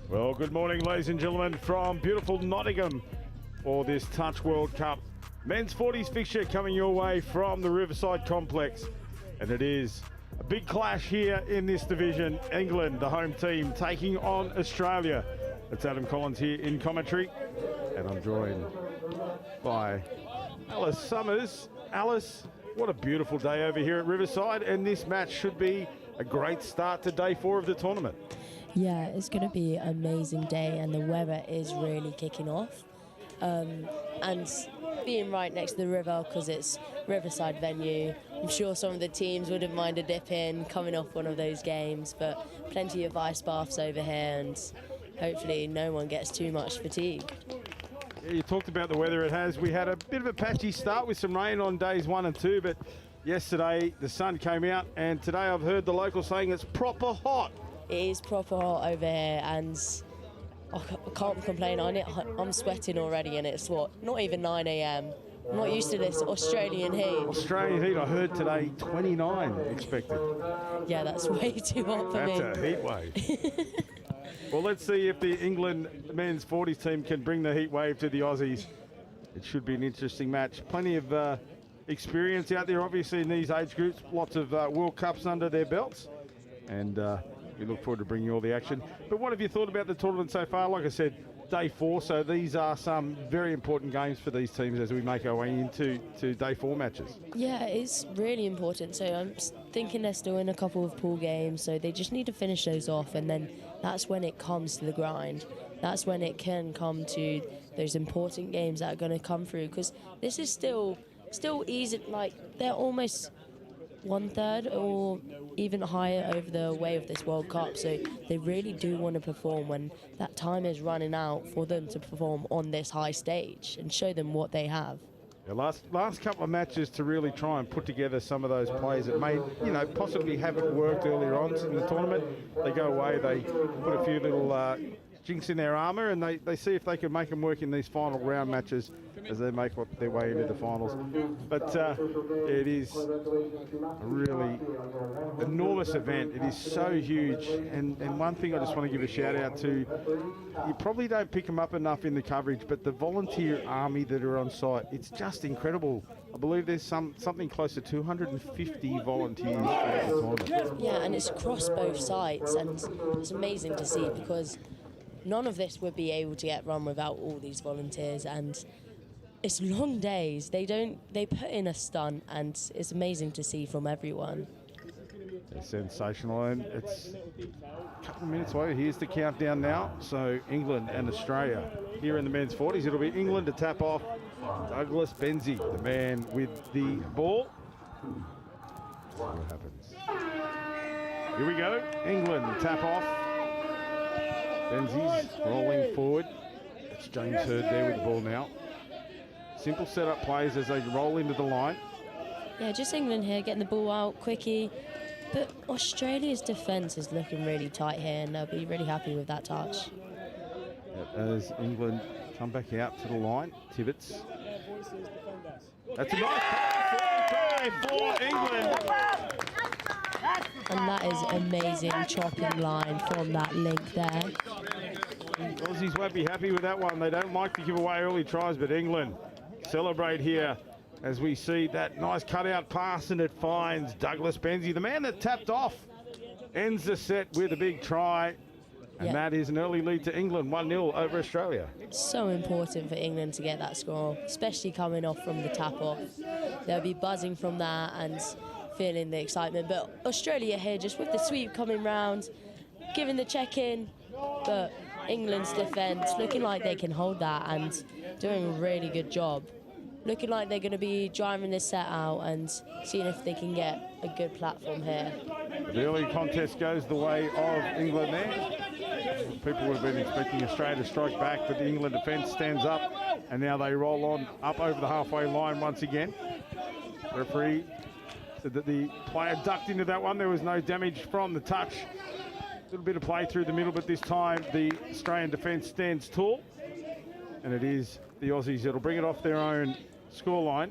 Well, good morning, ladies and gentlemen, from beautiful Nottingham for this Touch World Cup men's 40s fixture coming your way from the Riverside complex. And it is a big clash here in this division. England, the home team, taking on Australia. It's Adam Collins here in commentary, and I'm joined by Alice Summers. Alice, what a beautiful day over here at Riverside, and this match should be a great start to day 4 of the tournament. Yeah, it's going to be an amazing day, and the weather is really kicking off. And being right next to the river, because it's Riverside venue, I'm sure some of the teams wouldn't mind a dip in coming off one of those games, but plenty of ice baths over here, and hopefully no one gets too much fatigue. Yeah, you talked about the weather. We had a bit of a patchy start with some rain on days 1 and 2, but yesterday the sun came out, and today I've heard the locals saying it's proper hot. It is proper hot over here, and I can't complain on it. I'm sweating already, and it's not even 9 a.m. I'm not used to this Australian heat. Australian heat, I heard today 29 expected. Yeah, that's way too hot for me. That's a heat wave. Well, let's see if the England men's 40s team can bring the heat wave to the Aussies. It should be an interesting match. Plenty of experience out there, obviously, in these age groups. Lots of World Cups under their belts. And we look forward to bringing you all the action. But what have you thought about the tournament so far? Like I said, day 4, so these are some very important games for these teams as we make our way into day 4 matches. Yeah, it's really important. So I'm thinking they're still in a couple of pool games, so they just need to finish those off, and then that's when it comes to the grind. That's when it can come to those important games that are going to come through, because this is still easy. Like, they're almost 1/3 or even higher over the way of this World Cup, so they really do want to perform when that time is running out for them to perform on this high stage and show them what they have. Yeah, last couple of matches to really try and put together some of those players that may, possibly haven't worked earlier on in the tournament. They go away, they put a few little jinks in their armour, and they see if they can make them work in these final round matches as they make their way into the finals. But it is a really enormous event. It is so huge, and one thing I just want to give a shout out to, you probably don't pick them up enough in the coverage, but the volunteer army that are on site, it's just incredible. I believe there's something close to 250 volunteers for the tournament. Yeah, and it's across both sites, and it's amazing to see, because none of this would be able to get run without all these volunteers, and it's long days. They put in a stunt, and it's amazing to see from everyone. It's sensational, and it's a couple of minutes away. Here's the countdown now. So England and Australia here in the men's 40s. It'll be England to tap off Douglas Benzie, the man with the ball. What happens? Here we go. England tap off. Benzie's rolling forward. It's James Hird there with the ball now. Simple setup plays as they roll into the line. Yeah, just England here getting the ball out quickie. But Australia's defence is looking really tight here, and they'll be really happy with that touch. As England come back out to the line, Tibbetts. That's a nice try for England. And that is amazing chopping line from that link there. The Aussies won't be happy with that one. They don't like to give away early tries, but England celebrate here as we see that nice cutout pass, and it finds Douglas Benzie, the man that tapped off, ends the set with a big try. And that is an early lead to England, 1-0 over Australia. So important for England to get that score, especially coming off from the tap-off. They'll be buzzing from that and feeling the excitement. But Australia here, just with the sweep coming round, giving the check-in, but England's defence looking like they can hold that and doing a really good job. Looking like they're going to be driving this set out and seeing if they can get a good platform here. The early contest goes the way of England there. People would have been expecting Australia to strike back, but the England defence stands up, and now they roll on up over the halfway line once again. Referee said that the player ducked into that one. There was no damage from the touch. Little bit of play through the middle, but this time the Australian defence stands tall. And it is the Aussies that'll bring it off their own scoreline.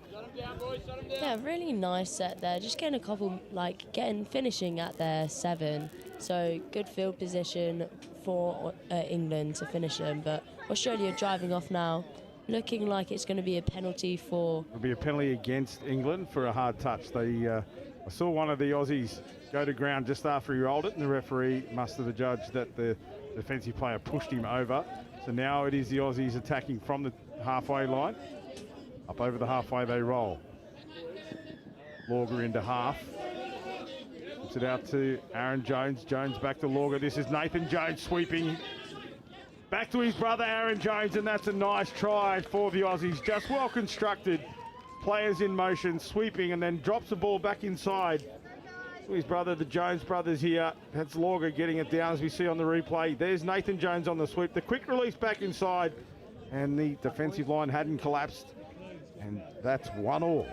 Yeah, really nice set there. Just getting a couple, finishing at their 7. So good field position for England to finish them. But Australia driving off now, looking like it's going to be a penalty for... It'll be a penalty against England for a hard touch. I saw one of the Aussies go to ground just after he rolled it, and the referee must have adjudged that the defensive player pushed him over. So now it is the Aussies attacking from the halfway line. Up over the halfway they roll. Lauger into half. Puts it out to Aaron Jones. Jones back to Lauger. This is Nathan Jones sweeping. Back to his brother Aaron Jones, and that's a nice try for the Aussies. Just well constructed. Players in motion, sweeping, and then drops the ball back inside. His brother, the Jones brothers here. That's Lauger getting it down as we see on the replay. There's Nathan Jones on the sweep. The quick release back inside, and the defensive line hadn't collapsed. And that's 1-1.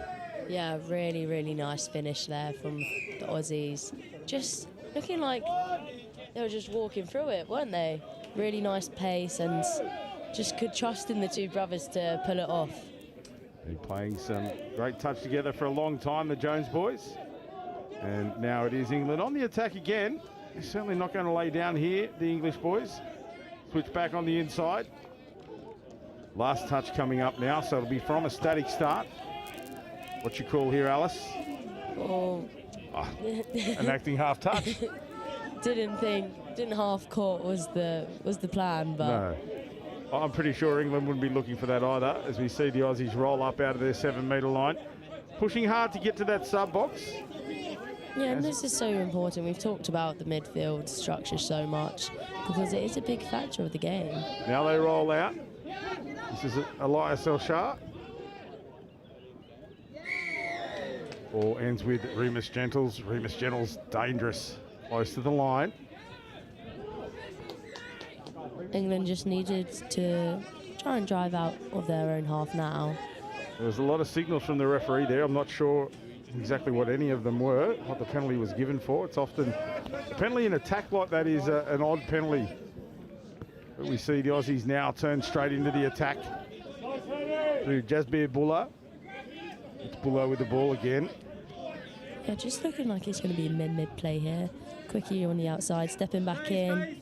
Yeah, really, really nice finish there from the Aussies. Just looking like they were just walking through it, weren't they? Really nice pace, and just could trust in the two brothers to pull it off. Been playing some great touch together for a long time, the Jones boys. And now it is England on the attack again. They're certainly not going to lay down here, the English boys. Switch back on the inside. Last touch coming up now, so it'll be from a static start. What you call here, Alice? Enacting half touch. Didn't half court was the plan, but no. I'm pretty sure England wouldn't be looking for that either, as we see the Aussies roll up out of their 7-metre line. Pushing hard to get to that sub box. Yeah, and this is so important. We've talked about the midfield structure so much because it is a big factor of the game. Now they roll out. This is Elias Elshar. Ball ends with Remus Gentles. Remus Gentles dangerous, close to the line. England just needed to try and drive out of their own half now. There was a lot of signals from the referee there. I'm not sure exactly what any of them were, what the penalty was given for. It's often, a penalty in attack like that is an odd penalty. But we see the Aussies now turn straight into the attack through Jasbir Buller. It's Buller with the ball again. Yeah, just looking like it's going to be a mid play here. Quickie on the outside, stepping back in.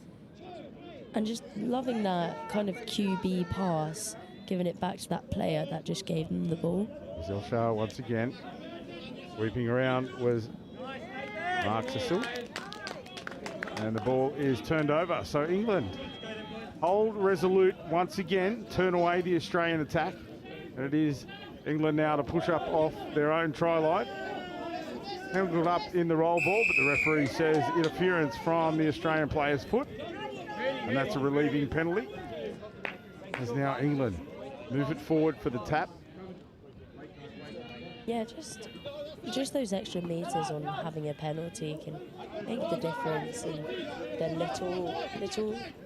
And just loving that kind of QB pass, giving it back to that player that just gave them the ball. Zelshar once again. Sweeping around was Mark Cecil. And the ball is turned over. So England hold resolute once again, turn away the Australian attack. And it is England now to push up off their own try line. Held up in the roll ball, but the referee says interference from the Australian player's foot. And that's a relieving penalty. As now England move it forward for the tap. Yeah, just those extra meters on having a penalty can make the difference, and the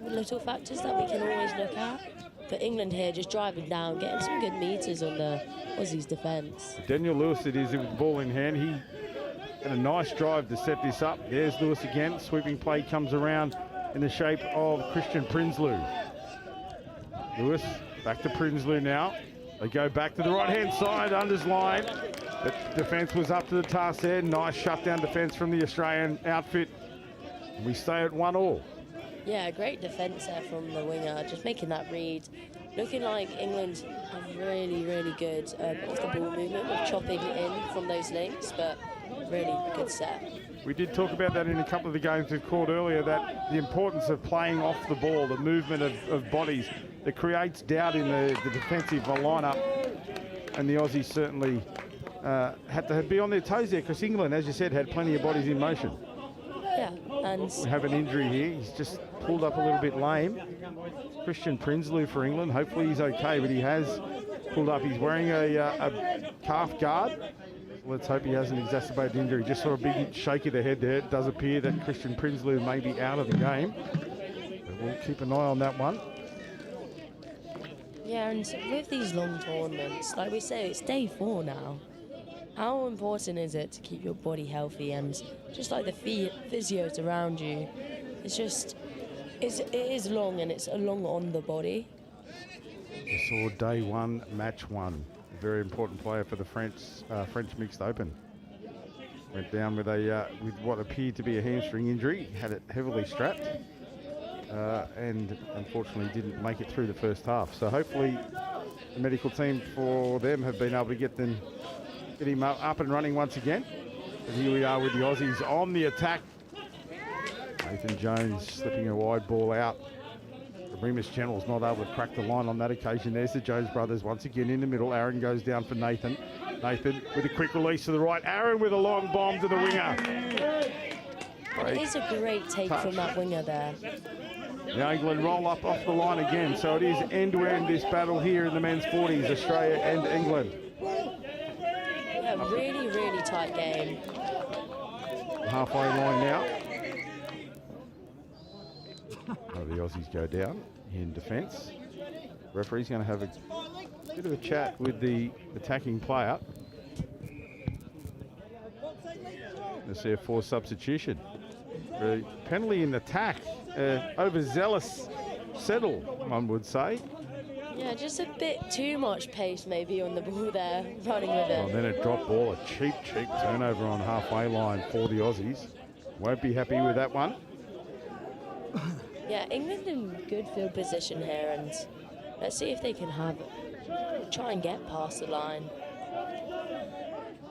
little factors that we can always look at. But England here just driving down, getting some good meters on the Aussies' defence. Daniel Lewis it is with the ball in hand. He had a nice drive to set this up. There's Lewis again. Sweeping play comes around in the shape of Christian Prinsloo. Lewis back to Prinsloo now. They go back to the right-hand side, unders line. The defence was up to the task there. Nice shutdown defence from the Australian outfit. We stay at 1-1. Yeah, great defence there from the winger, just making that read. Looking like England have really, really good off-the-ball movement with chopping in from those links, but really good set. We did talk about that in a couple of the games we've called earlier, that the importance of playing off the ball, the movement of bodies that creates doubt in the defensive lineup. And the Aussies certainly had to be on their toes there, because England, as you said, had plenty of bodies in motion. Yeah, and we have an injury here. He's just pulled up a little bit lame. Christian Prinsloo for England. Hopefully he's okay, but he has pulled up. He's wearing a calf guard. Let's hope he has an exacerbated injury. Just saw a big shake of the head there. It does appear that Christian Prinsloo may be out of the game. But we'll keep an eye on that one. Yeah, and with these long tournaments, like we say, it's day 4 now. How important is it to keep your body healthy, and just like the physios around you, It's just, it is long, and it's long on the body. We saw day one, match one. A very important player for the French Mixed Open. Went down with with what appeared to be a hamstring injury. Had it heavily strapped, and unfortunately didn't make it through the first half. So hopefully the medical team for them have been able to get him up and running once again. And here we are with the Aussies on the attack. Nathan Jones slipping a wide ball out. The Remus General's not able to crack the line on that occasion. There's the Jones brothers once again in the middle. Aaron goes down for Nathan. Nathan with a quick release to the right. Aaron with a long bomb to the winger. It is a great take from that winger there. Now England roll up off the line again. So it is end-to-end this battle here in the men's 40s, Australia and England. Yeah, really, really tight game. Halfway line now. Oh, the Aussies go down in defence. Referee's going to have a bit of a chat with the attacking player. Let's see a forced substitution. Penalty in attack. Overzealous settle, one would say. Yeah, just a bit too much pace maybe on the ball there, running with it. And then a drop ball, a cheap turnover on halfway line for the Aussies. Won't be happy with that one. Yeah, England in good field position here, and let's see if they can try and get past the line.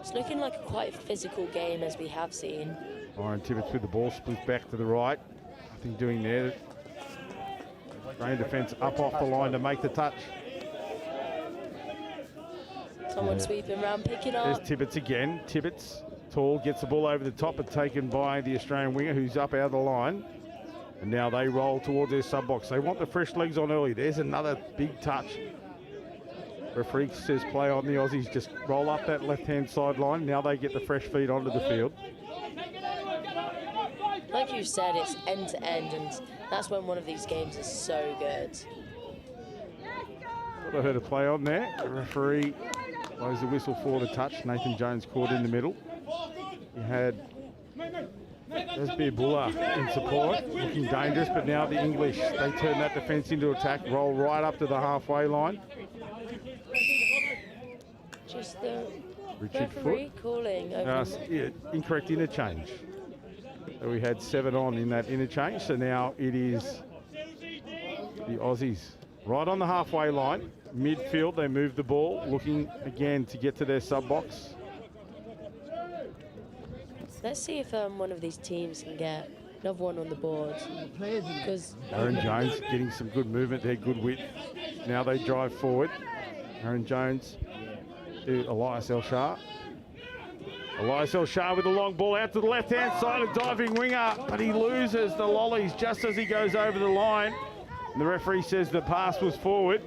It's looking like a quite physical game, as we have seen. Byron Tibbetts with the ball, split back to the right. Nothing doing there. Australian defence up off the line to make the touch. Someone sweeping around, picking up. There's Tibbetts again. Tibbetts, tall, gets the ball over the top, but taken by the Australian winger who's up out of the line. And now they roll towards their sub-box. They want the fresh legs on early. There's another big touch. Referee says play on. The Aussies just roll up that left-hand sideline. Now they get the fresh feet onto the field. Like you said, it's end-to-end, and that's when one of these games is so good. I heard a play on there. The referee blows the whistle for the touch. Nathan Jones caught in the middle. He had Buller in support, looking dangerous, but now the English, they turn that defence into attack, roll right up to the halfway line. Just the Richard referee calling over. Incorrect interchange. So we had 7 on in that interchange, so now it is the Aussies right on the halfway line. Midfield, they move the ball, looking again to get to their sub-box. Let's see if one of these teams can get another one on the board. Because Aaron Jones getting some good movement there, good width. Now they drive forward. Aaron Jones to Elias El Shah. Elias El Shah with the long ball out to the left-hand side, a diving winger, but he loses the lollies just as he goes over the line. And the referee says the pass was forward.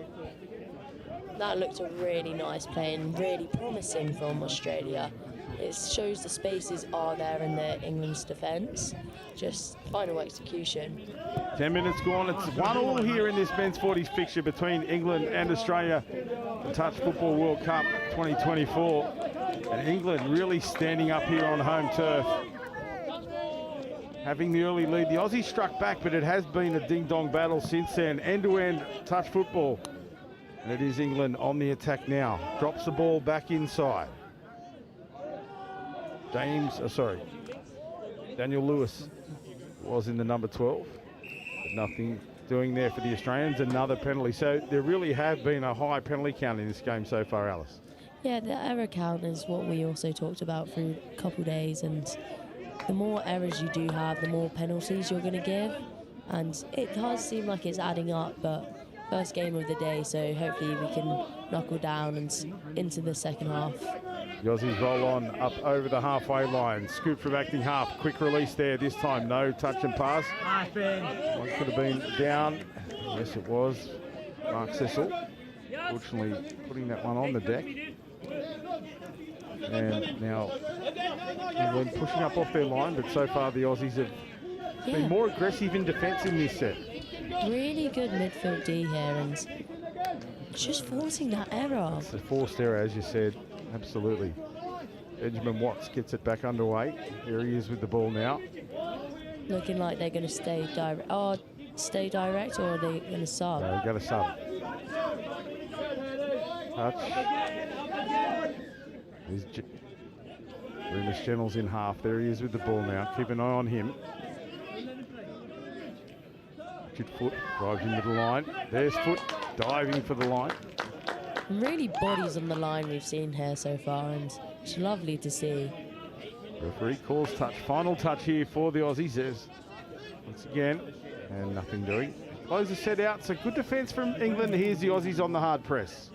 that looked a really nice play and really promising from Australia. It shows the spaces are there in the England's defence. Just final execution. 10 minutes gone. It's 1-1 here in this men's 40s fixture between England and Australia. The Touch Football World Cup 2024. And England really standing up here on home turf, having the early lead. The Aussies struck back, but it has been a ding-dong battle since then. End-to-end touch football. And it is England on the attack now. Drops the ball back inside. Daniel Lewis was in the number 12. But nothing doing there for the Australians. Another penalty. So there really have been a high penalty count in this game so far, Alice. Yeah, the error count is what we also talked about through a couple of days, and the more errors you do have, the more penalties you're going to give, and it does seem like it's adding up, but first game of the day, so hopefully we can knuckle down and into the second half. The Aussies roll on up over the halfway line. Scoop from acting half. Quick release there. This time no touch and pass. One could have been down. Yes, it was. Mark Cecil. Fortunately, putting that one on the deck. And now England pushing up off their line, but so far the Aussies have been more aggressive in defence in this set. Really good midfield D here, and just forcing that error. It's a forced error, as you said. Absolutely. Benjamin Watts gets it back underway. Here he is with the ball now. Looking like they're going to stay direct. Oh, stay direct, or are they going to sub? No, got a sub. Touch. Remus Jennels in half. There he is with the ball now. Keep an eye on him. Richard Foot drives into the line. There's Foot diving for the line. Really bodies on the line we've seen here so far, and it's lovely to see. Referee calls touch. Final touch here for the Aussies. There's once again, and nothing doing. Close the set out. So good defence from England. Here's the Aussies on the hard press.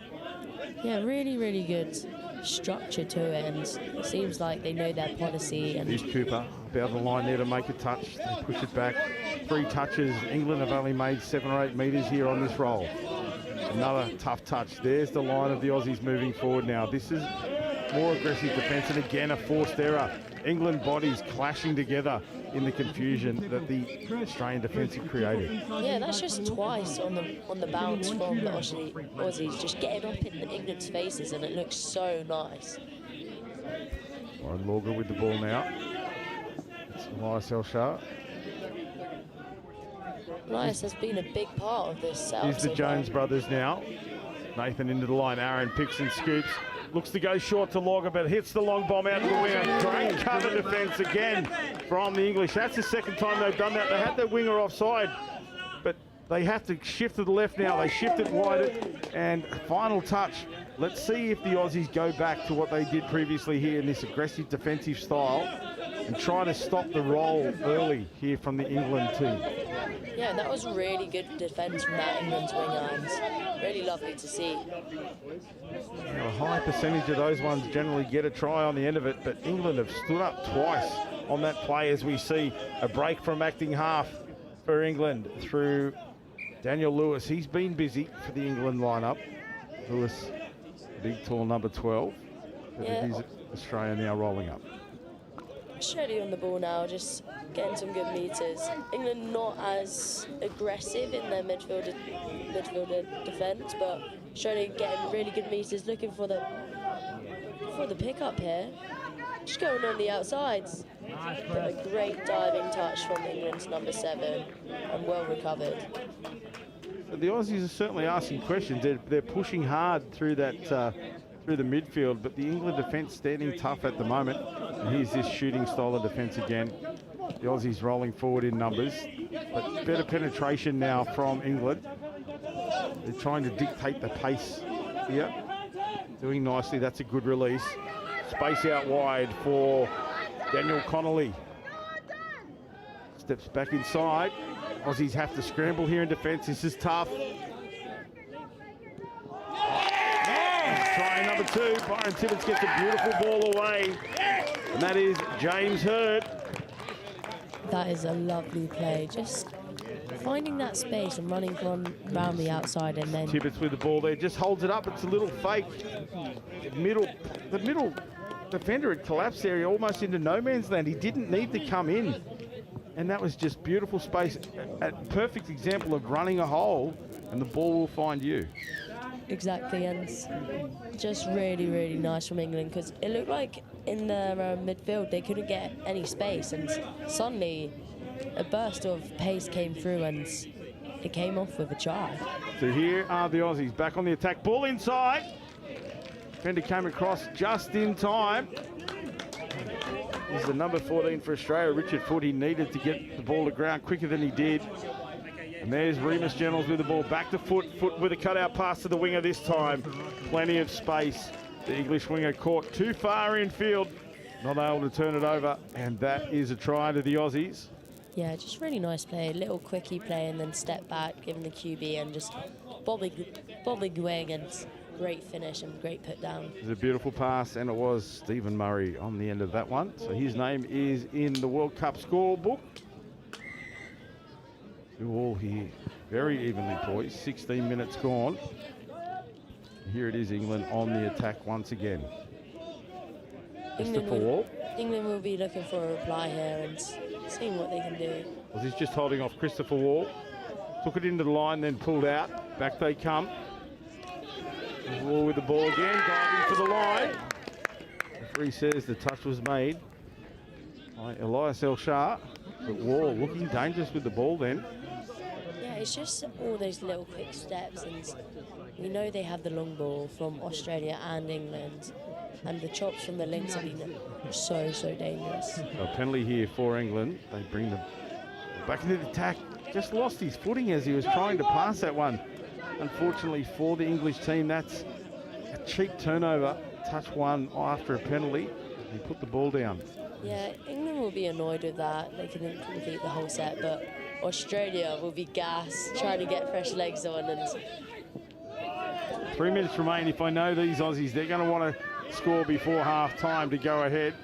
Yeah, really, really good structure to it, and it seems like they know their policy. And Here's Cooper about the line there to make a touch. They push it back. 3 touches. England have only made 7 or 8 metres here on this roll. Another tough touch. There's the line of the Aussies moving forward now. This is more aggressive defence, and again a forced error. England bodies clashing together in the confusion that the Australian defence had created. yeah, that's just twice on the bounce from the Aussies, just getting up in England's faces, and it looks so nice. Ryan Lauger with the ball now. It's Elias Elshar. Elias has been a big part of this setup. Here's the Jones brothers now. Nathan into the line. Aaron picks and scoops. Looks to go short to Lauger, but hits the long bomb out to the winger. Great cover defence again from the English. That's the second time they've done that. They had their winger offside, but they have to shift to the left now. They shift it wider, and final touch. Let's see if the Aussies go back to what they did previously here in this aggressive defensive style and try to stop the roll early here from the England team. Yeah, that was really good defence from that England's winger, and really lovely to see. A high percentage of those ones generally get a try on the end of it, but England have stood up twice on that play, as we see a break from acting half for England through Daniel Lewis. He's been busy for the England lineup. Lewis, big tall number 12. But Yeah. it is Australia now rolling up. Shreddy on the ball now, just getting some good meters. England not as aggressive in their midfielder defence, but Shreddy getting really good meters, looking for the pickup here. Just going on the outsides. But a great diving touch from England's number 7, and well recovered. But the Aussies are certainly asking questions. They're pushing hard through that through the midfield, but the England defence standing tough at the moment. And here's this shooting style of defence again. The Aussies rolling forward in numbers, but better penetration now from England. They're trying to dictate the pace here. Doing nicely. That's a good release. Space out wide for Daniel Connolly. Steps back inside. Aussies have to scramble here in defence. This is tough. Try number 2. Byron Tibbetts gets a beautiful ball away. And that is James Hurd. That is a lovely play. Just finding that space and running around the outside, and then Tibbetts with the ball there. Just holds it up. It's a little fake. The middle defender had collapsed there, almost into no man's land. He didn't need to come in. And that was just beautiful space. A perfect example of running a hole, and the ball will find you. exactly, and just really, really nice from England, because it looked like in their midfield they couldn't get any space, and suddenly a burst of pace came through and it came off with a try. So here are the Aussies back on the attack. Ball inside. Defender came across just in time. This is the number 14 for Australia, Richard Foot. He needed to get the ball to ground quicker than he did. And there's Remus Jennels with the ball back to Foot. Foot with a cutout pass to the winger this time. Plenty of space. The English winger caught too far in field, not able to turn it over, and that is a try to the Aussies. Yeah, just really nice play. Little quickie play and then step back, giving the QB and just bobbing wing, and great finish and great put down. It was a beautiful pass, and it was Stephen Murray on the end of that one. So his name is in the World Cup scorebook. 2 all here, very evenly poised. 16 minutes gone. Here it is, England on the attack once again. Christopher Wall. England will be looking for a reply here and seeing what they can do. Well, he's just holding off Christopher Wall. Took it into the line, then pulled out. Back they come. Wall with the ball again, diving for the line. Referee says the touch was made by Elias Elshar. But Wall looking dangerous with the ball then. Yeah, it's just all those little quick steps, and we know they have the long ball from Australia and England, and the chops from the links have been so dangerous. A penalty here for England. They bring them back into the attack. Just lost his footing as he was trying to pass that one. Unfortunately for the English team, that's a cheap turnover. Touch one after a penalty. He put the ball down. Yeah, England will be annoyed with that. They couldn't complete the whole set, but Australia will be gassed, trying to get fresh legs on. And 3 minutes remain. If I know these Aussies, they're going to want to score before half time to go ahead.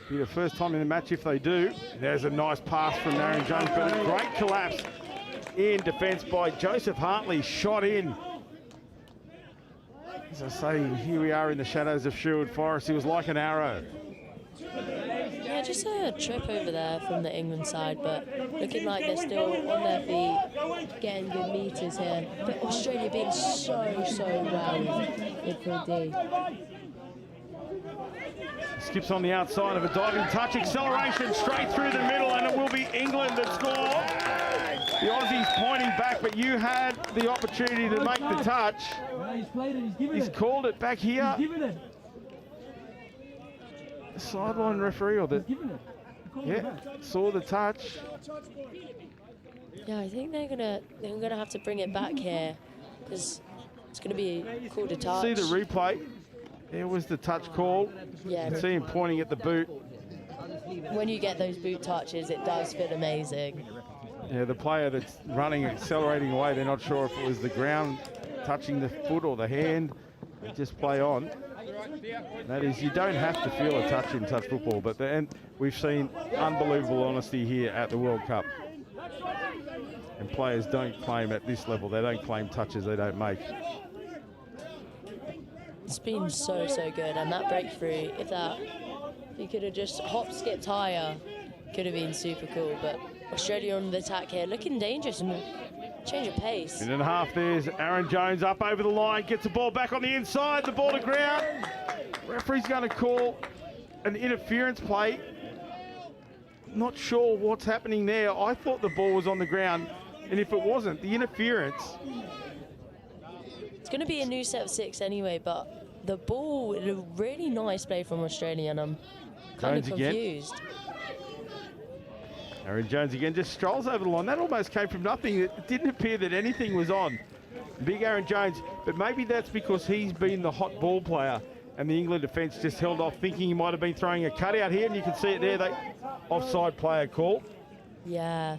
Be the first time in the match if they do. There's a nice pass from Aaron Jones, but a great collapse in defence by Joseph Hartley. Shot in. As I say, here we are in the shadows of Sherwood Forest. He was like an arrow. yeah, just a trip over there from the England side, but looking like they're still on their feet, getting good meters here. But Australia being so well with full D. Skips on the outside of a diving touch, acceleration straight through the middle, and it will be England that score. The Aussies pointing back, but you had the opportunity to make the touch. He's called it back here. The sideline referee, or the saw the touch. Yeah, I think they're gonna have to bring it back here because it's gonna be called a touch. See the replay. There was the touch call. Yeah. You can see him pointing at the boot. When you get those boot touches, it does feel amazing. Yeah, the player that's running, accelerating away, they're not sure if it was the ground touching the foot or the hand. They just play on. That is, you don't have to feel a touch in touch football, but and we've seen unbelievable honesty here at the World Cup. And players don't claim at this level, they don't claim touches they don't make. It's been so good, and that breakthrough, if he could have just skipped higher, could have been super cool. But Australia on the attack here, looking dangerous and change of pace. Minute and a half, there's Aaron Jones up over the line, gets the ball back on the inside, the ball to ground. Referee's going to call an interference play. Not sure what's happening there. I thought the ball was on the ground, and if it wasn't, the interference. It's going to be a new set of 6 anyway, but the ball, a really nice play from Australia, and I'm kind of confused. Aaron Jones again just strolls over the line. That almost came from nothing. It didn't appear that anything was on. Big Aaron Jones, but maybe that's because he's been the hot ball player and the England defence just held off, thinking he might have been throwing a cutout here, and you can see it there, that offside player call. Yeah,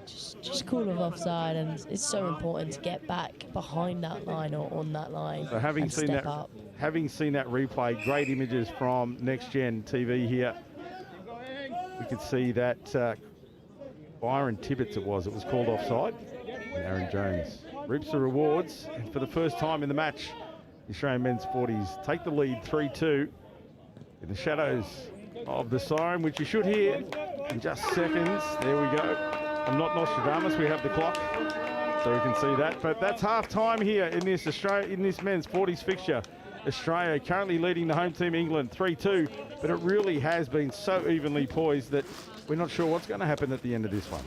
just call of offside, and it's so important to get back behind that line or on that line. So having seen that replay, great images from NextGenXV here. We could see that Byron Tibbetts it was called offside. And Aaron Jones reaps the rewards, and for the first time in the match, the Australian men's 40s take the lead 3-2 in the shadows of the siren, which you should hear in just seconds. There we go. I'm not Nostradamus, we have the clock, so we can see that. But that's half time here in this men's 40s fixture. Australia currently leading the home team England 3-2, but it really has been so evenly poised that we're not sure what's going to happen at the end of this one.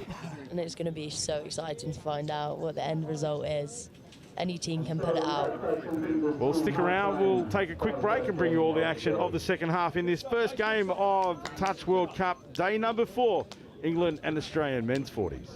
And it's going to be so exciting to find out what the end result is. Any team can pull it out. Well, stick around. We'll take a quick break and bring you all the action of the second half in this first game of Touch World Cup, day number 4, England and Australian men's 40s.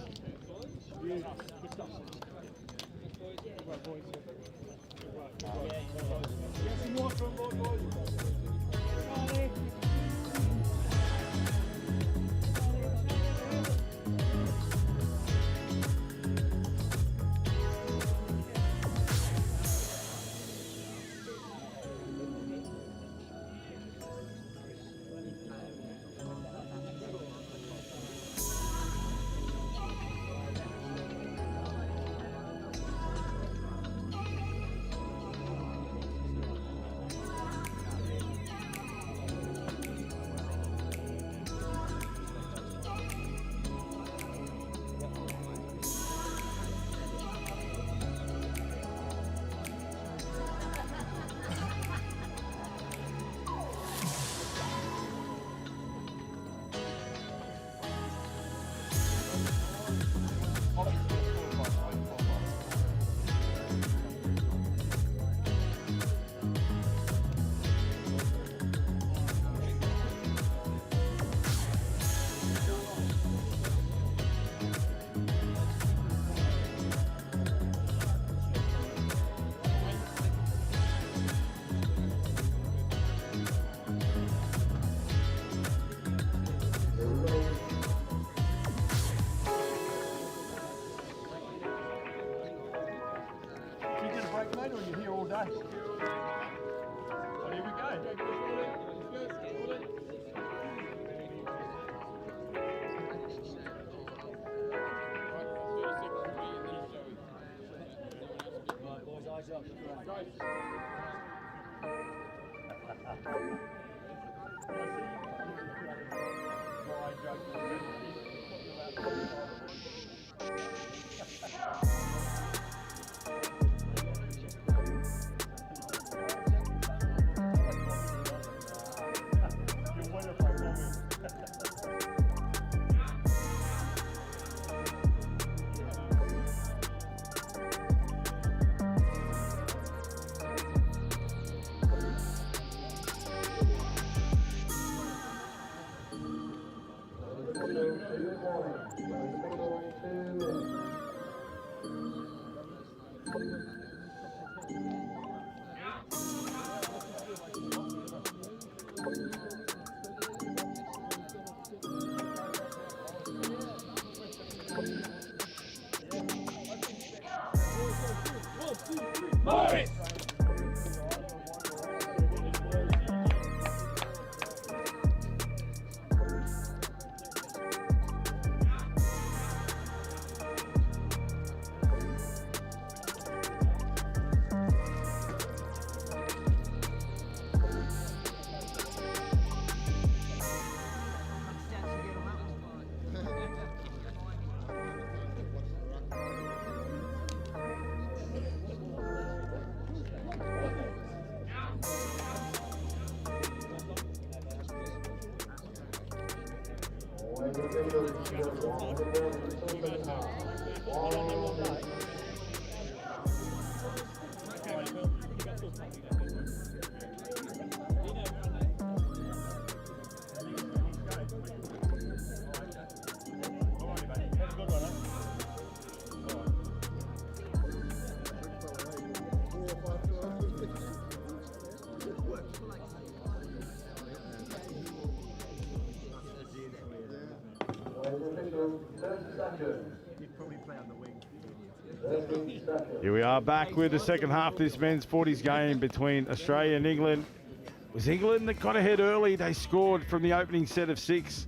Here we are back with the second half of this men's 40s game between Australia and England. It was England that got ahead early. They scored from the opening set of 6.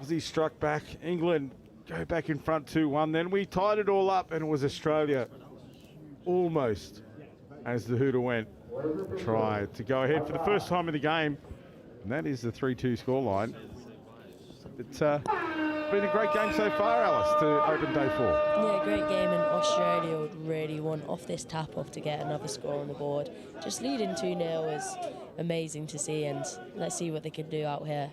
Aussie struck back. England go back in front 2-1. Then we tied it all up and it was Australia almost, as the hooter went, tried to go ahead for the first time in the game. And that is the 3-2 scoreline. It's been a great game so far, Alice, to open day 4. Yeah, great game, and Australia would really want off this tap-off to get another score on the board. Just leading 2-0 is amazing to see, and let's see what they can do out here.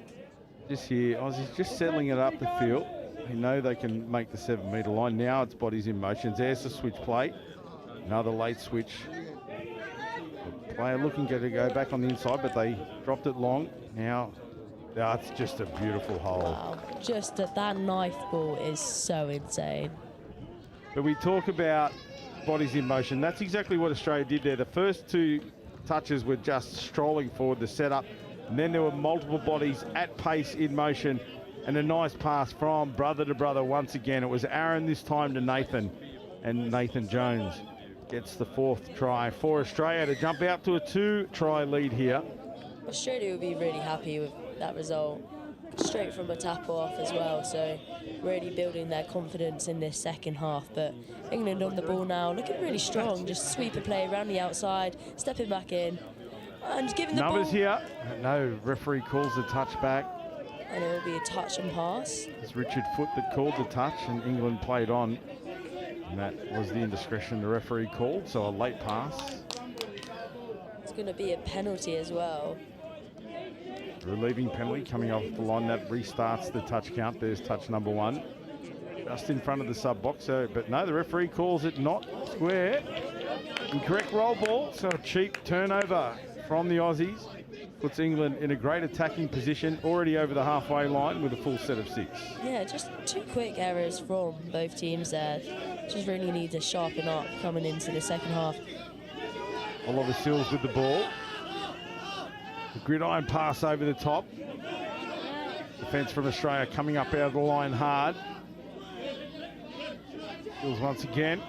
Just here, Aussies just settling it up the field. They know they can make the 7-metre line. Now it's bodies in motion. There's the switch play. Another late switch. The player looking to go back on the inside, but they dropped it long. Now, that's just a beautiful hole. Wow, just that knife ball is so insane. But we talk about bodies in motion. That's exactly what Australia did there. The first 2 touches were just strolling forward the setup, and then there were multiple bodies at pace in motion, and a nice pass from brother to brother once again. It was Aaron this time to Nathan, and Nathan Jones gets the 4th try for Australia to jump out to a 2-try lead here. Australia will be really happy with that result, straight from a tap off as well, so really building their confidence in this second half. But England on the ball now, looking really strong, just sweep a play around the outside, stepping back in and giving the numbers ball. Here, no, referee calls the touch back, and it will be a touch and pass. It's Richard Foote that called the touch, and England played on, and that was the indiscretion the referee called, so a late pass. It's going to be a penalty as well. Relieving penalty coming off the line. That restarts the touch count. There's touch number 1. Just in front of the sub box. But no, the referee calls it not square. Incorrect roll ball. So a cheap turnover from the Aussies. Puts England in a great attacking position, already over the halfway line with a full set of 6. Yeah, just 2 quick errors from both teams there. Just really need to sharpen up coming into the second half. Oliver Sills with the ball. The gridiron pass over the top. Defence from Australia coming up out of the line hard. Sills once again.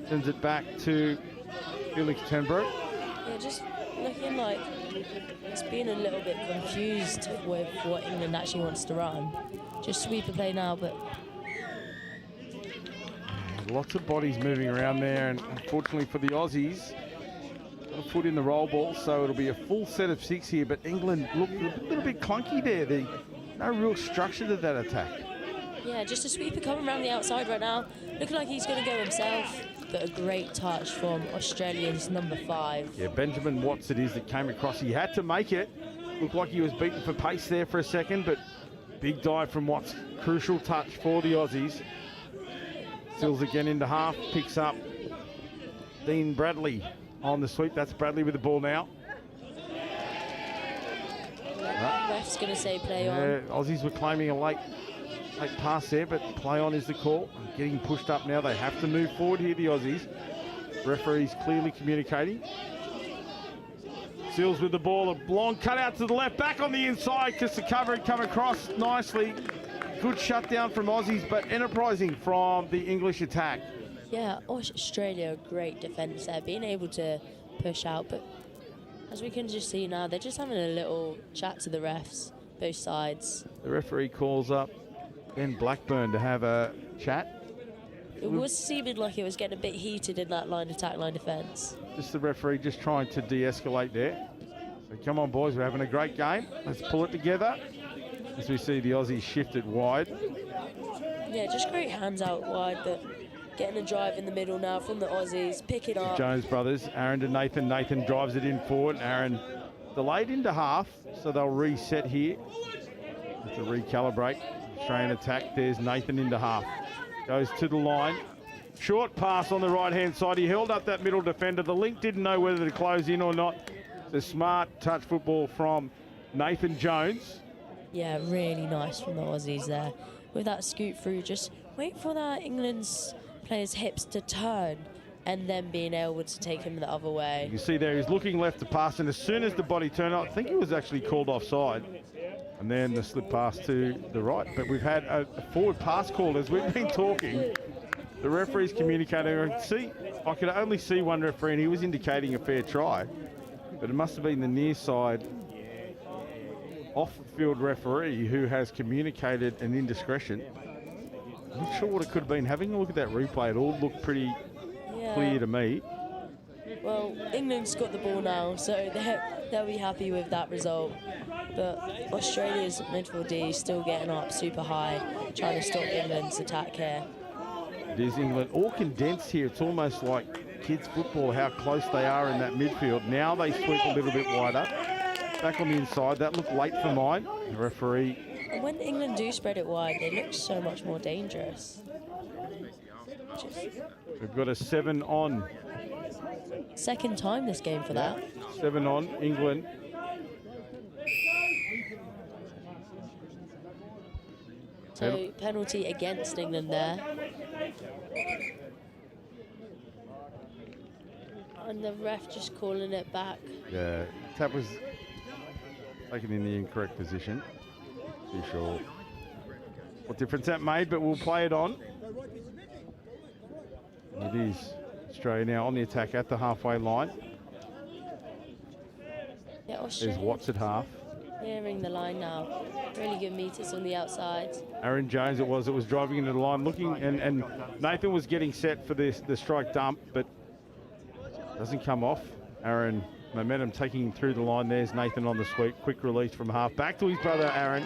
Sends it back to Felix Tenbrook. Yeah, just looking like it's been a little bit confused with what England actually wants to run. Just sweeper play now, but Lots of bodies moving around there, and unfortunately for the Aussies, got a foot in the roll ball, so it'll be a full set of 6 here, but England looked a little bit clunky there. No real structure to that attack. yeah, just a sweeper coming around the outside right now. Looking like he's going to go himself, but a great touch from Australian's number 5. Yeah, Benjamin Watts it is that came across. He had to make it. Looked like he was beaten for pace there for a second, but big dive from Watts. Crucial touch for the Aussies. Sills again into half, picks up Dean Bradley on the sweep. That's Bradley with the ball now. Ref's going to say play on. Aussies were claiming a late pass there, but play on is the call. Getting pushed up now. They have to move forward here, the Aussies. Referee's clearly communicating. Sills with the ball. A long cut out to the left, back on the inside because the cover had come across nicely. Good shutdown from Aussies, but enterprising from the English attack. Yeah, Australia, great defence there, being able to push out, but as we can just see now, they're just having a little chat to the refs, both sides. The referee calls up Ben Blackburn to have a chat. It was seeming like it was getting a bit heated in that line attack, line defence. Just the referee just trying to de-escalate there. So come on, boys, we're having a great game. Let's pull it together. As we see the Aussies shifted wide. Yeah, just great hands out wide, but getting a drive in the middle now from the Aussies, pick it up. Jones brothers, Aaron to Nathan. Nathan drives it in forward. Aaron delayed into half, so they'll reset here. To recalibrate. Australian attack. There's Nathan into half. Goes to the line. Short pass on the right-hand side. He held up that middle defender. The link didn't know whether to close in or not. It's a smart touch football from Nathan Jones. Yeah, really nice from the Aussies there. With that scoot through, just wait for that England's players' hips to turn and then being able to take him the other way. You see there, he's looking left to pass, and as soon as the body turned up, I think he was actually called offside. And then the slip pass to the right. But we've had a forward pass call as we've been talking. The referee's communicating. I could only see one referee, and he was indicating a fair try. But it must have been the near side off-field referee who has communicated an indiscretion. I'm not sure what it could have been. Having a look at that replay, it all looked pretty clear to me. Well, England's got the ball now, so they'll be happy with that result. But Australia's midfield D still getting up super high, trying to stop England's attack here. It is England all condensed here. It's almost like kids football, how close they are in that midfield. Now they sweep a little bit wider. Back on the inside, that looked late for mine. The referee. And when England do spread it wide, they look so much more dangerous. We've got a 7 on. Second time this game for that. 7 on, England. So penalty against England there. And the ref just calling it back. Yeah, tap was taken in the incorrect position. Too sure what difference that made, but we'll play it on. It is Australia now on the attack at the halfway line. Yeah, Australia. There's Watts at half. Clearing the line now. Really good meters on the outside. Aaron Jones it was driving into the line, looking, and Nathan was getting set for the strike dump, but doesn't come off. Aaron, momentum taking him through the line. There's Nathan on the sweep. Quick release from half. Back to his brother, Aaron.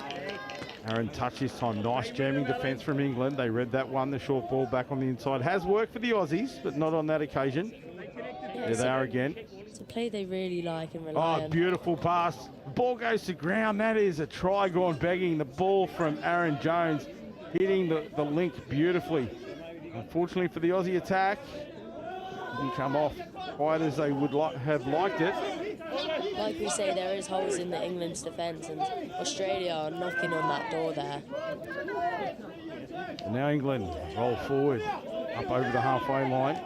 Aaron touched this time. Nice jamming defence from England. They read that one. The short ball back on the inside. Has worked for the Aussies, but not on that occasion. Yeah, There they are again. It's a play they really like and rely on. Beautiful pass. Ball goes to ground. That is a try gone begging. The ball from Aaron Jones hitting the link beautifully. Unfortunately for the Aussie attack, didn't come off quite as they would have liked it. Like we say, there is holes in the England's defence, and Australia are knocking on that door there. And now England roll forward up over the halfway line.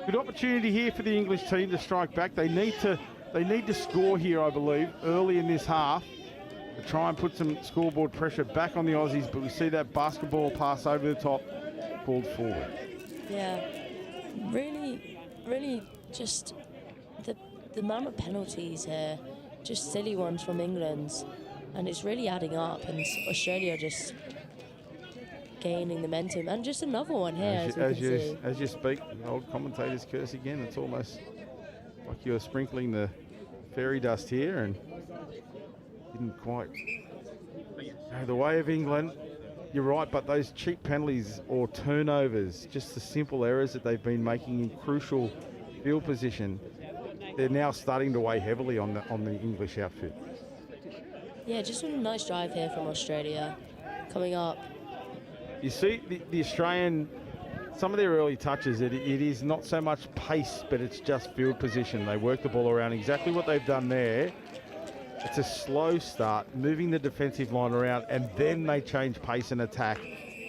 Good opportunity here for the English team to strike back. They need to score here, I believe, early in this half to try and put some scoreboard pressure back on the Aussies. But we see that basketball pass over the top, pulled forward. Yeah, really just the amount of penalties here, just silly ones from England, and it's really adding up. And Australia just gaining the momentum, and just another one here as you speak. The old commentators curse again. It's almost like you're sprinkling the fairy dust here, and didn't quite go the way of England. You're right, but those cheap penalties or turnovers, just the simple errors that they've been making in crucial field position, they're now starting to weigh heavily on the English outfit. Yeah, just a nice drive here from Australia coming up. You see the Australian, some of their early touches, it is not so much pace, but it's just field position. They work the ball around, exactly what they've done there. It's a slow start, moving the defensive line around, and then they change pace and attack.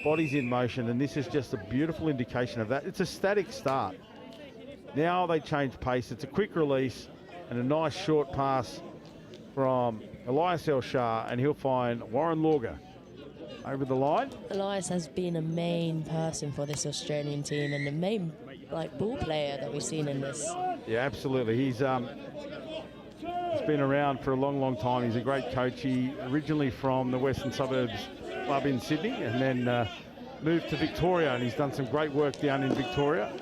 Bodies in motion, and this is just a beautiful indication of that. It's a static start. Now they change pace. It's a quick release and a nice short pass from Elias El Shah, and he'll find Warren Lauger over the line. Elias has been a main person for this Australian team and the main ball player that we've seen in this. Yeah, absolutely. He's been around for a long time. He's a great coach. He originally from the Western Suburbs club in Sydney, and then moved to Victoria, and he's done some great work down in Victoria,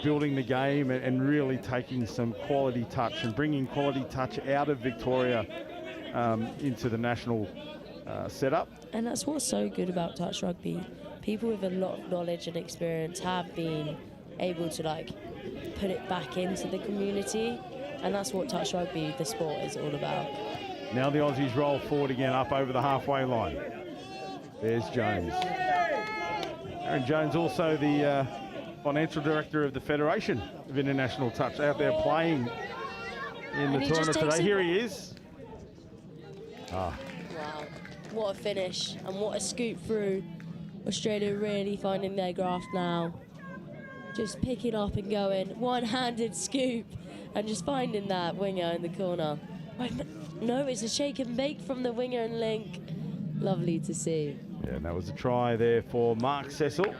building the game and really taking some quality touch and bringing quality touch out of Victoria into the national setup. And that's what's so good about touch rugby. People with a lot of knowledge and experience have been able to put it back into the community, and that's what touch rugby, the sport, is all about. Now the Aussies roll forward again up over the halfway line. There's Jones. Aaron Jones, also the financial director of the Federation of International Touch, out there playing in the tournament today. Here he is. Wow, what a finish and what a scoop through. Australia really finding their graft now. Just picking up and going, one-handed scoop, and just finding that winger in the corner. No, it's a shake and bake from the winger and link. Lovely to see. Yeah, and that was a try there for Mark Cecil.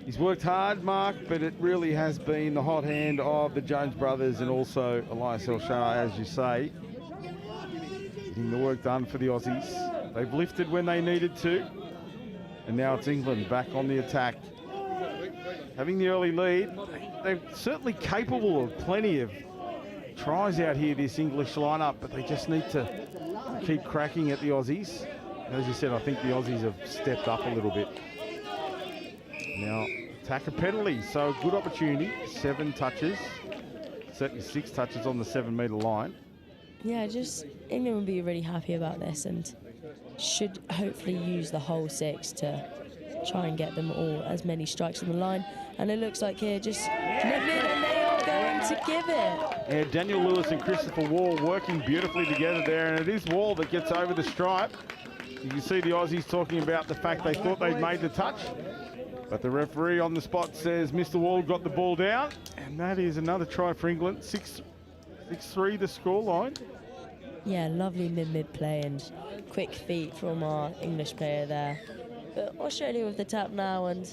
He's worked hard, Mark, but it really has been the hot hand of the Jones brothers and also Elias El Shah, as you say. Getting the work done for the Aussies. They've lifted when they needed to, and now it's England back on the attack. Having the early lead, they're certainly capable of plenty of tries out here, this English lineup, but they just need to keep cracking at the Aussies. As you said, I think the Aussies have stepped up a little bit. Now, attack a penalty, so good opportunity. 7 touches, certainly 6 touches on the 7-metre line. Yeah, just England will be really happy about this and should hopefully use the whole 6 to try and get them all as many strikes on the line. And it looks like here just nip it, and they are going to give it. Yeah, Daniel Lewis and Christopher Wall working beautifully together there, and it is Wall that gets over the stripe. You can see the Aussies talking about the fact they thought they'd made the touch, but the referee on the spot says Mr. Wall got the ball down, and that is another try for England. 6-3 the scoreline. Yeah, lovely mid play and quick feet from our English player there. But Australia with the tap now, and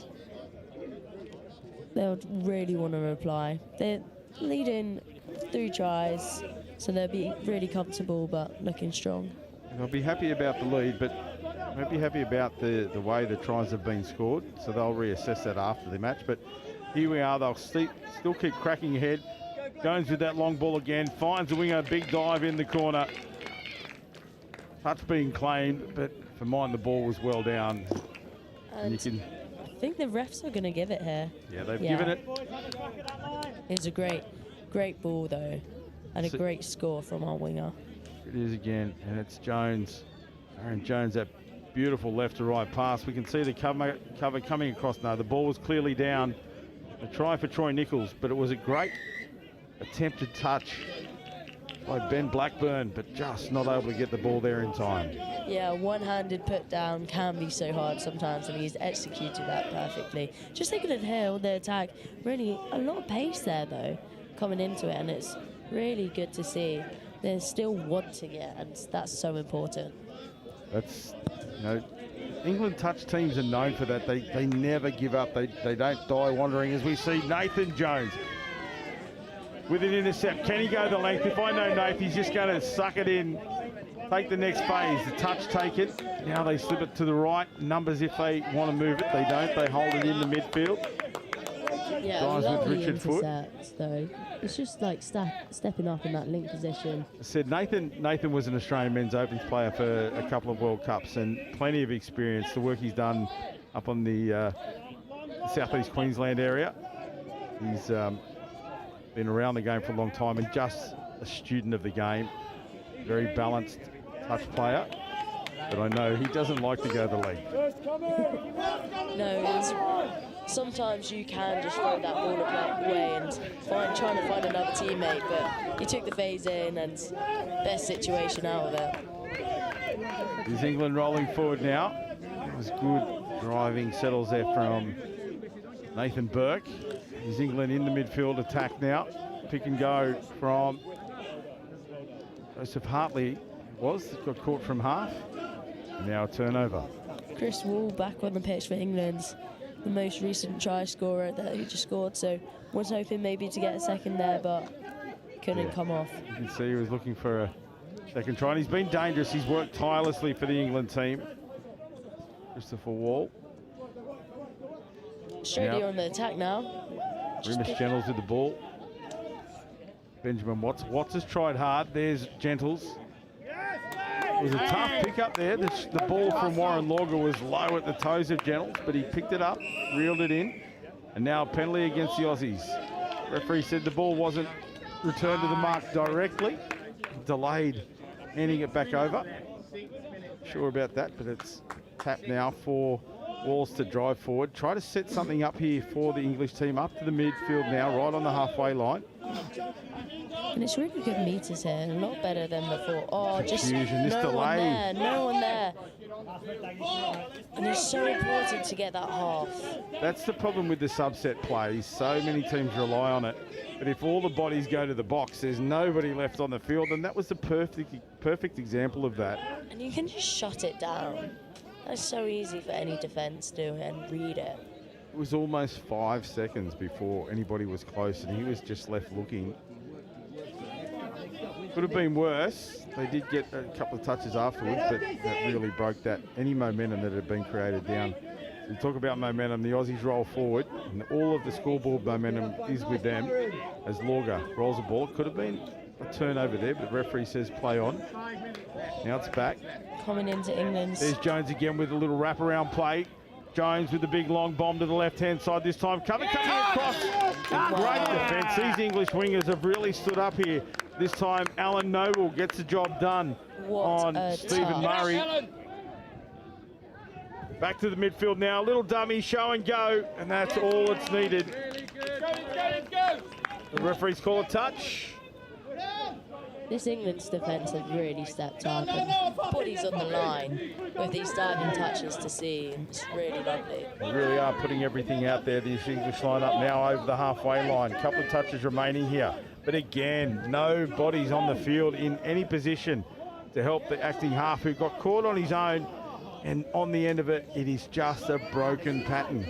they'll really want to reply. They're leading 3 tries, so they'll be really comfortable but looking strong. They'll be happy about the lead, but won't be happy about the way the tries have been scored, so they'll reassess that after the match. But here we are, they'll still keep cracking ahead. Jones with that long ball again, finds the winger, big dive in the corner. Touch being claimed, but for mine the ball was well down. And you can... I think the refs are going to give it here. Yeah, they've given it. It's a great ball though, and a great score from our winger. It is again, and it's Jones. Aaron Jones, that beautiful left to right pass. We can see the cover coming across now. The ball was clearly down. A try for Troy Nichols, but it was a great attempted touch by Ben Blackburn, but just not able to get the ball there in time. Yeah, one-handed put down can be so hard sometimes, and he's executed that perfectly. Just thinking of Hill, the attack, really a lot of pace there though, coming into it, and it's really good to see. They're still wanting it, and that's so important. That's, England touch teams are known for that. They never give up. They don't die wandering, as we see Nathan Jones with an intercept. Can he go the length? If I know Nath, he's just going to suck it in, take the next phase. The touch taken. Now they slip it to the right. Numbers, if they want to move it, they don't. They hold it in the midfield. Yeah, Guys with Richard Foot. Though. It's just like stepping up in that link position. I said Nathan was an Australian men's opens player for a couple of World Cups and plenty of experience. The work he's done up on the southeast Queensland area. He's been around the game for a long time and just a student of the game. Very balanced touch player. But I know he doesn't like to go the leg. No, sometimes you can just throw that ball away and trying to find another teammate, but he took the phase in and best situation out of it. Is England rolling forward now? It was good driving, settles there from Nathan Burke. Is England in the midfield attack now? Pick and go from Joseph Hartley got caught from half. Now a turnover. Chris Wall back on the pitch for England, the most recent try scorer that he just scored, so was hoping maybe to get a second there, but couldn't come off. You can see he was looking for a second try, and he's been dangerous. He's worked tirelessly for the England team. Christopher Wall. Australia on the attack now. Rimas Gentles with the ball. Benjamin Watts. Watts has tried hard. There's Gentles. It was a tough pick up there. The ball from Warren Lauger was low at the toes of Gentles, but he picked it up, reeled it in, and now a penalty against the Aussies. Referee said the ball wasn't returned to the mark directly. Delayed handing it back over. Sure about that, but it's tapped now for Walls to drive forward. Try to set something up here for the English team up to the midfield now, right on the halfway line. And it's really good meters here, a lot better than before. Oh, just confusion, this delay. No one there. And it's so important to get that half. That's the problem with the subset plays. So many teams rely on it. But if all the bodies go to the box, there's nobody left on the field. And that was the perfect example of that. And you can just shut it down. That's so easy for any defence to do and read it. It was almost 5 seconds before anybody was close, and he was just left looking. Could have been worse. They did get a couple of touches afterwards, but that really broke that any momentum that had been created down. So we talk about momentum. The Aussies roll forward, and all of the scoreboard momentum is with them as Lauger rolls the ball. It could have been a turnover there, but the referee says play on. Now it's back. Coming into England. There's Jones again with a little wraparound play. Jones with the big long bomb to the left-hand side this time. Coming across. Great defence. These English wingers have really stood up here. This time, Alan Noble gets the job done on Stephen Murray. Back to the midfield now. Little dummy, show and go, and that's all that's needed. The referees call a touch. This England's defence has really stepped up, and bodies on the line with these diving touches to see. It's really lovely. They really are putting everything out there. This English line-up now over the halfway line. A couple of touches remaining here. But again, no bodies on the field in any position to help the acting half, who got caught on his own. And on the end of it, it is just a broken pattern.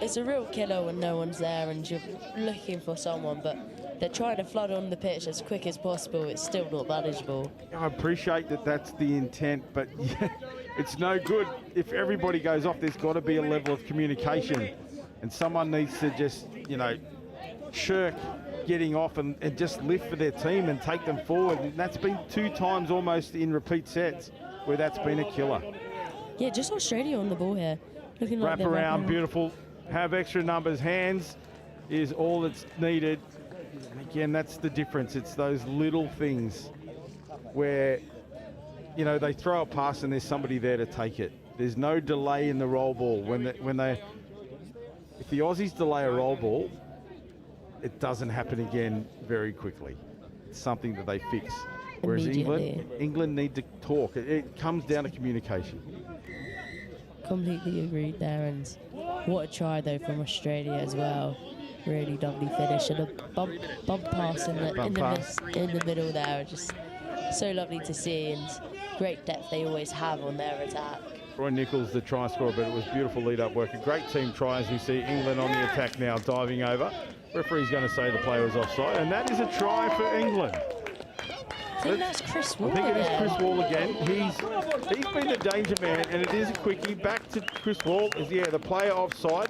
It's a real killer when no one's there and you're looking for someone, but they're trying to flood on the pitch as quick as possible. It's still not manageable. I appreciate that that's the intent, but yeah, it's no good. If everybody goes off, there's got to be a level of communication. And someone needs to just, shirk getting off and just lift for their team and take them forward. And that's been 2 times almost in repeat sets where that's been a killer. Yeah, just Australia on the ball here. Looking like wrap around, beautiful. Have extra numbers. Hands is all that's needed. Again, that's the difference. It's those little things where, they throw a pass and there's somebody there to take it. There's no delay in the roll ball. If the Aussies delay a roll ball, it doesn't happen again very quickly. It's something that they fix. Whereas England need to talk. It comes down to communication. Completely agreed there, and what a try though from Australia as well. Really lovely finish and a bump pass in the middle there. Just so lovely to see, and great depth they always have on their attack. Roy Nichols, the try scorer, but it was beautiful lead-up work. A great team try as we see England on the attack now, diving over. Referee's going to say the player was offside, and that is a try for England. I think that's Chris Wall. I think it is Chris Wall again. He's been the danger man, and it is a quickie. Back to Chris Wall. Yeah, the player offside.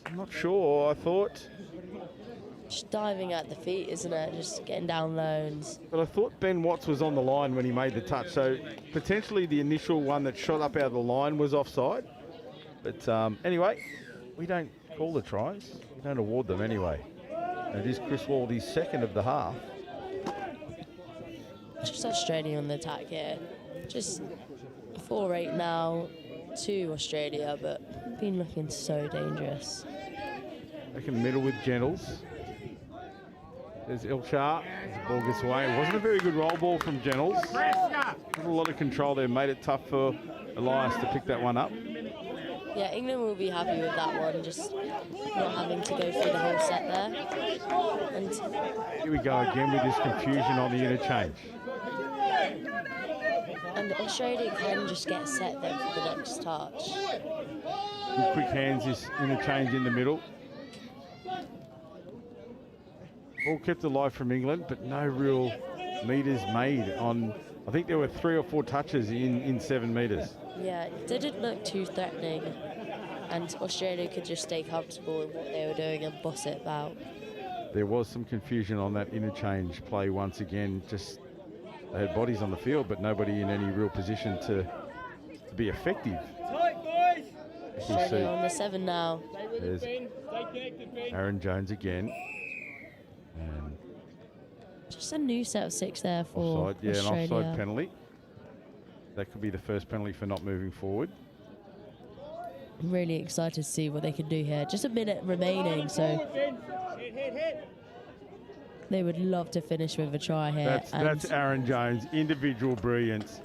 I'm not sure. I thought. Just diving at the feet, isn't it? Just getting down low. But I thought Ben Watts was on the line when he made the touch, so potentially the initial one that shot up out of the line was offside. But anyway, we don't call the tries. We don't award them anyway. And it is Chris Wall, the second of the half. Just Australia on the attack here. Just 4-8 now to Australia, but been looking so dangerous. Back in the middle with Gentles. There's Ilchar. The ball gets away. It wasn't a very good roll ball from Gentles. Not a lot of control there. Made it tough for Elias to pick that one up. Yeah, England will be happy with that one, just not having to go through the whole set there. And here we go again with this confusion on the interchange. And Australia can just get set there for the next touch. Good quick hands, this interchange in the middle. Ball kept alive from England, but no real metres made on. I think there were 3 or 4 touches in 7 metres. Yeah, it didn't look too threatening, and Australia could just stay comfortable in what they were doing and boss it out. There was some confusion on that interchange play once again. Just they had bodies on the field, but nobody in any real position to be effective. Australia on the 7 now. There's Aaron Jones again. And just a new set of 6 there for offside, yeah, Australia. an offside penalty. That could be the first penalty for not moving forward. I'm really excited to see what they can do here. Just a minute remaining, so they would love to finish with a try here. That's Aaron Jones, individual brilliance.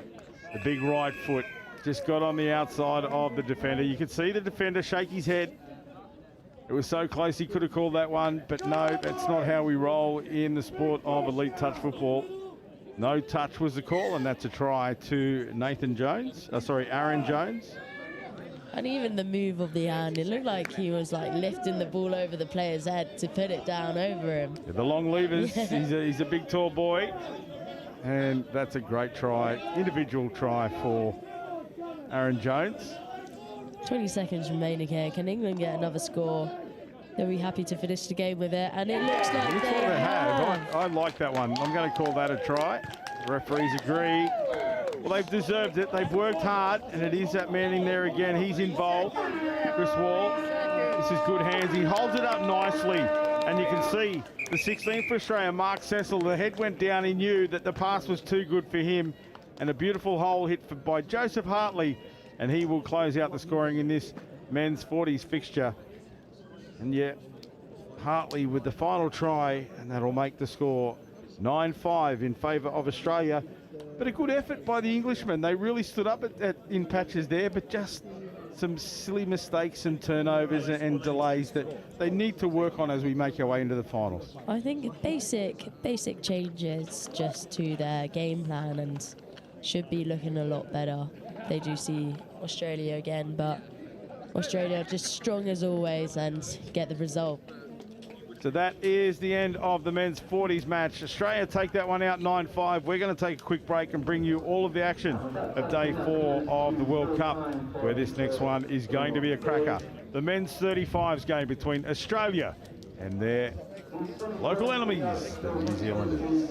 The big right foot just got on the outside of the defender. You could see the defender shake his head. It was so close he could have called that one, but no, that's not how we roll in the sport of elite touch football. No touch was the call, and that's a try to Aaron Jones. And even the move of the hand, it looked like he was like lifting the ball over the player's head to put it down over him. Yeah, the long levers, he's a big tall boy, and that's a great try, individual try for Aaron Jones. 20 seconds remaining here. Can England get another score? They'll be happy to finish the game with it, and it looks like they have. I like that one. I'm going to call that a try. The referees agree. Well, they've deserved it. They've worked hard, and it is that man in there again. He's involved. Chris Wall. This is good hands. He holds it up nicely, and you can see the 16th for Australia, Mark Cecil. The head went down. He knew that the pass was too good for him, and a beautiful hole hit by Joseph Hartley, and he will close out the scoring in this men's 40s fixture. And yet, Hartley with the final try, and that'll make the score 9-5 in favour of Australia. But a good effort by the Englishmen. They really stood up in patches there, but just some silly mistakes and turnovers and delays that they need to work on as we make our way into the finals. I think basic changes just to their game plan and should be looking a lot better. They do see Australia again, but Australia just strong as always and get the result. So that is the end of the men's 40s match. Australia take that one out 9-5. We're going to take a quick break and bring you all of the action of day 4 of the World Cup, where this next one is going to be a cracker. The men's 35s game between Australia and their local enemies, the New Zealanders.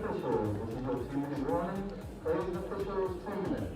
officials, this is your 2-minute warning. Praising officials, 2 minutes.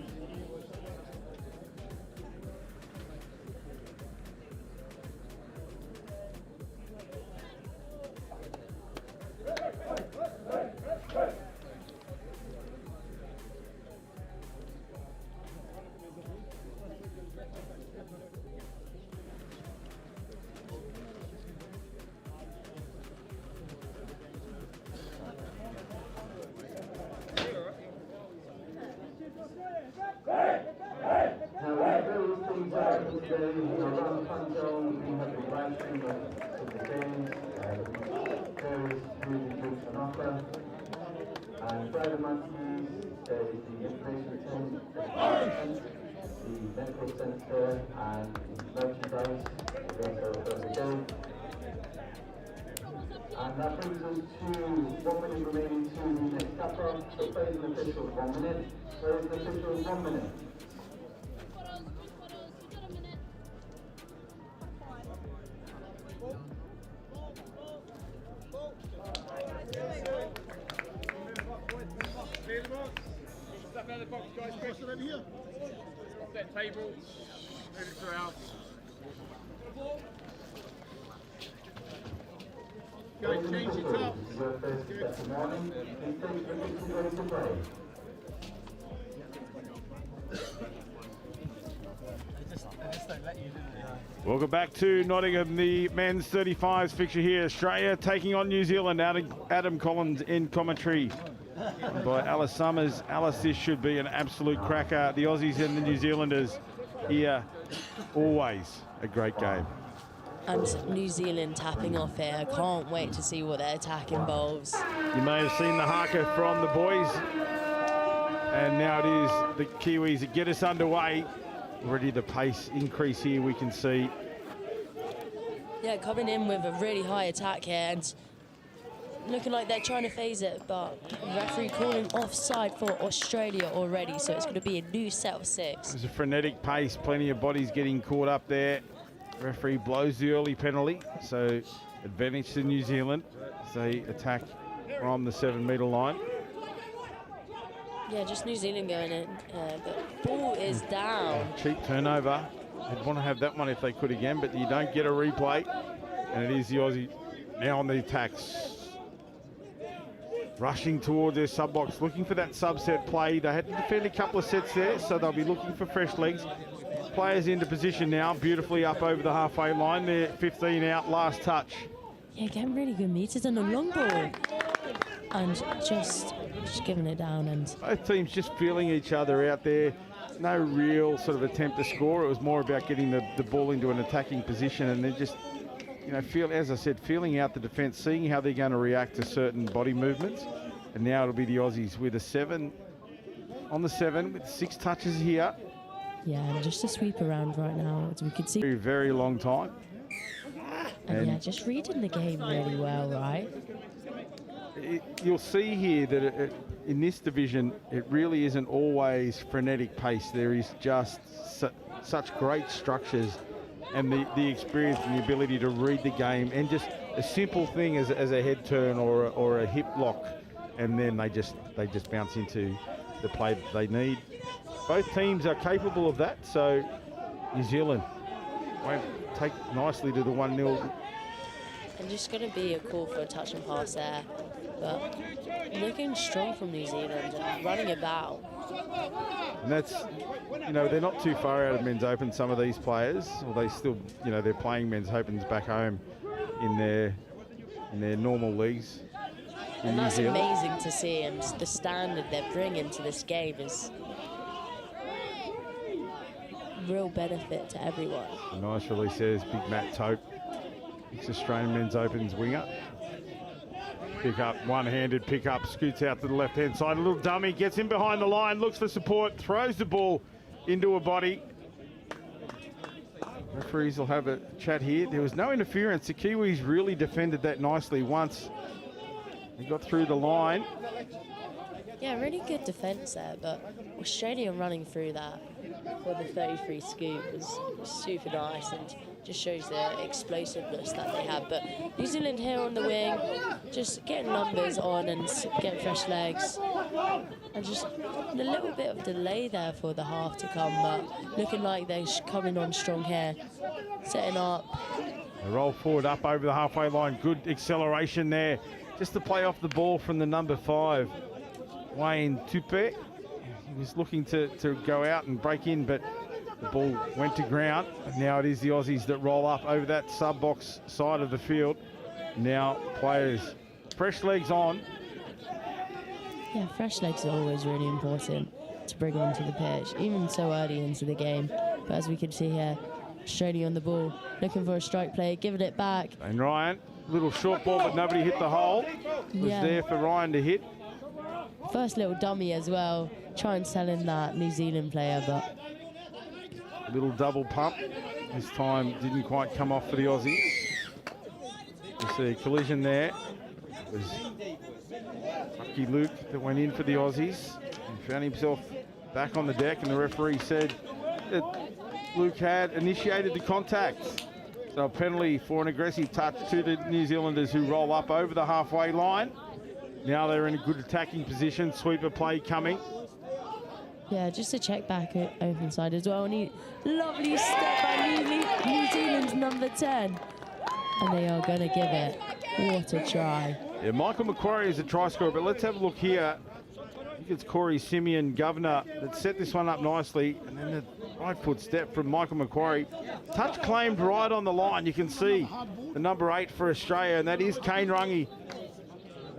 And further monkeys, there is the information tent, the medical centre and merchandise also further down. And that brings us to 1 minute remaining to the next cut-off. So praising officials 1 minute, praising officials 1 minute. Step out of the box, guys. Pressure in here. Off that table. Move it through out. Go, change your top. Welcome back to Nottingham, the men's 35s fixture here. Australia taking on New Zealand. Adam Collins in commentary by Alice Summers. Alice, this should be an absolute cracker. The Aussies and the New Zealanders here, always a great game. And New Zealand tapping off here. I can't wait to see what their attack involves. You may have seen the haka from the boys. And now it is the Kiwis that get us underway. Already the pace increase here we can see. Yeah, coming in with a really high attack here and looking like they're trying to phase it, but referee calling offside for Australia already, so it's going to be a new set of 6. There's a frenetic pace, plenty of bodies getting caught up there. Referee blows the early penalty, so advantage to New Zealand as they attack from the 7-metre line. Yeah, just New Zealand going in. The ball is down. Cheap turnover. They'd want to have that one if they could again, but you don't get a replay. And it is the Aussie now on the attacks. Rushing towards their sub-box, looking for that subset play. They had to defend a couple of sets there, so they'll be looking for fresh legs. Players into position now, beautifully up over the halfway line. They're 15 out, last touch. Yeah, getting really good meters on the long ball. And just giving it down. And both teams just feeling each other out there. No real sort of attempt to score. It was more about getting the ball into an attacking position, and then just, you know, as I said, feeling out the defence, seeing how they're going to react to certain body movements. And now it'll be the Aussies with a 7 on the 7 with 6 touches here. yeah, and just a sweep around right now, as we can see. Very, very long time. And yeah, just reading the game really well, right? You'll see here that in this division, it really isn't always frenetic pace. There is just such great structures and the experience and the ability to read the game, and just a simple thing as a head turn or a hip lock, and then they just bounce into the play that they need. Both teams are capable of that, so New Zealand won't take nicely to the 1-0. And just going to be a call for a touch and pass there. But looking strong from New Zealand and running about. And that's, you know, they're not too far out of men's open, some of these players, or they still, you know, they're playing men's opens back home in their normal leagues. And that's amazing to see, and the standard they're bringing to this game is real benefit to everyone. A nice release there is Big Matt Tope, ex-Australian men's opens winger. Pick up, one-handed pick up, scoots out to the left-hand side. A little dummy, gets in behind the line, looks for support, throws the ball into a body. Referees will have a chat here. There was no interference. The Kiwis really defended that nicely once they got through the line. Yeah, really good defence there, but Australia running through that. for the 33 scoop was super nice and just shows the explosiveness that they have. But New Zealand here on the wing, just getting numbers on and getting fresh legs. And just a little bit of delay there for the half to come, but looking like they're coming on strong here. Setting up. They roll forward up over the halfway line. Good acceleration there. Just to play off the ball from the number 5, Wayne Tupe. He was looking to go out and break in, but the ball went to ground. Now it is the Aussies that roll up over that sub-box side of the field. Now players, fresh legs on. Yeah, fresh legs are always really important to bring onto the pitch, even so early into the game. But as we can see here, Australia on the ball, looking for a strike play, giving it back. And Ryan, little short ball, but nobody hit the hole. It was there for Ryan to hit. First little dummy as well, trying to tell in that New Zealand player, but little double pump. This time didn't quite come off for the Aussies. You see a collision there. It was Lucky Luke that went in for the Aussies. He found himself back on the deck, and the referee said that Luke had initiated the contact. So a penalty for an aggressive touch to the New Zealanders, who roll up over the halfway line. Now they're in a good attacking position. Sweeper play coming. Yeah, just a check back open side as well. And lovely step by New Zealand's number 10. And they are going to give it. What a try. Yeah, Michael Macquarie is a try scorer, but let's have a look here. I think it's Corey Simeon, Governor, that set this one up nicely. And then the right foot step from Michael Macquarie. Touch claimed right on the line. You can see the number 8 for Australia, and that is Kane Runge,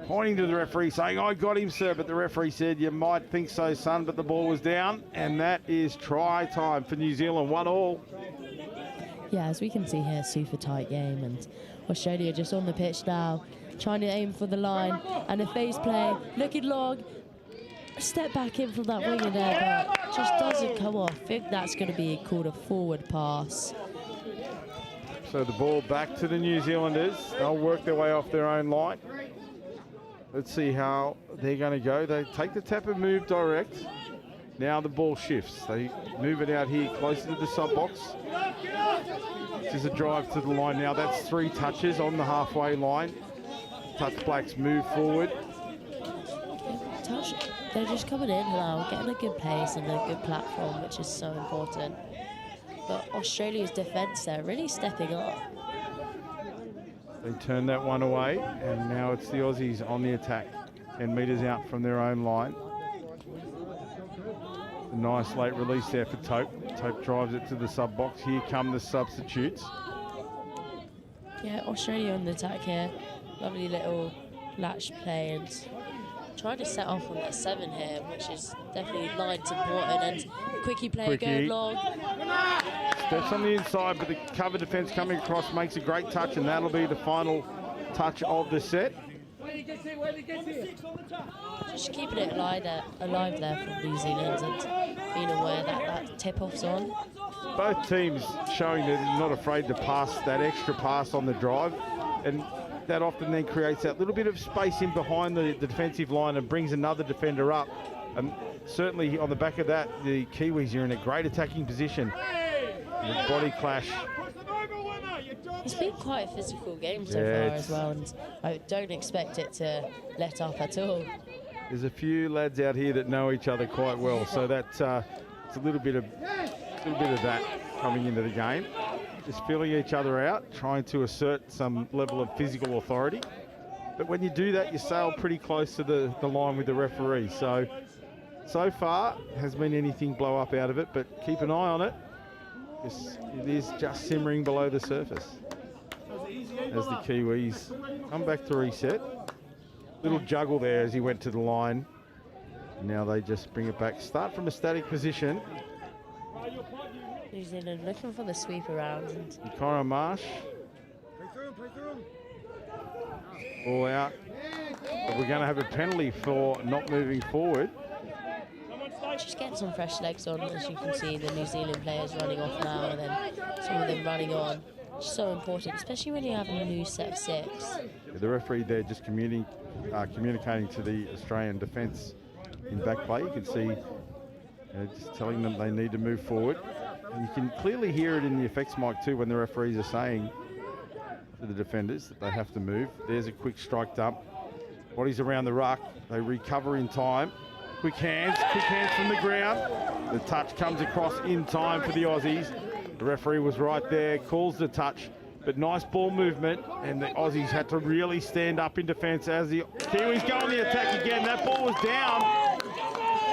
pointing to the referee saying, "I got him, sir," but the referee said, "You might think so, son," but the ball was down, and that is try time for New Zealand, 1-all. Yeah, as we can see here, super tight game, and Australia just on the pitch now, trying to aim for the line, and a face play, looking long, step back in from that winger there, but just doesn't come off. I think that's going to be called a forward pass. So the ball back to the New Zealanders. They'll work their way off their own line. Let's see how they're going to go. They take the tap and move direct. Now the ball shifts. They move it out here closer to the sub-box. This is a drive to the line now. That's 3 touches on the halfway line. Touch Blacks move forward. They're just coming in now, getting a good pace and a good platform, which is so important. But Australia's defence there really stepping up. They turn that one away, and now it's the Aussies on the attack, 10 metres out from their own line. A nice late release there for Tope. Tope drives it to the sub-box. Here come the substitutes. Yeah, Australia on the attack here. Lovely little latch play and trying to set off on that 7 here, which is definitely line's important. And quickie play going long. Steps on the inside, but the cover defence coming across makes a great touch, and that'll be the final touch of the set. Just keeping it alive there for New Zealand and being aware that that tip-off's on. Both teams showing that they're not afraid to pass that extra pass on the drive, and that often then creates that little bit of space in behind the defensive line and brings another defender up. And certainly on the back of that, the Kiwis are in a great attacking position. The body clash. It's been quite a physical game so far as well, and I don't expect it to let up at all. There's a few lads out here that know each other quite well, so that's it's a little bit of that coming into the game. Just feeling each other out, trying to assert some level of physical authority. But when you do that, you sail pretty close to the line with the referee. So far, hasn't been anything blow up out of it, but keep an eye on it. It is just simmering below the surface as the Kiwis come back to reset. Little juggle there as he went to the line. Now they just bring it back. Start from a static position. New Zealand looking for the sweep around. And Cora Marsh. Ball out. But we're going to have a penalty for not moving forward. just getting some fresh legs on, as you can see the New Zealand players running off now and then some of them running on. It's so important, especially when you have a new set of 6. The referee there just communicating to the Australian defence in back play. You can see Just telling them they need to move forward. And you can clearly hear it in the effects mic too when the referees are saying to the defenders that they have to move. There's a quick strike dump. Bodies around the ruck. They recover in time. Quick hands from the ground. The touch comes across in time for the Aussies. The referee was right there, calls the touch, but nice ball movement, and the Aussies had to really stand up in defence as the Kiwis go on the attack again. That ball was down.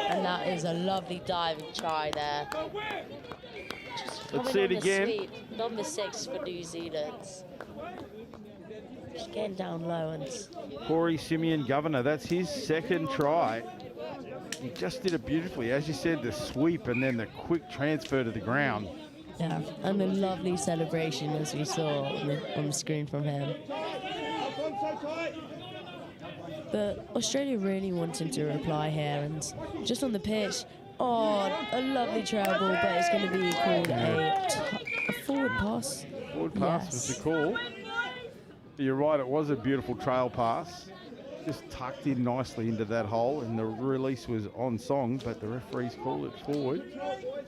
And that is a lovely diving try there. Let's see it again. Sweep, number 6 for New Zealand. Just getting down low and... Corey Simeon Governor, that's his second try. He just did it beautifully. As you said, the sweep and then the quick transfer to the ground. Yeah, and a lovely celebration as we saw on the screen from him. But Australia really wanted to reply here, and just on the pitch, a lovely trail ball, but it's going to be called a forward pass. Forward pass was the call. You're right, it was a beautiful trail pass. Just tucked in nicely into that hole, and the release was on song, but the referees called it forward.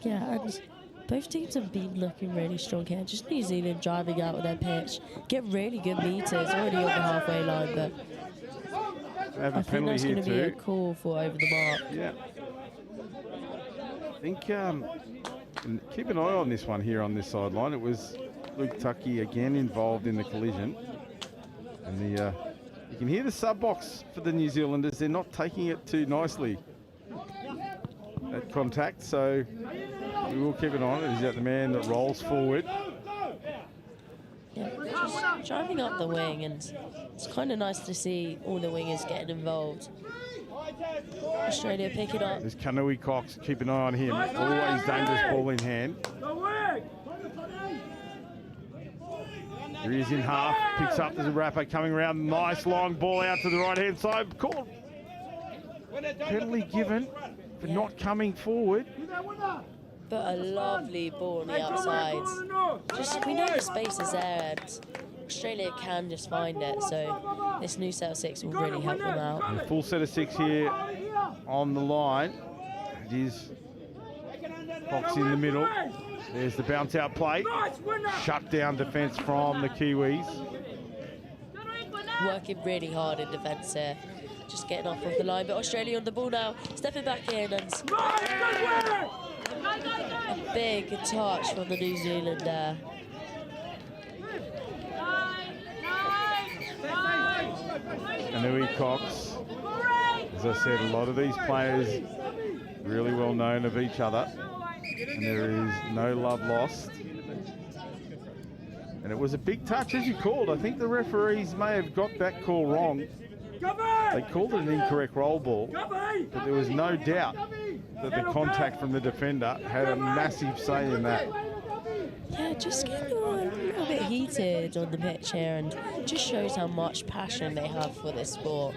Yeah, and both teams have been looking really strong here. Just New Zealand driving out with their pitch, get really good meters, already on the halfway line, but I think that's going to be a call for over the mark. Yeah. I think keep an eye on this one here on this sideline. It was Luke Tuckey again involved in the collision, and you can hear the sub box for the New Zealanders. They're not taking it too nicely at contact, so we will keep an eye on it. He's got the man that rolls forward. Yeah, just driving up the wing, and it's kind of nice to see all the wingers getting involved. Australia pick it up. There's Kanui Cox. Keep an eye on him. Always dangerous ball in hand. Here he is in half. Picks up. There's a wrapper coming around. Nice long ball out to the right-hand side. Called. Penalty given for not coming forward. But a lovely ball on the outside. Just, we know the space is there, and Australia can just find it, so this new set of 6 will really help them out. And a full set of 6 here on the line. It is Fox in the middle. There's the bounce out play. Shut down defence from the Kiwis. Working really hard in defence here. Just getting off of the line, but Australia on the ball now, stepping back in, and a big touch from the New Zealander. Kanui Cox. As I said, a lot of these players really well known of each other, and there is no love lost. And it was a big touch, as you called. I think the referees may have got that call wrong. They called it an incorrect roll ball, but there was no doubt that the contact from the defender had a massive say in that. Yeah, just getting a little bit heated on the pitch here, and just shows how much passion they have for this sport.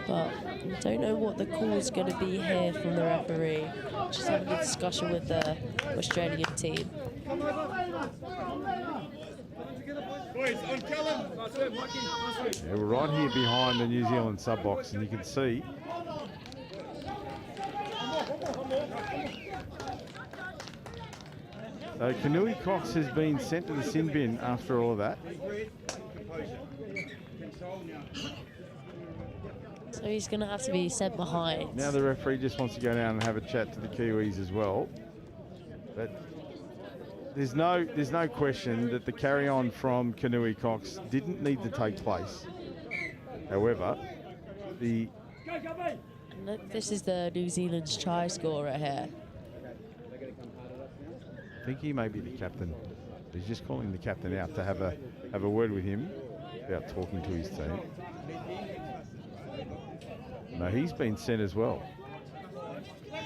But I don't know what the call is going to be here from the referee. Just having a discussion with the Australian team. Yeah, we're right here behind the New Zealand sub box, and you can see so Kanui Cox has been sent to the sin bin after all of that. So he's going to have to be sent behind. Now the referee just wants to go down and have a chat to the Kiwis as well. But there's no question that the carry-on from Kanui Cox didn't need to take place. However, And this is the New Zealand's try scorer here. I think he may be the captain. He's just calling the captain out to have a word with him about talking to his team. No, he's been sent as well.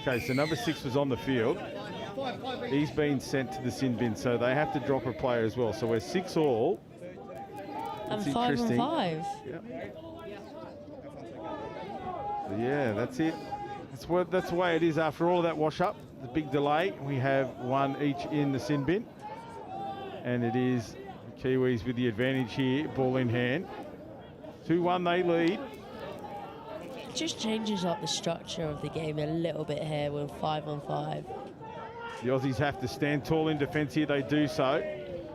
Okay, so number 6 was on the field. He's been sent to the sin bin, so they have to drop a player as well. So we're 6 all. And That's 5 interesting. on 5. Yep. So yeah, that's it. That's the way it is after all of that wash up. The big delay. We have 1 each in the sin bin. And it is the Kiwis with the advantage here, ball in hand. 2-1 they lead. just changes up the structure of the game a little bit here with 5-on-5. The Aussies have to stand tall in defence here. They do so. It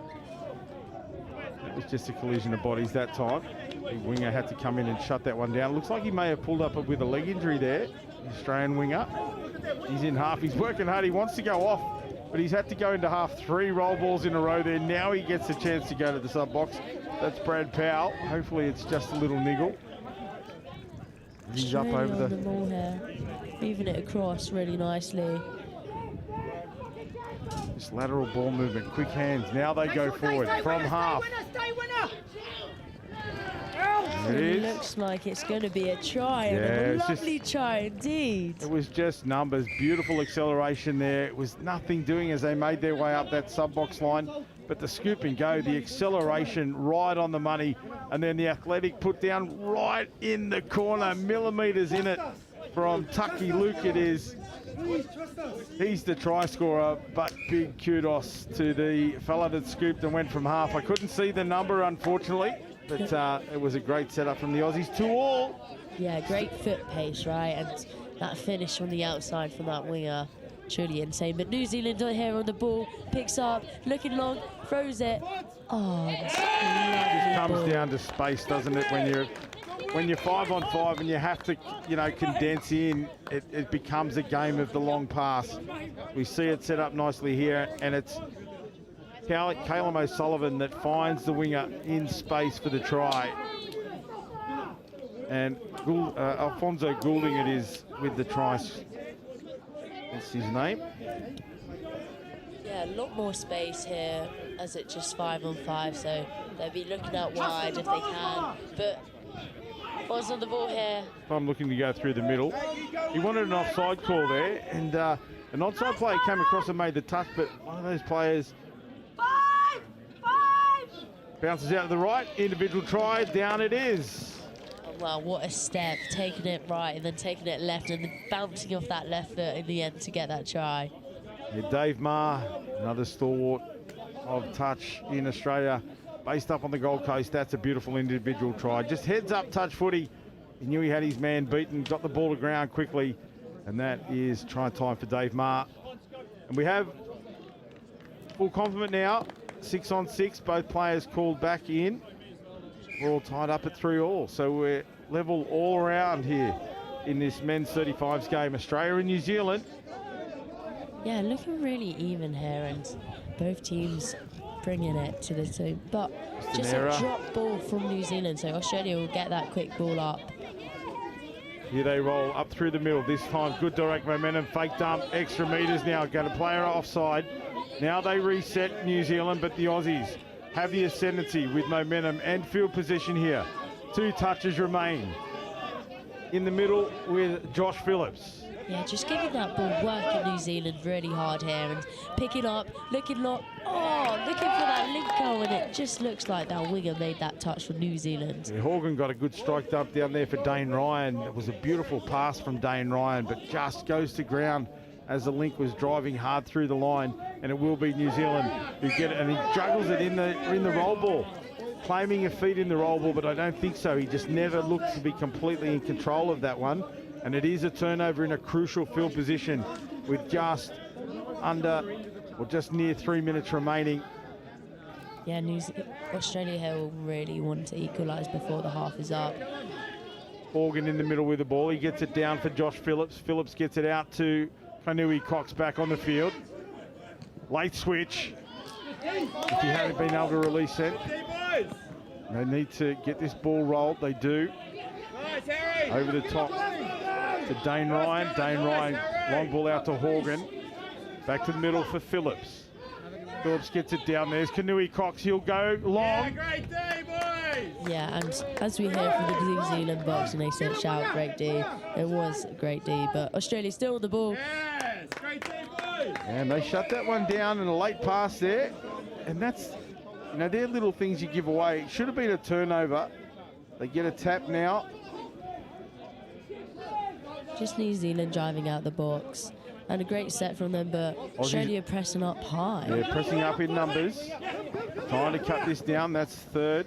was just a collision of bodies that time. The winger had to come in and shut that one down. Looks like he may have pulled up with a leg injury there. The Australian winger. He's in half. He's working hard. He wants to go off, but he's had to go into half. 3 roll balls in a row there. Now he gets a chance to go to the sub box. That's Brad Powell. Hopefully it's just a little niggle. He's up over the ball here, moving it across really nicely. This lateral ball movement, quick hands. Now they go forward from half. There it It is. looks like it's going to be a try, and a lovely try indeed. It was just numbers, beautiful acceleration there. It was nothing doing as they made their way up that sub-box line, but the scoop and go, the acceleration right on the money, and then the athletic put down right in the corner, millimetres in it from Tucky Luke it is. He's the try scorer, but big kudos to the fella that scooped and went from half. I couldn't see the number, unfortunately, but it was a great setup from the Aussies. 2-all. Yeah, great foot pace, right? And that finish on the outside from that winger, truly insane. But New Zealand here on the ball, picks up, looking long, throws it. Oh, It comes down to space, doesn't it? When you're 5-on-5 and you have to, condense in, it becomes a game of the long pass. We see it set up nicely here, and it's Calum O'Sullivan that finds the winger in space for the try. And Alfonso Goulding it is with the try. That's his name. Yeah, a lot more space here as it's just 5-on-5, so they'll be looking out wide if they can. But Oz on the ball here. I'm looking to go through the middle. He wanted an offside call there, and an onside player came across and made the touch, but one of those players bounces out to the right. Individual try, down it is. Oh, wow, what a step, taking it right and then taking it left and then bouncing off that left foot in the end to get that try. Yeah, Dave Marr, another stalwart of touch in Australia, based up on the Gold Coast. That's a beautiful individual try. Just heads up touch footy. He knew he had his man beaten, got the ball to ground quickly, and that is try time for Dave Marr. And we have full complement now, 6-on-6, both players called back in. We're all tied up at 3-all, so we're level all around here in this men's 35s game. Australia and New Zealand. Yeah, looking really even here, and both teams bringing it to the team. But just a drop ball from New Zealand, so Australia will get that quick ball up. Here they roll up through the middle. This time, good direct momentum, fake dump, extra metres now. Got a player offside. Now they reset New Zealand, but the Aussies have the ascendancy with momentum and field position here. 2 touches remain. In the middle with Josh Phillips. Yeah, just giving that ball work in New Zealand really hard here and picking up, looking for that link goal, and it just looks like that winger made that touch for New Zealand. Yeah, Horgan got a good strike dump down there for Dane Ryan. It was a beautiful pass from Dane Ryan, but just goes to ground as the link was driving hard through the line, and it will be New Zealand who get it, and he juggles it in the roll ball. Claiming a feet in the roll ball, but I don't think so. He just never looked to be completely in control of that one. And it is a turnover in a crucial field position with just near 3 minutes remaining. Yeah, Australia here will really want to equalise before the half is up. Horgan in the middle with the ball. He gets it down for Josh Phillips. Phillips gets it out to Kainui Cox back on the field. Late switch. If he hadn't been able to release it. They need to get this ball rolled. They do. Over the top to Dane Ryan. Dane Ryan, long ball out to Horgan. Back to the middle for Phillips. Phillips gets it down. There's Kainui Cox. He'll go long. Great day, boys! Yeah, and as we hear from the New Zealand box and they said shout, great D. It was a great D, but Australia's still on the ball. Yes, great day, boys! And they shut that one down in a late pass there. And that's, they're little things you give away. It should have been a turnover. They get a tap now. Just New Zealand driving out the box. And a great set from them, but Australia pressing up high. Yeah, pressing up in numbers. Trying to cut this down. That's third.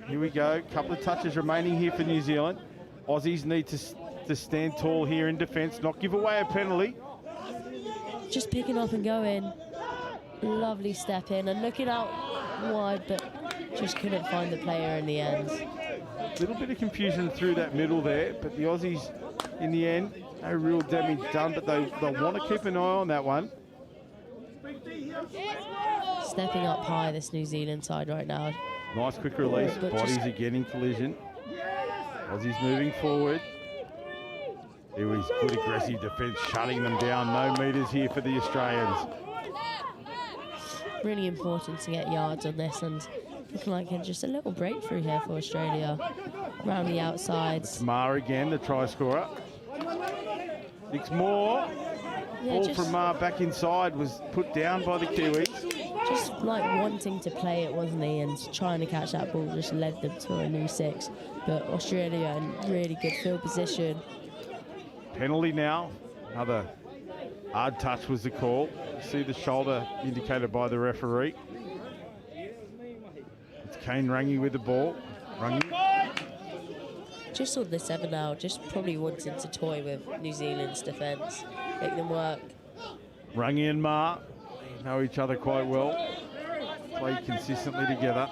Here we go. Couple of touches remaining here for New Zealand. Aussies need to to stand tall here in defence, not give away a penalty. Just picking up and going. Lovely step in and looking out wide, but just couldn't find the player in the end. A little bit of confusion through that middle there, but the Aussies, in the end, no real damage done, but they want to keep an eye on that one. Stepping up high, this New Zealand side right now. Nice quick release, But bodies just- again in collision. Aussies moving forward. It was good aggressive defence, shutting them down. No meters here for the Australians. Really important to get yards on this, and looking like just a little breakthrough here for Australia. Around the outsides. Ma again, the try scorer. 6 more. Yeah, Ball just, from Ma back inside was put down by the Kiwis. just like wanting to play it, wasn't he? And trying to catch that ball just led them to a new 6. But Australia in really good field position. Penalty now. Another hard touch was the call. See the shoulder indicated by the referee. It's Kane Rangi with the ball. Rangi. Just on the 7 now, just probably wanting to toy with New Zealand's defence, make them work. Rangi and Ma know each other quite well. Play consistently together.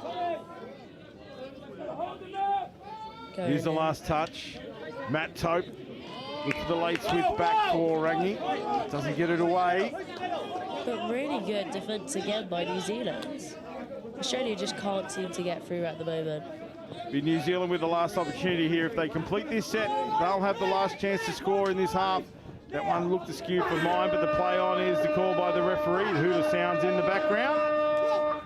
Here's the last touch. Matt Tope looks for the late switch back for Rangi. Doesn't get it away. But really good defence again by New Zealand. Australia just can't seem to get through at the moment. Be New Zealand with the last opportunity here. If they complete this set, they'll have the last chance to score in this half. That one looked askew for mine, but the play on is the call by the referee. The hula sounds in the background.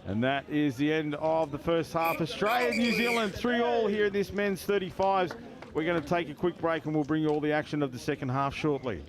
And that is the end of the first half. Australia, New Zealand, 3-3 here in this men's 35s. We're going to take a quick break and we'll bring you all the action of the second half shortly.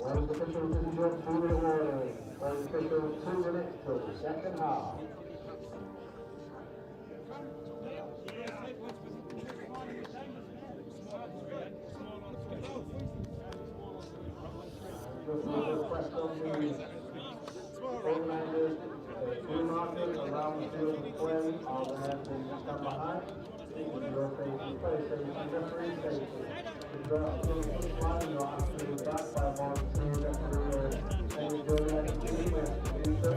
Those official decision duly awarded. Those official 2 minutes till the second half. just a little bit of pressure on the organisers. Blue markers around the field of play are there to stand behind. This is your safety play, safety referee safety. If you're up to the finish line, you're absolutely back by 1, 2, referee James Jordan and team, we have to do so.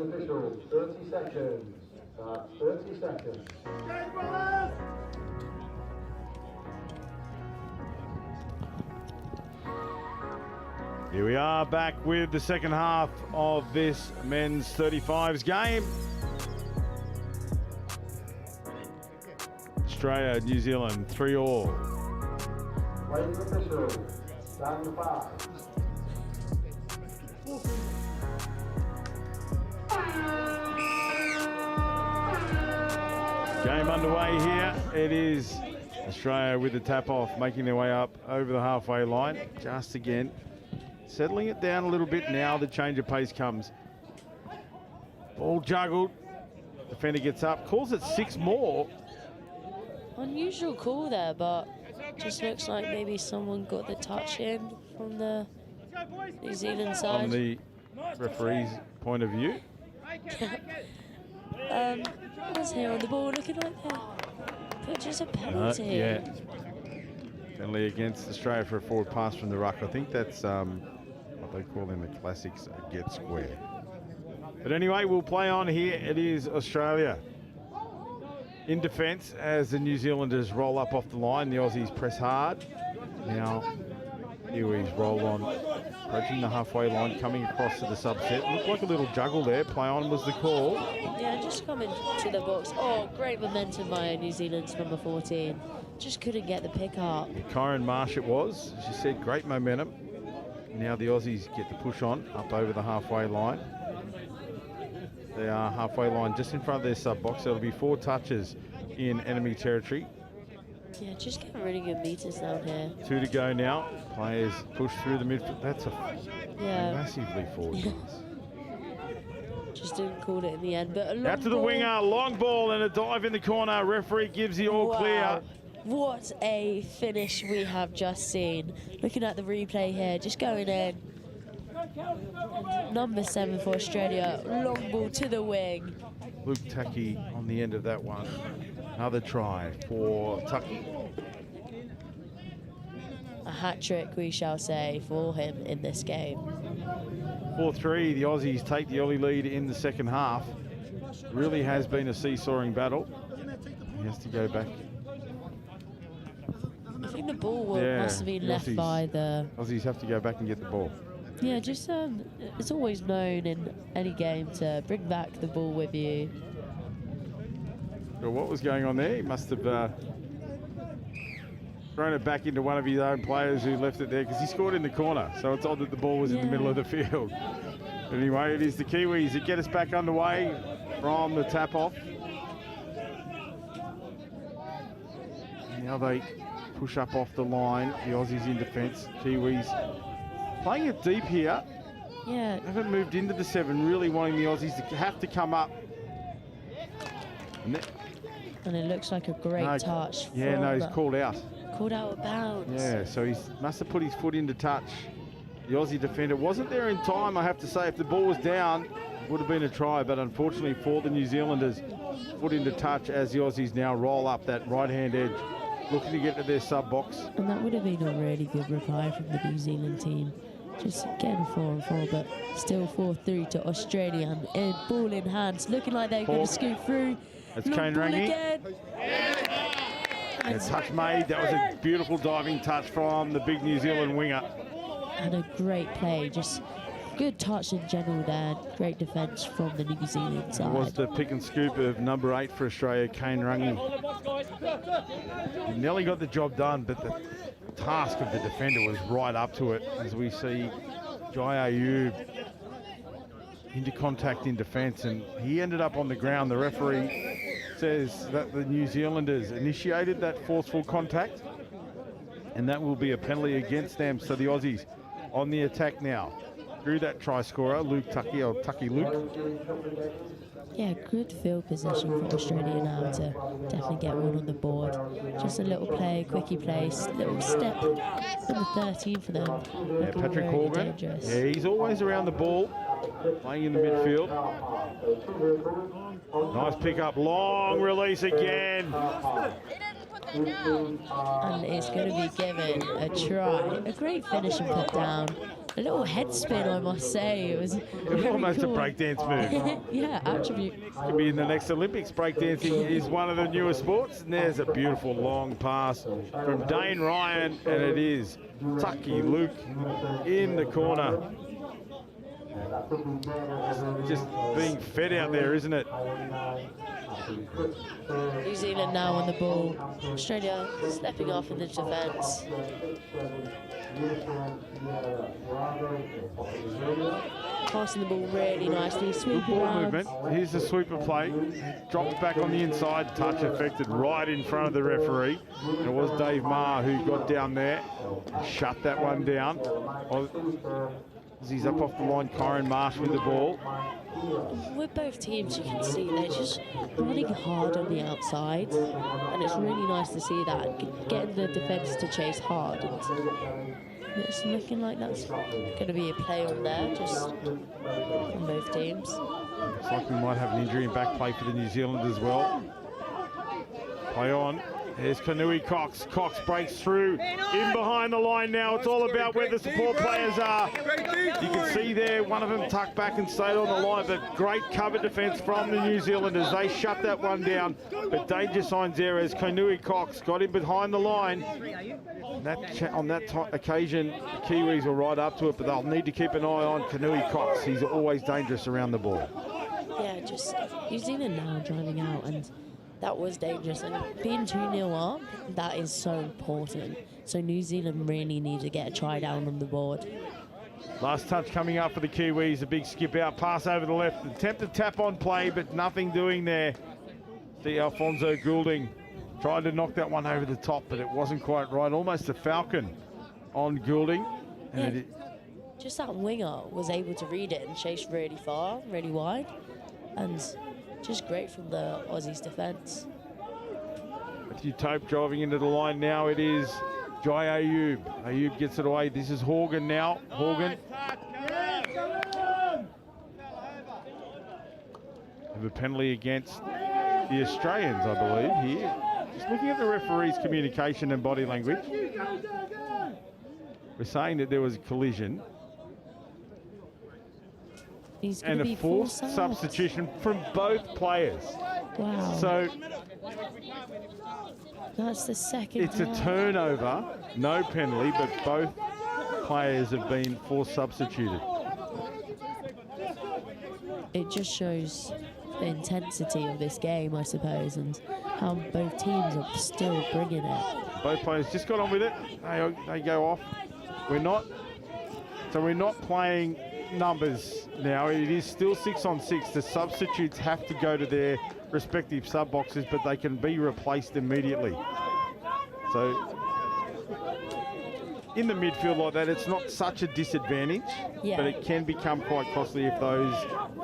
Official, 30 seconds. 30 seconds. Here we are back with the second half of this men's 35s game. Australia, New Zealand, 3-all. Ladies officials, stand by. Game underway here. It is Australia with the tap off, making their way up over the halfway line. Just again, settling it down a little bit now. The change of pace comes. Ball juggled. Defender gets up, calls it 6 more. Unusual call there, but just looks like maybe someone got the touch in from the New Zealand side. From the referee's point of view. What's here on the ball looking like that? But just a penalty. Yeah. Penalty against Australia for a forward pass from the ruck. I think that's what they call in the classics a get square. But anyway, we'll play on here. It is Australia in defence as the New Zealanders roll up off the line. The Aussies press hard. Now, Kiwis roll on, approaching the halfway line, coming across to the subset. Looked like a little juggle there. Play on was the call. Yeah, just coming to the box. Oh, great momentum by New Zealand's number 14. Just couldn't get the pick up. Kyron Marsh it was. As you said, great momentum. Now the Aussies get the push on up over the halfway line. They are halfway line just in front of their sub box. There'll be 4 touches in enemy territory. Yeah, just getting really good meters down here. 2 to go now. Players push through the midfield. That's a massively forward pass. Just didn't call it in the end, but a long out to the ball. winger, long ball and a dive in the corner. Referee gives the all clear. What a finish we have just seen. Looking at the replay here, just going in. Number 7 for Australia, long ball to the wing. Luke Tucky on the end of that one. Another try for Tucky. A hat-trick, we shall say, for him in this game. 4-3, the Aussies take the early lead in the second half. Really has been a seesawing battle. He has to go back. I think the ball must have been the left by the... Aussies have to go back and get the ball. Yeah, just it's always known in any game to bring back the ball with you. Well, what was going on there? He must have thrown it back into one of his own players who left it there because he scored in the corner. So it's odd that the ball was in the middle of the field. Anyway, it is the Kiwis that get us back underway from the tap off. Now they push up off the line. The Aussies in defence. Kiwis playing it deep here. Yeah. Haven't moved into the 7, really wanting the Aussies to have to come up. And it looks like a great touch. Yeah, no, he's called out. Called out of bounds. Yeah, so he must have put his foot into touch. The Aussie defender wasn't there in time, I have to say. If the ball was down, it would have been a try, but unfortunately for the New Zealanders, foot into touch as the Aussies now roll up that right-hand edge, looking to get to their sub-box. And that would have been a really good reply from the New Zealand team. Just getting 4-on-4, but still 4-3 to Australia. And ball in hands, looking like they're going to scoot through. That's Long Kane ball Rangi. again. A touch made. That was a beautiful diving touch from the big New Zealand winger. And a great play, just good touch in general there. Great defence from the New Zealand It side. was the pick and scoop of number 8 for Australia, Kane Rangi. He nearly got the job done, but the task of the defender was right up to it, as we see Jai Ayub into contact in defence, and he ended up on the ground. The referee says that the New Zealanders initiated that forceful contact, and that will be a penalty against them. So the Aussies on the attack now. Through that try scorer, Luke Tucky, or Tucky Luke. Yeah, good field position for Australia now to definitely get one on the board. Just a little play, quickie place, little step. Number 13 for them. Yeah, Looking Patrick very Horgan. dangerous. Yeah, he's always around the ball, playing in the midfield. Nice pick up, long release again. And it's going to be given a try. A great finish and put down. A little head spin, I must say. It was very Almost cool. a breakdance move. Yeah, attribute. Could be in the next Olympics. Breakdancing is one of the newer sports. And there's a beautiful long pass from Dane Ryan, and it is Tucky Luke in the corner. Just being fed out there, isn't it? New Zealand now on the ball. Australia stepping off in the defence. Passing the ball really nicely. Sweep Ball around. movement. Here's the sweeper play. Dropped back on the inside. Touch affected right in front of the referee. And it was Dave Maher who got down there and shut that one down. As he's up off the line, Kyron Marsh with the ball. With both teams, you can see they're just running hard on the outside, and it's really nice to see that, getting the defence to chase hard. And it's looking like that's going to be a play on there, just from both teams. Looks like we might have an injury in back play for the New Zealand as well. Play on. There's Kanui Cox. Cox breaks through in behind the line now. It's all about where the support players are. You can see there, one of them tucked back and stayed on the line, but great cover defence from the New Zealanders. They shut that one down, but danger signs there as Kanui Cox got in behind the line. On that occasion, the Kiwis were right up to it, but they'll need to keep an eye on Kanui Cox. He's always dangerous around the ball. Yeah, just New Zealand now driving out, and that was dangerous. And being 2-0 up, that is so important. So New Zealand really need to get a try down on the board. Last touch coming up for the Kiwis. A big skip out, pass over the left. Attempted tap on play, but nothing doing there. See Alfonso Goulding tried to knock that one over the top, but it wasn't quite right. Almost a falcon on Goulding. And Yeah, just that winger was able to read it and chase really far, really wide. And just great from the Aussies defence. Matthew Tope driving into the line now. It is Jai Ayub. Ayub gets it away. This is Horgan now. Horgan. Have a penalty against the Australians, I believe, here. Just looking at the referee's communication and body language. We're saying that there was a collision. And a forced substitution from both players. Wow. So that's the second it's a turnover, no penalty, but both players have been forced substituted. It just shows the intensity of this game, I suppose, and how both teams are still bringing it. Both players just got on with it. They go off. We're not playing numbers now. It is still 6-on-6. The substitutes have to go to their respective sub boxes, but they can be replaced immediately. So in the midfield like that, it's not such a disadvantage, but it can become quite costly if those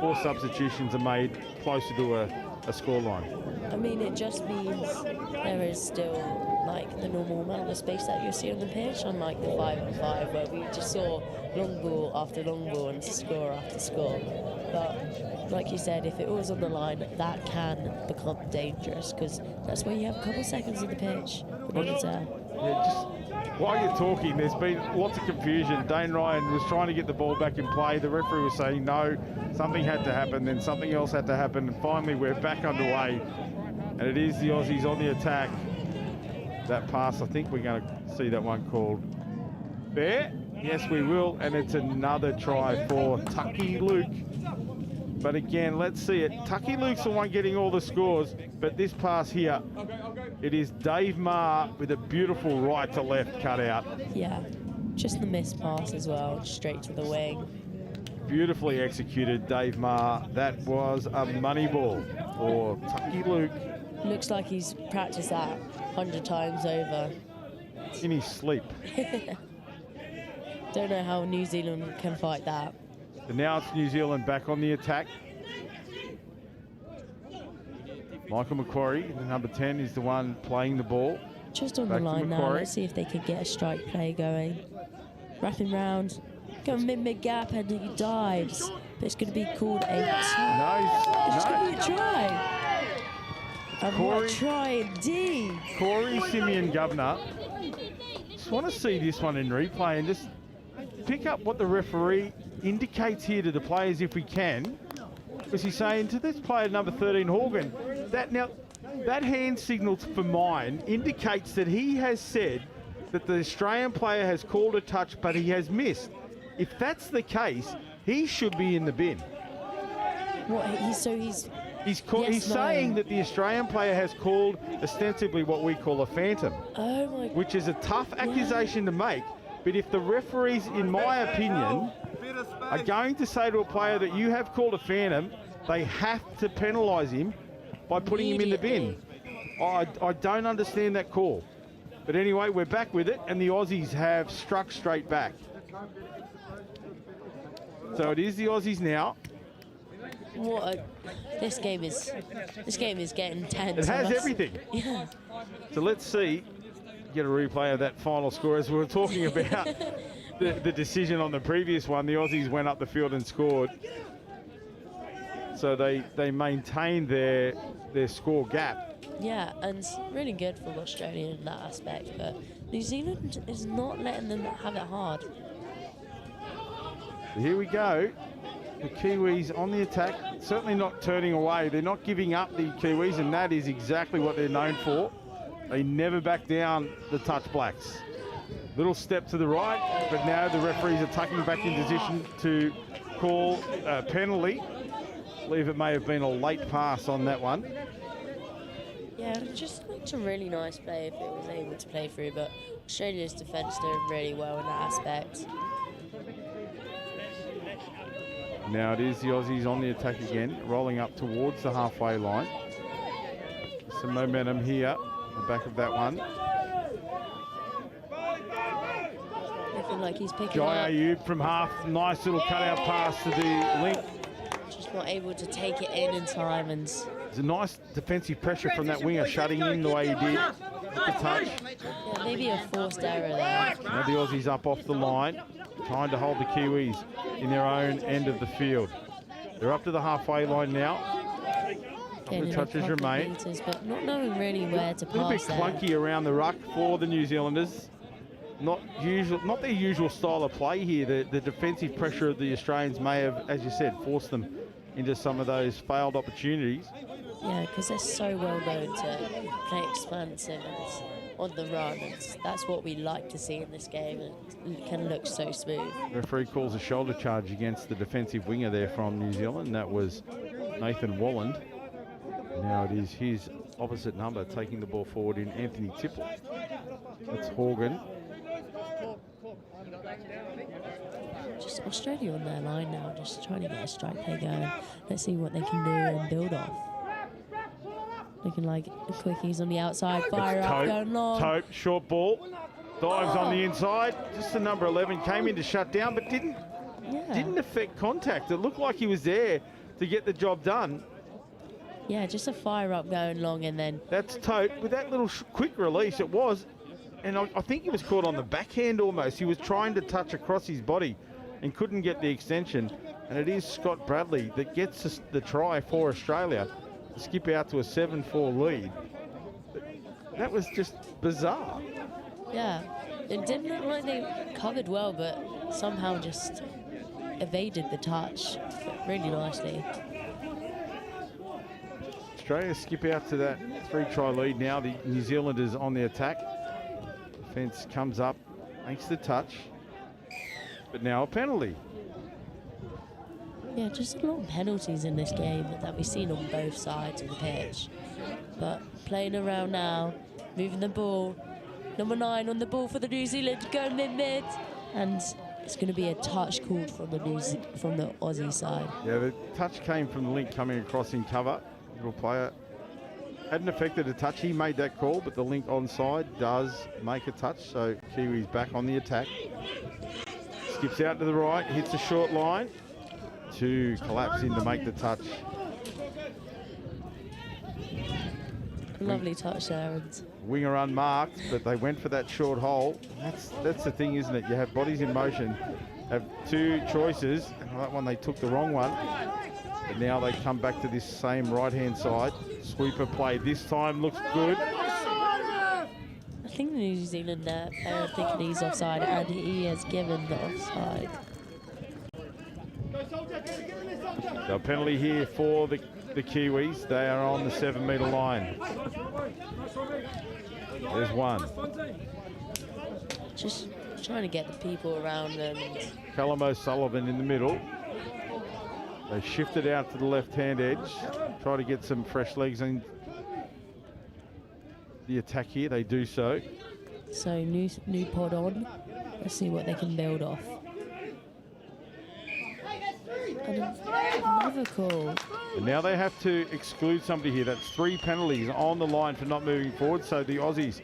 4 substitutions are made closer to a scoreline. I mean, it just means there is still like the normal amount of space that you see on the pitch, unlike the 5-on-5 where we just saw long ball after long ball and score after score. But like you said, if it was on the line, that can become dangerous because that's where you have a couple seconds on the pitch. Yeah, just While you're talking, there's been lots of confusion. Dane Ryan was trying to get the ball back in play. The referee was saying no, something had to happen, then something else had to happen, and finally we're back underway. And it is the Aussies on the attack. That pass, I think we're going to see that one called fair. Yes, we will, and it's another try for Tucky Luke. But again, let's see it. Tucky Luke's the one getting all the scores, but this pass here, it is Dave Marr with a beautiful right to left cut out. Yeah, just the missed pass as well, straight to the wing. Beautifully executed, Dave Marr. That was a money ball for Tucky Luke. Looks like he's practiced that 100 times over. In his sleep. Don't know how New Zealand can fight that. And now it's New Zealand back on the attack. Michael Macquarie, the number 10, is the one playing the ball. Just on Back the to line now. Macquarie. Let's see if they could get a strike play going. Wrapping round, going mid-gap, and he dives. But it's going to be called a tie. It's going to be a try. And what a try indeed. Corey Simeon Governor. Just want to see this one in replay and just pick up what the referee indicates here to the players if we can. Because he's saying to this player number 13, Horgan, that hand signal for mine indicates that he has said that the Australian player has called a touch, but he has missed. If that's the case, he should be in the bin. What? He's saying that the Australian player has called ostensibly what we call a phantom, which is a tough accusation to make. But if the referees, in my opinion, are going to say to a player that you have called a phantom, they have to penalise him by putting him in the bin. I don't understand that call. But anyway, we're back with it, and the Aussies have struck straight back. So it is the Aussies now. This game is getting tense. It has everything. Yeah. So let's see. Get a replay of that final score. As we were talking about the decision on the previous one, the Aussies went up the field and scored. So they maintained their score gap. Yeah, and it's really good for Australia in that aspect, but New Zealand is not letting them have it hard. So here we go. The Kiwis on the attack, certainly not turning away. They're not giving up, the Kiwis, and that is exactly what they're known for. They never back down, the Touch Blacks. Little step to the right, but now the referees are tucking back in position to call a penalty. I believe it may have been a late pass on that one. Yeah, just looked a really nice play if it was able to play through, but Australia's defence did really well in that aspect. Now it is the Aussies on the attack again, rolling up towards the halfway line. Some momentum here, the back of that one. Looking like he's picking Jai up. Ayub from half, nice little cutout pass to the link. Just not able to take it in time, and It's a nice defensive pressure from that winger, shutting in the way he did. The touch. yeah, maybe a forced error there. Now the Aussies up off the line, trying to hold the Kiwis in their own end of the field. They're up to the halfway line now. Getting The a touches couple remain. meters, but not knowing really where to A little bit pass there. clunky around the ruck for the New Zealanders. Not their usual style of play here. The defensive pressure of the Australians may have, as you said, forced them into some of those failed opportunities. Yeah, because they're so well known to play expansive and on the run, and that's what we like to see in this game, and it can look so smooth. Referee calls a shoulder charge against the defensive winger there from New Zealand. That was Nathan Walland. Now it is his opposite number taking the ball forward in Anthony Tipple. That's Horgan. Just Australia on their line now, just trying to get a strike play going. Let's see what they can do and build off. Looking like quickies on the outside, fire up, going long. Tope, short ball, dives on the inside. Just the number 11 came in to shut down, but didn't affect contact. It looked like he was there to get the job done. Yeah, just a fire up going long, and then That's Tope with that little quick release. It was, and I think he was caught on the backhand almost. He was trying to touch across his body and couldn't get the extension. And it is Scott Bradley that gets us the try for Australia to skip out to a 7-4 lead. That was just bizarre. yeah, It didn't look like they covered well, but somehow just evaded the touch really nicely. Australia skip out to that 3-try lead now. The New Zealanders on the attack. Defence comes up, makes the touch, but now a penalty. Yeah, just a lot of penalties in this game that we've seen on both sides of the pitch. But playing around now, moving the ball. Number 9 on the ball for the New Zealand, go mid-mid. And it's going to be a touch called from the Aussie side. Yeah, the touch came from the link coming across in cover. Little player hadn't affected a touch. He made that call, but the link onside does make a touch. So Kiwi's back on the attack. Skips out to the right, hits a short line. To collapse in to make the touch. Lovely touch there. And Winger unmarked, but they went for that short hole. That's the thing, isn't it? You have bodies in motion, have 2 choices, and that one they took the wrong one. But now they come back to this same right-hand side. Sweeper play this time looks good. I think the New Zealand player thinking he's offside, and he has given the offside. So a penalty here for the Kiwis. They are on the 7-metre line. There's one. Just trying to get the people around them. Callum O'Sullivan in the middle. They shift it out to the left-hand edge. Try to get some fresh legs in the attack here. They do so. So new pod on. Let's see what they can build off. And another call. And now they have to exclude somebody here. That's 3 penalties on the line for not moving forward. So the Aussies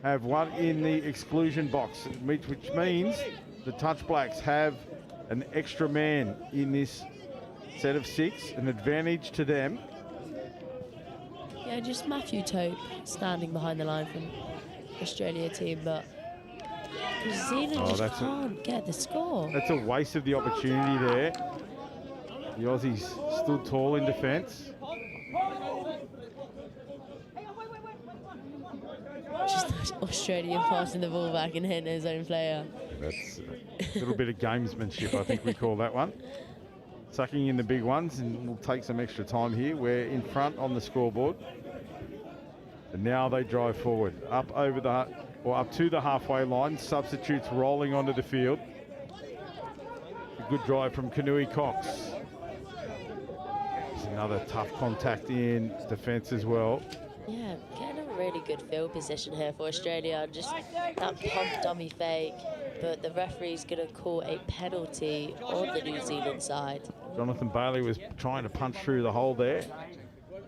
have 1 in the exclusion box, which means the Touch Blacks have an extra man in this set of 6, an advantage to them. Yeah, just Matthew Tope standing behind the line from Australia team, but New Zealand just can't get the score. That's a waste of the opportunity there. The Aussies stood tall in defence. Just Australia passing the ball back and hitting his own player. That's a little bit of gamesmanship, I think we call that one. Sucking in the big ones, and we'll take some extra time here. We're in front on the scoreboard. And now they drive forward, up to the halfway line. Substitutes rolling onto the field. A good drive from Kanui Cox. There's another tough contact in defence as well. Yeah, getting a really good field position here for Australia. Just that pump dummy fake, but the referee's going to call a penalty on the New Zealand side. Jonathan Bailey was trying to punch through the hole there.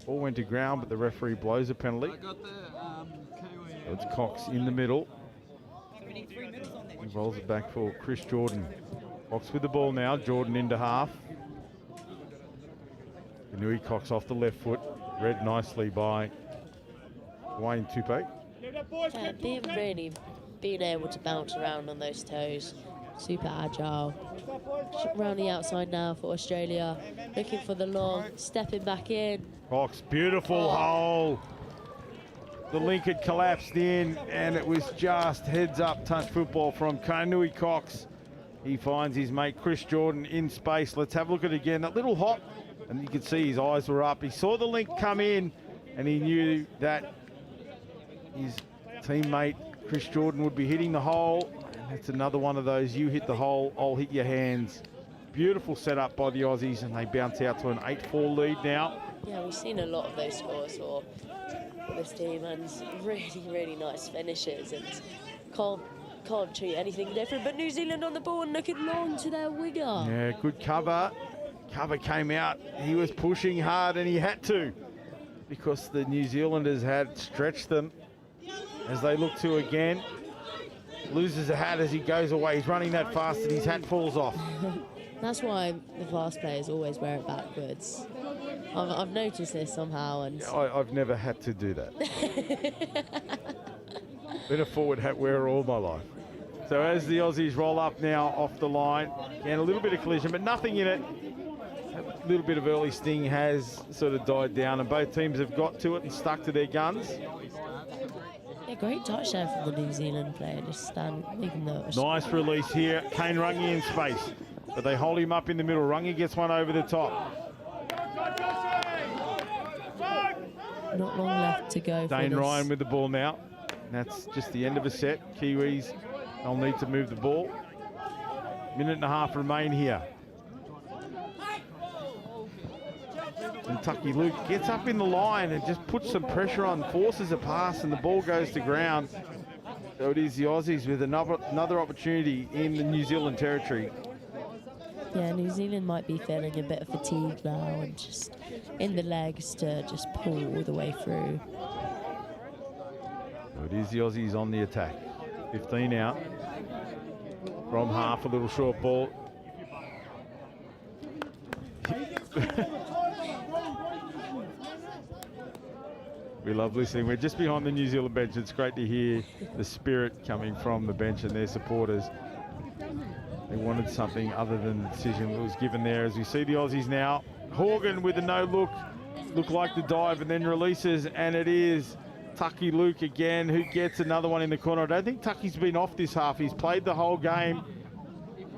Ball went to ground, but the referee blows a penalty. So it's Cox in the middle. He rolls it back for Chris Jordan. Cox with the ball now. Jordan into half. Kanui Cox off the left foot. Read nicely by Wayne Tupe. Yeah, being able to bounce around on those toes. Super agile. Around the outside now for Australia. Looking for the long, stepping back in. Cox, beautiful hole. The link had collapsed in, and it was just heads-up touch football from Kanui Cox. He finds his mate Chris Jordan in space. Let's have a look at it again. A little hot, and you can see his eyes were up. He saw the link come in, and he knew that his teammate Chris Jordan would be hitting the hole. And that's another one of those, you hit the hole, I'll hit your hands. Beautiful setup by the Aussies, and they bounce out to an 8-4 lead now. Yeah, we've seen a lot of those scores for this team, and really, really nice finishes, and can't treat anything different. But New Zealand on the ball and looking long to their winger. Yeah, good cover. Cover came out. He was pushing hard, and he had to, because the New Zealanders had stretched them. As they look to again, loses a hat as he goes away. He's running that fast, and his hat falls off. That's why the fast players always wear it backwards. I've noticed this somehow, and I've never had to do that. Been a forward hat wearer all my life. So as the Aussies roll up now off the line, and a little bit of collision, but nothing in it. A little bit of early sting has sort of died down, and both teams have got to it and stuck to their guns. Yeah, great touch there from the New Zealand player, just making the... Nice release here. Kane Rungy in space, but they hold him up in the middle. Rungy gets one over the top. Not long left to go for Dane this. Ryan with the ball now. That's just the end of a set. Kiwis, they'll need to move the ball. Minute and a half remain here. And Tucky Luke gets up in the line and just puts some pressure on, forces a pass, and the ball goes to ground. So it is the Aussies with another opportunity in the New Zealand territory. Yeah, New Zealand might be feeling a bit of fatigue now and just in the legs to just pull all the way through. So it is the Aussies on the attack. 15 out. From half, a little short ball. We love listening. We're just behind the New Zealand bench. It's great to hear the spirit coming from the bench and their supporters. They wanted something other than the decision that was given there. As we see the Aussies now, Horgan with a no look like the dive and then releases, and it is Tucky Luke again who gets another one in the corner. I don't think Tucky's been off this half. He's played the whole game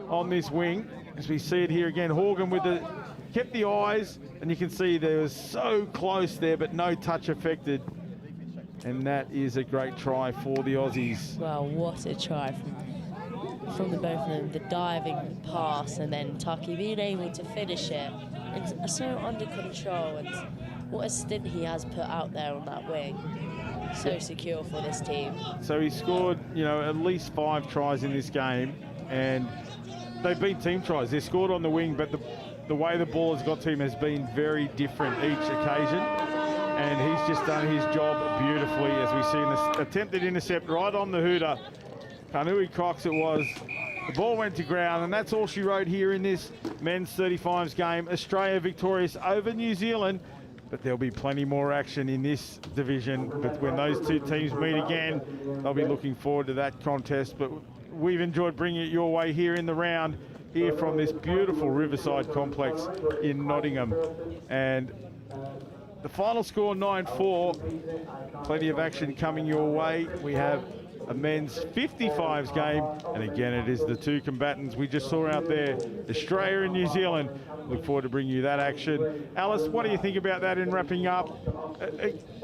on this wing. As we see it here again, Horgan with the kept the eyes, and you can see they were so close there, but no touch affected. And that is a great try for the Aussies. Well, what a try from the both of them. The diving pass and then Tucky being able to finish it. It's so under control, and what a stint he has put out there on that wing. So secure for this team. So he scored, you know, at least 5 tries in this game, and they've been team tries. They're scored on the wing, but the way the ball has got to him has been very different each occasion, and he's just done his job beautifully, as we see in this attempted intercept right on the hooter. Kanui Cox it was. The ball went to ground, and that's all she wrote here in this men's 35s game. Australia victorious over New Zealand, but there'll be plenty more action in this division. But when those two teams meet again, they'll be looking forward to that contest. But we've enjoyed bringing it your way here in the round, here from this beautiful Riverside complex in Nottingham. And the final score 9-4. Plenty of action coming your way. We have a men's 55s game, and again it is the two combatants we just saw out there, Australia and New Zealand. Look forward to bringing you that action. Alice, what do you think about that in wrapping up?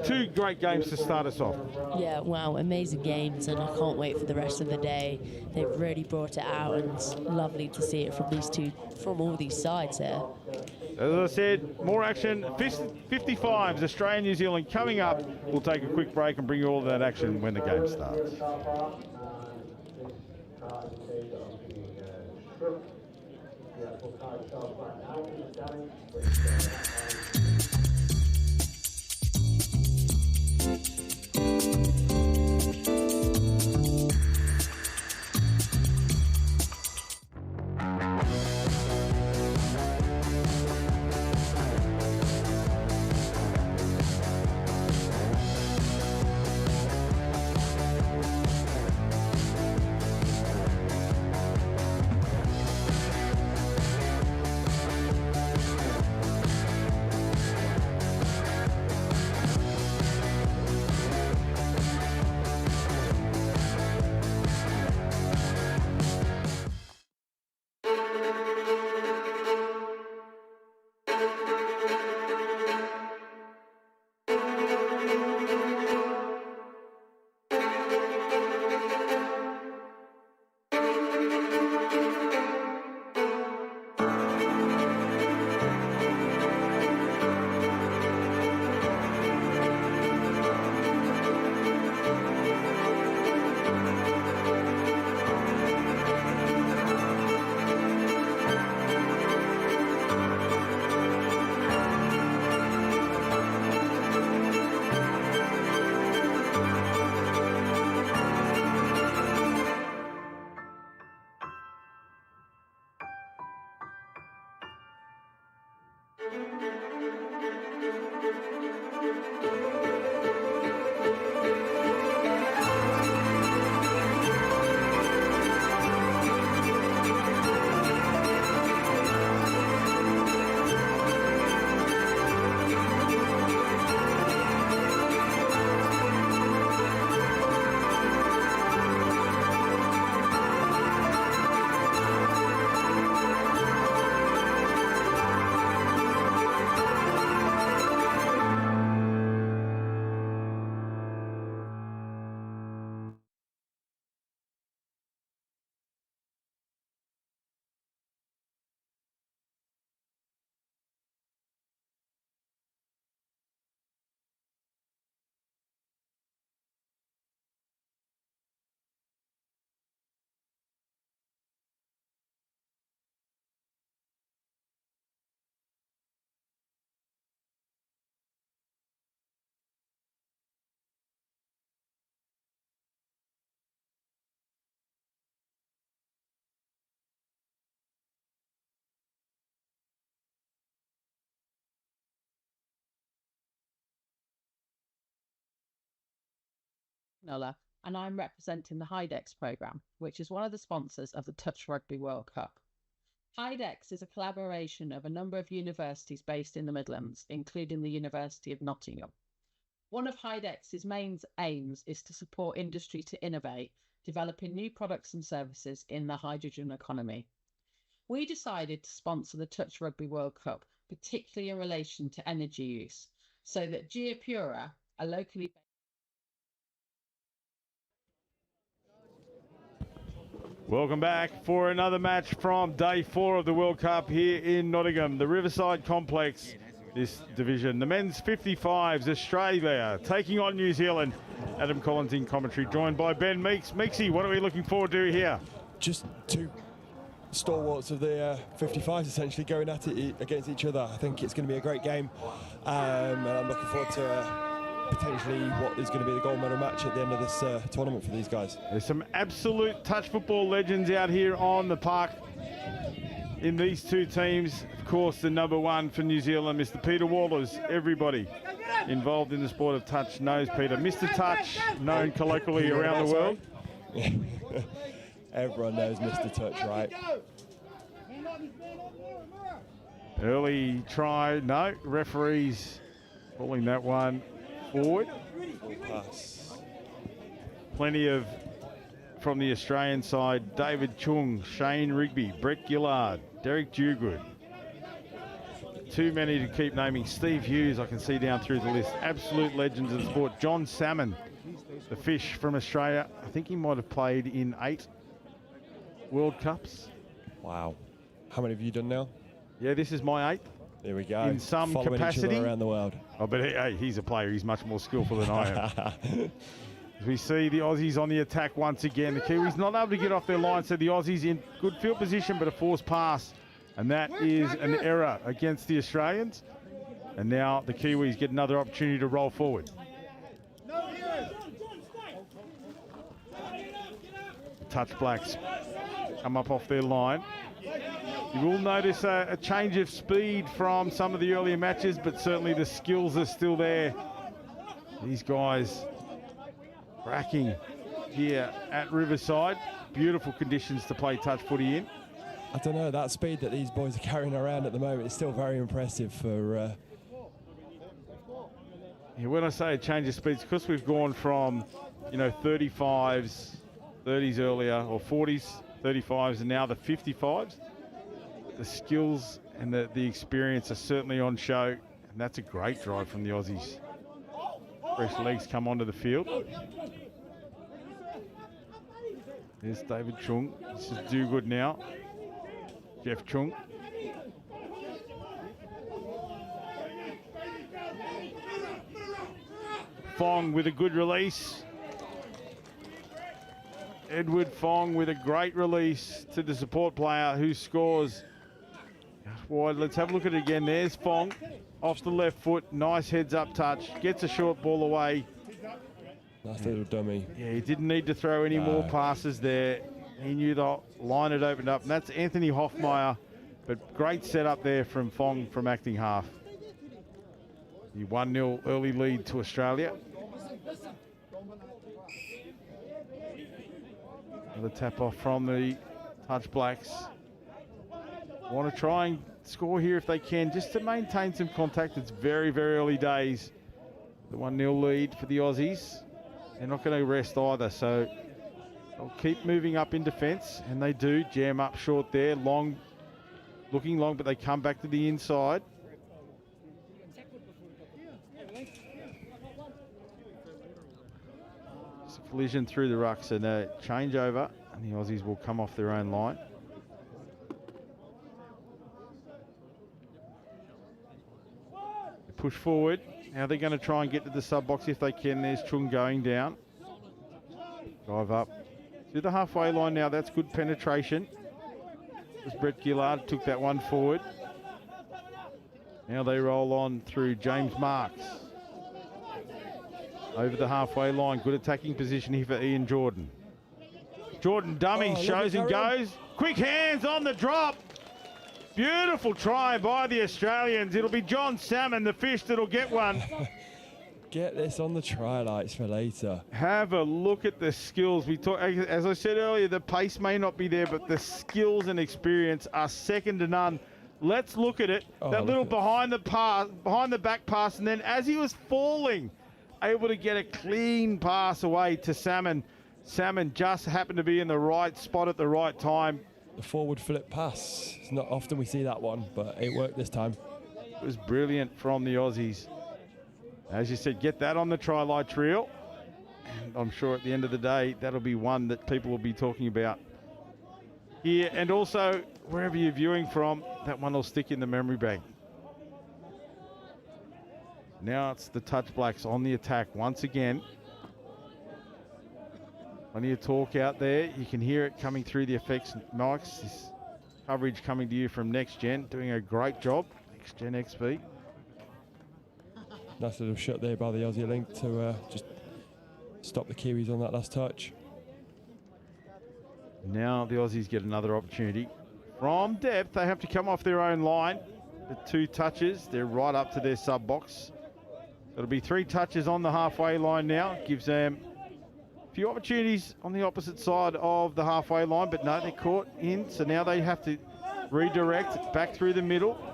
Two great games to start us off. Yeah, wow, amazing games, and I can't wait for the rest of the day. They've really brought it out, and it's lovely to see it from all these sides here. As I said, more action. 55s, Australia and New Zealand coming up. We'll take a quick break and bring you all of that action when the game starts. Nola, and I'm representing the HIDEX programme, which is one of the sponsors of the Touch Rugby World Cup. HIDEX is a collaboration of a number of universities based in the Midlands, including the University of Nottingham. One of HIDEX's main aims is to support industry to innovate, developing new products and services in the hydrogen economy. We decided to sponsor the Touch Rugby World Cup, particularly in relation to energy use, so that Geopura, a locally based... Welcome back for another match from day 4 of the World Cup here in Nottingham, the Riverside Complex, this division. The men's 55s, Australia taking on New Zealand. Adam Collins in commentary, joined by Ben Meeks. Meeksy, what are we looking forward to here? Just two stalwarts of the 55s essentially going at it against each other. I think it's going to be a great game, and I'm looking forward to potentially what is going to be the gold medal match at the end of this tournament for these guys. There's some absolute touch football legends out here on the park in these two teams. Of course, the number one for New Zealand, Mr. Peter Wallers. Everybody involved in the sport of touch knows Peter. Mr. Touch, known colloquially around the world. Everyone knows Mr. Touch, right? Early try, no. Referees pulling that one forward. Full pass. Plenty of, from the Australian side, David Chung, Shane Rigby, Brett Gillard, Derek Dewgood. Too many to keep naming. Steve Hughes, I can see down through the list. Absolute legends of the sport. John Salmon, the fish from Australia. I think he might have played in 8 World Cups. Wow. How many have you done now? Yeah, this is my 8th. There we go. In some following capacity. Each other around the world. Oh, but hey, he's a player. He's much more skillful than I am. As we see the Aussies on the attack once again. The Kiwis not able to get off their line, so the Aussies in good field position, but a forced pass. And that is an error against the Australians. And now the Kiwis get another opportunity to roll forward. Touch Blacks come up off their line. You will notice a change of speed from some of the earlier matches, but certainly the skills are still there. These guys racking here at Riverside. Beautiful conditions to play touch footy in. I don't know, that speed that these boys are carrying around at the moment is still very impressive for... Yeah, when I say a change of speeds, because we've gone from, 35s, 30s earlier, or 40s, 35s, and now the 55s. The skills and the experience are certainly on show, and that's a great drive from the Aussies. Fresh legs come onto the field. There's David Chung. This is Dewgood now. Jeff Chung. Fong with a good release. Edward Fong with a great release to the support player who scores. Wide. Let's have a look at it again. There's Fong off the left foot. Nice heads up touch. Gets a short ball away. Nice little dummy. Yeah, he didn't need to throw any more passes there. He knew the line had opened up. And that's Anthony Hoffmeyer. But great setup there from Fong from acting half. The 1-0 early lead to Australia. Another tap off from the Touch Blacks. Want to try and score here if they can, just to maintain some contact. It's very, very early days. The 1-0 lead for the Aussies. They're not going to rest either, so they'll keep moving up in defence, and they do. Jam up short there, long, looking long, but they come back to the inside. It's a collision through the rucks and a changeover, and the Aussies will come off their own line. Push forward. Now they're going to try and get to the sub box if they can. There's Chung going down. Drive up to the halfway line now. That's good penetration. As Brett Gillard took that one forward. Now they roll on through James Marks. Over the halfway line. Good attacking position here for Ian Jordan. Jordan dummy, shows and goes. Quick hands on the drop. Beautiful try by the Australians. It'll be John Salmon, the fish, that'll get one. get this on the try lights for later. Have a look at the skills. We talk, as I said earlier, the pace may not be there, but the skills and experience are second to none. Let's look at it. Oh, that little behind the back pass, and then as he was falling, able to get a clean pass away to Salmon. Salmon just happened to be in the right spot at the right time. The forward flip pass. It's not often we see that one, but it worked this time. It was brilliant from the Aussies. As you said, get that on the try lights reel. And I'm sure at the end of the day, that'll be one that people will be talking about here. And also, wherever you're viewing from, that one will stick in the memory bank. Now it's the Touch Blacks on the attack once again. Plenty of talk out there. You can hear it coming through the effects mics. This coverage coming to you from Next Gen, doing a great job. NextGenXV. Nice little shot there by the Aussie link to just stop the Kiwis on that last touch. Now the Aussies get another opportunity. From depth, they have to come off their own line. The 2 touches, they're right up to their sub box. It'll be 3 touches on the halfway line now. Gives them a few opportunities on the opposite side of the halfway line, but no, they're caught in. So now they have to redirect back through the middle.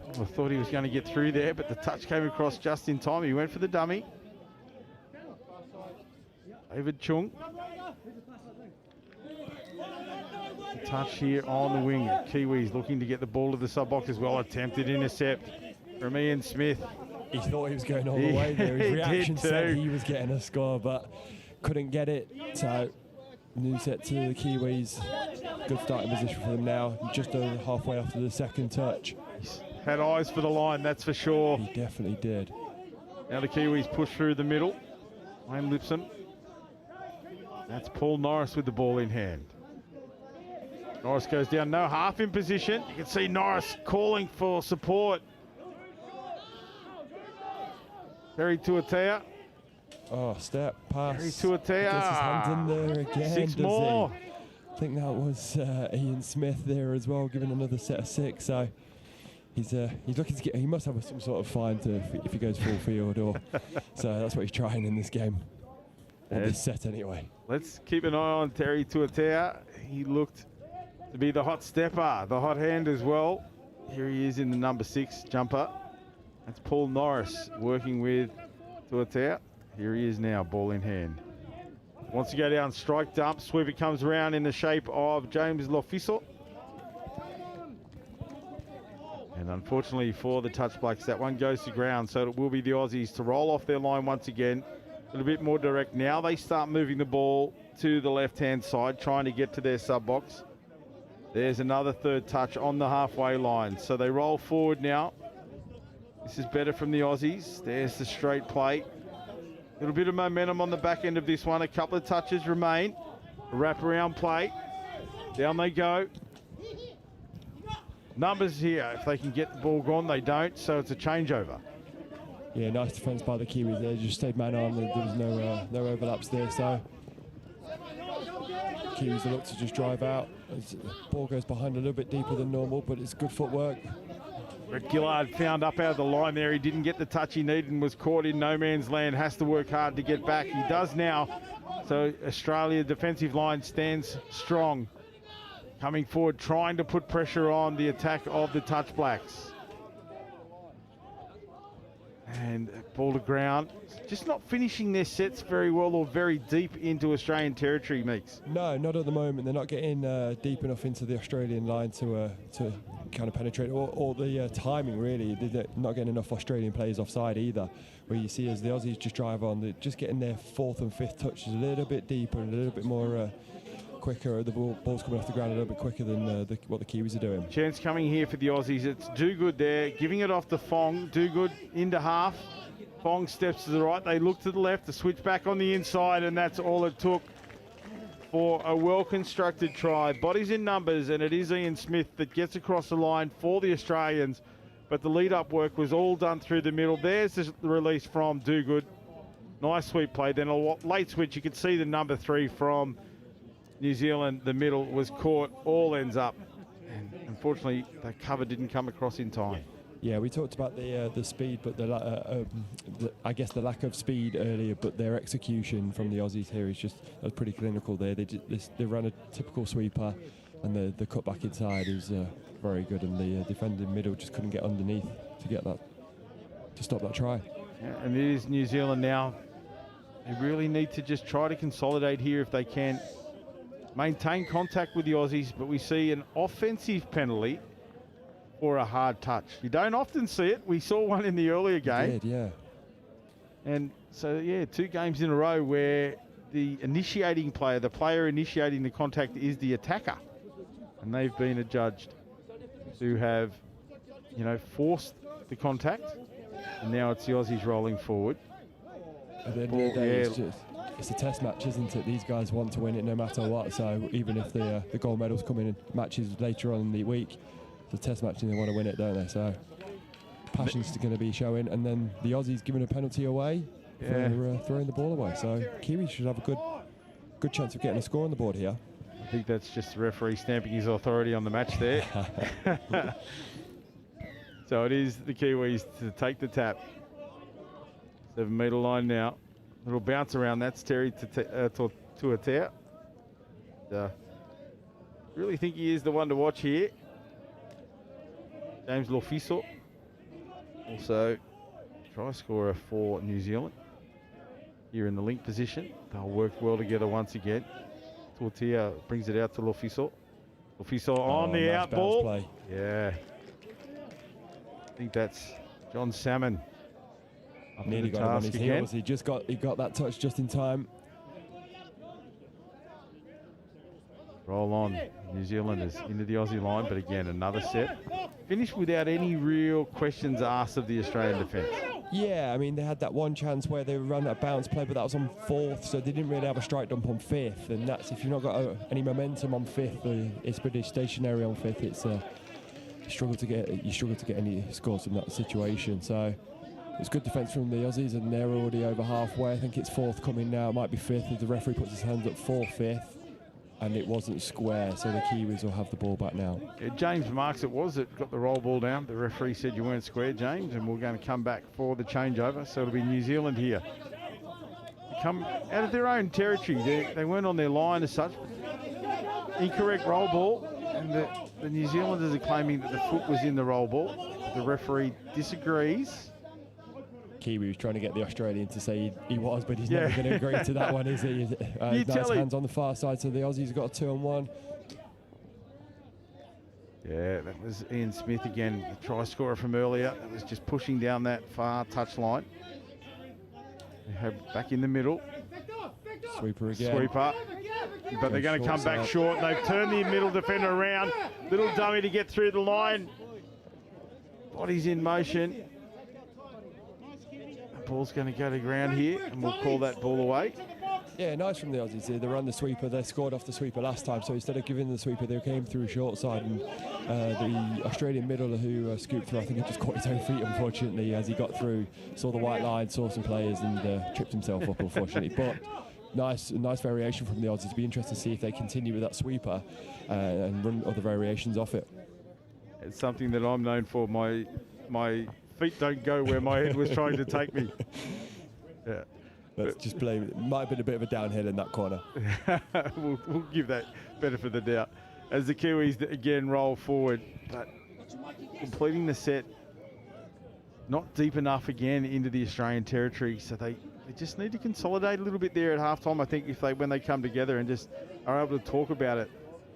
I thought he was going to get through there, but the touch came across just in time. He went for the dummy. David Chung. The touch here on the wing. Kiwis looking to get the ball to the sub box as well. Attempted intercept from Ian Smith. He thought he was going all the way there. His He reaction did said too. he was getting a score, but couldn't get it. So new set to the Kiwis. Good starting position for them now. Just over halfway after the second touch. Had eyes for the line, that's for sure. He definitely did. Now the Kiwis push through the middle. Wayne Lipson. That's Paul Norris with the ball in hand. Norris goes down, no half in position. You can see Norris calling for support. Terry Tuatea. Oh, step pass. Terry Tuatea. Gets his hands in there again. 6 does more. He? I think that was Ian Smith there as well, giving another set of 6. So he's looking to get. He must have some sort of fine if he goes full field, or so that's what he's trying in this game, or this set anyway. Let's keep an eye on Terry Tuatea. He looked to be the hot stepper, the hot hand as well. Here he is in the number 6 jumper. That's Paul Norris working with Tuatea. Here he is now, ball in hand. Wants to go down, strike dump, sweeper comes around in the shape of James Lofiso. And unfortunately for the Touch Blacks, that one goes to ground, so it will be the Aussies to roll off their line once again. A little bit more direct. Now they start moving the ball to the left-hand side, trying to get to their sub-box. There's another 3rd touch on the halfway line. So they roll forward now. This is better from the Aussies. There's the straight play. A little bit of momentum on the back end of this one. A couple of touches remain. A wrap-around play. Down they go. Numbers here. If they can get the ball gone, they don't. So it's a changeover. Yeah, nice defence by the Kiwis. They just stayed man on. There was no overlaps there. So Kiwis look to just drive out. The ball goes behind a little bit deeper than normal, but it's good footwork. Brett Gillard found up out of the line there. He didn't get the touch he needed and was caught in no man's land. Has to work hard to get back. He does now. So Australia defensive line stands strong. Coming forward, trying to put pressure on the attack of the Touch Blacks. And ball to ground. Just not finishing their sets very well or very deep into Australian territory, Meeks. No, not at the moment. They're not getting deep enough into the Australian line to kind of penetrate, or the timing really. They're not getting enough Australian players offside either. Where you see as the Aussies just drive on, they're just getting their 4th and 5th touches a little bit deeper and a little bit more quicker. The ball's coming off the ground a little bit quicker than what the Kiwis are doing. Chance coming here for the Aussies. It's Dogood there, giving it off to Fong. Dogood into half. Fong steps to the right. They look to the left. The switch back on the inside, and that's all it took for a well-constructed try. Bodies in numbers, and it is Ian Smith that gets across the line for the Australians. But the lead-up work was all done through the middle. There's the release from Dogood. Nice sweep play. Then a late switch. You could see the number 3 from New Zealand. The middle was caught. All ends up. And unfortunately, that cover didn't come across in time. Yeah, we talked about the speed, but I guess the lack of speed, but I guess the lack of speed earlier, but their execution from the Aussies here is just pretty clinical there. They ran a typical sweeper, and the cut back inside is very good, and the defending middle just couldn't get underneath to get that, to stop that try. Yeah, and it is New Zealand now. They really need to just try to consolidate here if they can. Maintain contact with the Aussies, but we see an offensive penalty or a hard touch. You don't often see it. We saw one in the earlier game. Did, yeah. And so, yeah, 2 games in a row where the initiating player, the player initiating the contact, is the attacker. And they've been adjudged to have, forced the contact. And now it's the Aussies rolling forward. At the end of the day, it's a test match, isn't it? These guys want to win it no matter what. So even if the gold medals come in matches later on in the week, it's a test match and they want to win it, don't they? So passion's going to be showing. And then the Aussies giving a penalty away for throwing the ball away. So Kiwi should have a good chance of getting a score on the board here. I think that's just the referee stamping his authority on the match there. So it is the Kiwis to take the tap. 7 metre line now. Little bounce around. That's Terry Tuatea. Really think he is the one to watch here. James Lofiso, also try scorer for New Zealand. Here in the link position. They'll work well together once again. Tuatea brings it out to Lofiso. Lofiso on the out ball. Play. Yeah. I think that's John Salmon. Nearly got him on his heels. He got that touch just in time. Roll on. New Zealanders into the Aussie line, but again, another set. Finished without any real questions asked of the Australian defence. Yeah, I mean, they had that one chance where they ran a bounce play, but that was on 4th, so they didn't really have a strike dump on 5th. And that's, if you've not got any momentum on 5th, it's pretty stationary on 5th. It's you struggle to get any scores from that situation. So it's good defence from the Aussies, and they're already over halfway. I think it's 4th coming now. It might be 5th if the referee puts his hands up for 5th. And it wasn't square, so the Kiwis will have the ball back now. Yeah, James Marks it was that got the roll ball down. The referee said you weren't square, James, and we're going to come back for the changeover. So it'll be New Zealand here. They come out of their own territory. They weren't on their line as such. Incorrect roll ball, and the New Zealanders are claiming that the foot was in the roll ball. The referee disagrees. Kiwi was trying to get the Australian to say he was, but he's never going to agree to that one, is he? Nice hands on the far side, so the Aussies got a 2-on-1. Yeah, that was Ian Smith again, the try scorer from earlier. That was just pushing down that far touch line. They have back in the middle. Sweeper again. Sweeper. But they're going to come back short. They've turned the middle defender around. Little dummy to get through the line. Body's in motion. Ball's going to go to ground here, and we'll call that ball away. Yeah, nice from the Aussies here. They ran the sweeper. They scored off the sweeper last time, so instead of giving the sweeper, they came through short side, and the Australian middler who scooped through, I think he just caught his own feet, unfortunately, as he got through, saw the white line, saw some players, and tripped himself up, unfortunately. But nice variation from the Aussies. It'll be interesting to see if they continue with that sweeper and run other variations off it. It's something that I'm known for. My feet don't go where my head was trying to take me. Yeah. Let's just blame it. Might have been a bit of a downhill in that corner. we'll give that benefit of the doubt. As the Kiwis again roll forward, but completing the set not deep enough again into the Australian territory, so they just need to consolidate a little bit there at halftime. I think when they come together and just are able to talk about it,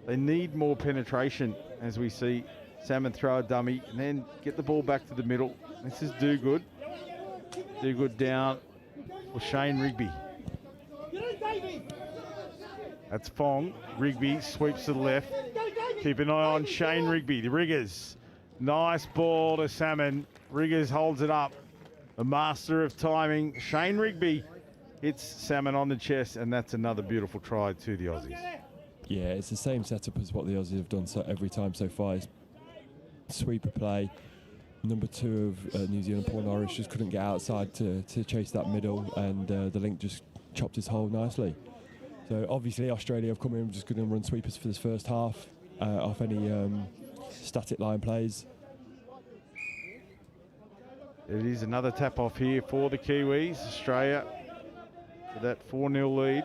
they need more penetration, as we see Salmon throw a dummy and then get the ball back to the middle. This is Do Good. Do Good down for Shane Rugby. That's Fong. Rugby sweeps to the left. Keep an eye on Shane Rugby. The Riggers. Nice ball to Salmon. Riggers holds it up. The master of timing, Shane Rugby, hits Salmon on the chest, and that's another beautiful try to the Aussies. Yeah, it's the same setup as what the Aussies have done every time so far. It's sweeper play. Number 2 of New Zealand, Paul Norris, just couldn't get outside to chase that middle, and the link just chopped his hole nicely. So obviously Australia have come in just going to run sweepers for this first half off any static line plays. It is another tap off here for the Kiwis. Australia with that 4-0 lead.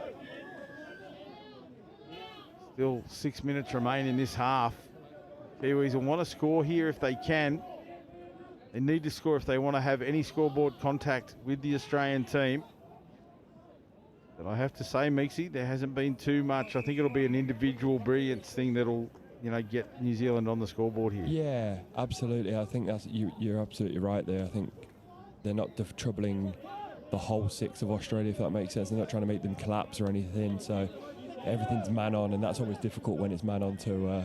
Still 6 minutes remain in this half. Kiwis will want to score here if they can. They need to score if they want to have any scoreboard contact with the Australian team. But I have to say, Meeksy, there hasn't been too much. I think it'll be an individual brilliance thing that'll, get New Zealand on the scoreboard here. Yeah, absolutely. I think that's you're absolutely right there. I think they're not troubling the whole six of Australia, if that makes sense. They're not trying to make them collapse or anything. So everything's man on, and that's always difficult when it's man on to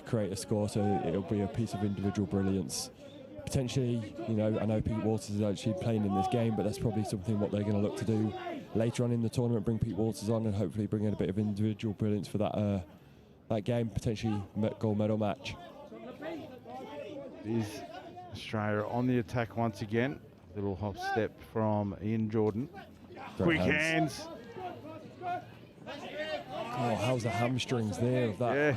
create a score. So it'll be a piece of individual brilliance. Potentially, I know Pete Walters is actually playing in this game, but that's probably something what they're going to look to do later on in the tournament, bring Pete Walters on and hopefully bring in a bit of individual brilliance for that game, potentially gold medal match. Is Australia on the attack once again. Little hop step from Ian Jordan. Great Quick hands. Oh, how's the hamstrings there of that? Yeah.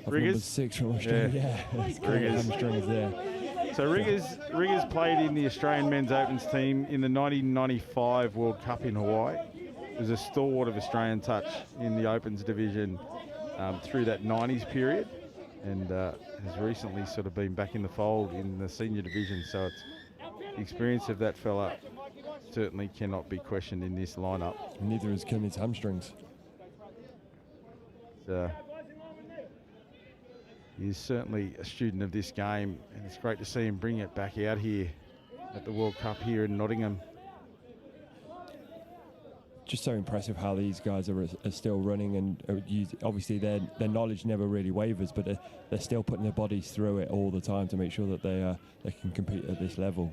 Of Riggers. number 6 from Australia. Yeah, it's great Riggers. hamstrings there. So Riggers played in the Australian men's opens team in the 1995 World Cup in Hawaii. He was a stalwart of Australian touch in the opens division through that 90s period, and has recently sort of been back in the fold in the senior division. So it's the experience of that fella certainly cannot be questioned in this lineup. And neither is Kennedy's hamstrings. He's certainly a student of this game, and it's great to see him bring it back out here at the World Cup here in Nottingham. Just so impressive how these guys are still running, and obviously their knowledge never really wavers, but they're still putting their bodies through it all the time to make sure that they can compete at this level.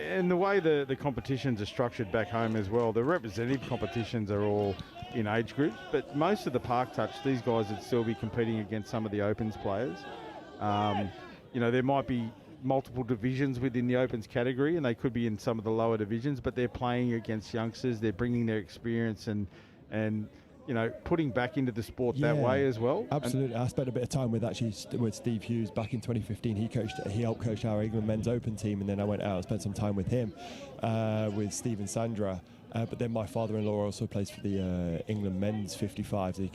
And the way the competitions are structured back home as well, the representative competitions are all in age groups, but most of the park touch, these guys would still be competing against some of the opens players. There might be multiple divisions within the opens category, and they could be in some of the lower divisions, but they're playing against youngsters. They're bringing their experience and putting back into the sport that way as well. Absolutely. I spent a bit of time with Steve Hughes back in 2015. He helped coach our England men's open team, and then I went out and spent some time with him, with Steve and Sandra. But then my father-in-law also plays for the England men's 55. So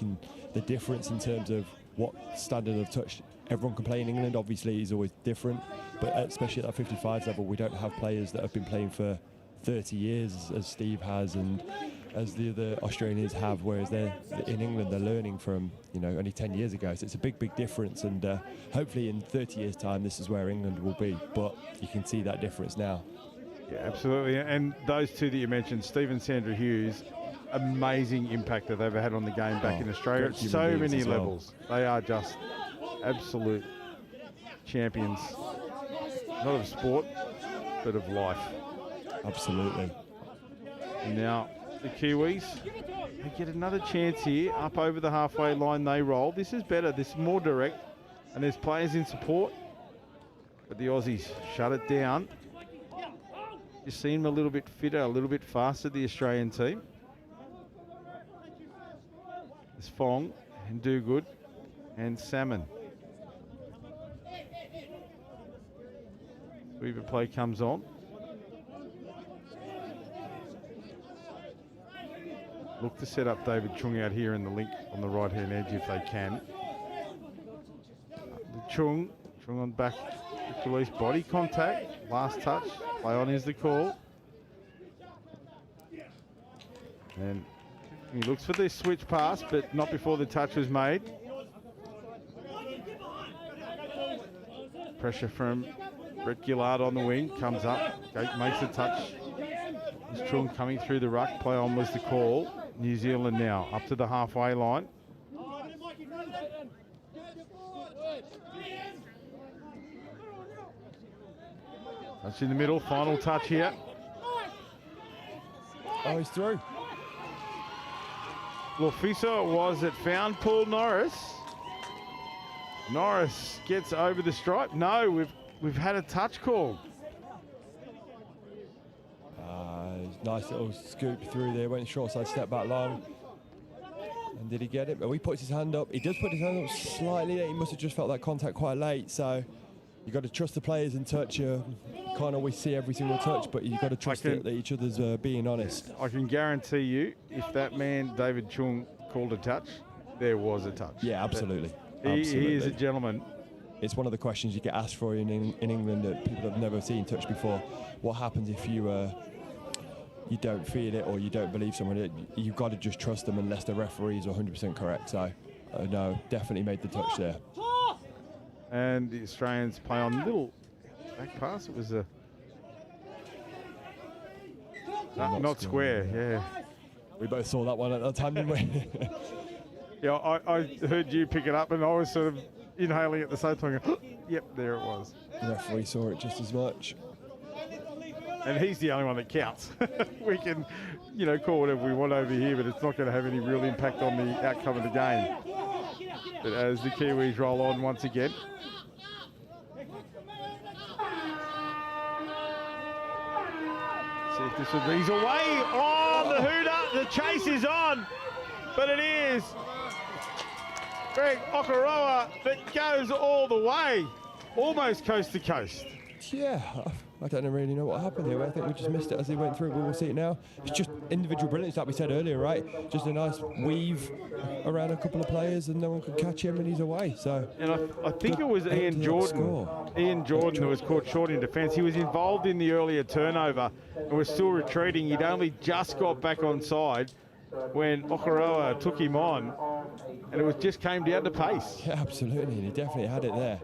the difference in terms of what standard of touch everyone can play in England obviously is always different, but especially at that 55 level, we don't have players that have been playing for 30 years as Steve has and as the other Australians have, whereas they're in England, they're learning from only 10 years ago. So it's a big difference, and hopefully in 30 years time this is where England will be, but you can see that difference now. Yeah, absolutely. And those two that you mentioned, Steve and Sandra Hughes, amazing impact that they've had on the game back in Australia at so many levels. They are just absolute champions, not of sport, but of life. Absolutely. And now the Kiwis, they get another chance here. Up over the halfway line they roll. This is better. This is more direct. And there's players in support. But the Aussies shut it down. You see them a little bit fitter, a little bit faster, the Australian team. There's Fong and Dogood and Salmon. Weaver play comes on. Look to set up David Chung out here in the link on the right-hand edge if they can. Chung on back, release body contact, last touch, play on is the call. And he looks for the switch pass, but not before the touch was made. Pressure from Brett Gillard on the wing, comes up, Gate makes a touch. This Chung coming through the ruck, play on was the call. New Zealand now up to the halfway line. Touch in the middle, final touch here. Oh, he's through. Lofiso it was that found Paul Norris. Norris gets over the stripe. No, we've had a touch call. Nice little scoop through there, went short side, step back long. And did he get it? Oh, he puts his hand up. He does put his hand up slightly. He must have just felt that contact quite late. So you got to trust the players in touch. You can't always see every single touch, but you got to trust that each other's being honest. I can guarantee you, if that man David Chung called a touch, there was a touch. Yeah, absolutely. He is a gentleman. It's one of the questions you get asked for in England that people have never seen touch before. What happens if you don't feel it or you don't believe someone? You've got to just trust them unless the referee is 100% correct. So, no, definitely made the touch there. And the Australians play on little back pass. It was a not square. Yeah. We both saw that one at that time, didn't we? Yeah, I heard you pick it up, and I was sort of inhaling at the same time. Yep, there it was. The referee saw it just as much. And he's the only one that counts. We can, call whatever we want over here, but it's not going to have any real impact on the outcome of the game. But as the Kiwis roll on once again. See if this will be. He's away. Oh, the hooter. The chase is on. But it is Greg Okoroa that goes all the way. Almost coast to coast. Yeah, I don't really know what happened here. I think we just missed it as he went through. We will see it now. It's just individual brilliance, like we said earlier, right? Just a nice weave around a couple of players and no one could catch him and he's away. So, and I think it was Ian Jordan. Ian Jordan who was caught short in defence. He was involved in the earlier turnover and was still retreating. He'd only just got back on side when Okoroa took him on, and it was just came down to pace. Yeah, absolutely, and he definitely had it there.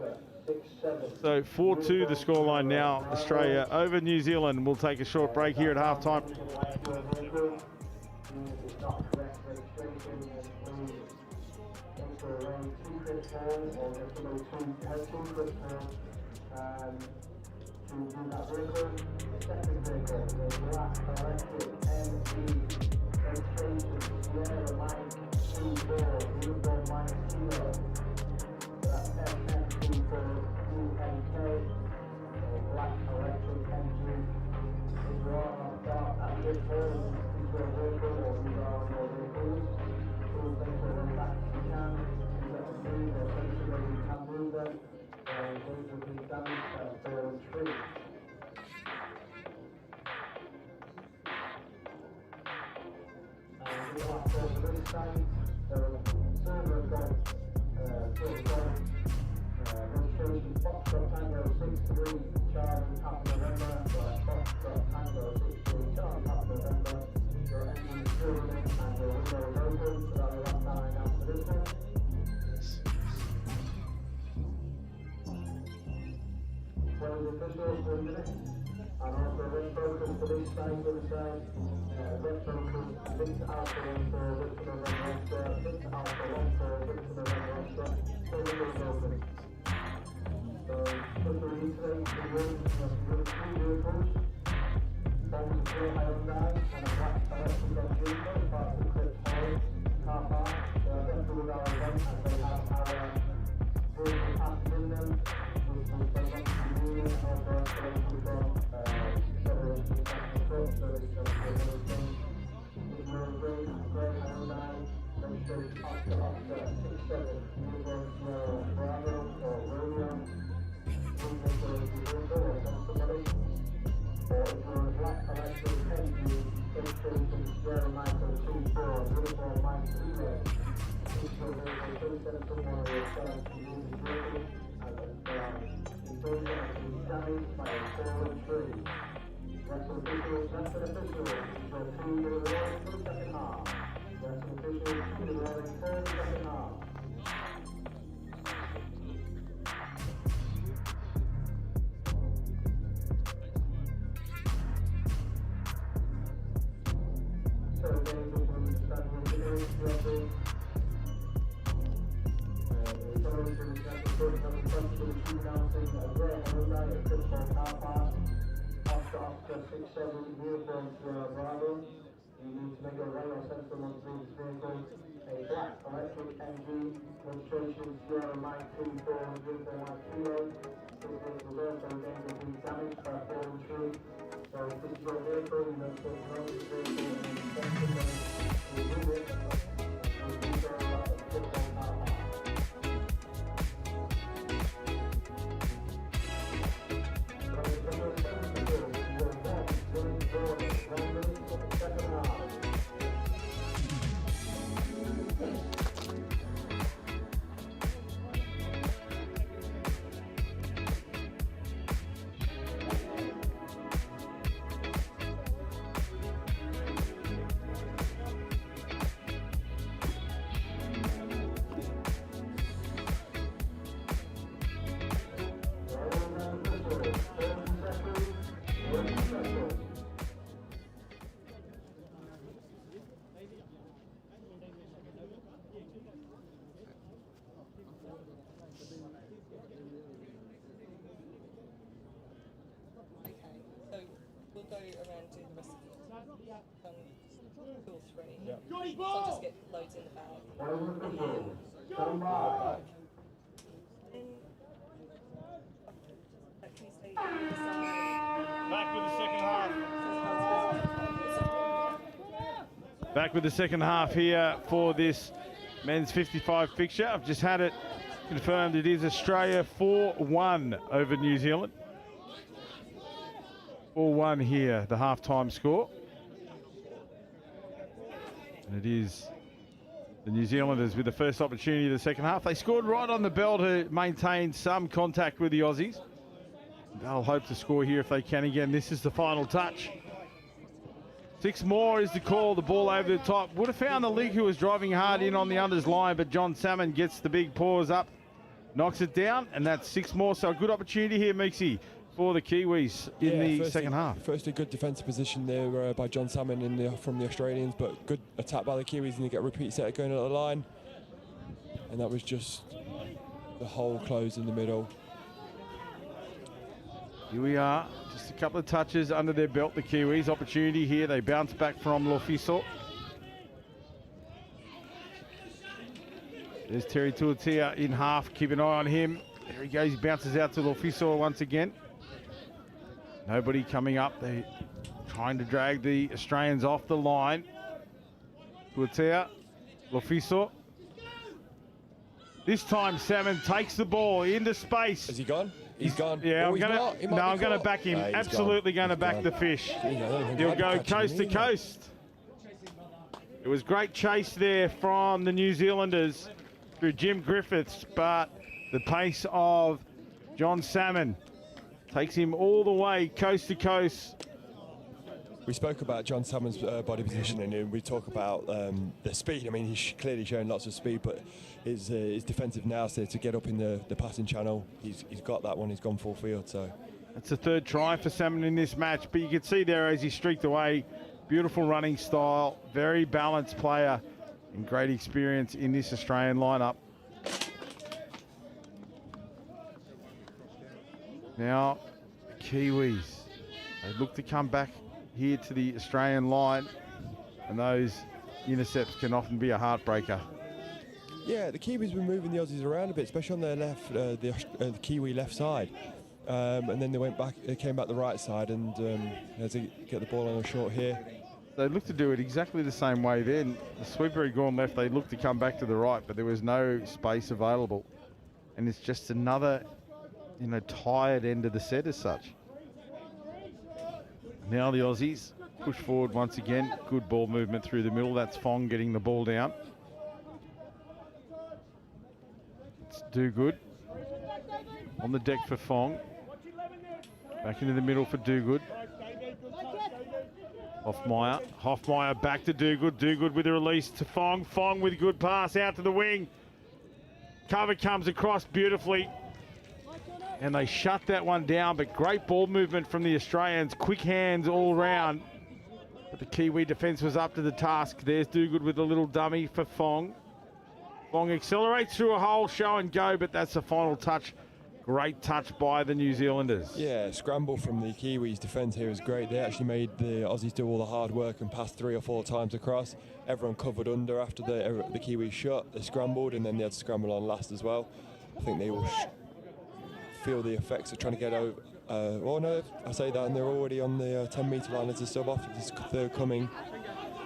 So 4-2 the scoreline now. Australia over New Zealand. We'll take a short break here at halftime. around do the rest of pool 3. Yeah. So I'll just get loads in the bag. Stand by. Back with the second half. Back with the second half here for this men's 55 fixture. I've just had it confirmed. It is Australia 4-1 over New Zealand. 4-1 here, the halftime score. And it is the New Zealanders with the first opportunity of the second half. They scored right on the bell to maintain some contact with the Aussies. They'll hope to score here if they can again. This is the final touch. 6 more is the call. The ball over the top. Would have found the League, who was driving hard in on the unders line, but John Salmon gets the big paws up, knocks it down, and that's 6 more. So a good opportunity here, Meeksy, for the Kiwis in the second half. Firstly, good defensive position there by John Salmon from the Australians, but good attack by the Kiwis, and you get a repeat set going at the line. And that was just the hole closed in the middle. Here we are, just a couple of touches under their belt, the Kiwis. Opportunity here, they bounce back from Lofiso. There's Terry Tuatia in half, keep an eye on him. There he goes, he bounces out to Lofiso once again. Nobody coming up, they're trying to drag the Australians off the line. Tuatia, Lofiso. This time Salmon takes the ball into space. Has he gone? He's gone. Yeah, I'm going to back him. Absolutely going to back the fish. He'll go coast to coast. It was great chase there from the New Zealanders through Jim Griffiths, but the pace of John Salmon takes him all the way coast to coast. We spoke about John Salmon's body positioning, and we talk about the speed. I mean, he's clearly showing lots of speed, but his defensive nous there to get up in the passing channel, he's got that one. He's gone full field. So that's the 3rd try for Salmon in this match. But you can see there as he streaked away, beautiful running style, very balanced player, and great experience in this Australian lineup. Now, the Kiwis, they look to come back here to the Australian line, and those intercepts can often be a heartbreaker. Yeah, the Kiwis were moving the Aussies around a bit, especially on their left, the Kiwi left side, and then they came back the right side, and as they get the ball on a short here. They looked to do it exactly the same way then. The sweeper had gone left, they looked to come back to the right, but there was no space available, and it's just another, tired end of the set as such. Now the Aussies push forward once again. Good ball movement through the middle. That's Fong getting the ball down. It's Dogood on the deck for Fong. Back into the middle for Dogood. Hoffmeyer back to Dogood. Dogood with a release to Fong. Fong with a good pass out to the wing. Cover comes across beautifully. And they shut that one down, but great ball movement from the Australians. Quick hands all round. But the Kiwi defence was up to the task. There's Dogood with a little dummy for Fong. Fong accelerates through a hole, show and go, but that's the final touch. Great touch by the New Zealanders. Yeah, scramble from the Kiwis' defence here is great. They actually made the Aussies do all the hard work and passed 3 or 4 times across. Everyone covered under after the Kiwis shot. They scrambled, and then they had to scramble on last as well. I think they will feel the effects of trying to get over. Oh no, I say that, and they're already on the 10-metre line as a sub off. It's 3rd coming.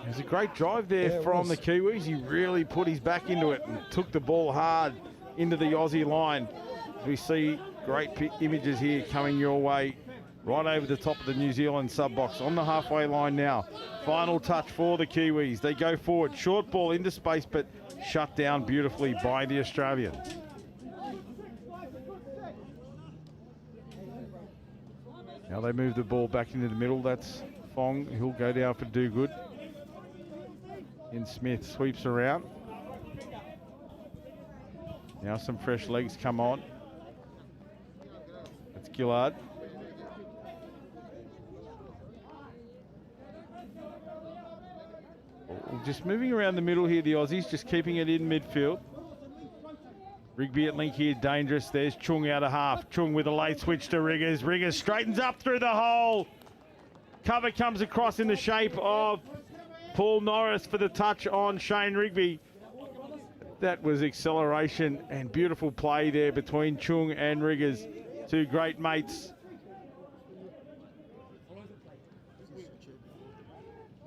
It was a great drive there from the Kiwis. He really put his back into it and took the ball hard into the Aussie line. We see great images here coming your way, right over the top of the New Zealand sub box on the halfway line now. Final touch for the Kiwis. They go forward, short ball into space, but shut down beautifully by the Australians. Now they move the ball back into the middle. That's Fong. He'll go down for Dogood. In Smith sweeps around. Now some fresh legs come on. That's Gillard. Just moving around the middle here, the Aussies, just keeping it in midfield. Rugby at link here, dangerous. There's Chung out of half. Chung with a late switch to Riggers. Riggers straightens up through the hole. Cover comes across in the shape of Paul Norris for the touch on Shane Rigby. That was acceleration and beautiful play there between Chung and Riggers, two great mates.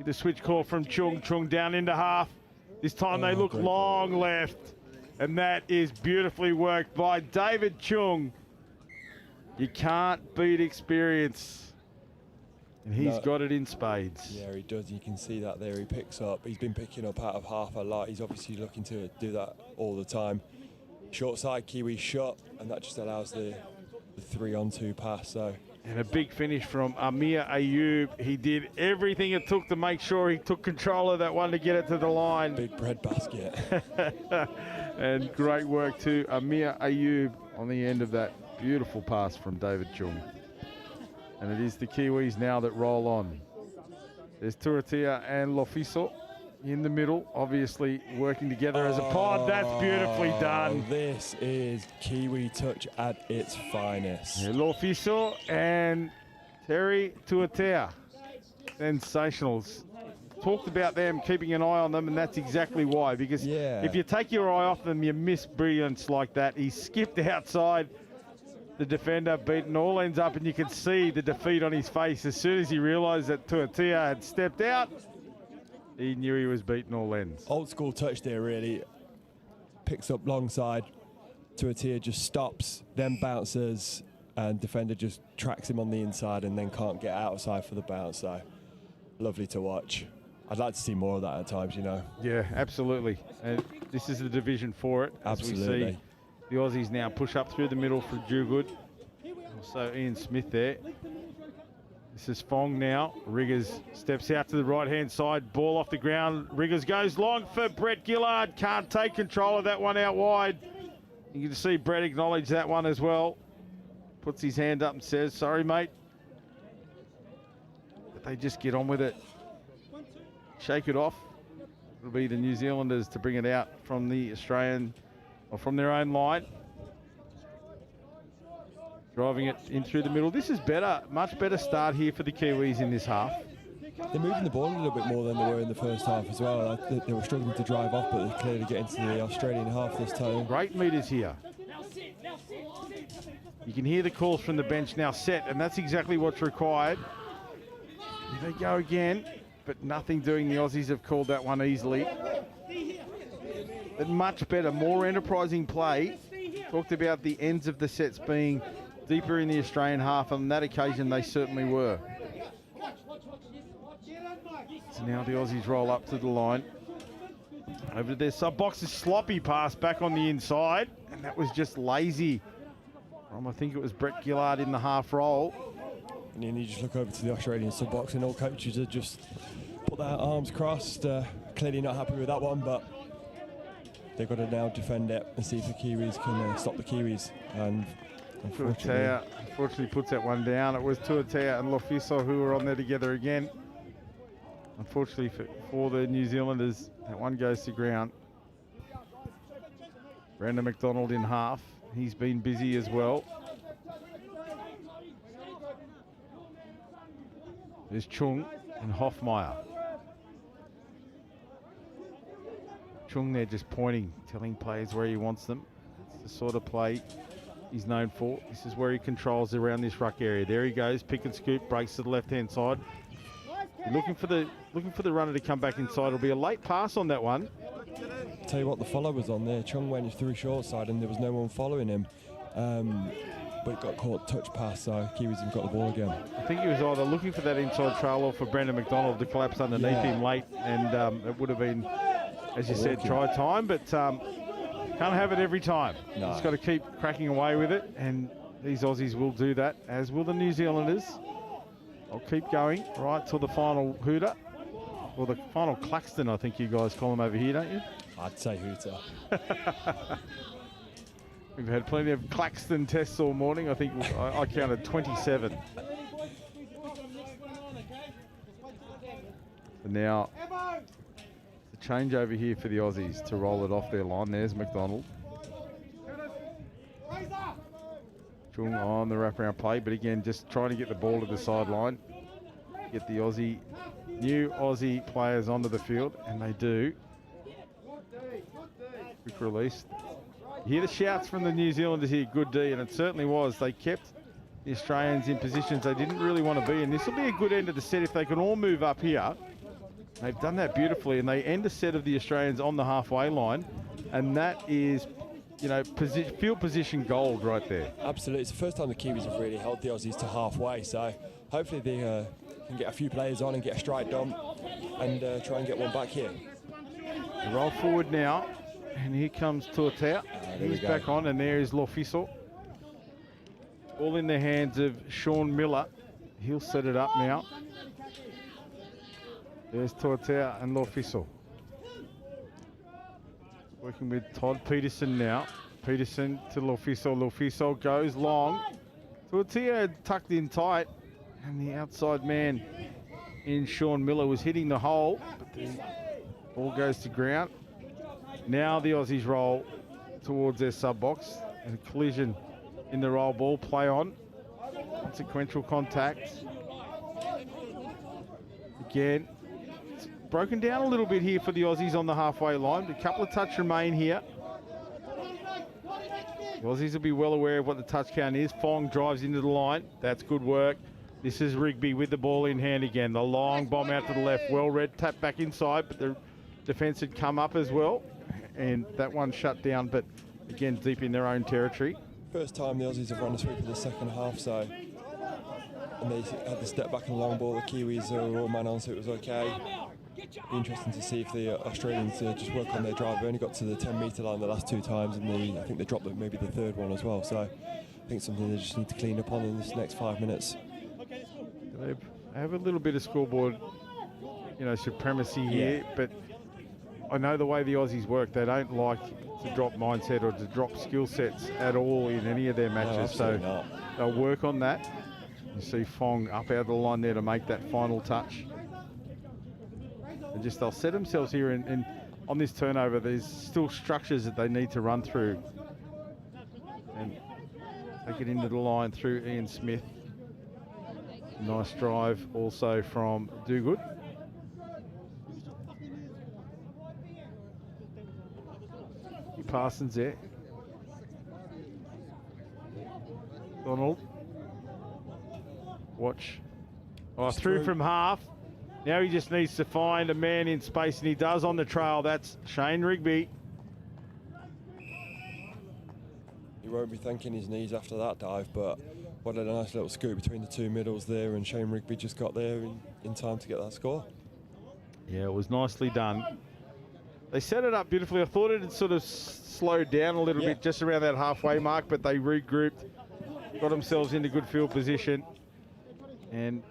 The switch call from Chung. Chung down into half. This time they look long left, and that is beautifully worked by David Chung. You can't beat experience, and he's got it in spades. Yeah, he does. You can see that there. He picks up. He's been picking up out of half a lot. He's obviously looking to do that all the time. Short side, Kiwi shot, and that just allows the 3-on-2 pass. So. And a big finish from Amir Ayoub. He did everything it took to make sure he took control of that one to get it to the line. Big bread basket. And great work to Amir Ayoub on the end of that beautiful pass from David Chung. And it is the Kiwis now that roll on. There's Turatia and Lofiso in the middle, obviously working together as a pod. That's beautifully done. This is Kiwi touch at its finest. Yeah, Lofiso and Terry Turatia. Sensationals. Talked about them, keeping an eye on them, and that's exactly why. Because if you take your eye off them, you miss brilliance like that. He skipped outside the defender, beaten all ends up, and you can see the defeat on his face. As soon as he realised that Turatia had stepped out, he knew he was beaten all ends. Old school touch there, really. Picks up long side. Turatia just stops, then bounces, and defender just tracks him on the inside and then can't get outside for the bounce. So lovely to watch. I'd like to see more of that at times, you know. Yeah, absolutely. And this is the division for it. Absolutely. We see the Aussies now push up through the middle for Dewgood. Also Ian Smith there. This is Fong now. Riggers steps out to the right-hand side. Ball off the ground. Riggers goes long for Brett Gillard. Can't take control of that one out wide. You can see Brett acknowledge that one as well. Puts his hand up and says, sorry, mate. But they just get on with it. Shake it off. It'll be the New Zealanders to bring it out from the Australian, or from their own line. Driving it in through the middle. This is better, much better start here for the Kiwis in this half. They're moving the ball a little bit more than they were in the first half as well. They were struggling to drive off, but they clearly get into the Australian half this time. Great meters here. You can hear the calls from the bench now, set, and that's exactly what's required. Here they go again, but nothing doing. The Aussies have called that one easily. But much better, more enterprising play. Talked about the ends of the sets being deeper in the Australian half. On that occasion, they certainly were. So now the Aussies roll up to the line. Over to their sub-box, a sloppy pass back on the inside. And that was just lazy. I think it was Brett Gillard in the half roll. And then you just look over to the Australian sub-box and all coaches have just put their arms crossed. Clearly not happy with that one, but they've got to now defend it and see if the Kiwis can stop the Kiwis. And unfortunately puts that one down. It was Turatia and Lofiso who were on there together again. Unfortunately for the New Zealanders, that one goes to ground. Brandon McDonald in half. He's been busy as well. There's Chung and Hoffmeyer. Chung there just pointing, telling players where he wants them. That's the sort of play he's known for. This is where he controls around this ruck area. There he goes, pick and scoop, breaks to the left-hand side. Looking for the runner to come back inside. It'll be a late pass on that one. Tell you what, the follow was on there. Chung went through short side and there was no one following him. But it got caught touch pass, so Kiwis have got the ball again. I think he was either looking for that inside trail or for Brandon McDonald to collapse underneath him late, and it would have been, as you said, try time, but can't have it every time. No. Just got to keep cracking away with it, and these Aussies will do that, as will the New Zealanders. I'll keep going right till the final hooter, or the final Claxton, I think you guys call them over here, don't you? I'd say hooter. We've had plenty of Claxton tests all morning. I think I counted 27. And now the change over here for the Aussies to roll it off their line. There's McDonald. Chung on the wraparound play, but again, just trying to get the ball to the sideline. get the new Aussie players onto the field, and they do. Quick release. You hear the shouts from the New Zealanders here, good D, and it certainly was. They kept the Australians in positions they didn't really want to be in. This will be a good end of the set if they can all move up here. They've done that beautifully, and they end a set of the Australians on the halfway line, and that is, you know, field position gold right there. Absolutely. It's the first time the Kiwis have really held the Aussies to halfway, so hopefully they can get a few players on and get a strike done and try and get one back here. They roll forward now, and here comes Tuatau. He's back on, and there is Lofiso. All in the hands of Sean Miller. He'll set it up now. There's Tuatau and Lofiso. Working with Todd Peterson now. Peterson to Lofiso. Lofiso goes long. Tuatau tucked in tight, and the outside man in Sean Miller was hitting the hole, but the ball goes to ground. Now the Aussies roll towards their sub box, and a collision in the roll ball. Play on. Consequential contact. Again, it's broken down a little bit here for the Aussies on the halfway line. A couple of touch remain here. The Aussies will be well aware of what the touch count is. Fong drives into the line. That's good work. This is Rugby with the ball in hand again. The long bomb out to the left. Well read, tap back inside, but the defence had come up as well. And that one shut down, but again, deep in their own territory. First time the Aussies have run a sweep in the second half, so. And they had the step back and long ball. The Kiwis are all man on, so it was okay. Be interesting to see if the Australians just work on their drive. They only got to the 10-metre line the last two times, and I think they dropped maybe the third one as well. So I think something they just need to clean up on in this next 5 minutes. They have a little bit of scoreboard, you know, supremacy here, but I know the way the Aussies work. They don't like to drop mindset or to drop skill sets at all in any of their matches. So they'll work on that. You see Fong up out of the line there to make that final touch. And just they'll set themselves here, and on this turnover, there's still structures that they need to run through. And take it into the line through Ian Smith. Nice drive also from Dogood. Parsons there. Donald. Watch. Oh, through from half. Now he just needs to find a man in space, and he does on the trail. That's Shane Rugby. He won't be thanking his knees after that dive, but what a nice little scoop between the two middles there, and Shane Rugby just got there in time to get that score. Yeah, it was nicely done. They set it up beautifully. I thought it had sort of slowed down a little bit just around that halfway mark, but they regrouped, got themselves into good field position, and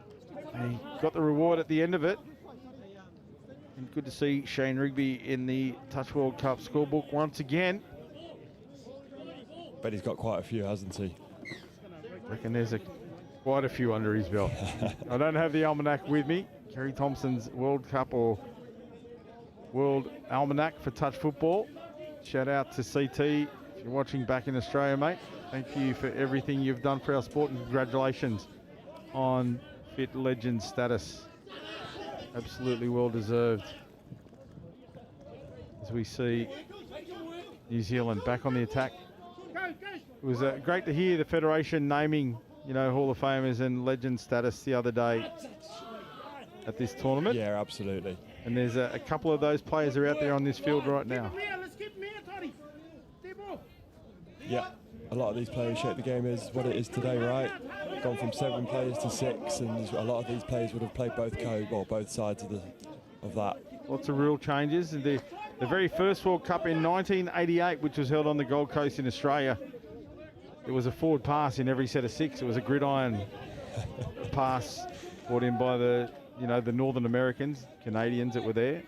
they got the reward at the end of it. And good to see Shane Rugby in the Touch World Cup scorebook once again. But he's got quite a few, hasn't he? I reckon there's quite a few under his belt. I don't have the almanac with me. Kerry Thompson's World Cup or World Almanac for touch football. Shout out to CT if you're watching back in Australia, mate. Thank you for everything you've done for our sport, and congratulations on Fit Legend status. Absolutely well deserved. As we see New Zealand back on the attack. It was great to hear the Federation naming, you know, Hall of Famers and legend status the other day at this tournament. Yeah, absolutely. And there's a couple of those players are out there on this field right now. Yeah, a lot of these players shape the game as what it is today, right? Gone from 7 players to 6, and a lot of these players would have played both sides of that. Lots of real changes. And the very first World Cup in 1988, which was held on the Gold Coast in Australia, it was a forward pass in every set of 6. It was a gridiron pass brought in by the Northern Americans, Canadians that were there.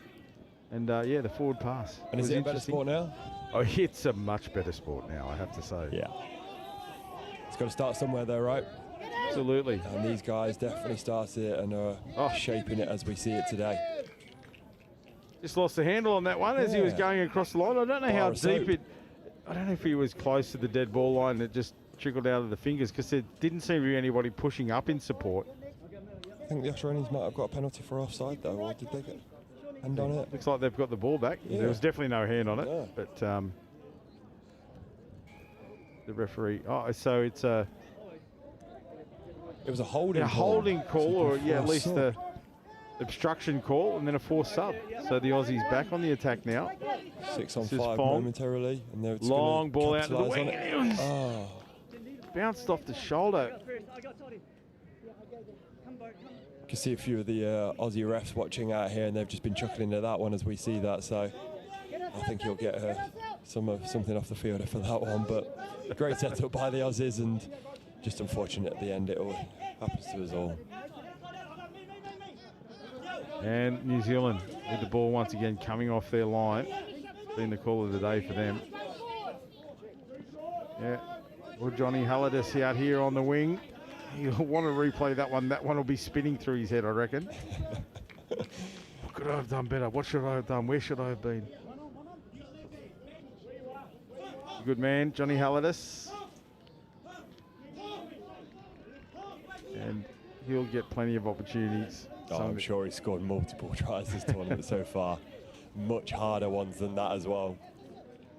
And yeah, the forward pass. And is it a better sport now? Oh, it's a much better sport now, I have to say. Yeah. It's got to start somewhere though, right? Absolutely. And these guys definitely started it and are shaping it as we see it today. Just lost the handle on that one as he was going across the line. I don't know how deep it... I don't know if he was close to the dead ball line. It just trickled out of the fingers because there didn't seem to be anybody pushing up in support. think the Australians might have got a penalty for offside though, or did they get a hand on it? Looks like they've got the ball back. Yeah. There was definitely no hand on it, No. but the referee. Oh, so it's a It was a holding call. holding call, or Super at least sub. the obstruction call, and then a forced sub. So the Aussies back on the attack now. 6 on This is 5 Fong. momentarily, and they're just Long gonna ball out to the capitalise wing. on it. It was Oh, bounced off the shoulder. you can see a few of the Aussie refs watching out here, and they've just been chuckling at that one as we see that. So I think he'll get something off the field for that one. But great setup by the Aussies, and just unfortunate at the end. It all happens to us all. And New Zealand with the ball once again coming off their line. Been the call of the day for them. Yeah. Well, Johnny Hallidus out here on the wing. He'll want to replay that one. That one will be spinning through his head, I reckon. What could I have done better? What should I have done? Where should I have been? Good man, Johnny Hallidus. And he'll get plenty of opportunities. Oh, I'm sure he's scored multiple tries this tournament so far. Much harder ones than that as well.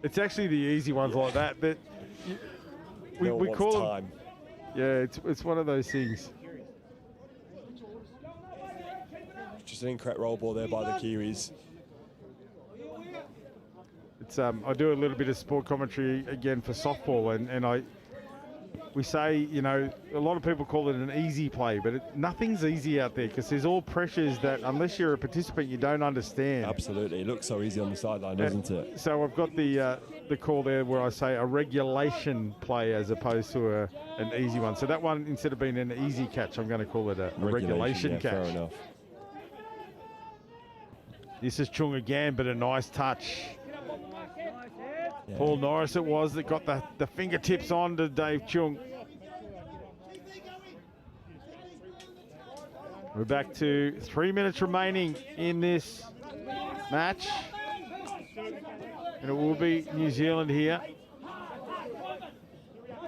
It's actually the easy ones like that that we call them. time. Yeah, it's one of those things. Just an incorrect roll ball there by the Kiwis. It's I do a little bit of sport commentary again for softball, and we say, you know, a lot of people call it an easy play, but nothing's easy out there because there's all pressures that unless you're a participant you don't understand. Absolutely, it looks so easy on the sideline, doesn't it? So I've got the call there where I say a regulation play as opposed to an easy one. So that one, instead of being an easy catch, I'm going to call it a regulation yeah, catch. Fair enough. This is Chung again, but a nice touch. Yeah. Paul Norris it was that got the fingertips on to Dave Chung. We're back to 3 minutes remaining in this match. And it will be New Zealand here.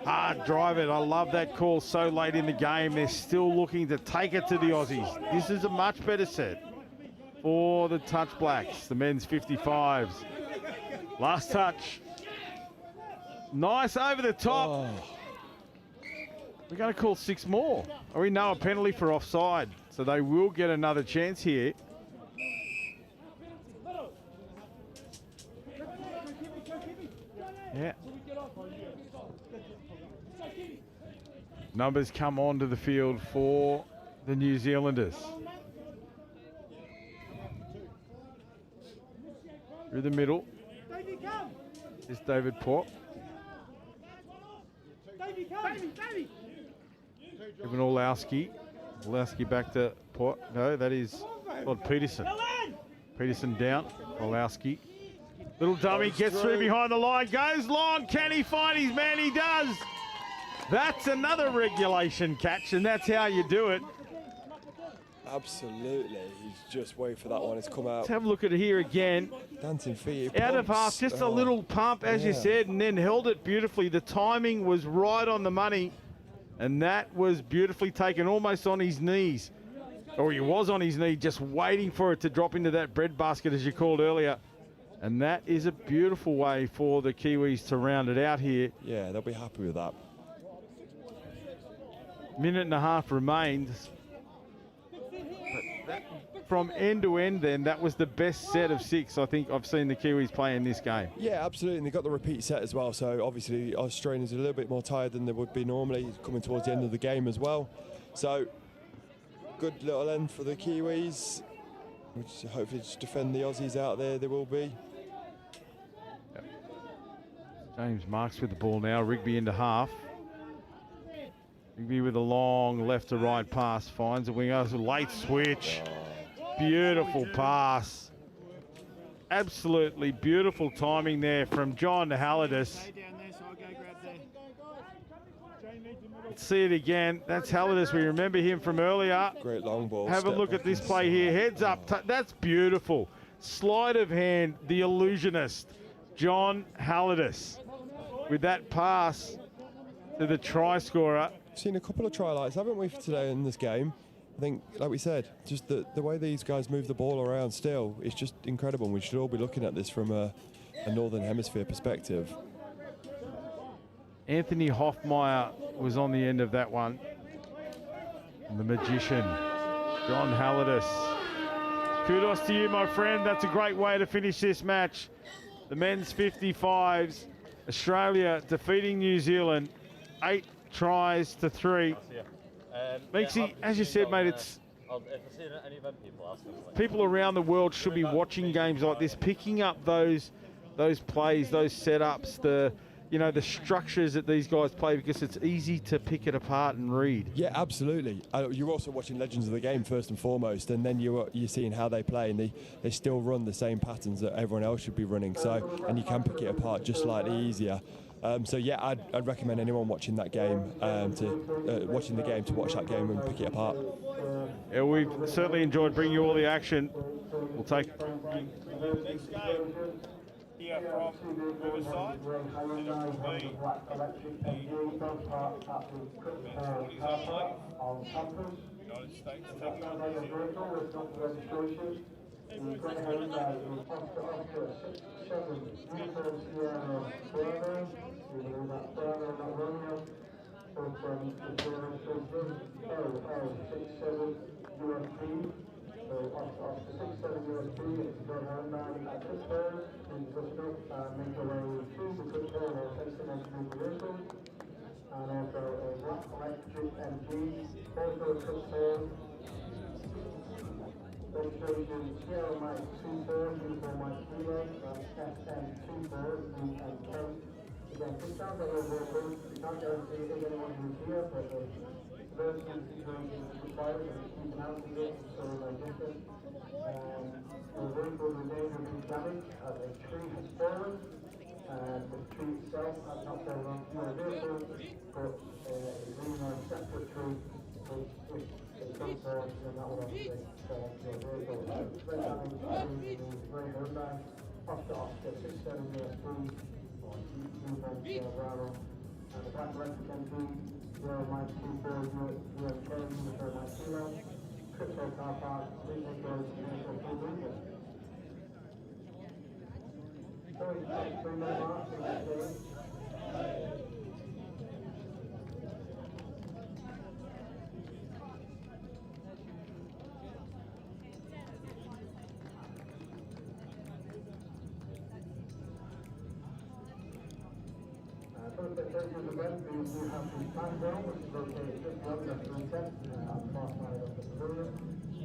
Hard drive it. I love that call so late in the game. They're still looking to take it to the Aussies. This is a much better set for the Touch Blacks, the men's 55s. Last touch. Nice over the top. Oh. We're going to call 6 more. We know a penalty for offside, so they will get another chance here. Yeah. Numbers come onto the field for the New Zealanders. Through the middle is David Port. Evan Orlowski. Orlowski back to Port. No, that is Peterson. Peterson down. Orlowski. Little dummy gets through behind the line. Goes long. Can he find his man? He does. That's another regulation catch, and that's how you do it. Absolutely. He's just waiting for that one. It's come out. Let's have a look at it here again. Dancing feet. Out of half, just a little pump, as you said, and then held it beautifully. The timing was right on the money, and that was beautifully taken, almost on his knees. Or he was on his knee, just waiting for it to drop into that breadbasket, as you called earlier. And that is a beautiful way for the Kiwis to round it out here. Yeah, they'll be happy with that. Minute and a half remains. From end to end then, that was the best set of 6 I think I've seen the Kiwis play in this game. Yeah, absolutely. And they got the repeat set as well. So obviously Australians are a little bit more tired than they would be normally, coming towards the end of the game as well. So good little end for the Kiwis, which hopefully just defend the Aussies out there. They will be. Yep. James Marks with the ball now. Rugby into half. Rugby with a long left to right pass. Finds a winger. Late switch. Beautiful pass. Absolutely beautiful timing there from John Hallidus. Let's see it again. That's Hallidus. We remember him from earlier. Great long ball. Have a look at this play here. Heads up. That's beautiful. Sleight of hand. The illusionist. John Hallidus with that pass to the try scorer. Seen a couple of try lights, haven't we, for today in this game? I think, like we said, just the way these guys move the ball around still is just incredible. We should all be looking at this from a Northern Hemisphere perspective. Anthony Hoffmeyer was on the end of that one. And the magician, John Hallidus. Kudos to you, my friend. That's a great way to finish this match. The men's 55s, Australia defeating New Zealand, 8 tries to 3. Meeksy, as you said, mate, it's people around the world should be watching games like this, picking up those plays, those setups, the structures that these guys play, because it's easy to pick it apart and read. Yeah, absolutely. You're also watching Legends of the Game first and foremost, and then you're seeing how they play, and they still run the same patterns that everyone else should be running. And you can pick it apart just slightly easier. So yeah, I'd recommend anyone watching that game to watch that game and pick it apart. Yeah, we've certainly enjoyed bringing you all the action. We'll take the next game here from Riverside, and it will be United States taking on New Zealand. And also a black electric MG, also registration Sierra Mike 24, uniform Mike Kilo, SM24, and 10. Again, this sounds like a little bit, we can't guarantee anyone who's here, but the version situation is required, and we keep announcing it, so like this. The vehicle remains with the damage as a tree has fallen, and the tree itself has not fallen onto the vehicle, but it's in a separate tree, which it comes down, and that will obviously fall onto your vehicle. Very damage, very Hyundai, Oscar 67 USB, or uniform Bravo, and the black electric MG, 0 Mike 24 USK, uniform Mike Kilo, Crypto Car Park, Legal Road, Uniform 2 Lincoln. So it's 3-minute mark for that game. So the first of the event, we have the fan zone, which is located just beyond the blue tent at the far side of the pavilion.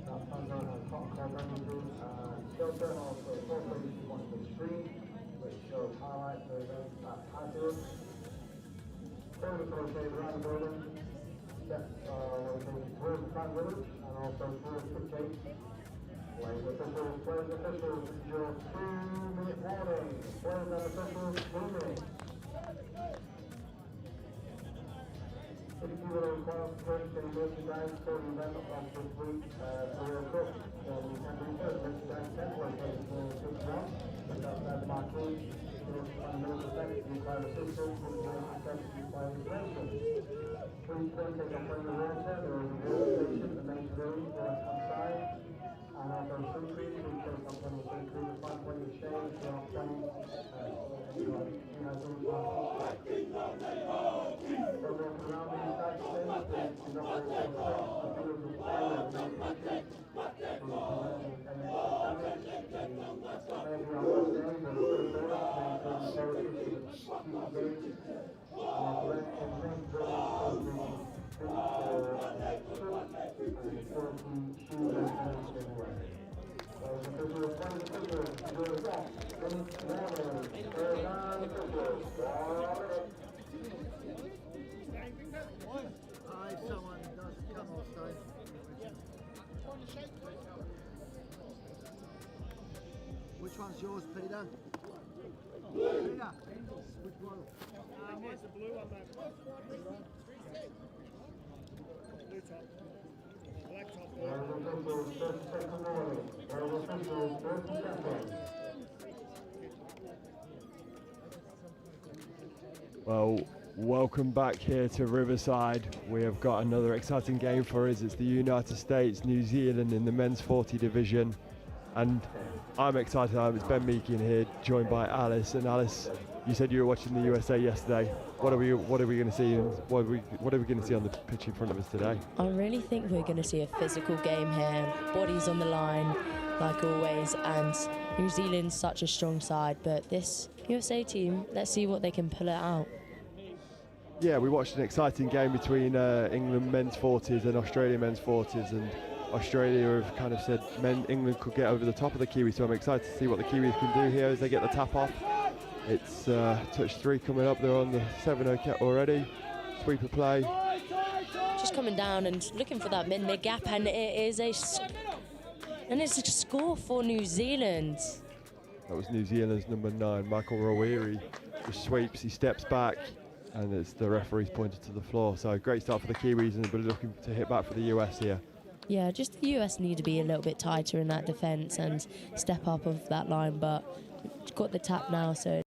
That fan zone has hot car beverages and shelter, also if you want the screen, which shows highlights of the event at Highfield. Toilets are located around the building. Steps are located towards the fan village and also towards the gate. Players officials, your 2-minute warning. Players and officials, 2 minutes. If you would require purchase any merchandise for the event of this week for your cook, then you can do so. Merchandise tent located in the 6th round, just outside the marquee. If you want to require assistance, you can require information. Please then take a friendly water. There is a water station, the main room, the left-hand side. And also food cream, please take a friendly food cream. The 5 point exchange, the off-point, someone does come off stage. Which one's yours, Peter? Peter, which one? Here's the blue one, mate. Blue top. Black top. Well, Welcome back here to Riverside. We have got another exciting game for us. It's the United States, New Zealand in the men's 40 division. And I'm excited. It's Ben Meakin here, joined by Alice. And Alice, you said you were watching the USA yesterday. What are we going to see? And what are we going to see on the pitch in front of us today? I really think we're going to see a physical game here. Bodies on the line, like always. And New Zealand's such a strong side, but this USA team, let's see what they can pull it out. Yeah, we watched an exciting game between England men's 40s and Australia men's 40s, and Australia have kind of said England could get over the top of the Kiwis, so I'm excited to see what the Kiwis can do here as they get the tap off. It's touch 3 coming up, they're on the 7-0 cap already, sweeper play. Just coming down and looking for that mid gap, and it's a score for New Zealand. That was New Zealand's number 9, Michael Rawiri, just sweeps, he steps back, and it's the referee's pointed to the floor. So great start for the Kiwis, and we're looking to hit back for the US here. Yeah, just the US need to be a little bit tighter in that defence and step up of that line, but got the tap now, so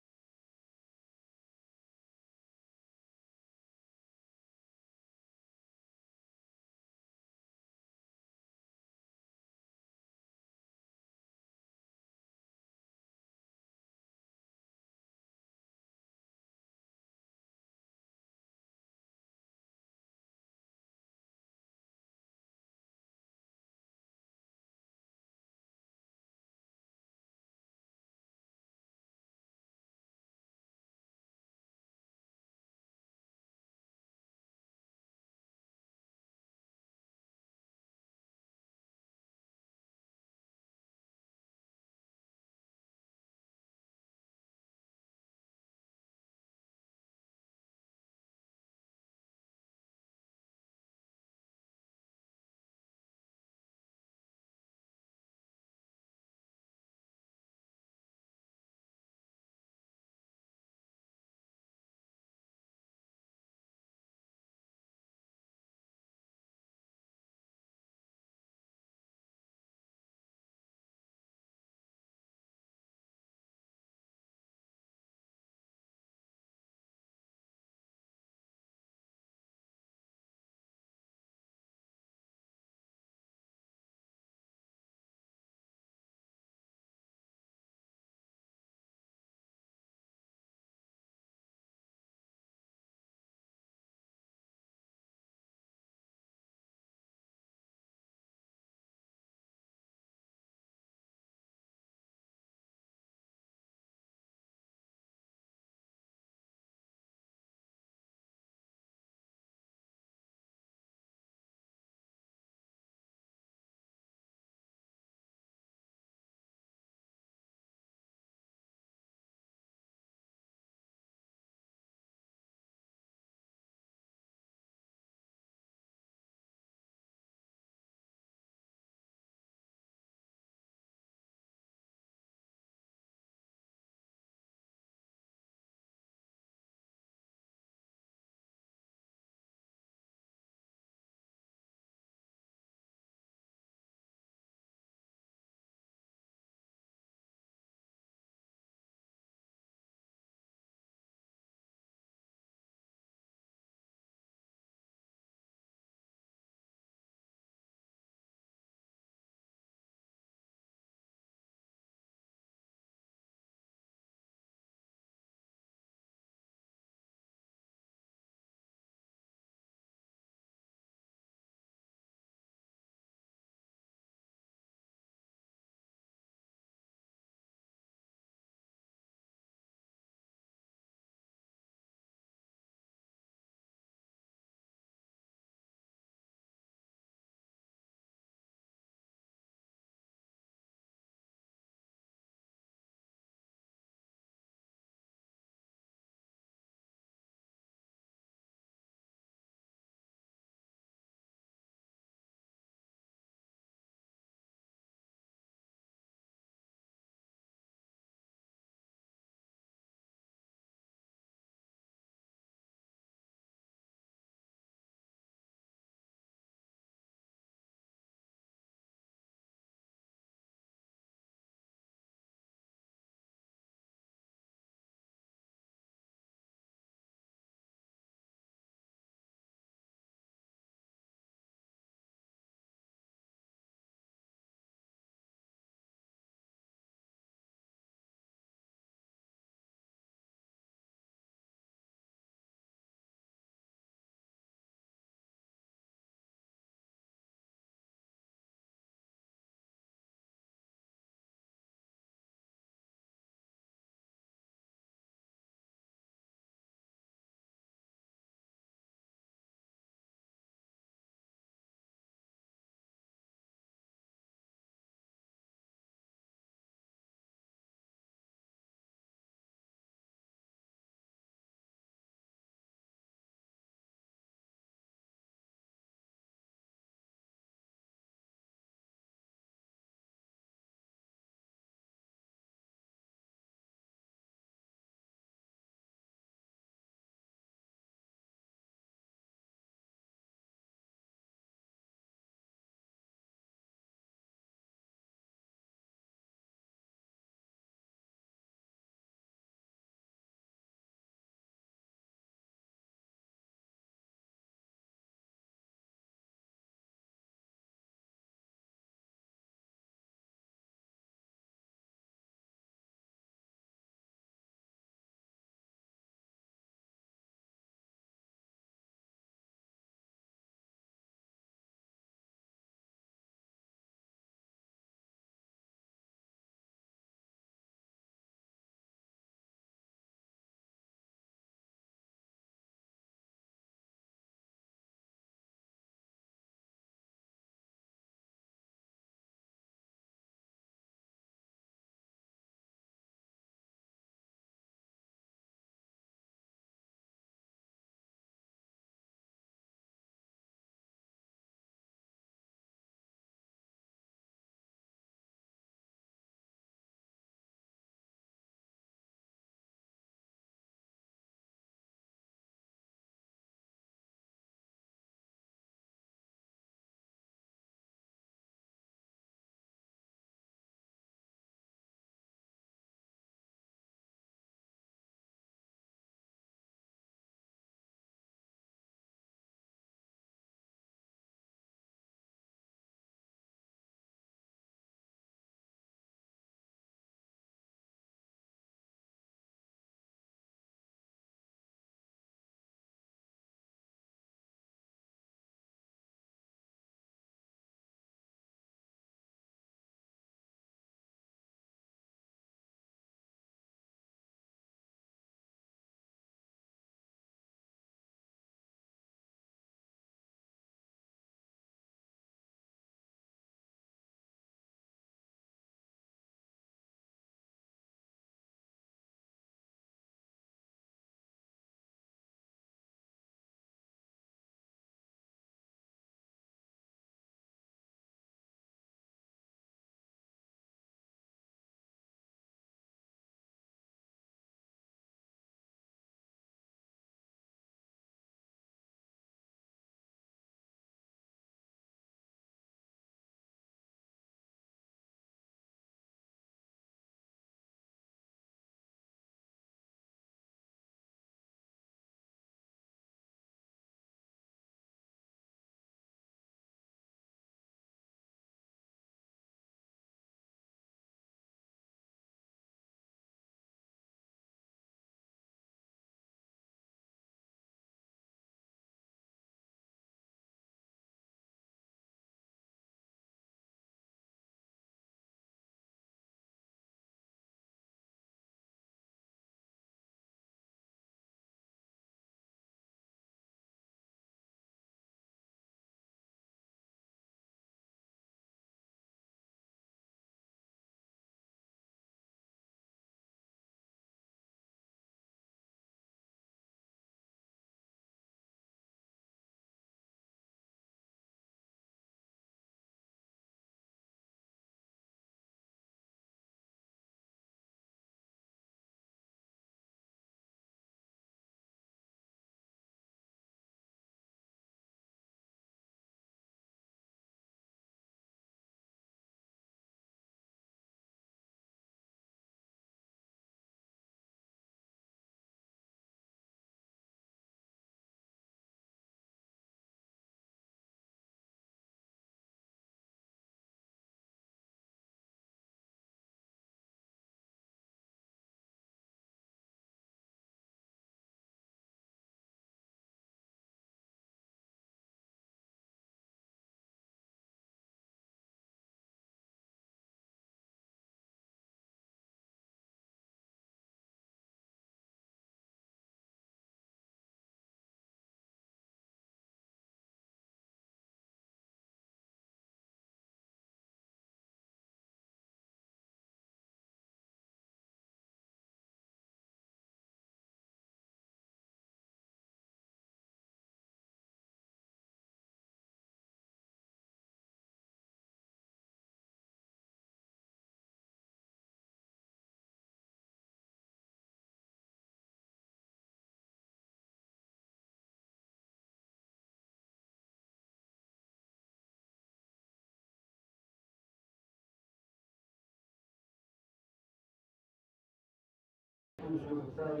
people to play.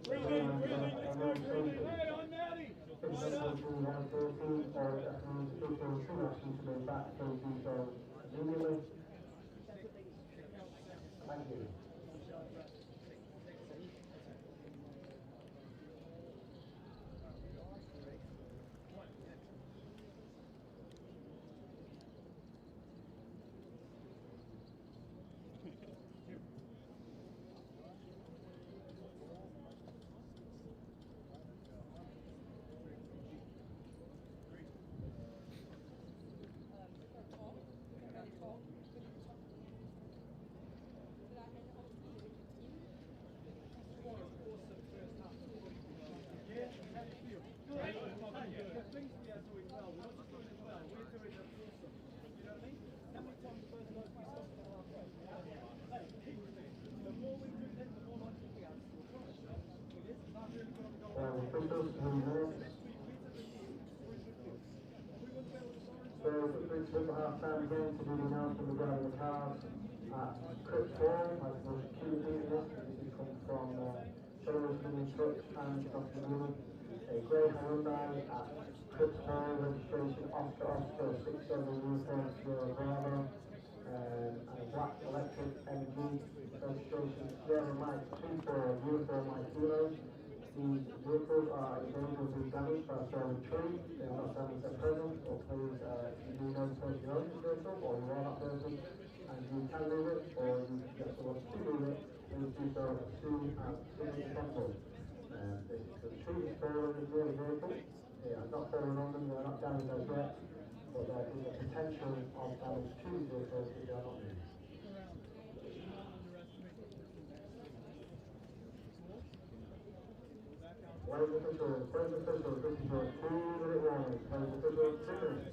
And safety. If it's not between 114 or that means people who actually to be back, please do so immediately. Thank you. Officials, 3 minutes. So, it's a half-time game to be announced regarding the cards at Cripps Hall. As was communicated this has come from Shadow's Living Cripps and Dr. Newman. A grey Hyundai at Cripps Hall, registration Oscar 67 Uniform Sierra Bravo. And a black electric MG, registration Sierra Mike 24 Uniform Mike Kilo. These vehicles are in danger of being damaged by a falling tree. They are not damaged at present, so please, you do know the person who owns the vehicle, or you are that person, and you can leave it, or you can get someone to leave it, please do so as soon as possible. The tree is fallen near the vehicle. They are not fallen on them, they are not damaged as yet, but there is a potential of damage to the vehicle if they are not moved. Ladies officials, this is your 2-minute warning. Ladies officials, 2 minutes.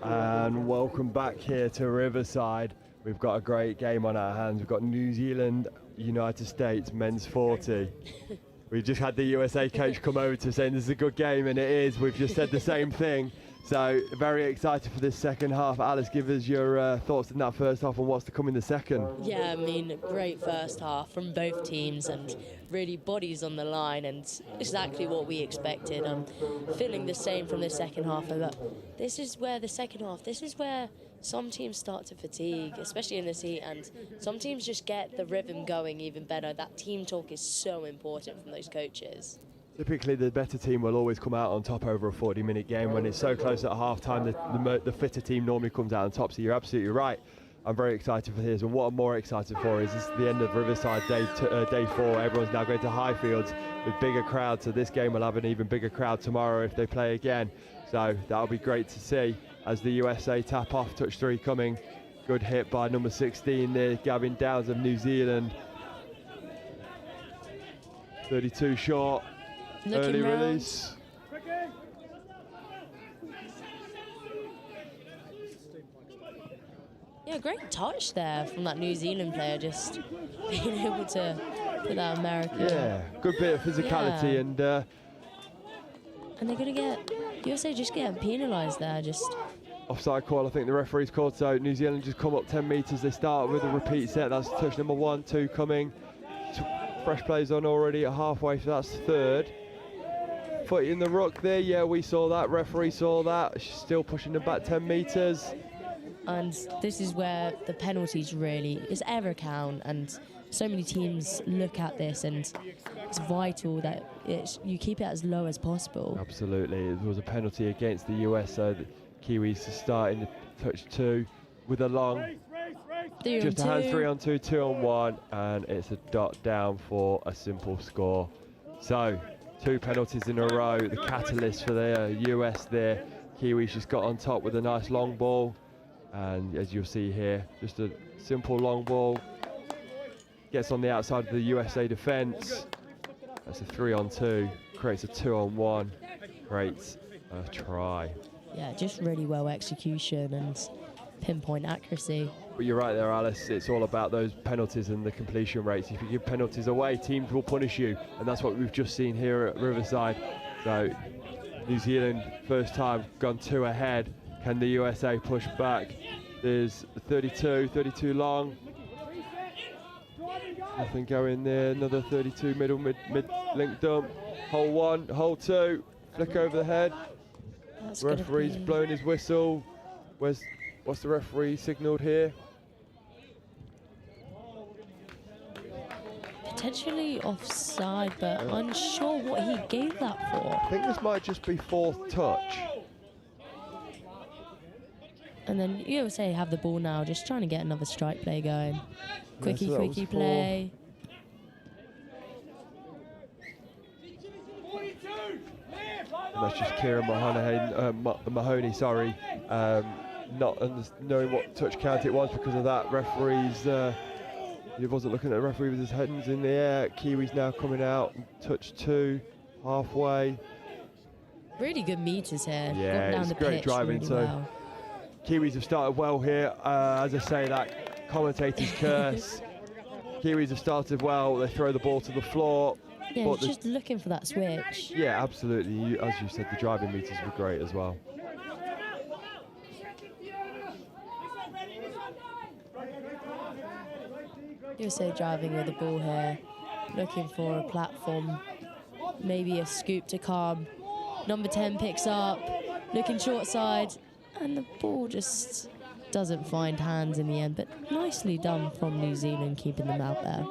And welcome back here to Riverside. We've got a great game on our hands. We've got New Zealand, United States, men's 40. We've just had the USA coach come over to saying this is a good game, and it is. We've just said the same thing. So very excited for this second half. Alice, give us your thoughts in that first half and what's to come in the second. Yeah, I mean, great first half from both teams and really bodies on the line and exactly what we expected. I'm feeling the same from the second half. But this is where the second half, this is where some teams start to fatigue, especially in this heat, and some teams just get the rhythm going even better. That team talk is so important from those coaches. Typically, the better team will always come out on top over a 40-minute game. When it's so close at half-time, the fitter team normally comes out on top, so you're absolutely right. I'm very excited for this, and what I'm more excited for is this is the end of Riverside day 4. Everyone's now going to Highfields with bigger crowds, so this game will have an even bigger crowd tomorrow if they play again. So that'll be great to see as the USA tap off. Touch 3 coming. Good hit by number 16 there, Gavin Downs of New Zealand. 32 short. Early release. Yeah, great touch there from that New Zealand player, just being able to put that American. Yeah, good bit of physicality, yeah. and they're going to get, USA just getting penalised there, just. Offside call, I think the referee's called, so New Zealand just come up 10 metres. They start with a repeat set. That's touch number 1, 2 coming. Fresh plays on already at halfway, so that's third. foot in the ruck there. Yeah, we saw that. Referee saw that. She's still pushing them back 10 metres. And this is where the penalties really is ever count, and so many teams look at this, and it's vital that you keep it as low as possible. Absolutely. There was a penalty against the US, so the Kiwis are starting to touch 2 with a long. Just a hand 3-on-2, 2-on-1, and it's a dot down for a simple score. So 2 penalties in a row. The catalyst for the US there. Kiwis just got on top with a nice long ball, and as you'll see here, just a simple long ball. Gets on the outside of the USA defence. That's a 3-on-2, creates a 2-on-1, creates a try. Yeah, just really well execution and pinpoint accuracy. But you're right there, Alice. It's all about those penalties and the completion rates. If you give penalties away, teams will punish you, and that's what we've just seen here at Riverside. So New Zealand, first time, gone 2 ahead. Can the USA push back? There's 32 long. Nothing going there. Another 32 mid link dump. Hole 1, hole 2. Flick over the head. That's Referee's blowing his whistle. What's the referee signalled here? Potentially offside, but unsure what he gave that for. I think this might just be 4th touch. And then USA have the ball now, just trying to get another strike play going. Quickie play. And that's just Kieran Mahoney, sorry, not knowing what touch count it was because of that. Referee's, he wasn't looking at the referee with his hands in the air. Kiwis now coming out, touch 2, halfway. Really good meters here. Yeah, down it's the great pitch driving. really So well. Kiwis have started well here. As I say, that commentator's curse. Kiwis have started well. They throw the ball to the floor. Yeah, he's just looking for that switch. Yeah, absolutely. As you said, the driving meters were great as well. USA driving with the ball here, looking for a platform, maybe a scoop to come. Number 10 picks up, looking short side, and the ball just doesn't find hands in the end, but nicely done from New Zealand, keeping them out there.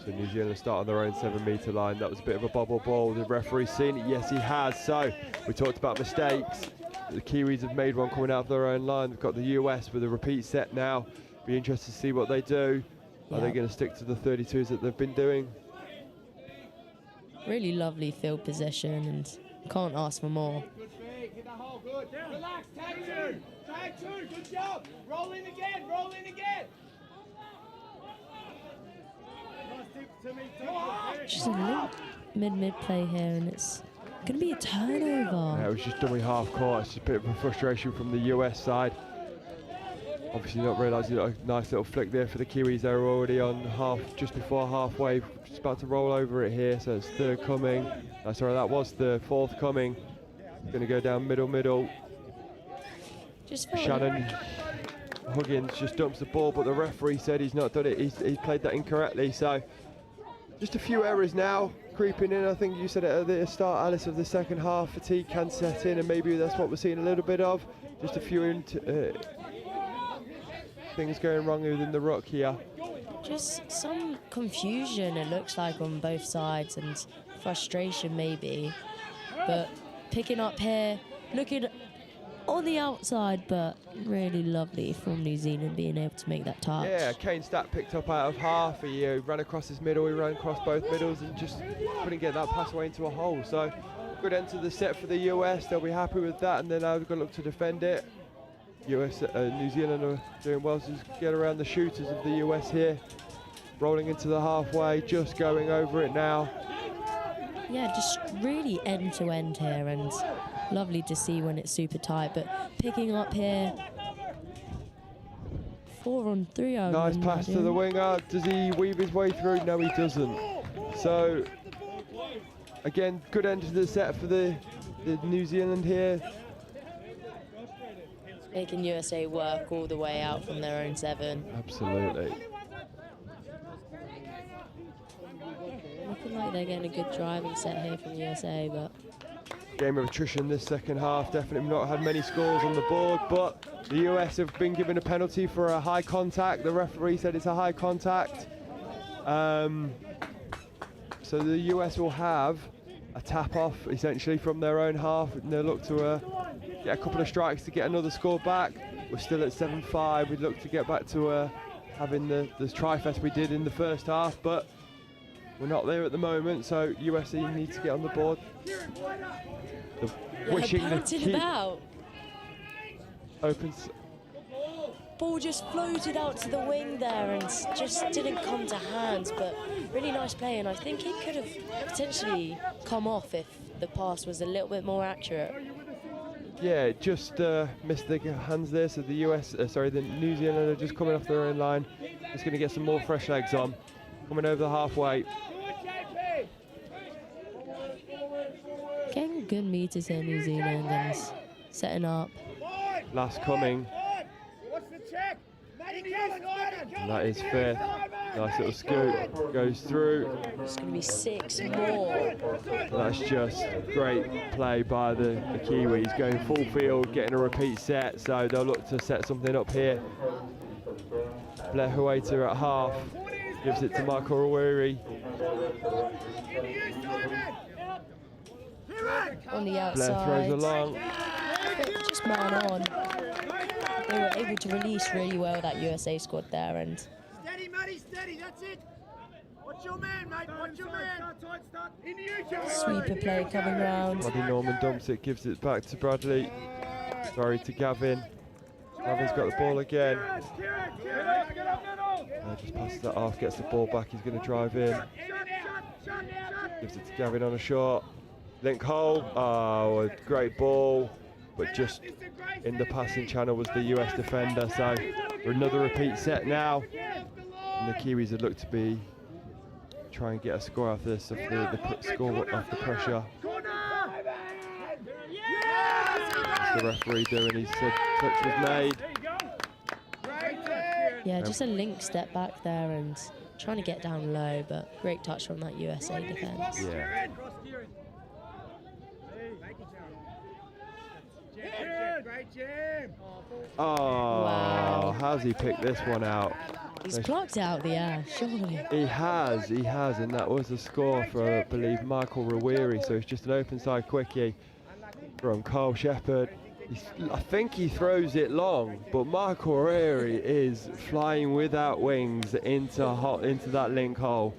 So New Zealand start on their own 7-metre line. That was a bit of a bubble ball. The referee's seen it. Yes, he has. So we talked about mistakes. The Kiwis have made one coming out of their own line. They've got the US with a repeat set now. Be interested to see what they do. Are they going to stick to the 32s that they've been doing? Really lovely field position, and can't ask for more. Relax, tag 2, good job. Roll in again. Just a mid play here, and it's going to be a turnover. Yeah, it was just dummy half court. It's just a bit of a frustration from the US side. Obviously not realising a nice little flick there for the Kiwis. They were already on just before halfway, just about to roll over it here. So it's 3rd coming. Sorry, that was the 4th coming. Going to go down middle. Shannon Huggins just dumps the ball, but the referee said he's not done it. He's played that incorrectly. So just a few errors now creeping in. I think you said it at the start, Alice, of the second half. Fatigue can set in, and maybe that's what we're seeing a little bit of. Just a few things going wrong within the ruck here. Just some confusion, it looks like, on both sides, and frustration maybe. But picking up here, looking on the outside, but really lovely from New Zealand being able to make that touch. Yeah, Kane Stack picked up out of half. He ran across his middle, he ran across both middles and just couldn't get that pass away into a hole. So good end to the set for the US. They'll be happy with that, and then now they've got to look to defend it. New Zealand are doing well to get around the shooters of the US here. Rolling into the halfway, just going over it now. Yeah, just really end to end here, and lovely to see when it's super tight, but picking up here. 4-on-3. Nice pass to the winger. Does he weave his way through? No, he doesn't. So again, good end to the set for the New Zealand here. Making USA work all the way out from their own 7. Absolutely. looking like they're getting a good driving set here from the USA, but Game of attrition this second half. Definitely not had many scores on the board, but the US have been given a penalty for a high contact. The referee said it's a high contact. So the US will have a tap off essentially from their own half, and they'll look to get a couple of strikes to get another score back. We're still at 7-5. We'd look to get back to having the tri-fest we did in the first half, but we're not there at the moment, so USA need to get on the board. Wishing bouncing about. Opens. Ball just floated out to the wing there and just didn't come to hands, but really nice play, and I think it could have potentially come off if the pass was a little bit more accurate. Yeah, it just missed the hands there, so the the New Zealand are just coming off their own line. Just going to get some more fresh legs on. Coming over the halfway. Getting good meters here, New Zealand, and setting up. Last coming. And that is fair. Nice little scoop. Goes through. It's going to be 6 more. That's just great play by the Kiwis. Going full field, getting a repeat set. So they'll look to set something up here. Blair Huwaita at half. Gives it to Michael Rawiri. On the Blair outside. throws along. Just man on. They were able to release really well that USA squad there, and Steady, Matty, steady, that's it. Watch your man, mate, watch your man. sweeper play coming round. Bobby Norman dumps it, gives it back to Bradley. Sorry to Gavin. Gavin's got the ball again. Just passes that off, gets the ball back, he's going to drive in. Gives it to Gavin on a shot. Link hole, oh, a great ball, but just in the passing channel was the US defender, so for another repeat set now. And the Kiwis would look to be try and get a score off this, off the score off the pressure. What's the referee doing? He said touch was made. Yeah, just a link step back there and trying to get down low, but great touch from that USA defence. Yeah. Oh, wow. How's he picked this one out? He's blocked it out the air, surely. He has, and that was a score for, I believe, Michael Rawiri, so it's just an open side quickie from Carl Shepherd. I think he throws it long, but Michael Rawiri is flying without wings into that link hole,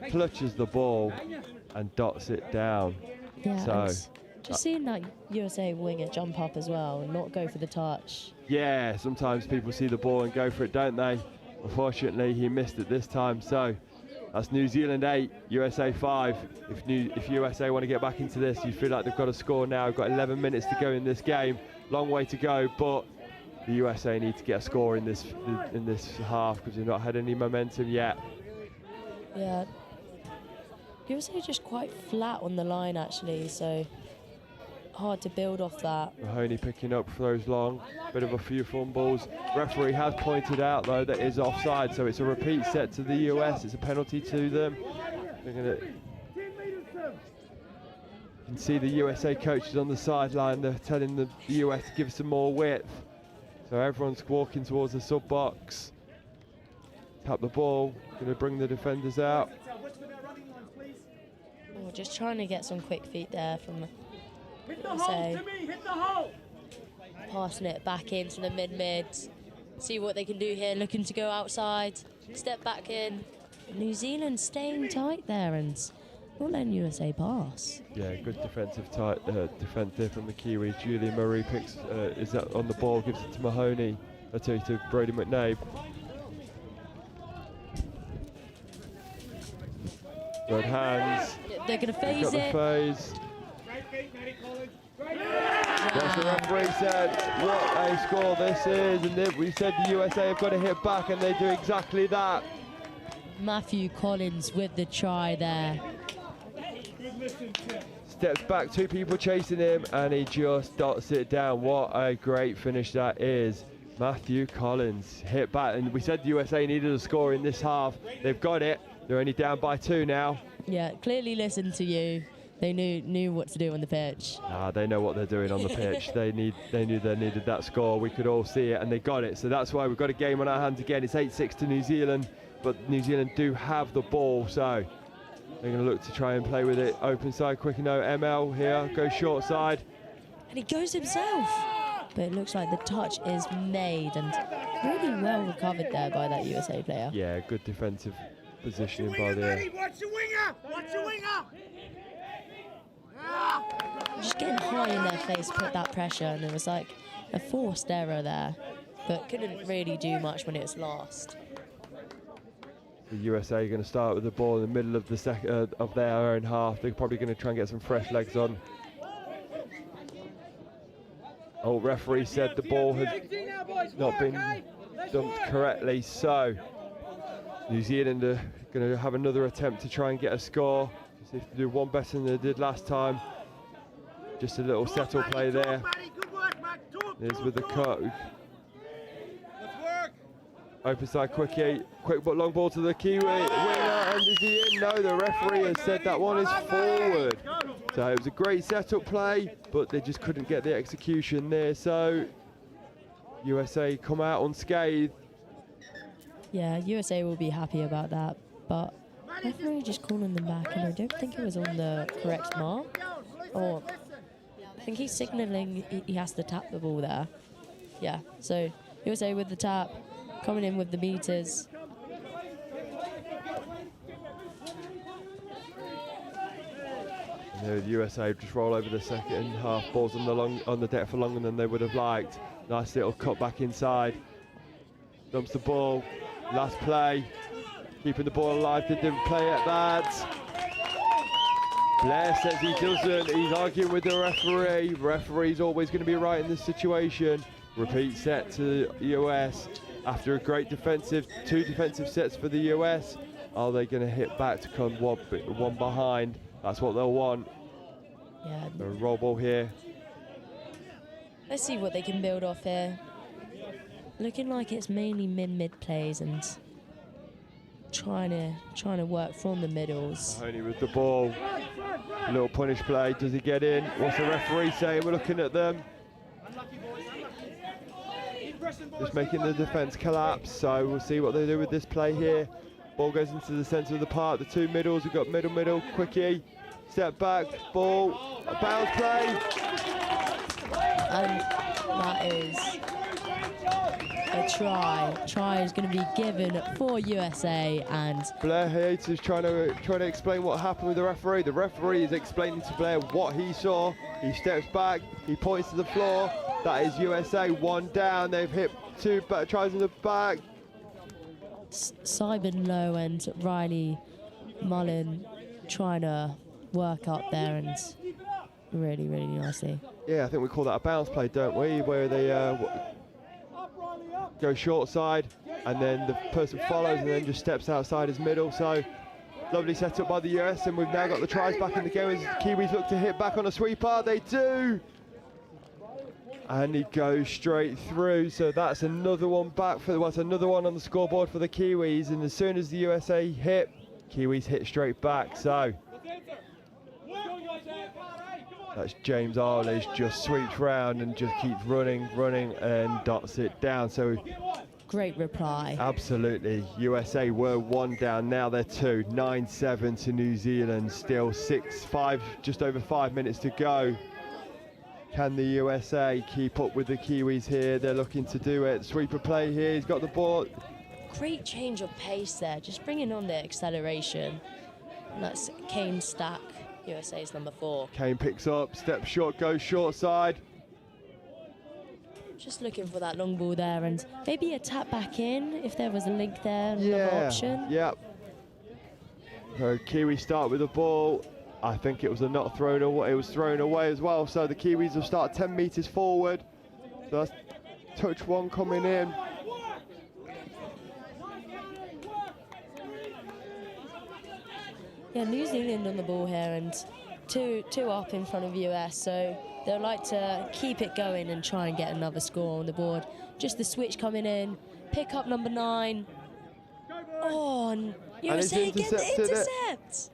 clutches the ball and dots it down. Yeah, so just seeing that USA winger jump up as well and not go for the touch. Yeah, sometimes people see the ball and go for it, don't they? Unfortunately, he missed it this time, so that's New Zealand 8, USA 5. If USA want to get back into this, you feel like they've got to score now. We've got 11 minutes to go in this game. Long way to go, but the USA need to get a score in this half because they've not had any momentum yet. Yeah, USA just quite flat on the line actually, so hard to build off that. Mahoney picking up, throws long, bit of a few fumbles. Referee has pointed out though that is offside, so it's a repeat set to the US. It's a penalty to them. You can see the USA coaches on the sideline. They're telling the US to give some more width. So everyone's walking towards the sub box. Tap the ball, going to bring the defenders out. Oh, just trying to get some quick feet there from the USA. Passing it back into the mid. See what they can do here, looking to go outside. Step back in. New Zealand staying tight there and not letting USA pass. Yeah, good defensive defense there from the Kiwis. Julian Murray is that on the ball, gives it to Mahoney, to Brody McNabe. Good hands. They're going to phase it. Phase. Yes, the referee said what a score this is, and we said the USA have got to hit back, and they do exactly that. Matthew Collins with the try there. Steps back, two people chasing him, and he just dots it down. What a great finish that is. Matthew Collins hit back, and we said the USA needed a score in this half. They've got it. They're only down by 2 now. Yeah, clearly listened to you. They knew what to do on the pitch. They know what they're doing on the pitch. They knew they needed that score. We could all see it, and they got it. So that's why we've got a game on our hands again. It's 8-6 to New Zealand, but New Zealand do have the ball, so they're going to look to try and play with it. Open side, quick no. ML here goes short side, and he goes himself. But it looks like the touch is made, and really well recovered there by that USA player. Yeah, good defensive positioning by the. Watch the winger! Watch the winger! Just getting high in their face, put that pressure, and it was like a forced error there, but couldn't really do much when it was lost. The USA are going to start with the ball in the middle of the of their own half. They're probably going to try and get some fresh legs on. Oh, referee said the ball has not been dumped correctly, so New Zealand are going to have another attempt to try and get a score. See if they do one better than they did last time. Just a little settle play there. There's with the cut. Open side, quick but long ball to the Kiwi winner, and is he in? No, the referee has said that one is forward. So it was a great setup play, but they just couldn't get the execution there. So USA come out unscathed. Yeah, USA will be happy about that, but referee just calling them back, and I don't think it was on the correct mark. Or I think he's signalling he has to tap the ball there. Yeah, so USA with the tap, coming in with the meters. And the USA just roll over the second half. Balls on the deck for longer than they would have liked. Nice little cut back inside. Dumps the ball. Last play. Keeping the ball alive. Didn't play it that. Blair says he doesn't. He's arguing with the referee. Referee's always going to be right in this situation. Repeat set to the US. After a great two defensive sets for the US. Are they going to hit back to come one behind? That's what they'll want. Yeah. A roll ball here. Let's see what they can build off here. Looking like it's mainly mid plays and trying to work from the middles. Only with the ball. A little punish play. Does he get in? What's the referee saying? We're looking at them. Just making the defence collapse. So we'll see what they do with this play here. Ball goes into the centre of the park. The two middles. We've got middle, quickie. Step back, ball, a bounce play. And that is a try. Try is going to be given for USA, and Blair Hayes is trying to explain what happened with the referee. The referee is explaining to Blair what he saw. He steps back, he points to the floor. That is USA, one down. They've hit two tries in the back. Simon Lowe and Riley Mullen trying to work up there, and really nicely. Yeah, I think we call that a bounce play, don't we? Where they go short side, and then the person follows and then just steps outside his middle. So lovely setup by the US, and we've now got the tries back in the game as the Kiwis look to hit back on a sweeper. They do! And he goes straight through, so that's another one back for that's another one on the scoreboard for the Kiwis. And as soon as the USA hit, Kiwis hit straight back. So that's James Arledge, just sweeps round and just keeps running and dots it down. So great reply. Absolutely. USA were one down, now they're two. 9-7 to New Zealand, still 6-5, just over 5 minutes to go. Can the USA keep up with the Kiwis here? They're looking to do it. Sweeper play here, he's got the ball. Great change of pace there, just bringing on the acceleration. And that's Kane Stack, USA's number 4. Kane picks up, steps short, goes short side. Just looking for that long ball there, and maybe a tap back in if there was a link there, another option. Yeah. So Kiwi start with the ball. I think it was not thrown away. It was thrown away as well. So the Kiwis will start 10 metres forward. So that's touch one coming in. Yeah, New Zealand on the ball here, and two up in front of US. So they'll like to keep it going and try and get another score on the board. Just the switch coming in. Pick up number 9. Oh, and USA get the intercept.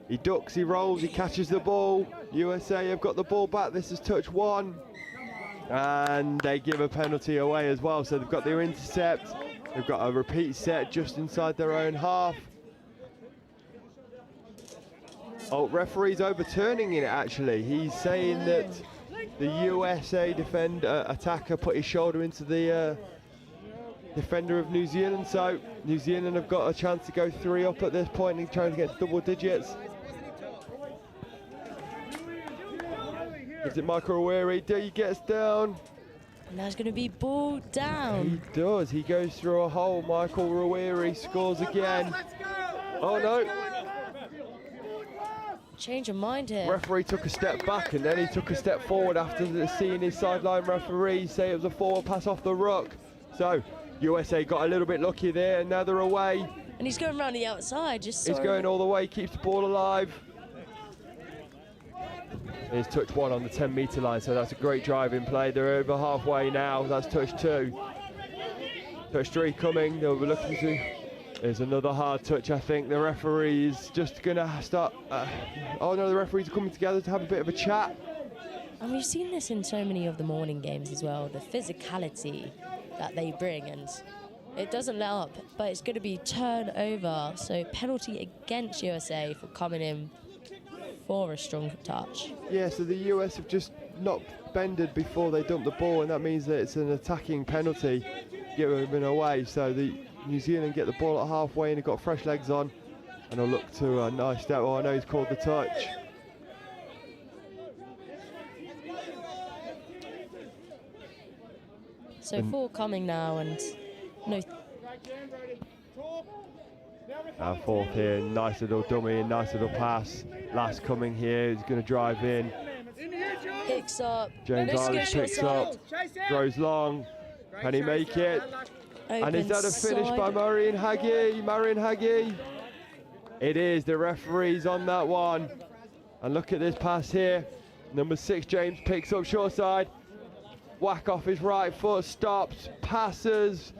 He ducks, he rolls, he catches the ball. USA have got the ball back. This is touch 1. And they give a penalty away as well. So they've got their intercept. They've got a repeat set just inside their own half. Oh, referee's overturning it actually. He's saying that the USA attacker put his shoulder into the defender of New Zealand. So New Zealand have got a chance to go 3 up at this point and trying to get to double digits. Gives it Michael Awiri, he gets down. And that's going to be ball down. He does, he goes through a hole. Michael Awiri scores again. Oh no. Change of mind here. Referee took a step back and then he took a step forward after seeing his sideline referee say it was a forward pass off the ruck. So USA got a little bit lucky there and now they're away. And he's going around the outside, just He's going all the way, keeps the ball alive. Here's touch 1 on the 10-metre line, so that's a great driving play. They're over halfway now, that's touch 2. Touch 3 coming, they'll be looking to... There's another hard touch, I think. The referee is just going to start... oh no, the referees are coming together to have a bit of a chat. And we've seen this in so many of the morning games as well, the physicality that they bring, and it doesn't let up, but it's going to be turnover, so penalty against USA for coming in for a strong touch. Yeah, so the US have just not bended before they dump the ball, and that means that it's an attacking penalty given away. So the New Zealand get the ball at halfway and they've got fresh legs on, and they'll look to a nice step. Oh, I know he's called the touch. So 4 coming now, and no. Fourth here, nice little dummy and nice little pass. Last coming here, he's going to drive in. Picks up. James Ireland picks up, throws long. Can he make it? And is that a finish by Marion Haggy? Marion Haggy? It is, the referee's on that one. And look at this pass here. Number 6, James picks up short side. Whack off his right foot, stops, passes.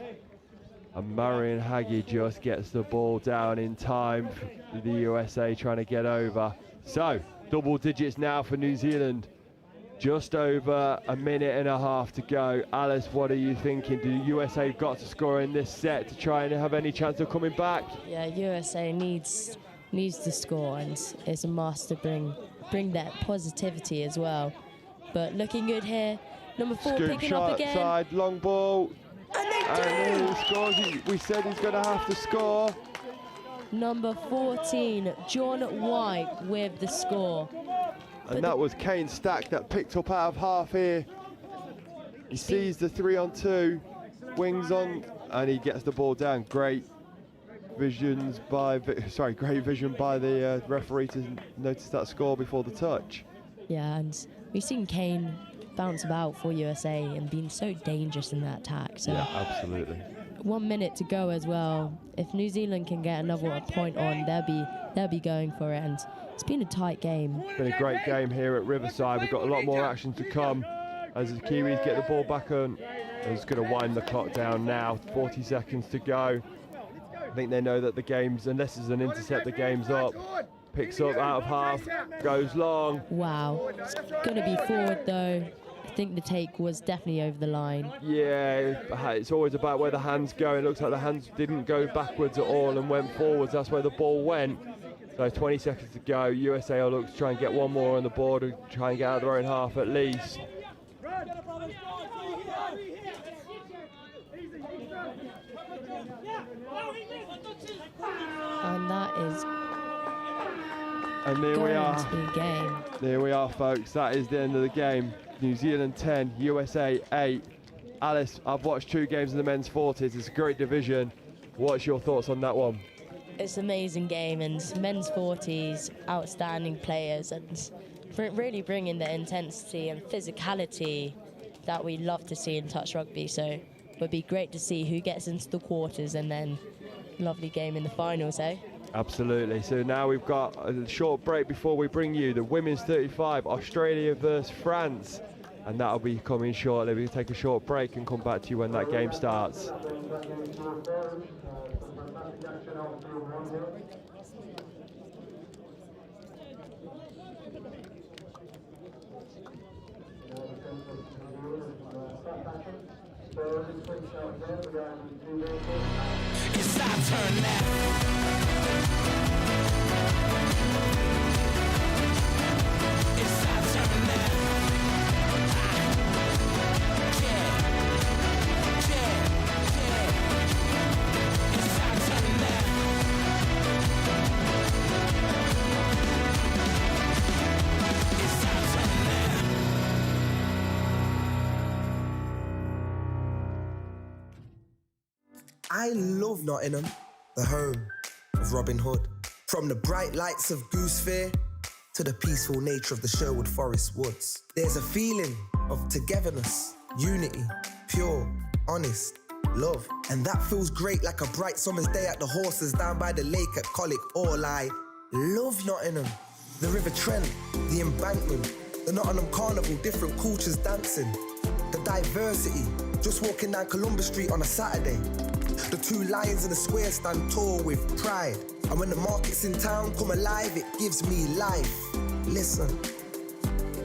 And Marion Haggy just gets the ball down in time for the USA trying to get over. So, double digits now for New Zealand. Just over a minute and a half to go. Alice, what are you thinking? Do the USA got to score in this set to try and have any chance of coming back? Yeah, USA needs to score, and it's a must to bring that positivity as well. But looking good here. Number 4 Scoop picking shot up again. Side, long ball. And they do! And he scores. We said he's going to have to score. Number 14, John White with the score. And that was Kane Stack that picked up out of half here. He sees the 3-on-2, wings on, and he gets the ball down. Great vision by the referee to notice that score before the touch. Yeah, and we've seen Kane bounce about for USA and been so dangerous in that attack. So yeah, absolutely. 1 minute to go as well. If New Zealand can get another point on, they'll be going for it. And it's been a tight game. It's been a great game here at Riverside. We've got a lot more action to come as the Kiwis get the ball back on. They're just going to wind the clock down now. 40 seconds to go. I think they know that the game's, unless there's an intercept, the game's up. Picks up out of half, goes long. Wow, it's going to be forward though. I think the take was definitely over the line. Yeah, it's always about where the hands go. It looks like the hands didn't go backwards at all and went forwards. That's where the ball went. So 20 seconds to go. USA will look to try and get one more on the board and try and get out of their own half at least. And that is And there we are. going to be a game. There we are, folks. That is the end of the game. New Zealand 10, USA 8. Alice, I've watched 2 games in the men's 40s. It's a great division. What's your thoughts on that one? It's an amazing game, and men's 40s, outstanding players, and really bringing the intensity and physicality that we love to see in touch rugby. So it would be great to see who gets into the quarters, and then lovely game in the finals, eh? Absolutely. So now we've got a short break before we bring you the women's 35, Australia versus France. And that'll be coming shortly. We'll take a short break and come back to you when that game starts. It's our turn now. It's our turn now. Yeah, yeah, yeah. It's our turn now. It's our turn now. I love Nottingham, the home of Robin Hood. From the bright lights of Goose Fair to the peaceful nature of the Sherwood Forest woods. There's a feeling of togetherness, unity, pure, honest, love. And that feels great like a bright summer's day at the horses down by the lake at Colic. All I love Nottingham. The River Trent, the embankment, the Nottingham Carnival, different cultures dancing. The diversity, just walking down Columbus Street on a Saturday. The two lions in the square stand tall with pride. And when the market's in town come alive, it gives me life. Listen,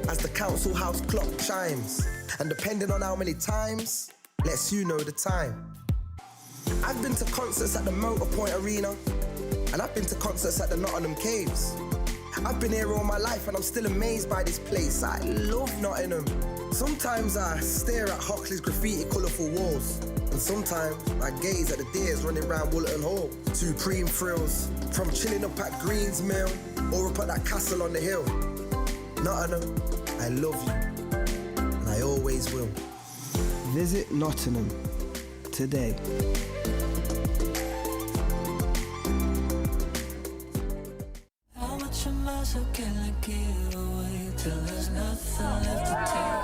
as the council house clock chimes, and depending on how many times, lets you know the time. I've been to concerts at the Motorpoint Arena, and I've been to concerts at the Nottingham Caves. I've been here all my life and I'm still amazed by this place. I love Nottingham. Sometimes I stare at Hockley's graffiti colourful walls, and sometimes I gaze at the deers running round Woollerton Hall. Supreme thrills, from chilling up at Greens Mill or up at that castle on the hill. Nottingham, I love you, and I always will. Visit Nottingham today.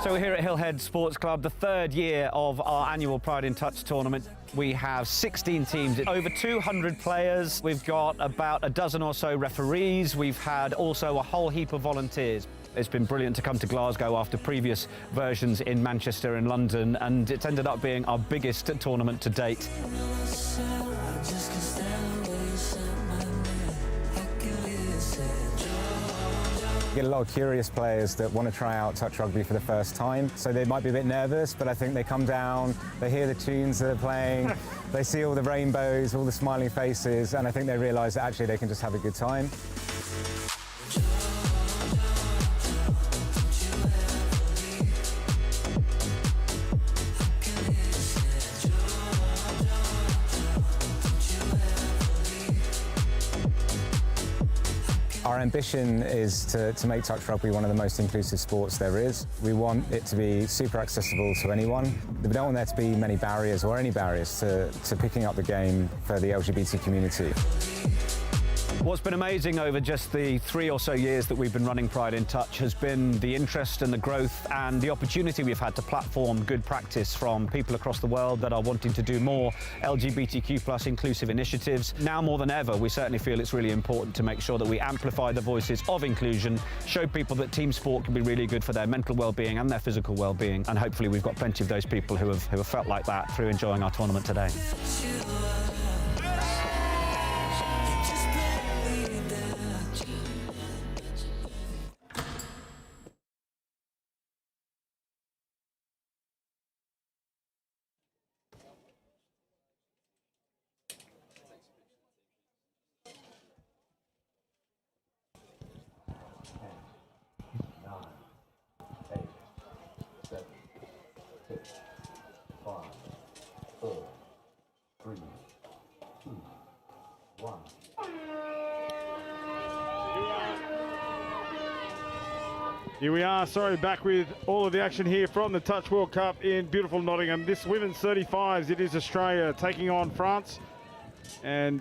So we're here at Hillhead Sports Club, the third year of our annual Pride in Touch tournament. We have 16 teams, over 200 players. We've got about a dozen or so referees. We've had also a whole heap of volunteers. It's been brilliant to come to Glasgow after previous versions in Manchester and London, and it's ended up being our biggest tournament to date. You get a lot of curious players that want to try out touch rugby for the first time, so they might be a bit nervous, but I think they come down, they hear the tunes that are playing, they see all the rainbows, all the smiling faces, and I think they realise that actually they can just have a good time. Our ambition is to make touch rugby one of the most inclusive sports there is. We want it to be super accessible to anyone. We don't want there to be many barriers or any barriers to picking up the game for the LGBT community. What's been amazing over just the 3 or so years that we've been running Pride in Touch has been the interest and the growth and the opportunity we've had to platform good practice from people across the world that are wanting to do more LGBTQ+ inclusive initiatives. Now more than ever, we certainly feel it's really important to make sure that we amplify the voices of inclusion, show people that team sport can be really good for their mental well-being and their physical well-being, and hopefully we've got plenty of those people who have felt like that through enjoying our tournament today. Here we are, back with all of the action here from the Touch World Cup in beautiful Nottingham. This women's 35s, it is Australia taking on France. And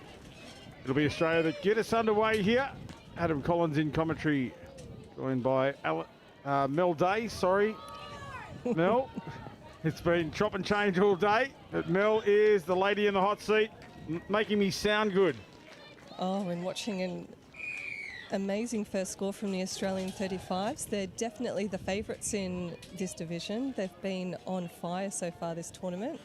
it'll be Australia that get us underway here. Adam Collins in commentary, joined by Mel Day, Mel. It's been chop and change all day, but Mel is the lady in the hot seat, making me sound good. Oh, and watching an amazing first score from the Australian 35s. They're definitely the favourites in this division. They've been on fire so far this tournament.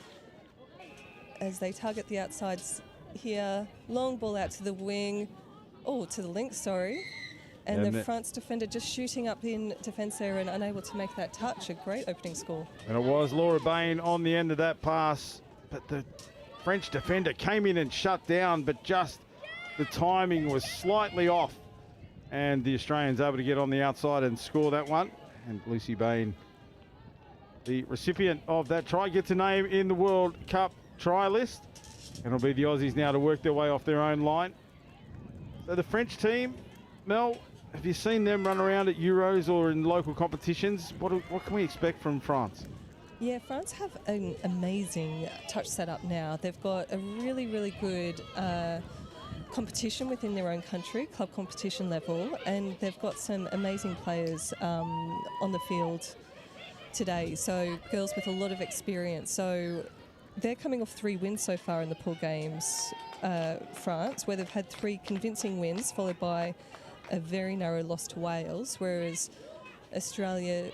As they target the outsides here, long ball out to the wing, to the link, sorry. And And the that- France defender just shooting up in defence there and unable to make that touch. A great opening score. And it was Laura Bain on the end of that pass, but the French defender came in and shut down, but just the timing was slightly off. And the Australians able to get on the outside and score that one. And Lucy Bain, the recipient of that try, gets a name in the World Cup try list. And it'll be the Aussies now to work their way off their own line. So the French team, Mel, have you seen them run around at Euros or in local competitions? What can we expect from France? Yeah, France have an amazing touch setup now. They've got a really, really good competition within their own country, club competition level, and they've got some amazing players on the field today. So girls with a lot of experience. So they're coming off 3 wins so far in the pool games, France, where they've had 3 convincing wins, followed by a very narrow loss to Wales, whereas Australia,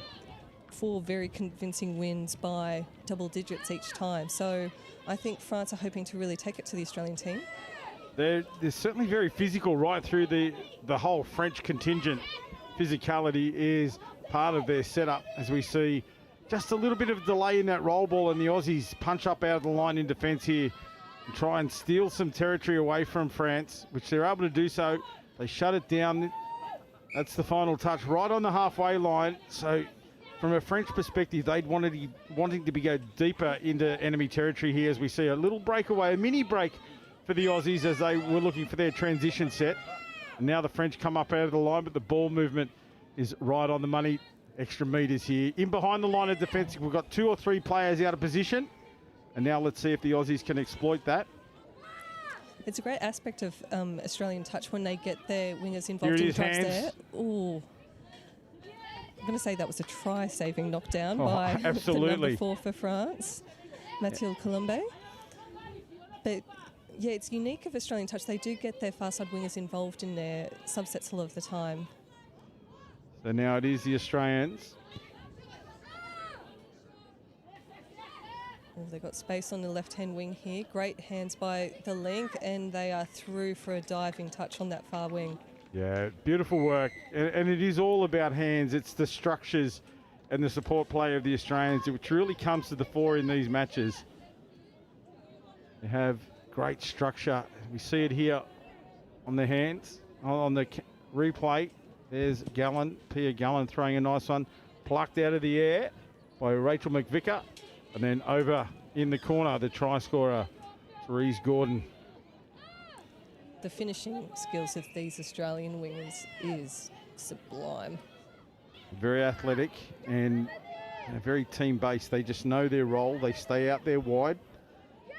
4 very convincing wins by double digits each time. So I think France are hoping to really take it to the Australian team. They're certainly very physical right through the whole French contingent. Physicality is part of their setup, as we see just a little bit of delay in that roll ball, and the Aussies punch up out of the line in defence here and try and steal some territory away from France, which they're able to do so. They shut it down. That's the final touch right on the halfway line. So from a French perspective, they'd wanting to go deeper into enemy territory here, as we see a little breakaway, a mini break for the Aussies as they were looking for their transition set. And now the French come up out of the line, but the ball movement is right on the money. Extra metres here. In behind the line of defence, we've got 2 or 3 players out of position. And now let's see if the Aussies can exploit that. It's a great aspect of Australian touch when they get their wingers involved Here in it is, drops hands. there. Ooh. I'm going to say that was a try-saving knockdown Oh, by the absolutely. number 4 for France, Mathilde Colombe. But yeah, it's unique of Australian touch. They do get their far side wingers involved in their subsets a lot of the time. So now it is the Australians. Oh, they've got space on the left-hand wing here. Great hands by the link, and they are through for a diving touch on that far wing. Yeah, beautiful work. And it is all about hands. It's the structures and the support play of the Australians which really comes to the fore in these matches. They have great structure. We see it here on the hands, on the replay. There's Gallen, Pia Gallen throwing a nice one, plucked out of the air by Rachel McVicker. And then over in the corner, the try scorer, Therese Gordon. The finishing skills of these Australian wingers is sublime. Very athletic and very team-based. They just know their role. They stay out there wide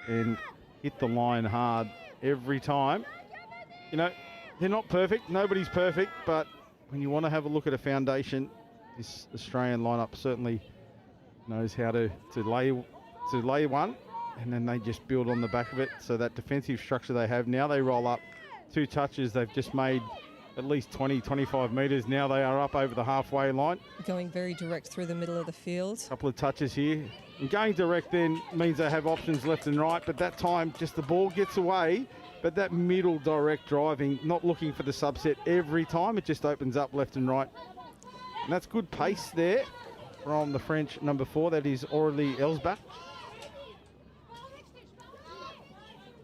and hit the line hard every time. You know, they're not perfect. Nobody's perfect, but when you want to have a look at a foundation, this Australian lineup certainly knows how to lay one, and then they just build on the back of it. So that defensive structure they have, now they roll up 2 touches. They've just made at least 20, 25 metres. Now they are up over the halfway line. Going very direct through the middle of the field. Couple of touches here. And going direct then means they have options left and right, but that time just the ball gets away. But that middle direct driving, not looking for the subset every time, it just opens up left and right. And that's good pace there from the French number 4, that is Aurélie Elsbach.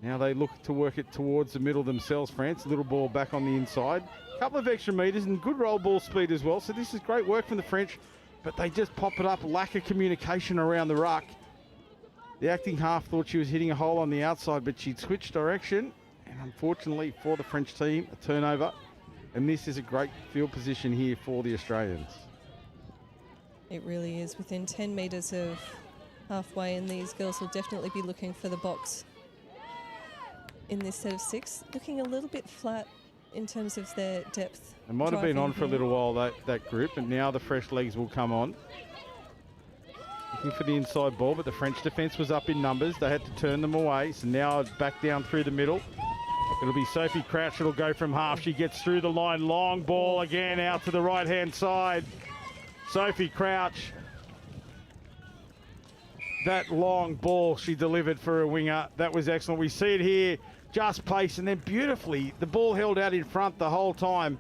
Now they look to work it towards the middle themselves, France. Little ball back on the inside. Couple of extra metres and good roll ball speed as well. So this is great work from the French, but they just pop it up. Lack of communication around the ruck. The acting half thought she was hitting a hole on the outside, but she'd switched direction. And unfortunately for the French team, a turnover. And this is a great field position here for the Australians. It really is within 10 metres of halfway, and these girls will definitely be looking for the box in this set of 6. Looking a little bit flat in terms of their depth. It might have been on for a here. little while, that group, and now the fresh legs will come on. Looking for the inside ball, but the French defence was up in numbers. They had to turn them away, so now it's back down through the middle. It'll be Sophie Crouch. It'll go from half. She gets through the line. Long ball again out to the right-hand side. Sophie Crouch. That long ball she delivered for a winger. That was excellent. We see it here. Just pace, and then beautifully, the ball held out in front the whole time.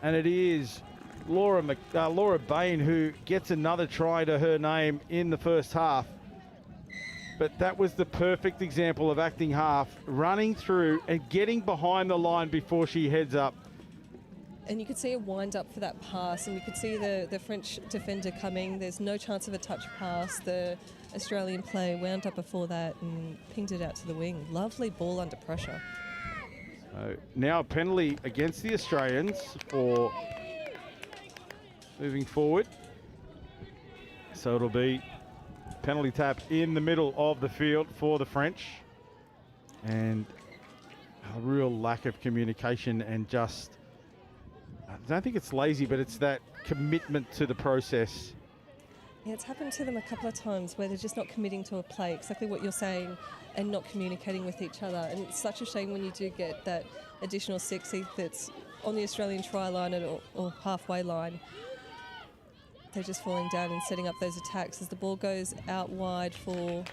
And it is Laura Bain who gets another try to her name in the first half. But that was the perfect example of acting half, running through and getting behind the line before she heads up. And you could see a wind up for that pass, and you could see the French defender coming. There's no chance of a touch pass. The Australian player wound up before that and pinged it out to the wing. Lovely ball under pressure. Now a penalty against the Australians for moving forward. So it'll be penalty tap in the middle of the field for the French. And a real lack of communication and just, I don't think it's lazy, but it's that commitment to the process. Yeah, it's happened to them a couple of times where they're just not committing to a play, exactly what you're saying, and not communicating with each other. And it's such a shame when you do get that additional 60 that's on the Australian try line or halfway line. They're just falling down and setting up those attacks as the ball goes out wide for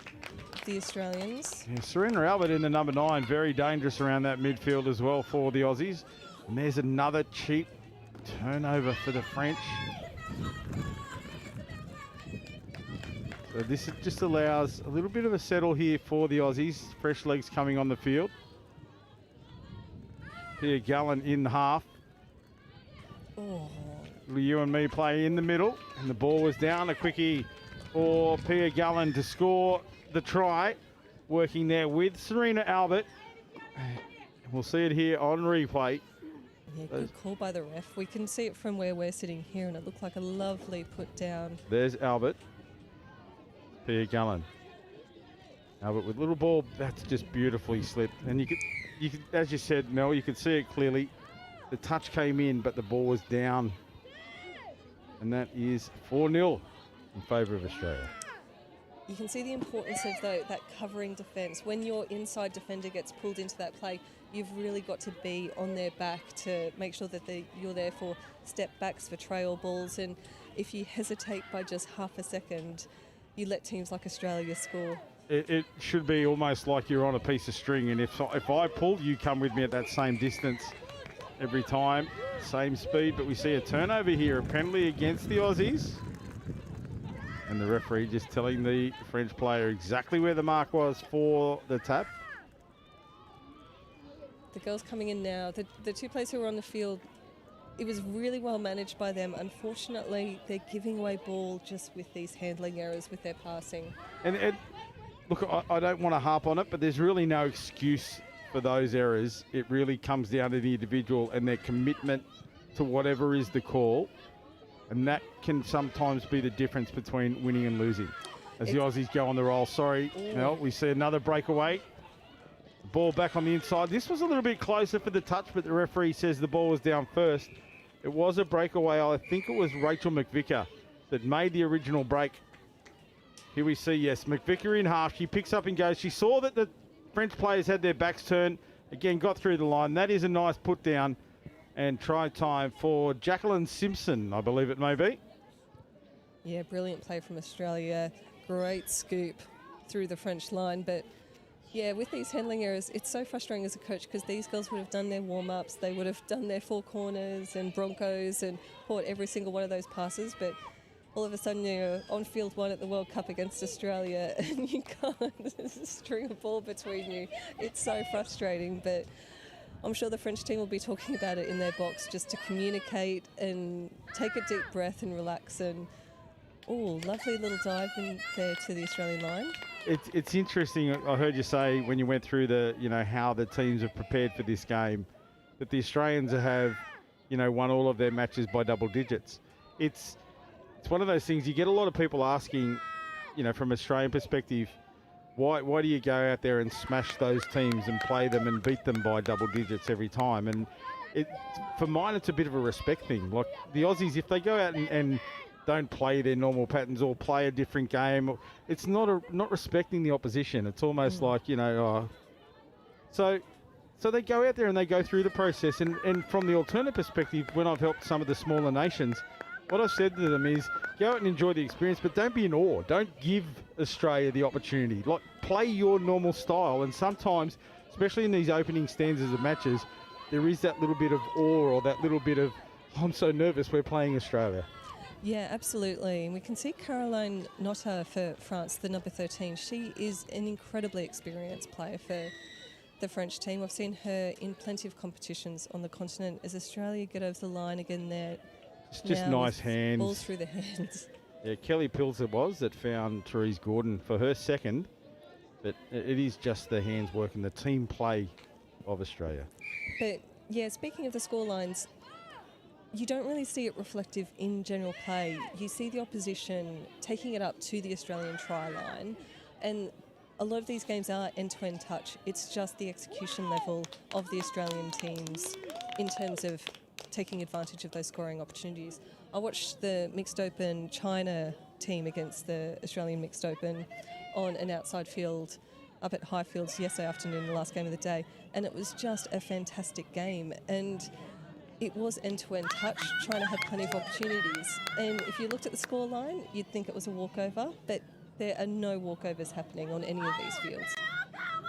the Australians. Yeah, Serena Albert in the number 9, very dangerous around that midfield as well for the Aussies. And there's another cheap turnover for the French. So this just allows a little bit of a settle here for the Aussies. Fresh legs coming on the field. Pia Gallen in half. Oh. You and me play in the middle, and the ball was down. A quickie for Pia Gallen to score the try. Working there with Serena Albert. We'll see it here on replay. Yeah, good call by the ref. We can see it from where we're sitting here, and it looked like a lovely put down. There's Albert. Pia Gallen. Albert with little ball. That's just beautifully slipped. And you could, as you said, Mel, you could see it clearly. The touch came in, but the ball was down. And that is 4-0 in favour of Australia. You can see the importance of that covering defence. When your inside defender gets pulled into that play, you've really got to be on their back to make sure that you're there for step backs, for trail balls. And if you hesitate by just half a second, you let teams like Australia score. It should be almost like you're on a piece of string, and if I pull, you come with me at that same distance every time, same speed. But we see a turnover here, a penalty against the Aussies. And the referee just telling the French player exactly where the mark was for the tap. The girls coming in now, the two players who were on the field, it was really well managed by them. Unfortunately, they're giving away ball just with these handling errors with their passing. And look, I don't want to harp on it, but there's really no excuse for those errors. It really comes down to the individual and their commitment to whatever is the call. And that can sometimes be the difference between winning and losing. As the Aussies go on the roll. Sorry, Mel, we see another breakaway. Ball back on the inside. This was a little bit closer for the touch, but the referee says the ball was down first. It was a breakaway. I think it was Rachel McVicker that made the original break. Here we see, yes, McVicker in half. She picks up and goes. She saw that the French players had their backs turned. Again, got through the line. That is a nice put down. And try time for Jacqueline Simpson, I believe it may be. Yeah, brilliant play from Australia. Great scoop through the French line. But yeah, with these handling errors, it's so frustrating as a coach because these girls would have done their warm-ups. They would have done their four corners and Broncos and caught every single one of those passes. But all of a sudden you're on field one at the World Cup against Australia and you can't string a ball between you. It's so frustrating, but I'm sure the French team will be talking about it in their box just to communicate and take a deep breath and relax. And oh, lovely little dive in there to the Australian line. It's interesting. I heard you say when you went through how the teams have prepared for this game, that the Australians have, won all of their matches by double digits. It's one of those things you get a lot of people asking, from Australian perspective, why do you go out there and smash those teams and play them and beat them by double digits every time? And for mine, it's a bit of a respect thing. Like the Aussies, if they go out and don't play their normal patterns or play a different game, it's not respecting the opposition. It's almost like, So they go out there and they go through the process. And from the alternate perspective, when I've helped some of the smaller nations, what I've said to them is go out and enjoy the experience, but don't be in awe. Don't give Australia the opportunity. Like, play your normal style. And sometimes, especially in these opening stanzas of matches, there is that little bit of awe or that little bit of I'm so nervous we're playing Australia. Yeah, absolutely. And we can see Caroline Notta for France, the number 13. She is an incredibly experienced player for the French team. I've seen her in plenty of competitions on the continent. As Australia get over the line again there. It's just now nice with hands. Balls through the hands. Yeah, Kelly Pilser was that found Therese Gordon for her second. But it is just the hands work and the team play of Australia. But yeah, speaking of the scorelines, you don't really see it reflective in general play. You see the opposition taking it up to the Australian try line, and a lot of these games are end-to-end touch. It's just the execution level of the Australian teams in terms of taking advantage of those scoring opportunities. I watched the Mixed Open China team against the Australian Mixed Open on an outside field up at Highfields yesterday afternoon, the last game of the day, and it was just a fantastic game. And it was end-to-end touch. China had plenty of opportunities, and if you looked at the scoreline, you'd think it was a walkover, but there are no walkovers happening on any of these fields.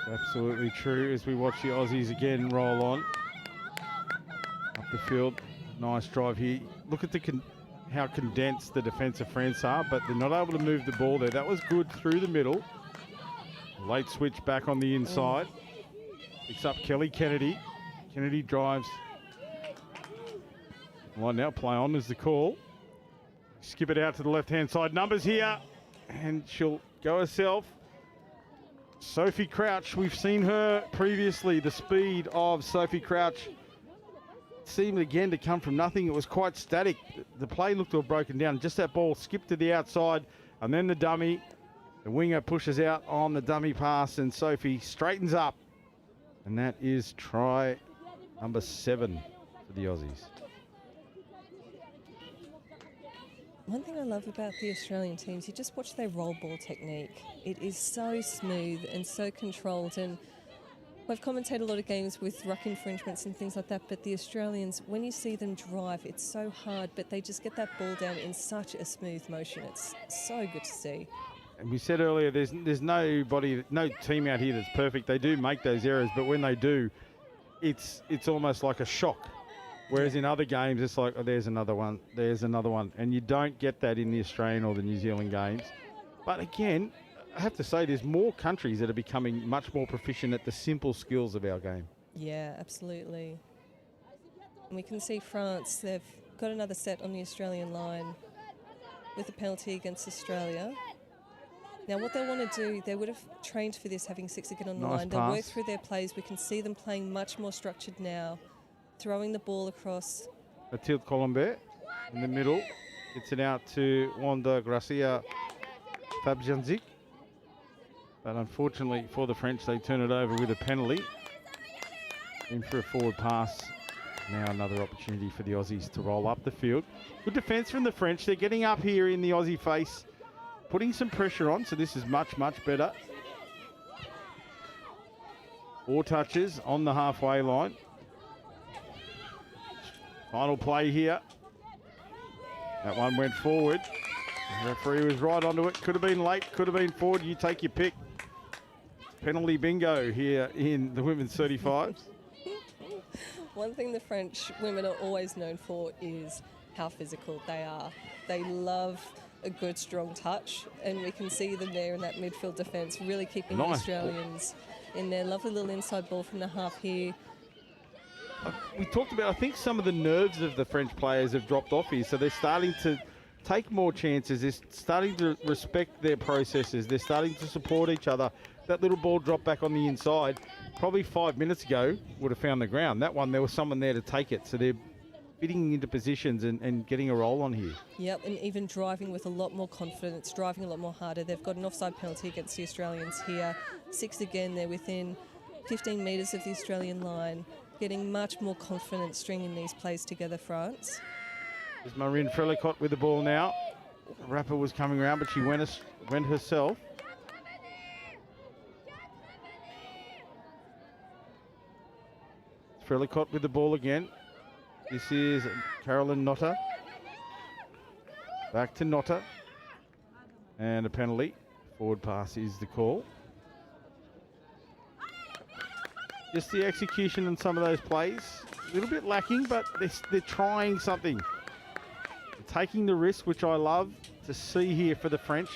Absolutely true. As we watch the Aussies again roll on up the field, nice drive here. Look at how condensed the defence of France are, but they're not able to move the ball there. That was good through the middle. Late switch back on the inside. Picks up Kelly Kennedy. Kennedy drives. Line now, play on is the call. Skip it out to the left-hand side. Numbers here, and she'll go herself. Sophie Crouch, we've seen her previously. The speed of Sophie Crouch seemed again to come from nothing. It was quite static. The play looked to have broken down. Just that ball skipped to the outside, and then the dummy. The winger pushes out on the dummy pass, and Sophie straightens up. And that is try number 7 for the Aussies. One thing I love about the Australian teams, you just watch their roll ball technique. It is so smooth and so controlled, and I've commentated a lot of games with ruck infringements and things like that, but the Australians, when you see them drive, it's so hard, but they just get that ball down in such a smooth motion. It's so good to see. And we said earlier, there's nobody, no team out here that's perfect. They do make those errors, but when they do, it's almost like a shock. Whereas in other games, it's like, oh, there's another one, and you don't get that in the Australian or the New Zealand games. But again, I have to say, there's more countries that are becoming much more proficient at the simple skills of our game. Yeah, absolutely. And we can see France, they've got another set on the Australian line with a penalty against Australia. Now, what they want to do, they would have trained for this, having 6 again on the line. They'll work through their plays. We can see them playing much more structured now, throwing the ball across. Mathilde Colombet in the middle. Gets it out to Wanda Gracia Fabjanzik. But unfortunately for the French, they turn it over with a penalty. In for a forward pass. Now another opportunity for the Aussies to roll up the field. Good defence from the French. They're getting up here in the Aussie face, putting some pressure on, so this is much, much better. 4 touches on the halfway line. Final play here. That one went forward. The referee was right onto it. Could have been late, could have been forward. You take your pick. Penalty bingo here in the women's 35s. One thing the French women are always known for is how physical they are. They love a good, strong touch, and we can see them there in that midfield defence, really keeping the Australians in their lovely little inside ball from the half here. We talked about, I think some of the nerves of the French players have dropped off here, so they're starting to take more chances. They're starting to respect their processes. They're starting to support each other. That little ball dropped back on the inside, probably 5 minutes ago, would have found the ground. That one, there was someone there to take it, so they're fitting into positions and getting a roll on here. Yep, and even driving with a lot more confidence, driving a lot more harder. They've got an offside penalty against the Australians here. 6 again, they're within 15 metres of the Australian line. Getting much more confident stringing these plays together, France. There's Marine Frelicott with the ball now. Rapper was coming around, but she went herself. Frelicott with the ball again. This is Caroline Notta. Back to Notta. And a penalty. Forward pass is the call. Just the execution in some of those plays, a little bit lacking, but they're trying something. They're taking the risk, which I love to see here for the French,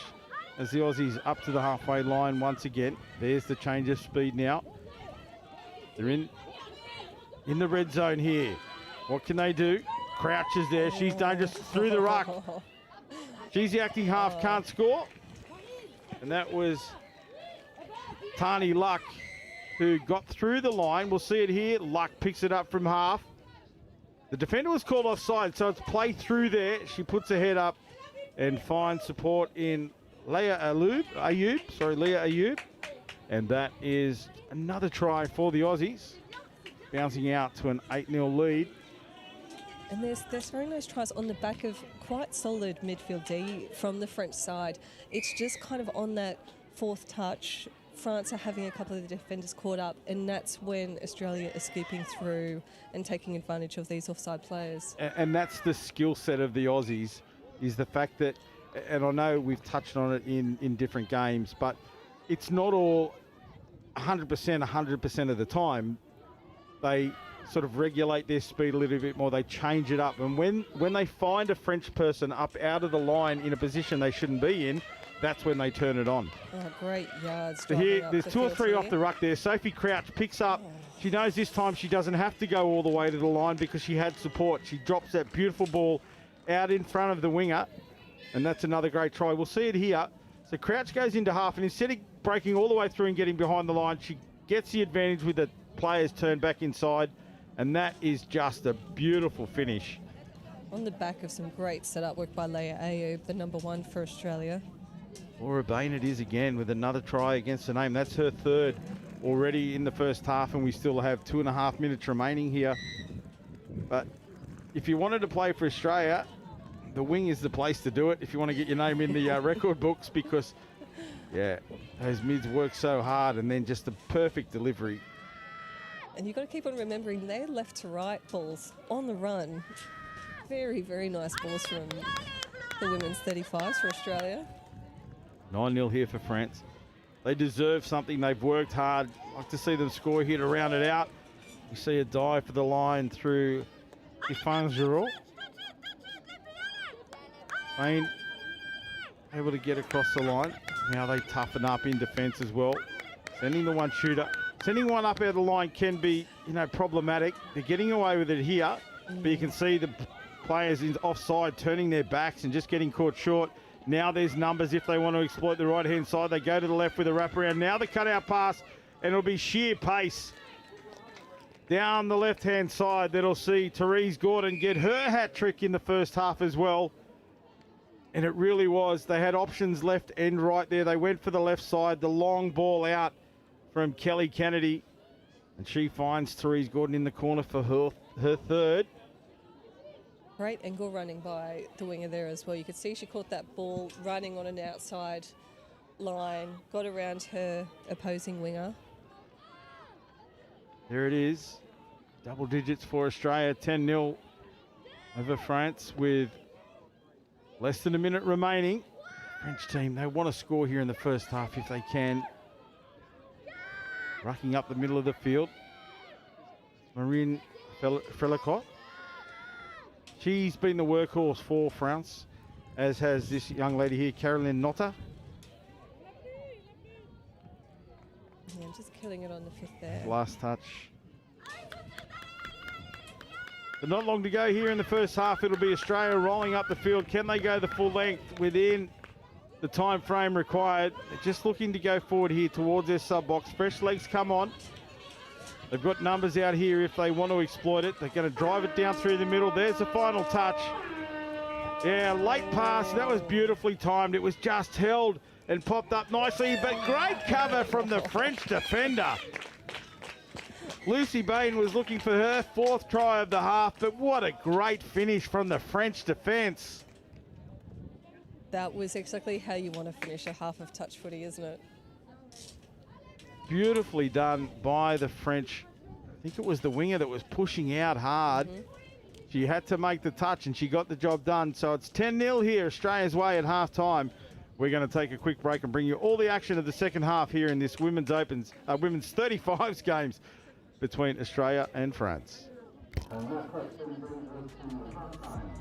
as the Aussies up to the halfway line once again. There's the change of speed now. They're in the red zone here. What can they do? Crouch is there. She's dangerous through the ruck. She's the acting half, can't score. And that was Tani Luck, who got through the line. We'll see it here. Luck picks it up from half. The defender was called offside, so it's play through there. She puts her head up and finds support in Leah Ayub. And that is another try for the Aussies, bouncing out to an 8-0 lead. And there's very nice tries on the back of quite solid midfield D from the French side. It's just kind of on that fourth touch. France are having a couple of the defenders caught up, and that's when Australia is scooping through and taking advantage of these offside players. And that's the skill set of the Aussies, is the fact that, and I know we've touched on it in different games, but it's not all 100% of the time. They sort of regulate their speed a little bit more. They change it up. And when they find a French person up out of the line in a position they shouldn't be in, that's when they turn it on. Oh, great yards. So here, there's 2 or 3 off the ruck there. Sophie Crouch picks up. She knows this time she doesn't have to go all the way to the line because she had support. She drops that beautiful ball out in front of the winger, and that's another great try. We'll see it here. So Crouch goes into half, and instead of breaking all the way through and getting behind the line, she gets the advantage with the players turned back inside, and that is just a beautiful finish. On the back of some great setup work by Leah Ayub, the number 1 for Australia. Laura Bain it is again with another try against the name. That's her third already in the first half, and we still have 2.5 minutes remaining here. But if you wanted to play for Australia, the wing is the place to do it if you want to get your name in the record books, because, yeah, those mids work so hard, and then just the perfect delivery. And you've got to keep on remembering they're left to right balls on the run. Very, very nice balls from the women's 35s for Australia. 9-0 here for France. They deserve something. They've worked hard. I'd like to see them score here to round it out. You see a dive for the line through Ifan Giroux. Bain able to get across the line. Now they toughen up in defence as well. Sending the one shooter. Sending one up out of the line can be, problematic. They're getting away with it here, but you can see the players offside turning their backs and just getting caught short. Now there's numbers if they want to exploit the right-hand side. They go to the left with a wraparound. Now the cutout pass, and it'll be sheer pace down the left-hand side. That'll see Therese Gordon get her hat trick in the first half as well. And it really was. They had options left and right there. They went for the left side. The long ball out from Kelly Kennedy. And she finds Therese Gordon in the corner for her third. Great angle running by the winger there as well. You could see she caught that ball running on an outside line, got around her opposing winger. There it is. Double digits for Australia, 10-0 over France with less than a minute remaining. French team, they want to score here in the first half if they can. Rucking up the middle of the field. Marine Frelicot. She's been the workhorse for France, as has this young lady here, Caroline Notta. Yeah, just killing it on the fifth there. Last touch. But not long to go here in the first half. It'll be Australia rolling up the field. Can they go the full length within the time frame required? They're just looking to go forward here towards their sub box. Fresh legs come on. They've got numbers out here if they want to exploit it. They're going to drive it down through the middle. There's the final touch. Yeah, late pass. That was beautifully timed. It was just held and popped up nicely, but great cover from the French defender. Lucy Bain was looking for her fourth try of the half, but what a great finish from the French defence. That was exactly how you want to finish a half of touch footy, isn't it? Beautifully done by the French. I think it was the winger that was pushing out hard. She had to make the touch and she got the job done. So it's 10-0 here, Australia's way at half-time. We're going to take a quick break and bring you all the action of the second half here in this women's 35s games. between Australia and France. And that question brings us to halftime.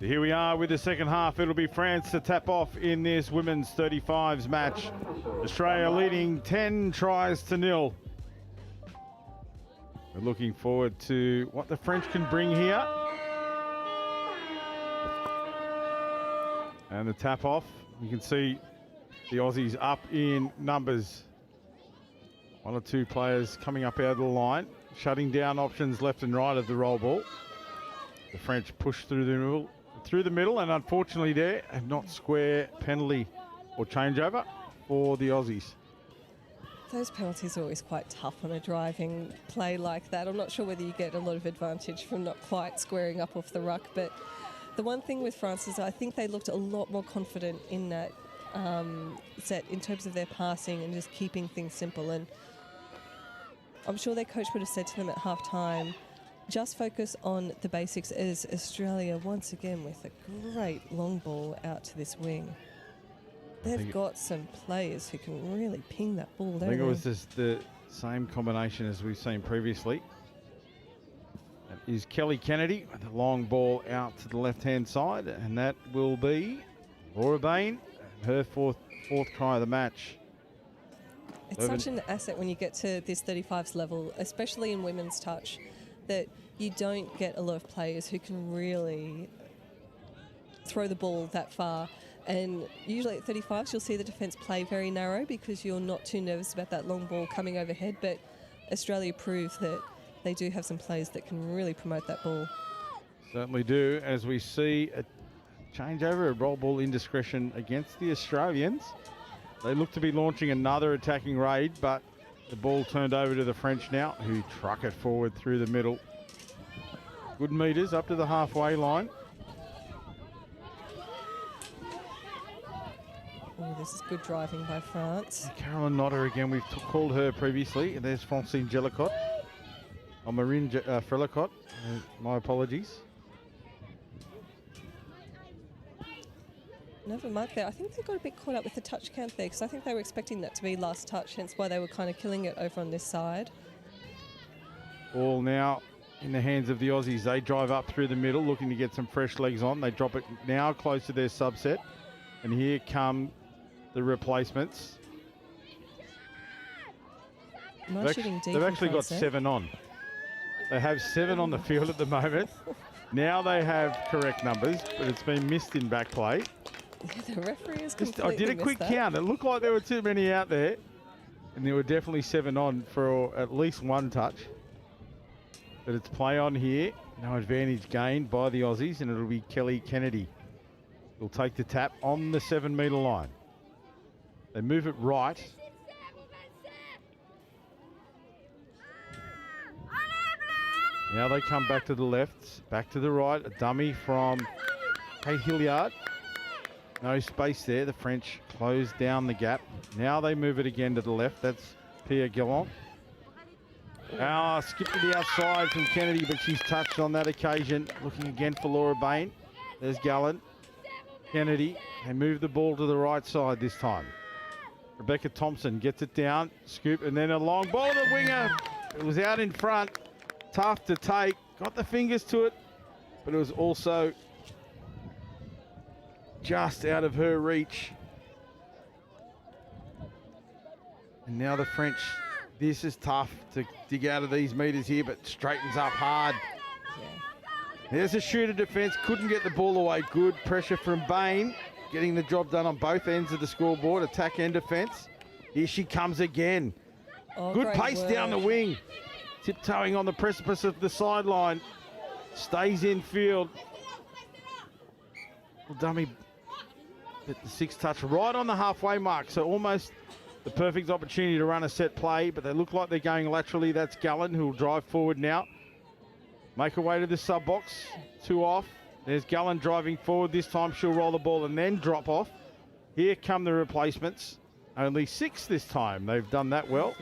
So here we are with the second half. It'll be France to tap off in this women's 35s match. Australia leading 10 tries to 0. We're looking forward to what the French can bring here. And the tap off. You can see the Aussies up in numbers. One or two players coming up out of the line, shutting down options left and right of the roll ball. The French push through the middle, and unfortunately there, a not square penalty or changeover for the Aussies. Those penalties are always quite tough on a driving play like that. I'm not sure whether you get a lot of advantage from not quite squaring up off the ruck, but the one thing with France is I think they looked a lot more confident in that set in terms of their passing and just keeping things simple. And I'm sure their coach would have said to them at half time, just focus on the basics, as Australia once again with a great long ball out to this wing. They've got some players who can really ping that ball, don't they? I think it was just the same combination as we've seen previously. That is Kelly Kennedy with a long ball out to the left-hand side, and that will be Laura Bain, her fourth try of the match. It's such an asset when you get to this 35s level, especially in women's touch, that you don't get a lot of players who can really throw the ball that far. And usually at 35s, you'll see the defence play very narrow because you're not too nervous about that long ball coming overhead. But Australia proved that they do have some players that can really promote that ball. Certainly do, as we see a changeover, a roll ball indiscretion against the Australians. They look to be launching another attacking raid, but the ball turned over to the French now, who truck it forward through the middle. Good metres up to the halfway line. Oh, this is good driving by France. Carolyn Notter again, we've called her previously. There's Francine Jellicott. Oh, Marine Frelicott. My apologies. Never mind there. I think they got a bit caught up with the touch count there because I think they were expecting that to be last touch, hence why they were kind of killing it over on this side. Ball now in the hands of the Aussies. They drive up through the middle looking to get some fresh legs on. They drop it now close to their subset. And here come the replacements. They've actually got 7 on. They have 7 on the field at the moment. Now they have correct numbers, but it's been missed in back play. Yeah, the referee has completely I did a quick count. It looked like there were too many out there. And there were definitely 7 on for at least one touch. But it's play on here. No advantage gained by the Aussies, and it'll be Kelly Kennedy. He'll take the tap on the 7-metre line. They move it right. Now they come back to the left, back to the right. A dummy from Kate Hilliard. No space there. The French close down the gap. Now they move it again to the left. That's Pia Gallant. Skip to the outside from Kennedy, but she's touched on that occasion. Looking again for Laura Bain. There's Gallant. Kennedy. They move the ball to the right side this time. Rebecca Thompson gets it down. Scoop, and then a long ball to the winger. It was out in front. Tough to take. Got the fingers to it, but it was also just out of her reach. And now the French, this is tough to dig out of these metres here, but straightens up hard. Yeah. There's a shooter defence, couldn't get the ball away. Good pressure from Bain, getting the job done on both ends of the scoreboard, attack and defence. Here she comes again. Oh, good pace down the wing. Tiptoeing on the precipice of the sideline. Stays in field. Well, dummy, but the 6 touch right on the halfway mark, so almost the perfect opportunity to run a set play, but they look like they're going laterally. That's Gallen, who will drive forward now. Make her way to the sub box. 2 off. There's Gallen driving forward. This time she'll roll the ball and then drop off. Here come the replacements. Only 6 this time. They've done that well.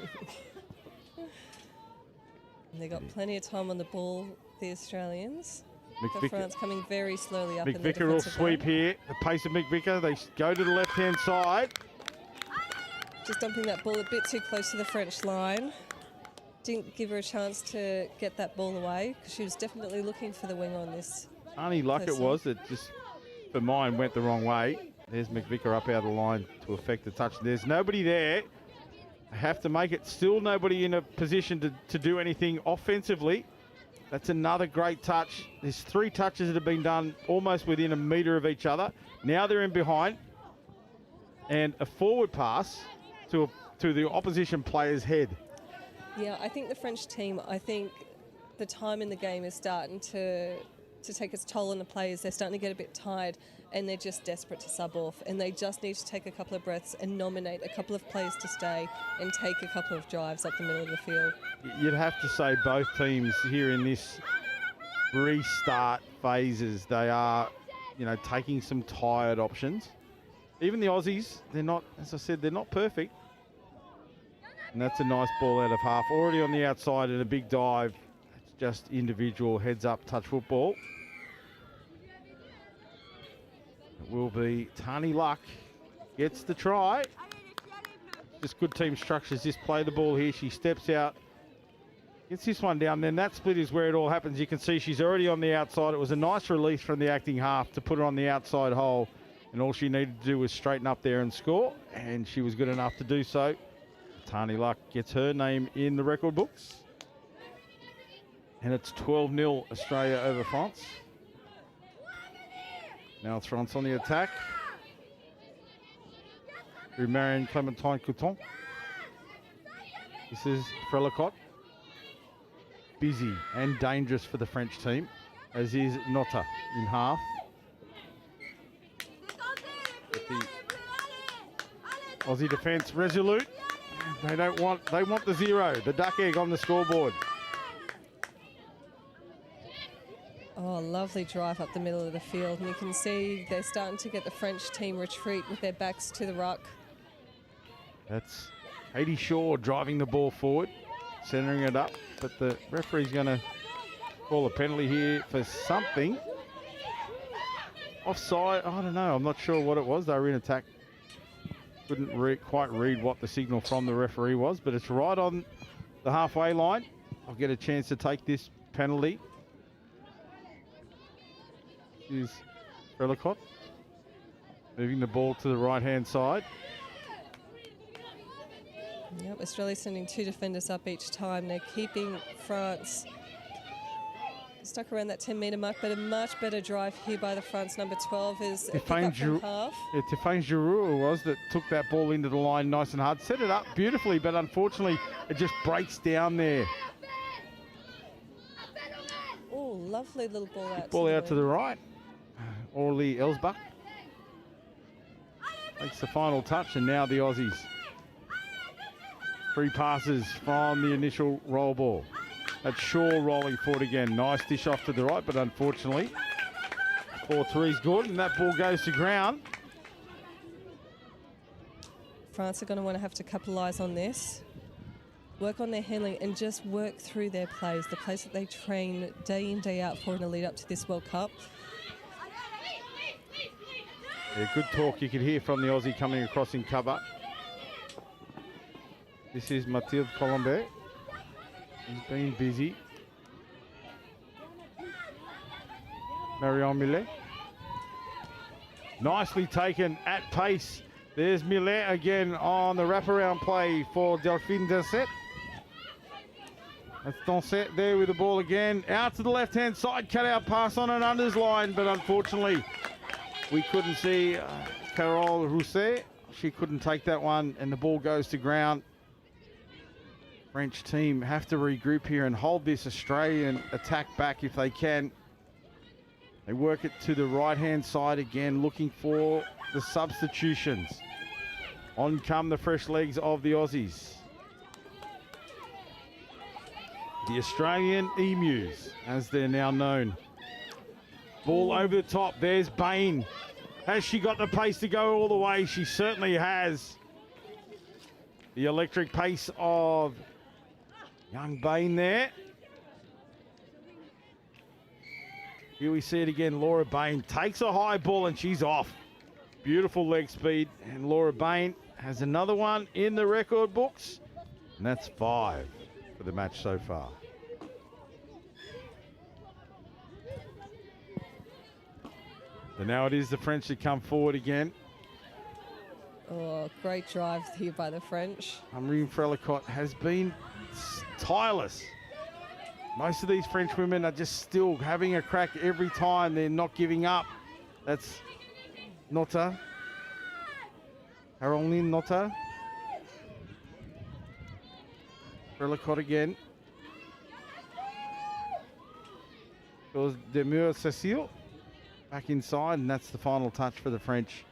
And they got plenty of time on the ball, the Australians. McVicker, France coming very slowly up. McVicker will sweep here. The pace of McVicker. They go to the left-hand side. Just dumping that ball a bit too close to the French line. Didn't give her a chance to get that ball away because she was definitely looking for the wing on this. Only luck it was that just for mine went the wrong way. There's McVicker up out of the line to affect the touch. There's nobody there. They have to make it. Still nobody in a position to do anything offensively. That's another great touch. There's 3 touches that have been done almost within a metre of each other. Now they're in behind. And a forward pass to the opposition player's head. Yeah, I think the French team, I think the time in the game is starting to take its toll on the players. They're starting to get a bit tired and they're just desperate to sub off, and they just need to take a couple of breaths and nominate a couple of players to stay and take a couple of drives up the middle of the field. You'd have to say both teams here in this restart phases, they are, taking some tired options. Even the Aussies, they're not, as I said, they're not perfect. And that's a nice ball out of half. Already on the outside and a big dive. It's just individual heads-up touch football. It will be Tani Luck. Gets the try. Just good team structures. Just play the ball here. She steps out. Gets this one down. Then that split is where it all happens. You can see she's already on the outside. It was a nice release from the acting half to put her on the outside hole. And all she needed to do was straighten up there and score. And she was good enough to do so. Tani Luck gets her name in the record books. And it's 12-0 Australia over France. Now it's France on the attack. Through Marion Clementine Couton. This is Frelicott. Busy and dangerous for the French team, as is Nota in half. But the Aussie defence resolute. They want the 0, the duck egg on the scoreboard. Oh, lovely drive up the middle of the field. And you can see they're starting to get the French team retreat with their backs to the ruck. That's Katie Shaw driving the ball forward, centering it up. But the referee's going to call a penalty here for something. Offside, I don't know. I'm not sure what it was. They were in attack. Couldn't quite read what the signal from the referee was, but it's right on the halfway line. I'll get a chance to take this penalty. Here's Frelicott moving the ball to the right-hand side. Yep, Australia sending 2 defenders up each time. They're keeping France stuck around that 10-metre mark, but a much better drive here by the France. Number 12 is a pick-up from half. Yeah, Tiffany Giroux was that took that ball into the line nice and hard. Set it up beautifully, but unfortunately it just breaks down there. Oh, lovely little ball out. Ball out to the right. Orly Elsbach makes the final touch, and now the Aussies. 3 passes from the initial roll ball. That's Shaw rolling forward again. Nice dish off to the right, but unfortunately 4-3 is good, and that ball goes to ground. France are going to have to capitalise on this. Work on their handling and just work through their plays, the plays that they train day in, day out for in the lead up to this World Cup. Yeah, good talk you could hear from the Aussie coming across in cover. This is Mathilde Colombet. He's been busy. Marion Millet. Nicely taken at pace. There's Millet again on the wraparound play for Delphine Dansette. That's Dansette there with the ball again. Out to the left-hand side, cut out pass on an unders line, but unfortunately we couldn't see Carole Rousset. She couldn't take that one, and the ball goes to ground. French team have to regroup here and hold this Australian attack back if they can. They work it to the right-hand side again, looking for the substitutions. On come the fresh legs of the Aussies. The Australian Emus, as they're now known. Ball over the top. There's Bain. Has she got the pace to go all the way? She certainly has. The electric pace of young Bain there. Here we see it again. Laura Bain takes a high ball and she's off. Beautiful leg speed. And Laura Bain has another one in the record books. And that's 5 for the match so far. So now it is the French that come forward again. Oh, great drive here by the French. Marine Frelicott has been tireless. Most of these French women are just still having a crack every time. They're not giving up. That's Nota. Caroline Nota. Frelicott again. Goes Demure Cecile. Back inside, and that's the final touch for the French.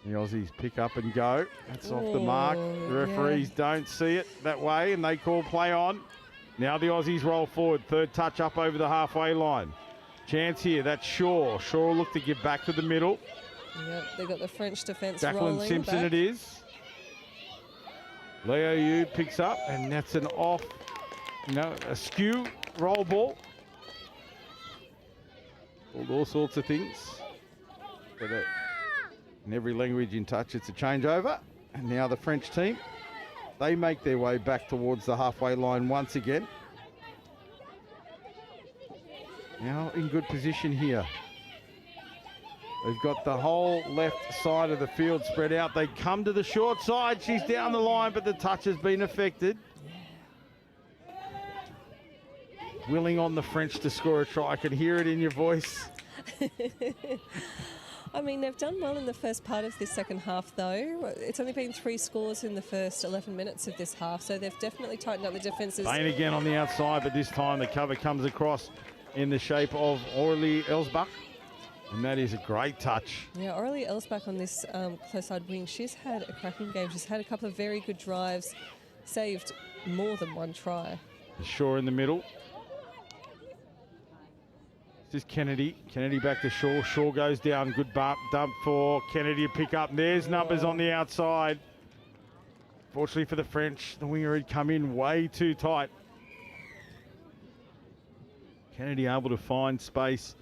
The Aussies pick up and go. That's off the mark. The referees don't see it that way, and they call play on. Now the Aussies roll forward. Third touch up over the halfway line. Chance here. That's Shaw. Shaw will look to give back to the middle. Yep, they got the French defence Jacqueline rolling Simpson back. it is. Leo Yu picks up, and that's an off, a skew roll ball. All sorts of things. But in every language in touch, it's a changeover. And now the French team, they make their way back towards the halfway line once again. Now in good position here. They've got the whole left side of the field spread out. They come to the short side. She's down the line, but the touch has been affected. Willing on the French to score a try. I can hear it in your voice. I mean, they've done well in the first part of this second half, though. It's only been 3 scores in the first 11 minutes of this half, so they've definitely tightened up the defences. Bain again on the outside, but this time the cover comes across in the shape of Aurélie Elsbach. And that is a great touch. Yeah, Aurélie Elsbach on this close side wing, she's had a cracking game. She's had a couple of very good drives, saved more than 1 try. Shaw in the middle. This is Kennedy. Kennedy back to Shaw. Shaw goes down. Good dump for Kennedy to pick up. There's numbers on the outside. Fortunately for the French, the winger had come in way too tight. Kennedy able to find space.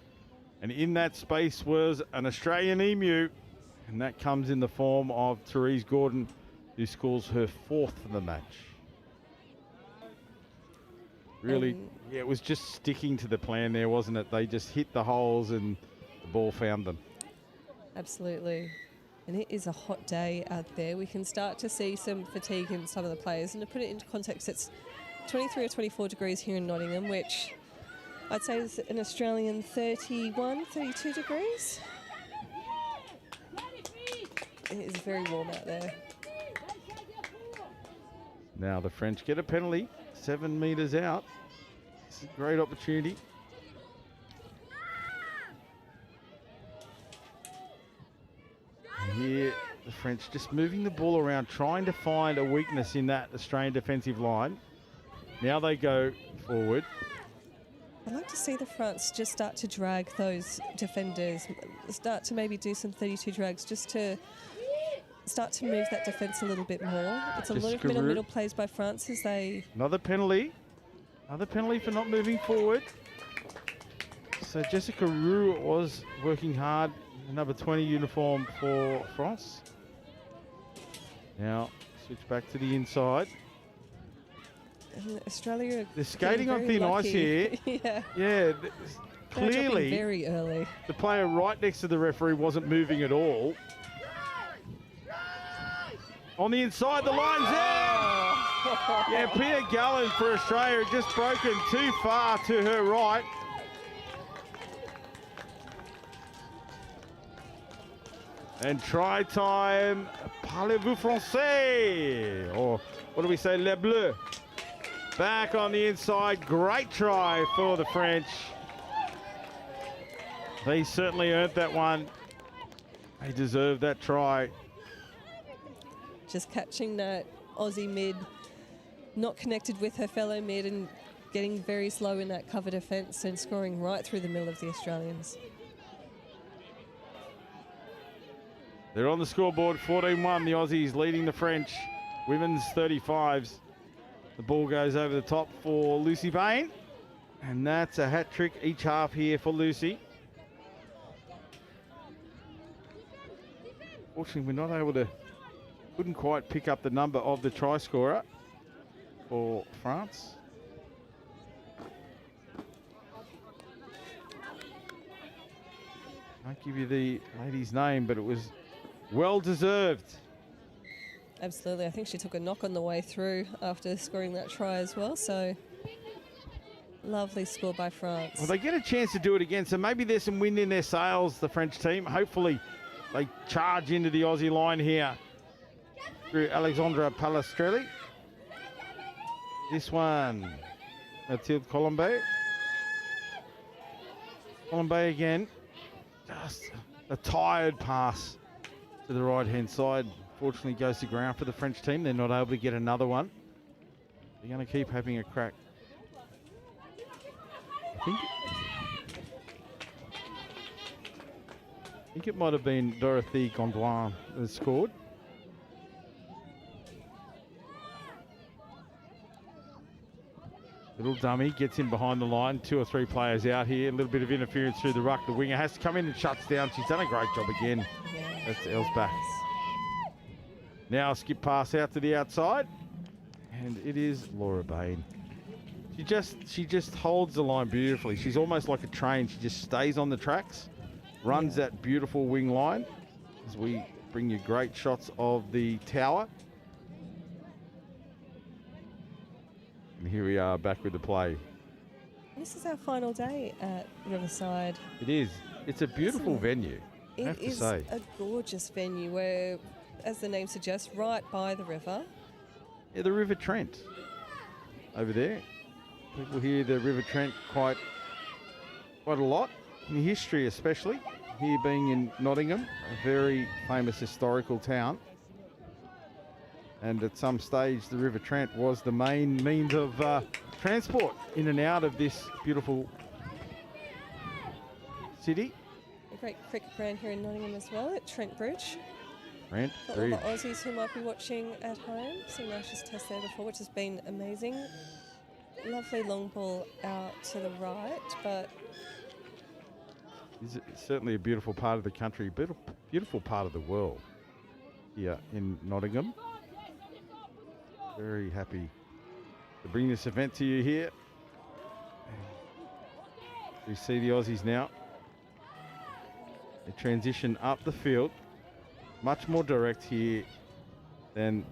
And in that space was an Australian emu. And that comes in the form of Therese Gordon, who scores her 4th of the match. Really, yeah, it was just sticking to the plan there, wasn't it? They just hit the holes and the ball found them. Absolutely. And it is a hot day out there. We can start to see some fatigue in some of the players. And to put it into context, it's 23 or 24 degrees here in Nottingham, which I'd say is an Australian 31, 32 degrees. It is very warm out there. Now the French get a penalty. 7 metres out. It's a great opportunity. And here, the French just moving the ball around, trying to find a weakness in that Australian defensive line. Now they go forward. I'd like to see the France just start to drag those defenders, start to maybe do some 32 drags just to start to move that defence a little bit more. It's a lot of middle plays by France as they... Another penalty. Another penalty for not moving forward. So Jessica Roux was working hard. Number 20 uniform for France. Now switch back to the inside. And Australia... They're skating on thin ice here. Yeah. Yeah. Clearly, very early. The player right next to the referee wasn't moving at all. On the inside, the line's out. Yeah, Pia Gallen for Australia had just broken too far to her right. And try time, parlez-vous français? Or what do we say, les bleus? Back on the inside, great try for the French. They certainly earned that one. They deserved that try. Just catching that Aussie mid, not connected with her fellow mid and getting very slow in that cover defence and scoring right through the middle of the Australians. They're on the scoreboard, 14-1. The Aussies leading the French. Women's 35s. The ball goes over the top for Lucy Bain. And that's a hat trick each half here for Lucy. Fortunately, we're not able to, couldn't quite pick up the number of the try scorer for France. I won't give you the lady's name, but it was well deserved. Absolutely. I think she took a knock on the way through after scoring that try as well. So lovely score by France. Well, they get a chance to do it again, so maybe there's some wind in their sails, the French team. Hopefully they charge into the Aussie line here through Alexandra Palastrelli. This one, Mathilde Colombe. Colombe again. Just a tired pass to the right-hand side. Fortunately goes to ground for the French team. They're not able to get another one. They're going to keep having a crack. I think it might have been Dorothy Gondouin that scored. Little dummy gets in behind the line. 2 or 3 players out here. A little bit of interference through the ruck. The winger has to come in and shuts down. She's done a great job again. Yeah. That's Elsbach. Now a skip pass out to the outside. And it is Laura Bain. She just holds the line beautifully. She's almost like a train. She just stays on the tracks, runs that beautiful wing line as we bring you great shots of the tower. And here we are back with the play. This is our final day at Riverside. It is. It's a beautiful venue, I have to say. It is a gorgeous venue where, as the name suggests, right by the river. Yeah, the River Trent over there. People hear the River Trent quite a lot, in history especially, here being in Nottingham, a very famous historical town. And at some stage, the River Trent was the main means of transport in and out of this beautiful city. A great cricket ground here in Nottingham as well, at Trent Bridge. Trent For all Bridge. the Aussies who might be watching at home, seen Ashes Test there before, which has been amazing. Lovely long ball out to the right, but It's certainly a beautiful part of the country, beautiful part of the world here in Nottingham. Very happy to bring this event to you here. We see the Aussies now. They transition up the field, much more direct here than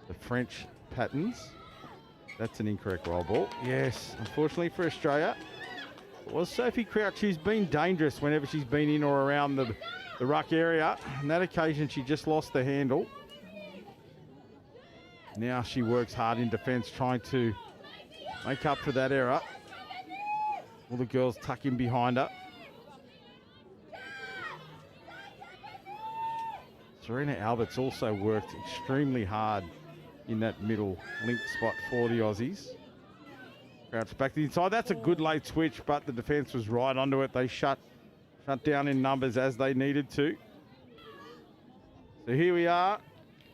the French patterns. That's an incorrect roll ball. Yes, unfortunately for Australia. It was Sophie Crouch, who's been dangerous whenever she's been in or around the ruck area. On that occasion, she just lost the handle. Now she works hard in defence, trying to make up for that error. All the girls tuck in behind her. Serena Albert's also worked extremely hard in that middle link spot for the Aussies. Crouch back to the inside. That's a good late switch, but the defence was right onto it. They shut down in numbers as they needed to. So here we are.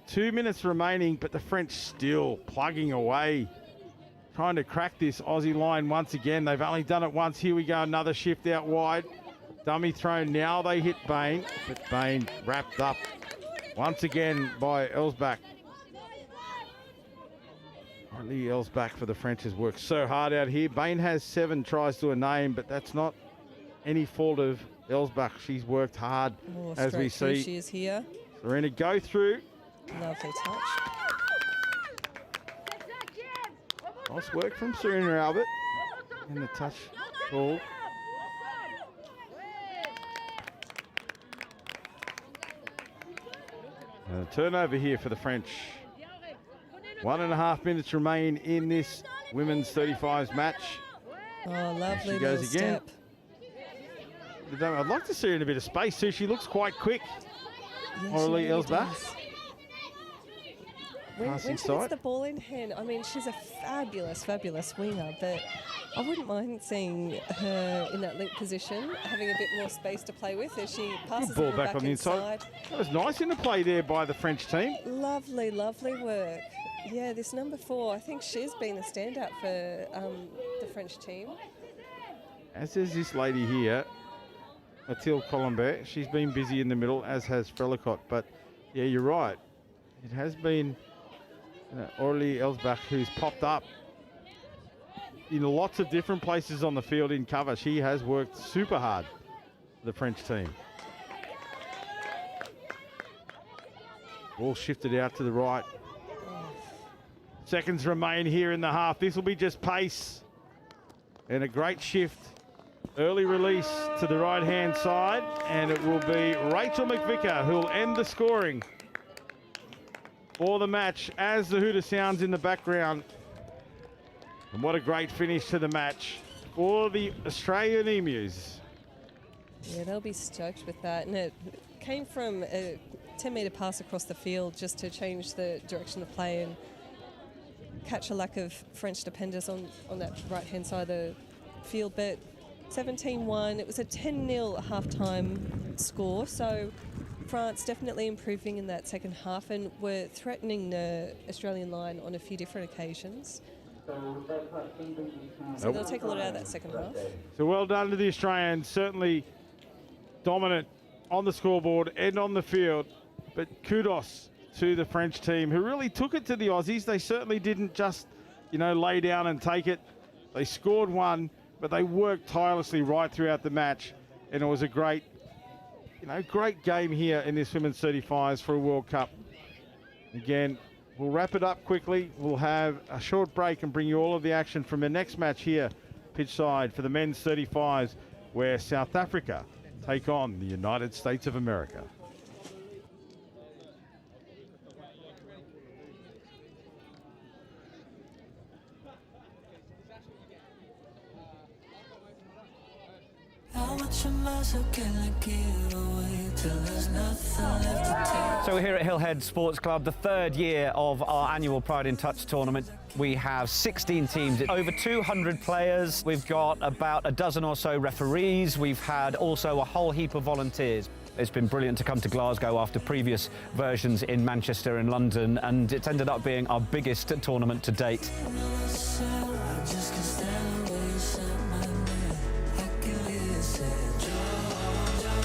2 minutes remaining, but the French still plugging away, trying to crack this Aussie line once again. They've only done it once. Here we go, another shift out wide. Dummy thrown. Now they hit Bain, but Bain wrapped up once again by Elsbach. Lee Elsbach for the French has worked so hard out here. Bain has 7 tries to a name, but that's not any fault of Elsbach. She's worked hard, as we see. She is here. Serena go through. Lovely touch. Nice work from Serena Albert. And the touch ball. And a turnover here for the French. 1.5 minutes remain in this women's 35s match. Oh, lovely She goes little again. step. I'd like to see her in a bit of space too. She looks quite quick. Aurelie Elsbach. When Passing she gets side. the ball in hand, I mean, she's a fabulous, fabulous winger, but I wouldn't mind seeing her in that link position, having a bit more space to play with as she passes Good ball the back on the inside. That was nice in the play there by the French team. Lovely, lovely work. Yeah, this number 4, I think she's been a standout for the French team. As is this lady here, Mathilde Colombet. She's been busy in the middle, as has Frelicott. But yeah, you're right. It has been Aurelie Elsbach who's popped up in lots of different places on the field in cover. She has worked super hard for the French team. Ball shifted out to the right. Seconds remain here in the half. This will be just pace and a great shift. Early release to the right-hand side, and it will be Rachel McVicker who will end the scoring for the match as the hooter sounds in the background. And what a great finish to the match for the Australian Emus. Yeah, they'll be stoked with that. And it came from a 10-metre pass across the field just to change the direction of play and catch a lack of French defenders on that right-hand side of the field. But 17-1, it was a 10-0 half-time score. So France definitely improving in that second half and were threatening the Australian line on a few different occasions. So they'll take a lot out of that second half. So well done to the Australians, certainly dominant on the scoreboard and on the field, but kudos to the French team who really took it to the Aussies. They certainly didn't just, lay down and take it. They scored one, but they worked tirelessly right throughout the match, and it was a great game here in this women's 35s for a World Cup. Again, we'll wrap it up quickly. We'll have a short break and bring you all of the action from the next match here, pitch side for the men's 35s, where South Africa take on the United States of America. So we're here at Hillhead Sports Club, the third year of our annual Pride in Touch tournament. We have 16 teams, over 200 players. We've got about a dozen or so referees. We've had also a whole heap of volunteers. It's been brilliant to come to Glasgow after previous versions in Manchester and London, and it's ended up being our biggest tournament to date.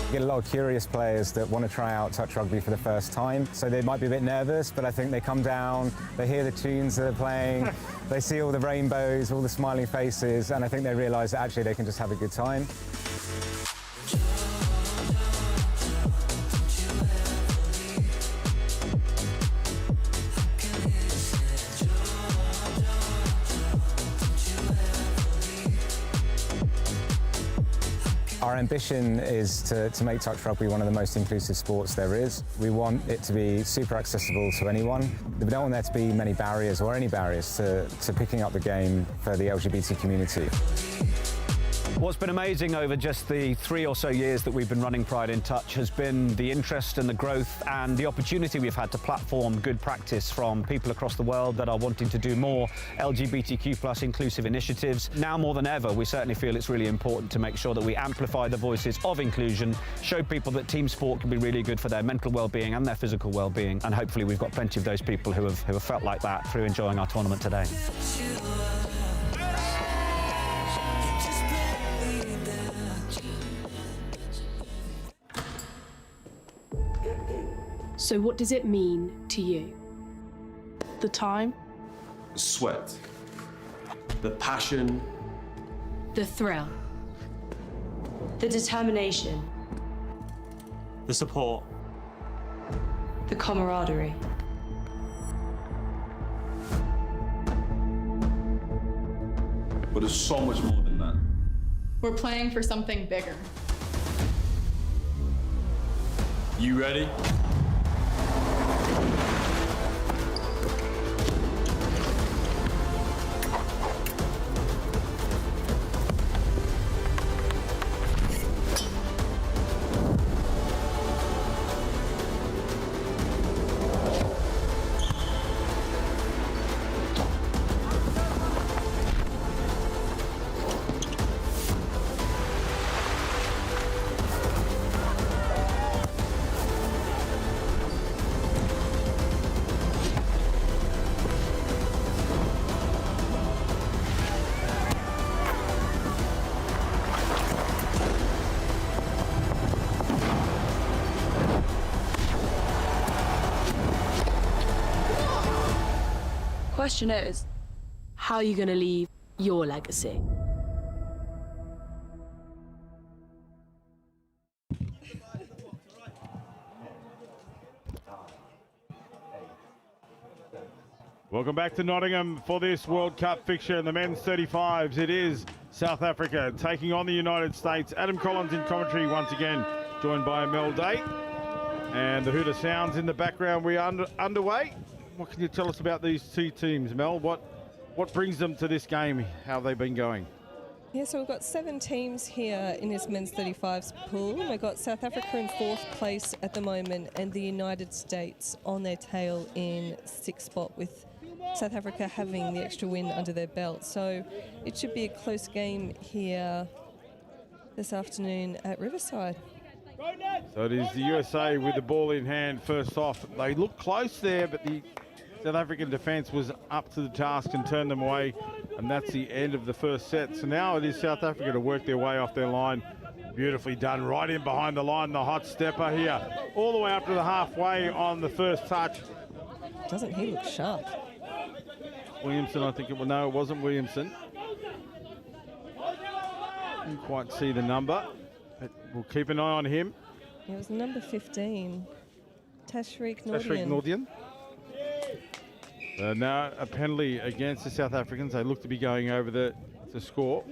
You get a lot of curious players that want to try out touch rugby for the first time, so they might be a bit nervous, but I think they come down, they hear the tunes that are playing, they see all the rainbows, all the smiling faces, and I think they realise that actually they can just have a good time. Our ambition is to make touch rugby one of the most inclusive sports there is. We want it to be super accessible to anyone. We don't want there to be many barriers or any barriers to picking up the game for the LGBT community. What's been amazing over just the 3 or so years that we've been running Pride in Touch has been the interest and the growth and the opportunity we've had to platform good practice from people across the world that are wanting to do more LGBTQ+ inclusive initiatives. Now more than ever, we certainly feel it's really important to make sure that we amplify the voices of inclusion, show people that team sport can be really good for their mental well-being and their physical well-being, and hopefully we've got plenty of those people who have felt like that through enjoying our tournament today. So what does it mean to you? The time? The sweat. The passion. The thrill. The determination. The support. The camaraderie. But it's so much more than that. We're playing for something bigger. You ready? Question is, how are you going to leave your legacy? Welcome back to Nottingham for this World Cup fixture in the men's 35s. It is South Africa taking on the United States. Adam Collins in commentary once again, joined by Mel Day. And the Hooter sounds in the background. We are underway. What can you tell us about these two teams, Mel? What brings them to this game? How have they been going? Yeah, so we've got 7 teams here in this men's 35s pool. We've got South Africa in 4th place at the moment and the United States on their tail in 6th spot, with South Africa having the extra win under their belt. So it should be a close game here this afternoon at Riverside. So it is the USA with the ball in hand first off. They look close there, but the South African defence was up to the task and turned them away, and that's the end of the first set. So now it is South Africa to work their way off their line. Beautifully done, right in behind the line, the hot stepper here, all the way up to the halfway on the first touch. Doesn't he look sharp? Williamson, I think it was. No, it wasn't Williamson. Didn't quite see the number, but we'll keep an eye on him. It was number 15, Tashreeq Tashreeq Nordian. Nordian. Now a penalty against the South Africans. They look to be going over the score.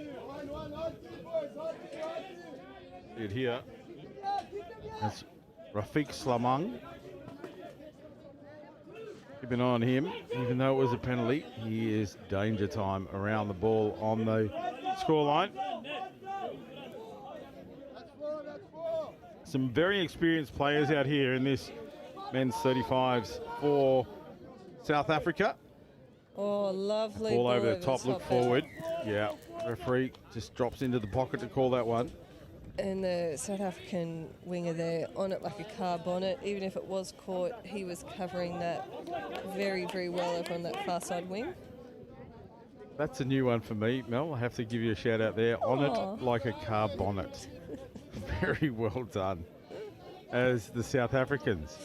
See it here. That's Rafiq Slamang. Keep an eye on him. Even though it was a penalty, he is danger time around the ball on the scoreline. Some very experienced players out here in this men's 35s for South Africa. Oh, lovely Ball over the top, look forward. Yeah, referee just drops into the pocket to call that one. And the South African winger there on it like a car bonnet. Even if it was caught, he was covering that very, very well over on that far side wing. That's a new one for me, Mel. I have to give you a shout out there. On it like a car bonnet. Very well done. As the South Africans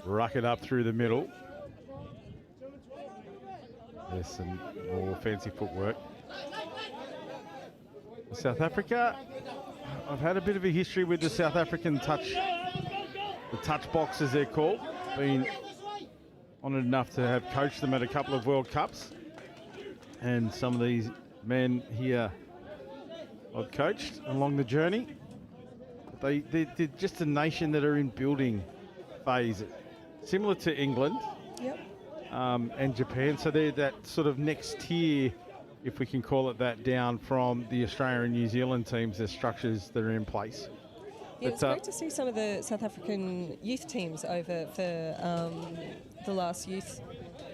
ruck it up through the middle. There's some more fancy footwork. South Africa, I've had a bit of a history with the South African touch, the touch box as they're called. Been honoured enough to have coached them at a couple of World Cups. And some of these men here I've coached along the journey. They're just a nation that are in building phase, similar to England and Japan. So they're that sort of next tier, if we can call it that, down from the Australia and New Zealand teams, the structures that are in place. Yeah, it's great to see some of the South African youth teams over for the last youth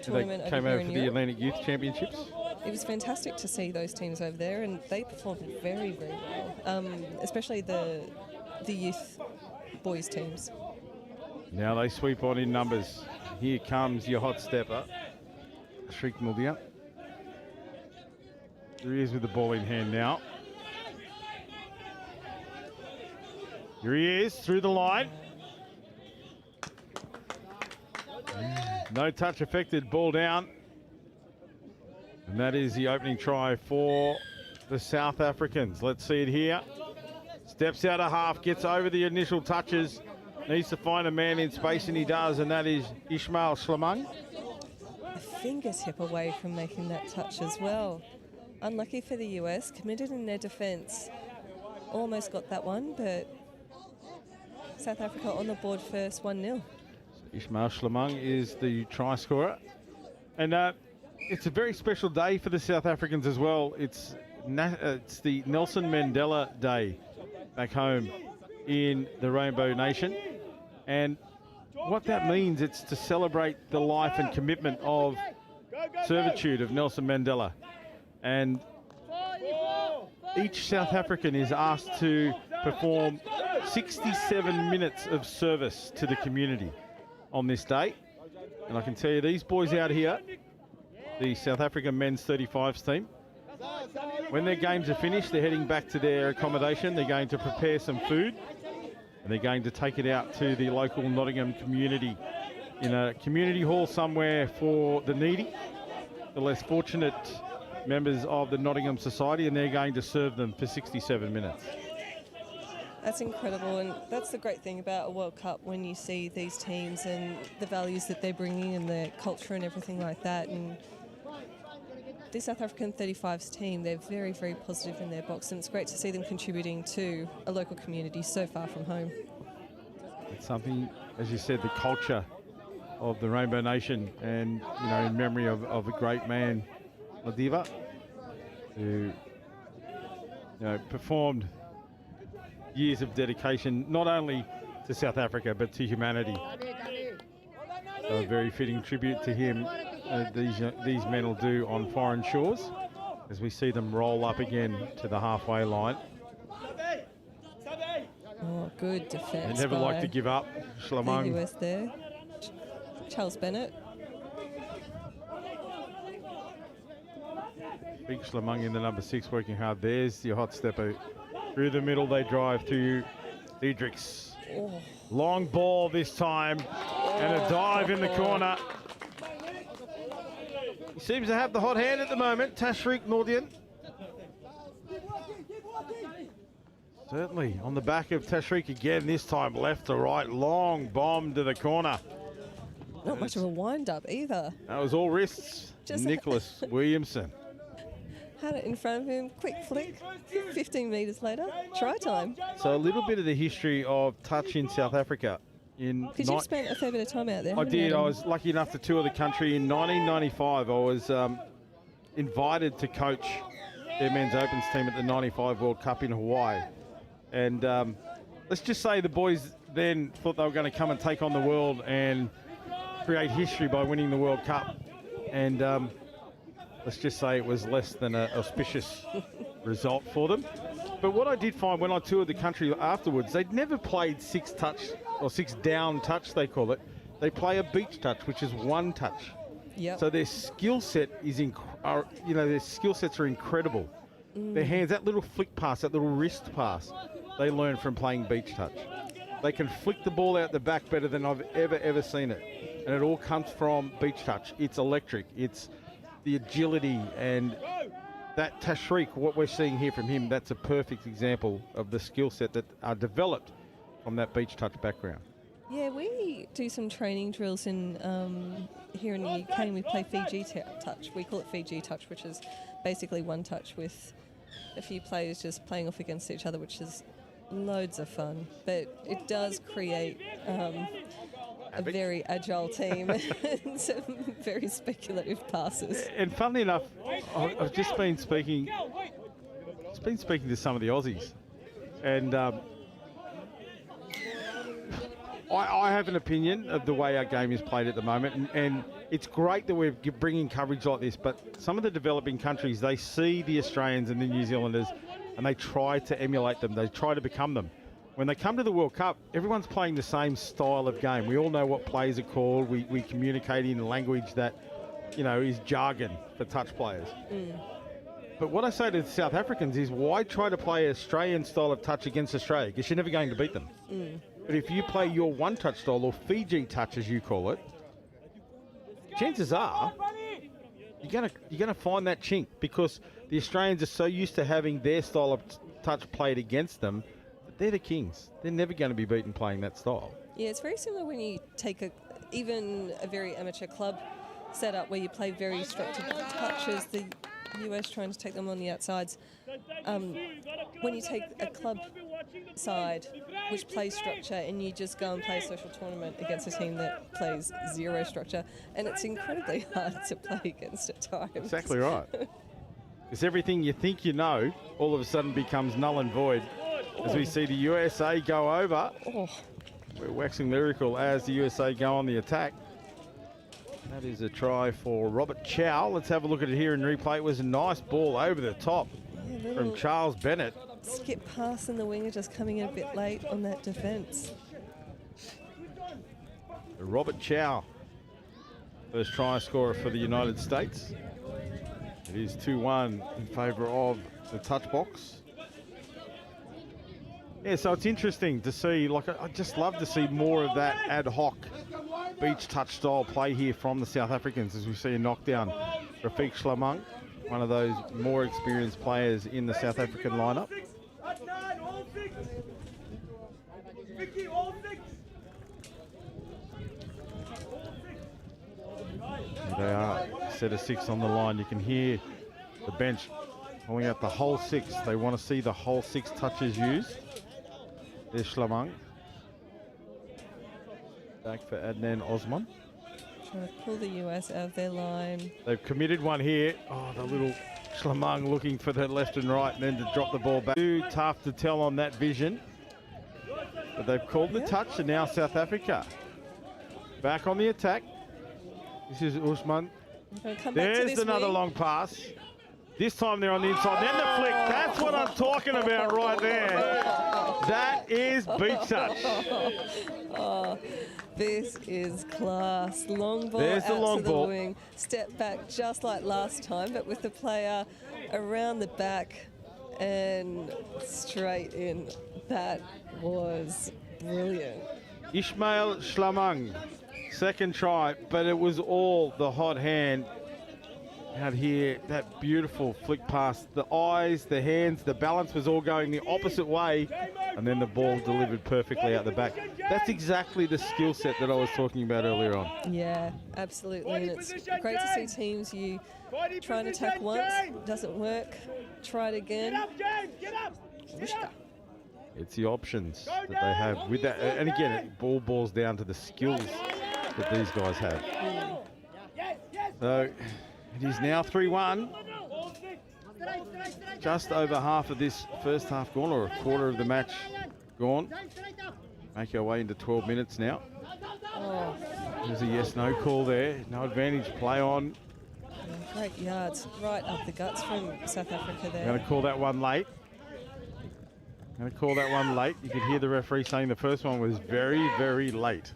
tournament. They came over for the Atlantic Youth Championships. It was fantastic to see those teams over there, and they performed very, very well, especially the youth boys teams. Now they sweep on in numbers. Here comes your hot stepper, Tashreeq Nordian. There he is with the ball in hand now. Here he is through the line. No touch affected, ball down. And that is the opening try for the South Africans. Let's see it here. Steps out of half, gets over the initial touches. Needs to find a man in space, and he does, and that is Ismail Slamang. A fingertip away from making that touch as well. Unlucky for the US, committed in their defence. Almost got that one, but South Africa on the board first, 1-0. Ismail Slamang is the try scorer. And it's a very special day for the South Africans as well. It's the Nelson Mandela Day back home in the Rainbow Nation. And what that means, it's to celebrate the life and commitment of servitude of Nelson Mandela. And each South African is asked to perform 67 minutes of service to the community on this day. And I can tell you, these boys out here, the South African men's 35s team, when their games are finished, they're heading back to their accommodation. They're going to prepare some food, and they're going to take it out to the local Nottingham community in a community hall somewhere for the needy, the less fortunate members of the Nottingham Society, and they're going to serve them for 67 minutes. That's incredible, and that's the great thing about a World Cup, when you see these teams and the values that they're bringing and their culture and everything like that. And this South African 35s team, they're very, very positive in their box, and it's great to see them contributing to a local community so far from home. It's something, as you said, the culture of the Rainbow Nation, and in memory of a great man, Madiba, who performed years of dedication not only to South Africa but to humanity. So a very fitting tribute to him these men will do on foreign shores as we see them roll up again to the halfway line. Oh, good defence. They never like to give up. Slamang. The US there. Charles Bennett. Big Schlamung in the number 6 working hard. There's your hot stepper. Through the middle they drive to Diedrichs. Oh. Long ball this time and a dive in the corner. He seems to have the hot hand at the moment, Tashreeq Nordian. Certainly on the back of Tashreeq again, this time left to right, long bomb to the corner. Not much of a wind-up either. That was all wrists. Just Nicholas Williamson. Had it in front of him, quick flick, 15 metres later, try time. So a little bit of the history of touch in South Africa. Because you spent a fair bit of time out there. I did. I was lucky enough to tour the country. In 1995, I was invited to coach their men's opens team at the 95 World Cup in Hawaii. And let's just say the boys then thought they were going to come and take on the world and create history by winning the World Cup. And let's just say it was less than an auspicious result for them. But what I did find when I toured the country afterwards, they'd never played 6 touch or 6 down touch, they call it. They play a beach touch, which is 1 touch. Yep. So their skill set is, their skill sets are incredible. Their hands, that little flick pass, that little wrist pass, they learn from playing beach touch. They can flick the ball out the back better than I've ever seen it. And it all comes from beach touch. It's electric. It's the agility and that Tashreeq, what we're seeing here from him, that's a perfect example of the skill set that are developed from that beach touch background. Yeah, we do some training drills in here in the UK, and we play Fiji touch. We call it Fiji touch, which is basically 1 touch with a few players just playing off against each other, which is loads of fun. But it does create a very agile team and some very speculative passes. And funnily enough, I've just been speaking to some of the Aussies, and I have an opinion of the way our game is played at the moment, and it's great that we're bringing coverage like this, but some of the developing countries, they see the Australians and the New Zealanders and they try to emulate them, they try to become them. When they come to the World Cup, everyone's playing the same style of game. We all know what plays are called. We communicate in a language that, is jargon for touch players. But what I say to the South Africans is, why try to play Australian style of touch against Australia? Because you're never going to beat them. But if you play your 1-touch style, or Fiji touch as you call it, chances are you're gonna find that chink, because the Australians are so used to having their style of touch played against them. They're the kings. They're never going to be beaten playing that style. Yeah, it's very similar when you take even a very amateur club setup where you play very structured touches. The US trying to take them on the outsides. When you take a club side which plays structure and you just go and play a social tournament against a team that plays 0 structure, and it's incredibly hard to play against at times. Exactly right. Because everything you think you know all of a sudden becomes null and void. As we see the USA go over. We're waxing lyrical as the USA go on the attack. That is a try for Robert Chow. Let's have a look at it here in replay. It was a nice ball over the top from Charles Bennett. Skip pass, and the winger just coming in a bit late on that defence. Robert Chow, first try scorer for the United States. It is 2-1 in favour of the touch box. Yeah, so it's interesting to see, I just love to see more of that ad hoc beach touch style play here from the South Africans, as we see a knockdown. Rafiq Schlamung, one of those more experienced players in the South African lineup. They are set of 6 on the line. You can hear the bench calling out the whole 6. They want to see the whole 6 touches used. There's Schlamung. Back for Adnan Osman. Trying to pull the US out of their line. They've committed one here. Oh, the little Schlamung looking for the left and right, and then to drop the ball back. Too tough to tell on that vision. But they've called the touch, and now South Africa back on the attack. This is Usman. There's another long pass. This time they're on the inside. Then the flick. That's what I'm talking about right there. That is beach touch. Oh, this is class. Long ball There's the out long to the ball. wing. Step back just like last time, but with the player around the back and straight in. That was brilliant. Ismail Schlamang, second try, but it was all the hot hand out here. That beautiful flick past the eyes, the hands, the balance was all going the opposite way, and then the ball delivered perfectly out the back. That's exactly the skill set that I was talking about earlier on. Yeah, absolutely. And it's great to see teams you try and attack once, doesn't work, try it again. It's the options that they have with that, and again, it boils down to the skills that these guys have. So it is now 3-1. Just over half of this first half gone, or a quarter of the match gone. Make our way into 12 minutes now. Oh. There's a yes/no call there. No advantage. Play on. Great yards right up the guts from South Africa there. Going to call that one late. You could hear the referee saying the first one was very, very late.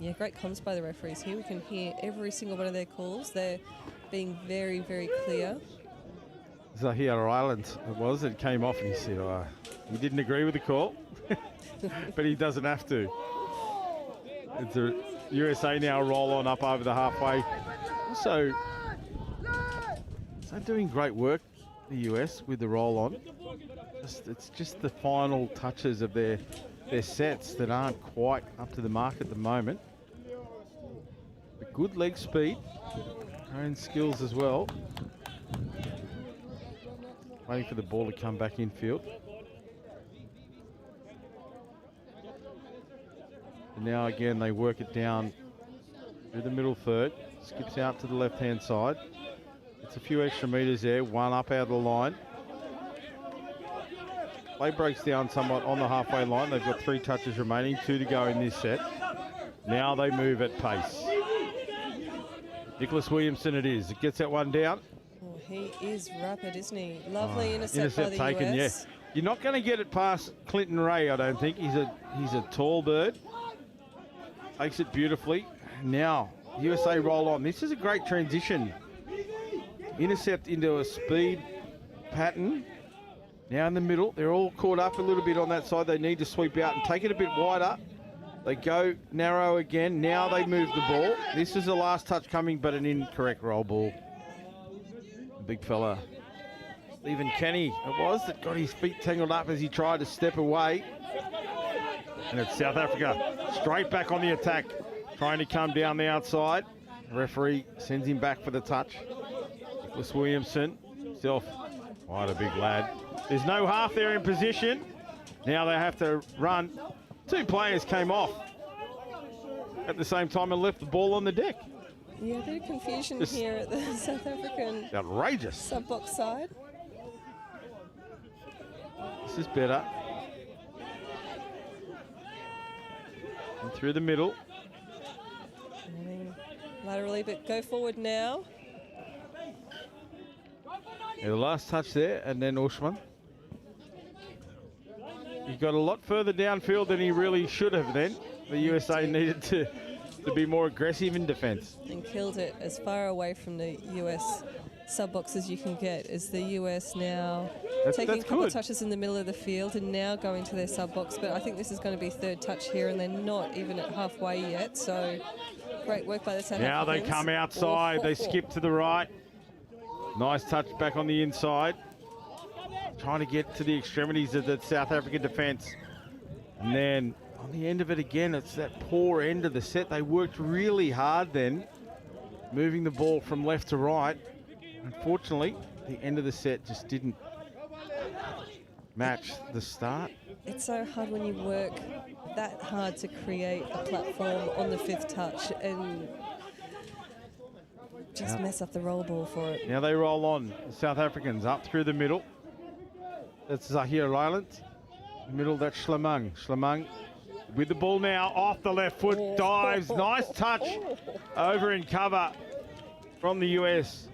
Yeah, great comms by the referees here. We can hear every single one of their calls. They're being very, very clear. Zahir Island it was. It came off and he said he didn't agree with the call, but he doesn't have to. It's a USA now roll on up over the halfway. Also, they're doing great work, the US, with the roll on. It's just the final touches of their sets that aren't quite up to the mark at the moment. But good leg speed, own skills as well. Waiting for the ball to come back infield. And now again they work it down through the middle third. Skips out to the left-hand side. It's a few extra metres there, one up out of the line. Play breaks down somewhat on the halfway line. They've got 3 touches remaining, 2 to go in this set. Now they move at pace. Nicholas Williamson it is. It gets that one down. Oh, he is rapid, isn't he? Lovely intercept by the taken, US. yeah. You're not going to get it past Clinton Ray, I don't think. He's a tall bird. Takes it beautifully. Now, USA roll on. This is a great transition. Intercept into a speed pattern. Now in the middle, they're all caught up a little bit on that side. They need to sweep out and take it a bit wider. They go narrow again. Now they move the ball. This is the last touch coming, but an incorrect roll ball. The big fella, Stephen Kenny, it was, that got his feet tangled up as he tried to step away. And it's South Africa straight back on the attack, trying to come down the outside. The referee sends him back for the touch. Nicholas Williamson, himself, quite a big lad. There's no half there in position. Now they have to run. 2 players came off at the same time and left the ball on the deck. Yeah, a bit of confusion here at the South African outrageous sub-box side. This is better. And through the middle. Laterally, but go forward now. Yeah, the last touch there, and then Ushman. He got a lot further downfield than he really should have then. The USA needed to be more aggressive in defence. And killed it as far away from the US sub-box as you can get. As the US now taking a couple of touches in the middle of the field and now going to their sub-box. But I think this is going to be 3rd touch here, and they're not even at halfway yet. So great work by the South Now Africans. they come outside. They skip to the right. Nice touch back on the inside. Trying to get to the extremities of the South African defence. And then on the end of it again, it's that poor end of the set. They worked really hard then, moving the ball from left to right. Unfortunately, the end of the set just didn't match the start. It's so hard when you work that hard to create a platform on the 5th touch and just mess up the roll ball for it. Now they roll on. The South Africans up through the middle. That's Zahir Island. Middle, that's Schlamang. Schlamang with the ball now off the left foot, dives. Nice touch over in cover from the US.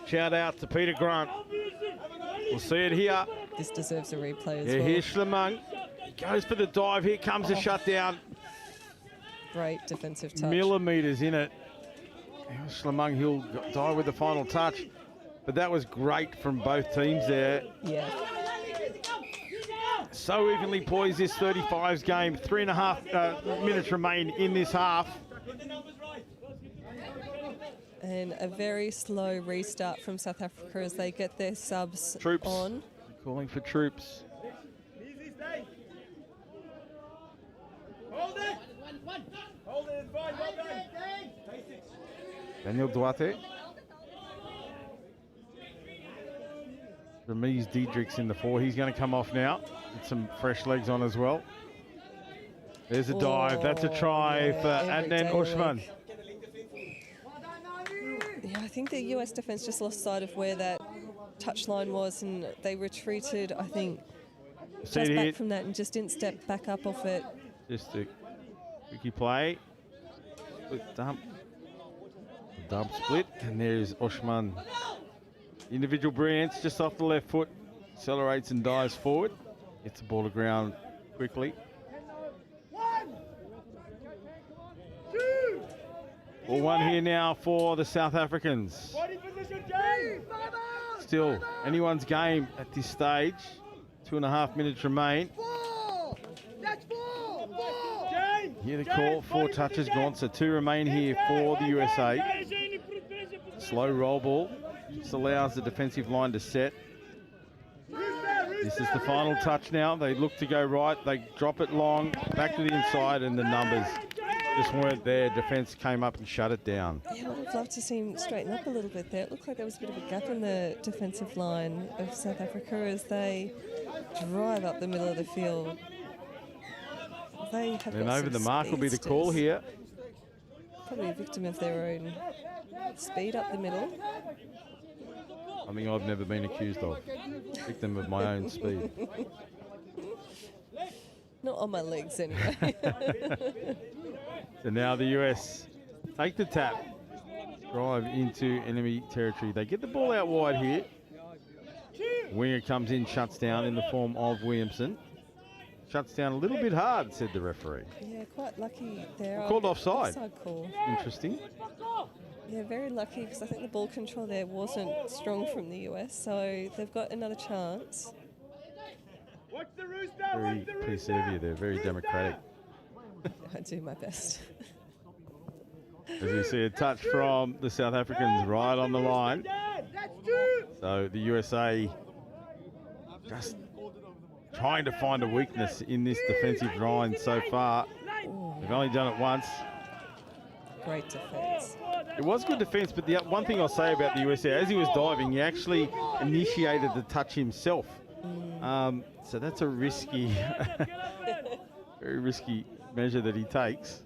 Shout out to Peter Grunt. We'll see it here. This deserves a replay as Yeah, well. here's Schlemung. He goes for the dive. Here comes the shutdown. Great defensive touch. Millimetres in it. Schlemung, he'll die with the final touch. But that was great from both teams there. Yeah. So evenly poised this 35s game. 3.5 minutes remain in this half. And a very slow restart from South Africa as they get their subs Troops on. calling for troops. Hold it! Hold it, it's fine, well done. Daniel Duarte. Ramiz Diedrichs in the 4. He's going to come off now. With some fresh legs on as well. There's a dive. That's a try for Adnan Ushman. Yeah, I think the US defence just lost sight of where that touchline was, and they retreated, I think, just back from that and just didn't step back up off it. Just a tricky play. Split dump. Dump split, and there's Ushman. Individual brilliance just off the left foot. Accelerates and dives forward. Gets the ball to ground quickly. 4-1 here now for the South Africans. Still anyone's game at this stage. 2.5 minutes remain. Here the call, 4 touches gone, so 2 remain here for the USA. Slow roll ball, just allows the defensive line to set. This is the final touch now. They look to go right, they drop it long, back to the inside, and the numbers just weren't there. Defence came up and shut it down. Yeah, I would have loved to see him straighten up a little bit there. It looked like there was a bit of a gap in the defensive line of South Africa as they drive up the middle of the field. They have And got over the some mark will be the call speedsters. here. Probably a victim of their own speed up the middle. Something I've never been accused of. Victim of my own speed. Not on my legs anyway. So now the US take the tap, drive into enemy territory. They get the ball out wide here. Winger comes in, shuts down in the form of Williamson. Shuts down a little bit hard, said the referee. Yeah, quite lucky there. Called offside. Offside call. Interesting. Yeah, very lucky because I think the ball control there wasn't strong from the US, so they've got another chance. Very pre-Serbia there, very democratic. I do my best. As you see a touch from the South Africans right on the line. So the USA just trying to find a weakness in this defensive line so far. They've only done it once. Great defence. It was good defence, but the one thing I'll say about the USA, as he was diving, he actually initiated the touch himself. So that's a risky, very risky measure that he takes.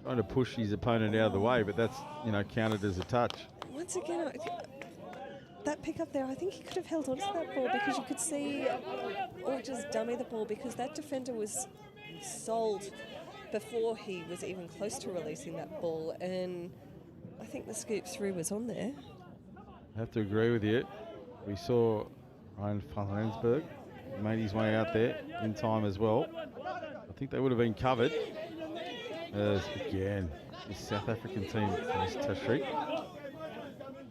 Trying to push his opponent out of the way, but that's, you know, counted as a touch. Once again, that pick up there, I think he could have held on to that ball because you could see, or just dummy the ball, because that defender was sold before he was even close to releasing that ball, and I think the scoop through was on there. I have to agree with you. We saw Ryan van Rensburg made his way out there in time as well. I think they would have been covered. Again, this South African team, this Tashreeq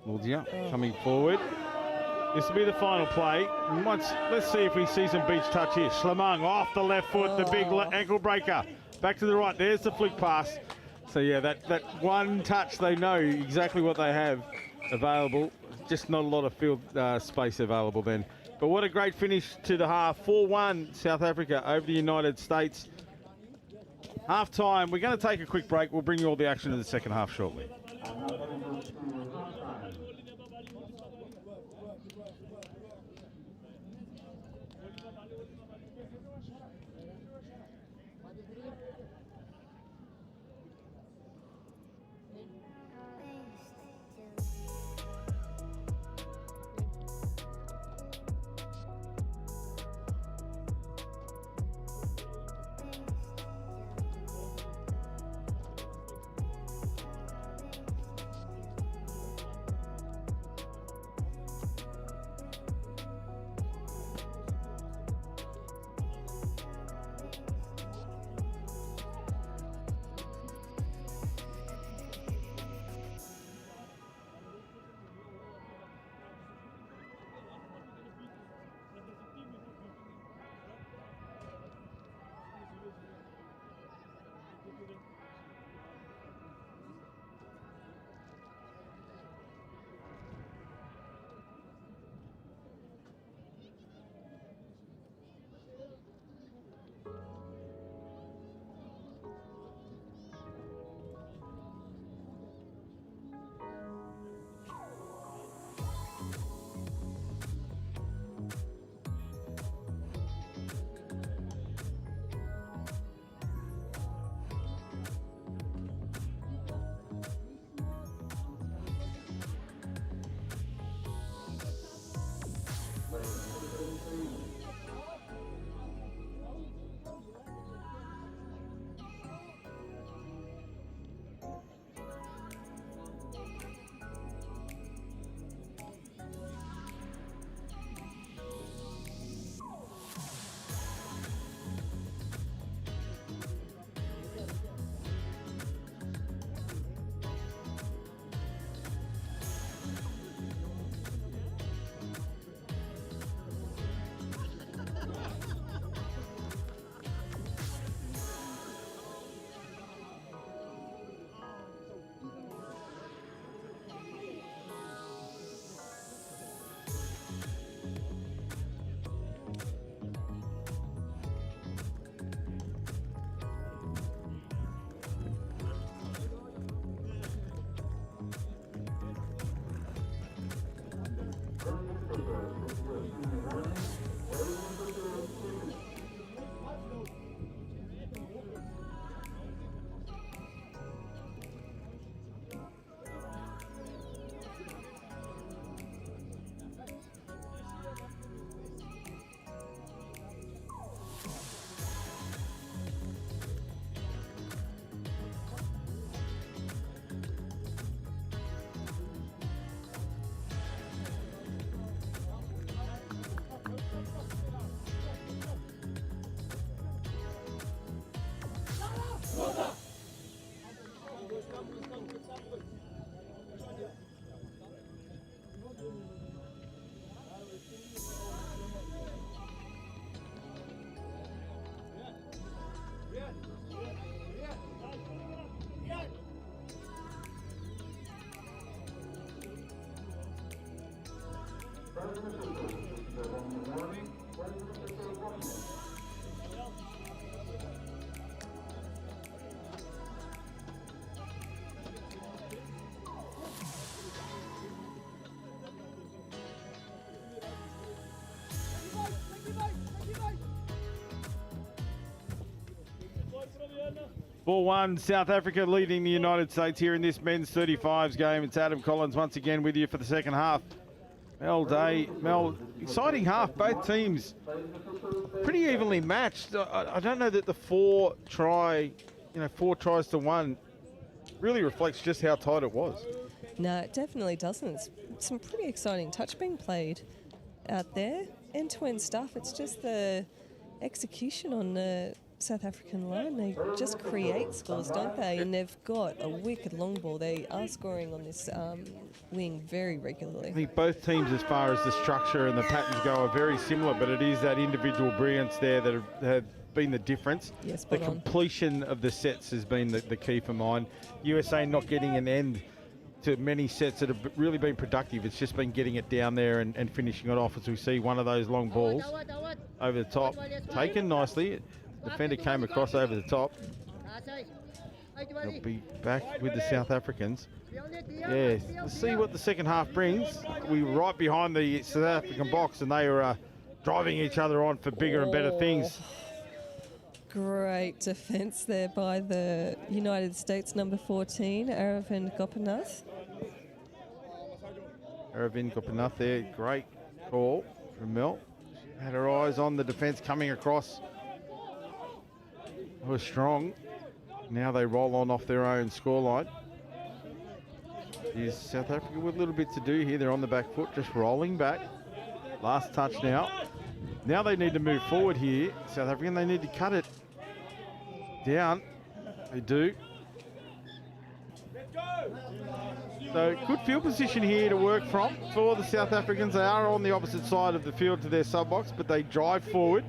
Muldia coming forward. This will be the final play. Let's see if we see some beach touch here. Schlemung off the left foot, the big ankle breaker. Back to the right, there's the flick pass. So yeah, that one touch, they know exactly what they have available. Just not a lot of field space available then. But what a great finish to the half. 4-1 South Africa over the United States. Half time, we're going to take a quick break. We'll bring you all the action in the second half shortly. 4-1, South Africa leading the United States here in this men's 35s game. It's Adam Collins once again with you for the second half. Mel Day, Mel, exciting half. Both teams pretty evenly matched. I don't know that the four tries to one really reflects just how tight it was. No, it definitely doesn't. It's some pretty exciting touch being played out there. End-to-end stuff. It's just the execution on the South African line. They just create scores, don't they? And they've got a wicked long ball. They are scoring on this wing very regularly. I think both teams, as far as the structure and the patterns go, are very similar, but it is that individual brilliance there that have been the difference. Yes, the completion of the sets has been the key for mine. USA not getting an end to many sets that have really been productive. It's just been getting it down there and finishing it off, as we see one of those long balls over the top. Taken nicely. Defender came across over the top. They'll be back with the South Africans. Yeah, let's see what the second half brings. We're right behind the South African box, and they are driving each other on for bigger and better things. Great defence there by the United States number 14, Aravind Gopinath. Aravind Gopinath there, great call from Mel. Had her eyes on the defence coming across. They were strong. Now they roll on off their own scoreline. Is South Africa with a little bit to do here. They're on the back foot, just rolling back. Last touch now. Now they need to move forward here. South African, they need to cut it down. They do. So good field position here to work from for the South Africans. They are on the opposite side of the field to their sub box, but they drive forward.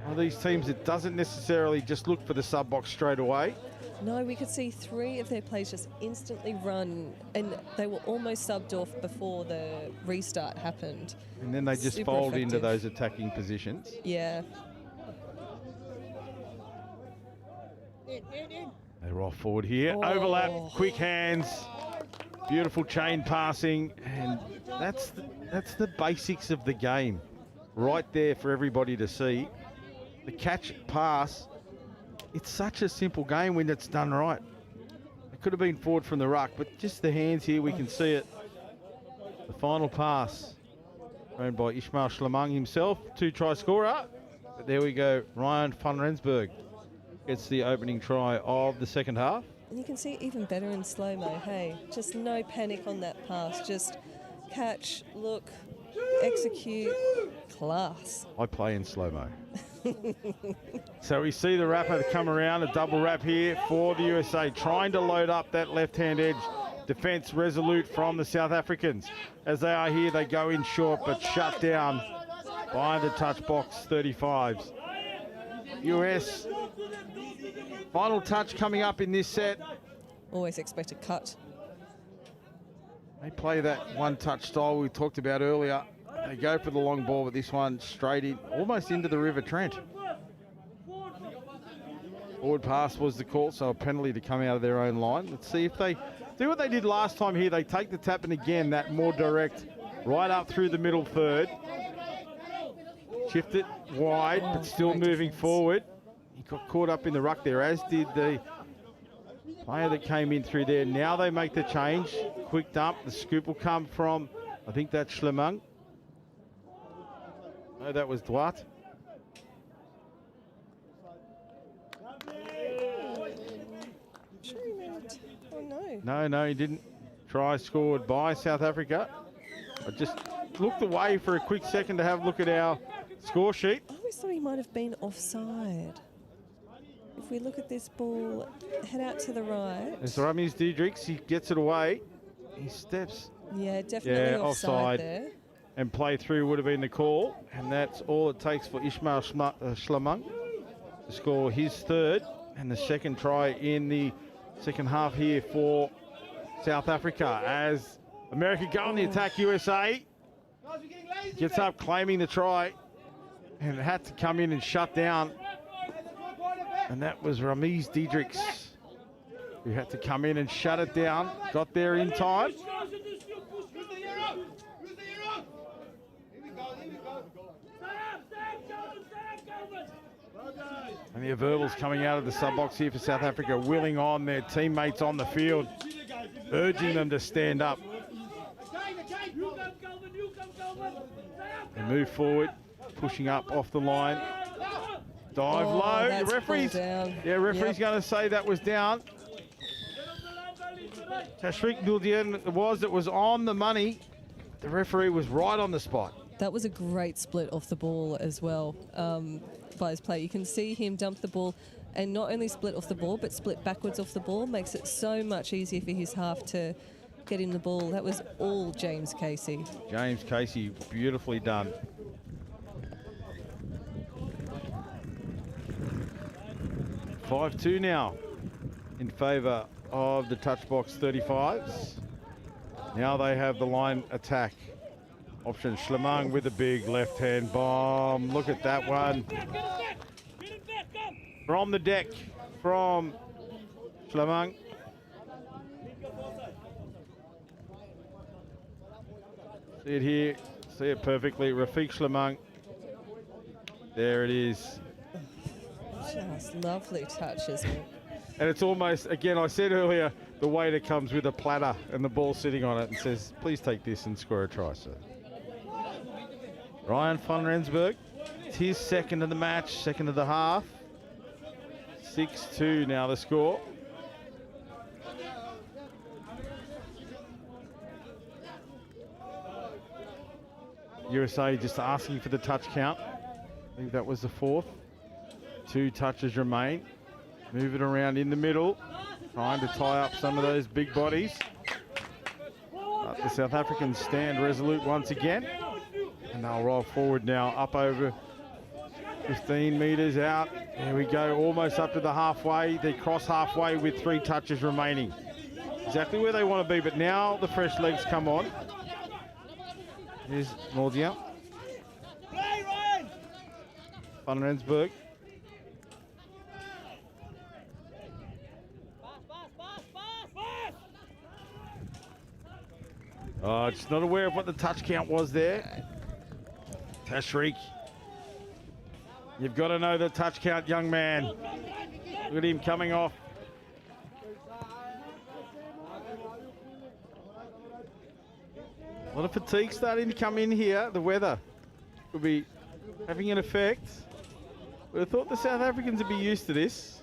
One of these teams that doesn't necessarily just look for the sub box straight away. No, we could see three of their players just instantly run, and they were almost subbed off before the restart happened. And then they just Super fold effective into those attacking positions. Yeah. They roll forward here. Oh. Overlap, quick hands, beautiful chain passing, and that's the basics of the game right there for everybody to see. The catch pass, it's such a simple game when it's done right. It could have been forward from the ruck, but just the hands here, we can see it. The final pass, owned by Ismail Schlamang himself, 2-try scorer. But there we go, Ryan van Rensburg gets the opening try of the second half. And you can see it even better in slow-mo, hey? Just no panic on that pass, just catch, look, execute, class. I play in slow-mo. So we see the wrapper come around, a double wrap here for the USA, trying to load up that left-hand edge. Defence resolute from the South Africans. As they are here, they go in short, but shut down by the touch box 35s. US, final touch coming up in this set. Always expect a cut. They play that one-touch style we talked about earlier. They go for the long ball, but this one straight in, almost into the River Trent. Forward pass was the call, so a penalty to come out of their own line. Let's see if they do what they did last time here. They take the tap, and again, that more direct, right up through the middle third. Shift it wide, but still moving forward. He got caught up in the ruck there, as did the player that came in through there. Now they make the change. Quick dump. The scoop will come from, I think that's Schlemang. No, that was Duarte. Sure he meant, oh no. No, he didn't. Try scored by South Africa. I just looked away for a quick second to have a look at our score sheet. I always thought he might have been offside. If we look at this ball, head out to the right. As Ramis Diedrichs, he gets it away. He steps. Yeah, definitely offside there. And play through would have been the call. And that's all it takes for Ismail Schlamang to score his third and the second try in the second half here for South Africa. As America go on the attack, USA. Gets up, claiming the try, and it had to come in and shut down. And that was Ramiz Diedrichs, who had to come in and shut it down. Got there in time. And the verbals coming out of the sub box here for South Africa, willing on their teammates on the field, urging them to stand up. They move forward, pushing up off the line. Dive low. The referee's referee's going to say that was down. Tashriq Nuldian it was on the money. The referee was right on the spot. That was a great split off the ball as well by his play. You can see him dump the ball and not only split off the ball, but split backwards off the ball. Makes it so much easier for his half to get in the ball. That was all James Casey. James Casey, beautifully done. (5-2) now in favour of the Touchbox 35s. Now they have the line attack option. Schlemang with a big left-hand bomb. Look at that one. From the deck from Schlemang. See it here. See it perfectly. Rafiq Schlemang. There it is. Just lovely touch, isn't it? And it's almost, again, I said earlier, the waiter comes with a platter and the ball sitting on it and says, please take this and score a try, sir. Ryan van Rensburg, it's his second of the match, second of the half. 6-2 now the score. USA just asking for the touch count. I think that was the fourth. 2 touches remain. Move it around in the middle, trying to tie up some of those big bodies. But the South Africans stand resolute once again. And they'll roll forward now, up over 15 metres out. There we go, almost up to the halfway. They cross halfway with 3 touches remaining. Exactly where they want to be, but now the fresh legs come on. Here's Nordia. Van Rensburg. Oh, just not aware of what the touch count was there. Tashriq. You've got to know the touch count, young man. Look at him coming off. A lot of fatigue starting to come in here. The weather could be having an effect. But I thought the South Africans would be used to this.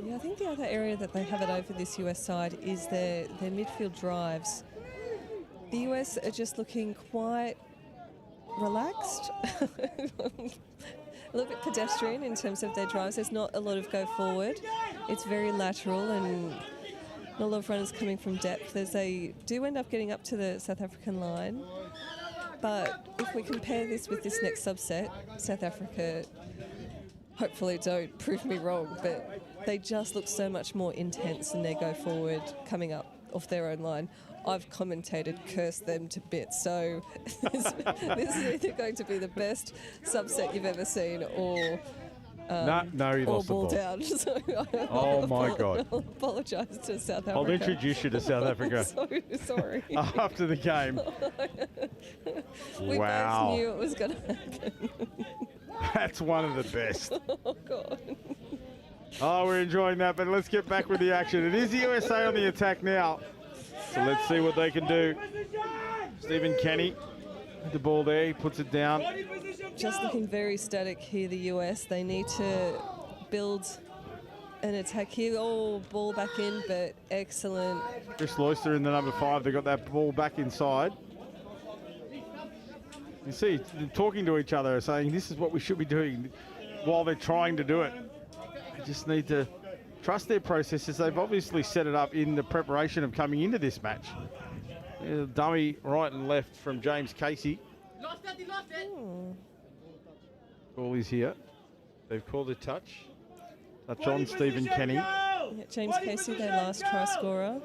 Yeah, I think the other area that they have it over this US side is their midfield drives. The US are just looking quite relaxed, a little bit pedestrian in terms of their drives. There's not a lot of go forward. It's very lateral and not a lot of runners coming from depth as they do end up getting up to the South African line. But if we compare this with this next subset, South Africa, hopefully don't prove me wrong, but they just look so much more intense in their go forward coming up off their own line. I've commentated, cursed them to bits, so this is either going to be the best subset you've ever seen or no, he or lost the ball ball. down. So Oh my God. I'll apologise to South Africa. I'll introduce you to South Africa. So sorry. After the game. We Wow. both knew it was going to happen. That's one of the best. Oh, God. Oh, we're enjoying that, but let's get back with the action. It is the USA on the attack now. So let's see what they can do. Stephen Kenny with the ball there, he puts it down. Just looking very static here, the US. They need to build an attack here. Oh, ball back in, but excellent. Chris Loyster in the number 5, they got that ball back inside. You see, they're talking to each other, saying this is what we should be doing while they're trying to do it. They just need to trust their processes. They've obviously set it up in the preparation of coming into this match. Dummy right and left from James Casey. Call is here. They've called a touch. Touch on Stephen Kenny. Yeah, James Casey, their last try scorer.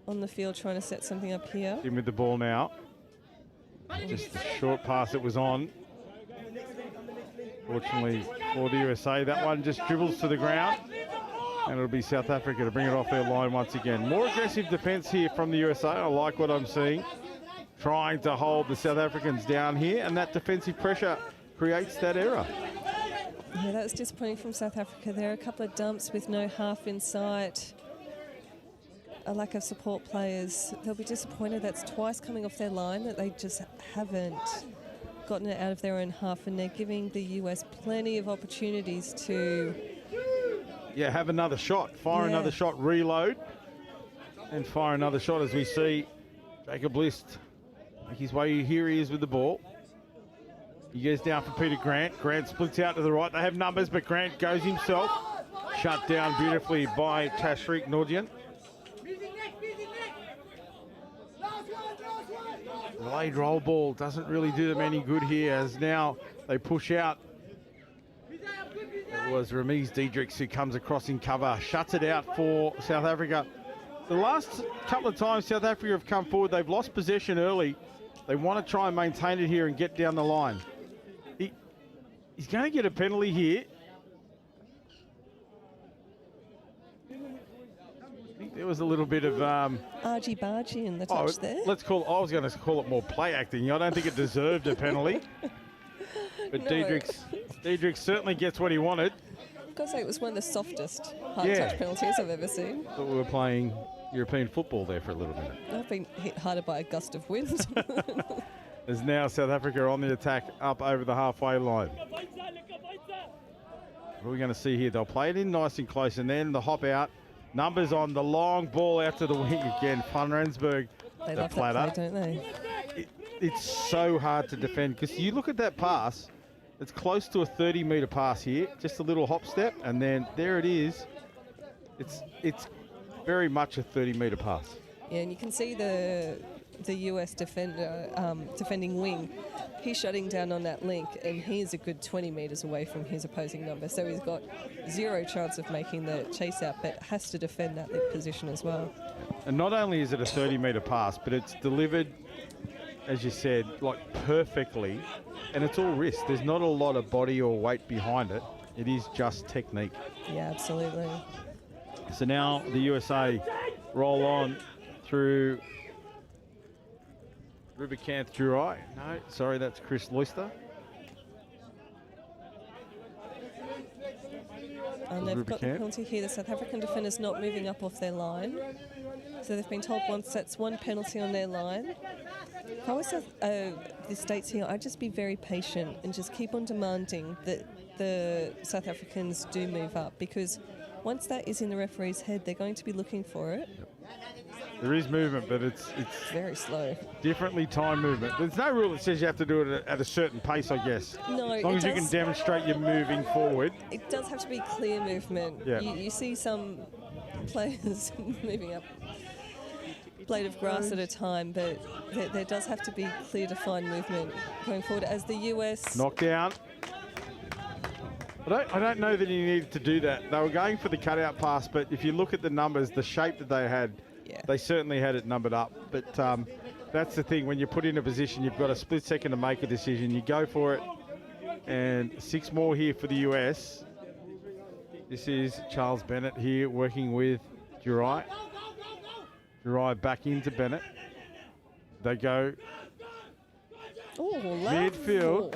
on the field trying to set something up here. In with the ball now. Just the short pass that was on. Fortunately for the USA, that one just dribbles to the ground. And it'll be South Africa to bring it off their line once again. More aggressive defence here from the USA. I like what I'm seeing. Trying to hold the South Africans down here, and that defensive pressure creates that error. Yeah, that was disappointing from South Africa. There are a couple of dumps with no half in sight. A lack of support players. They'll be disappointed. That's twice coming off their line that they just haven't gotten it out of their own half, and they're giving the US plenty of opportunities to have another shot, fire another shot, reload, and fire another shot as we see Jacob List make his way. Here he is with the ball. He goes down for Peter Grant. Grant splits out to the right. They have numbers, but Grant goes himself. Shut down beautifully by Tashreeq Noordian. Delayed roll ball doesn't really do them any good here, as now they push out. It was Ramiz Diedrichs who comes across in cover, shuts it out for South Africa. The last couple of times South Africa have come forward, they've lost possession early. They want to try and maintain it here and get down the line. He's going to get a penalty here. I think there was a little bit of argy-bargy in the touch there. I was going to call it more play acting. I don't think it deserved a penalty. But No. Diedrichs certainly gets what he wanted. I've got to say, it was one of the softest hard-touch penalties I've ever seen. Thought we were playing European football there for a little minute. I've been hit harder by a gust of wind. As now South Africa on the attack up over the halfway line. What are we going to see here? They'll play it in nice and close, and then the hop out. Numbers on the long ball out to the wing again. Van Rensburg, They the love platter. that play, don't they? It's so hard to defend because you look at that pass, it's close to a 30-metre pass here, just a little hop step, and then there it is. It's very much a 30-metre pass. Yeah, and you can see the US defender defending wing. He's shutting down on that link, and he's a good 20 metres away from his opposing number. So he's got zero chance of making the chase out, but has to defend that link position as well. And not only is it a 30-metre pass, but it's delivered, as you said, like perfectly, and it's all wrist. There's not a lot of body or weight behind it. It is just technique. Yeah, absolutely. So now the USA roll on through Rivercanth Jurai. No, sorry, that's Chris Loister. And they've got the penalty here. The South African defenders not moving up off their line. So they've been told once that's one penalty on their line. If I was the States here, I'd just be very patient and just keep on demanding that the South Africans do move up, because once that is in the referee's head, they're going to be looking for it. There is movement, but it's very slow. Differently timed movement. There's no rule that says you have to do it at a certain pace, I guess. No, as long as you can demonstrate you're moving forward. It does have to be clear movement. Yeah. You see some players moving up a blade of grass at a time, but there does have to be clear, defined movement going forward. As the US... Knockdown. I don't know that he needed to do that. They were going for the cutout pass, but if you look at the numbers, the shape that they had, they certainly had it numbered up. But that's the thing. When you're put in a position, you've got a split second to make a decision. You go for it. And 6 more here for the US. This is Charles Bennett here working with Jurai. Jurai back into Bennett. They go midfield.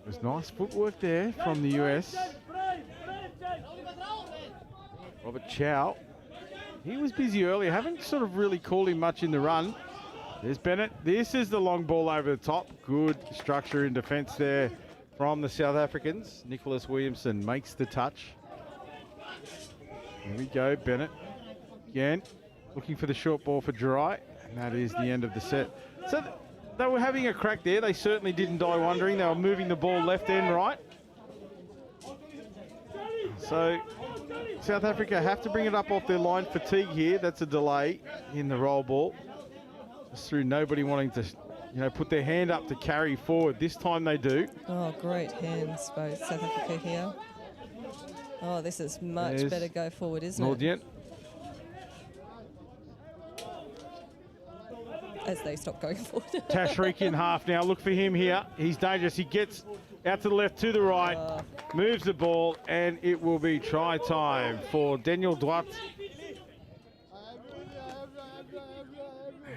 There's nice footwork there from the US. Robert Chow. He was busy earlier. Haven't sort of really called him much in the run. There's Bennett. This is the long ball over the top. Good structure in defence there from the South Africans. Nicholas Williamson makes the touch. Here we go, Bennett. Again, looking for the short ball for Jurai. And that is the end of the set. So they were having a crack there. They certainly didn't die wondering. They were moving the ball left and right. So South Africa have to bring it up off their line. Fatigue here. That's a delay in the roll ball. Just through nobody wanting to, put their hand up to carry forward. This time they do. Oh, great hands, both South Africa here. Oh, this is much There's better go forward, isn't Nordient. it? As they stop going forward. Tashreeq in half now. Look for him here. He's dangerous. He gets out to the left, to the right, moves the ball, and it will be try time for Daniel Duat.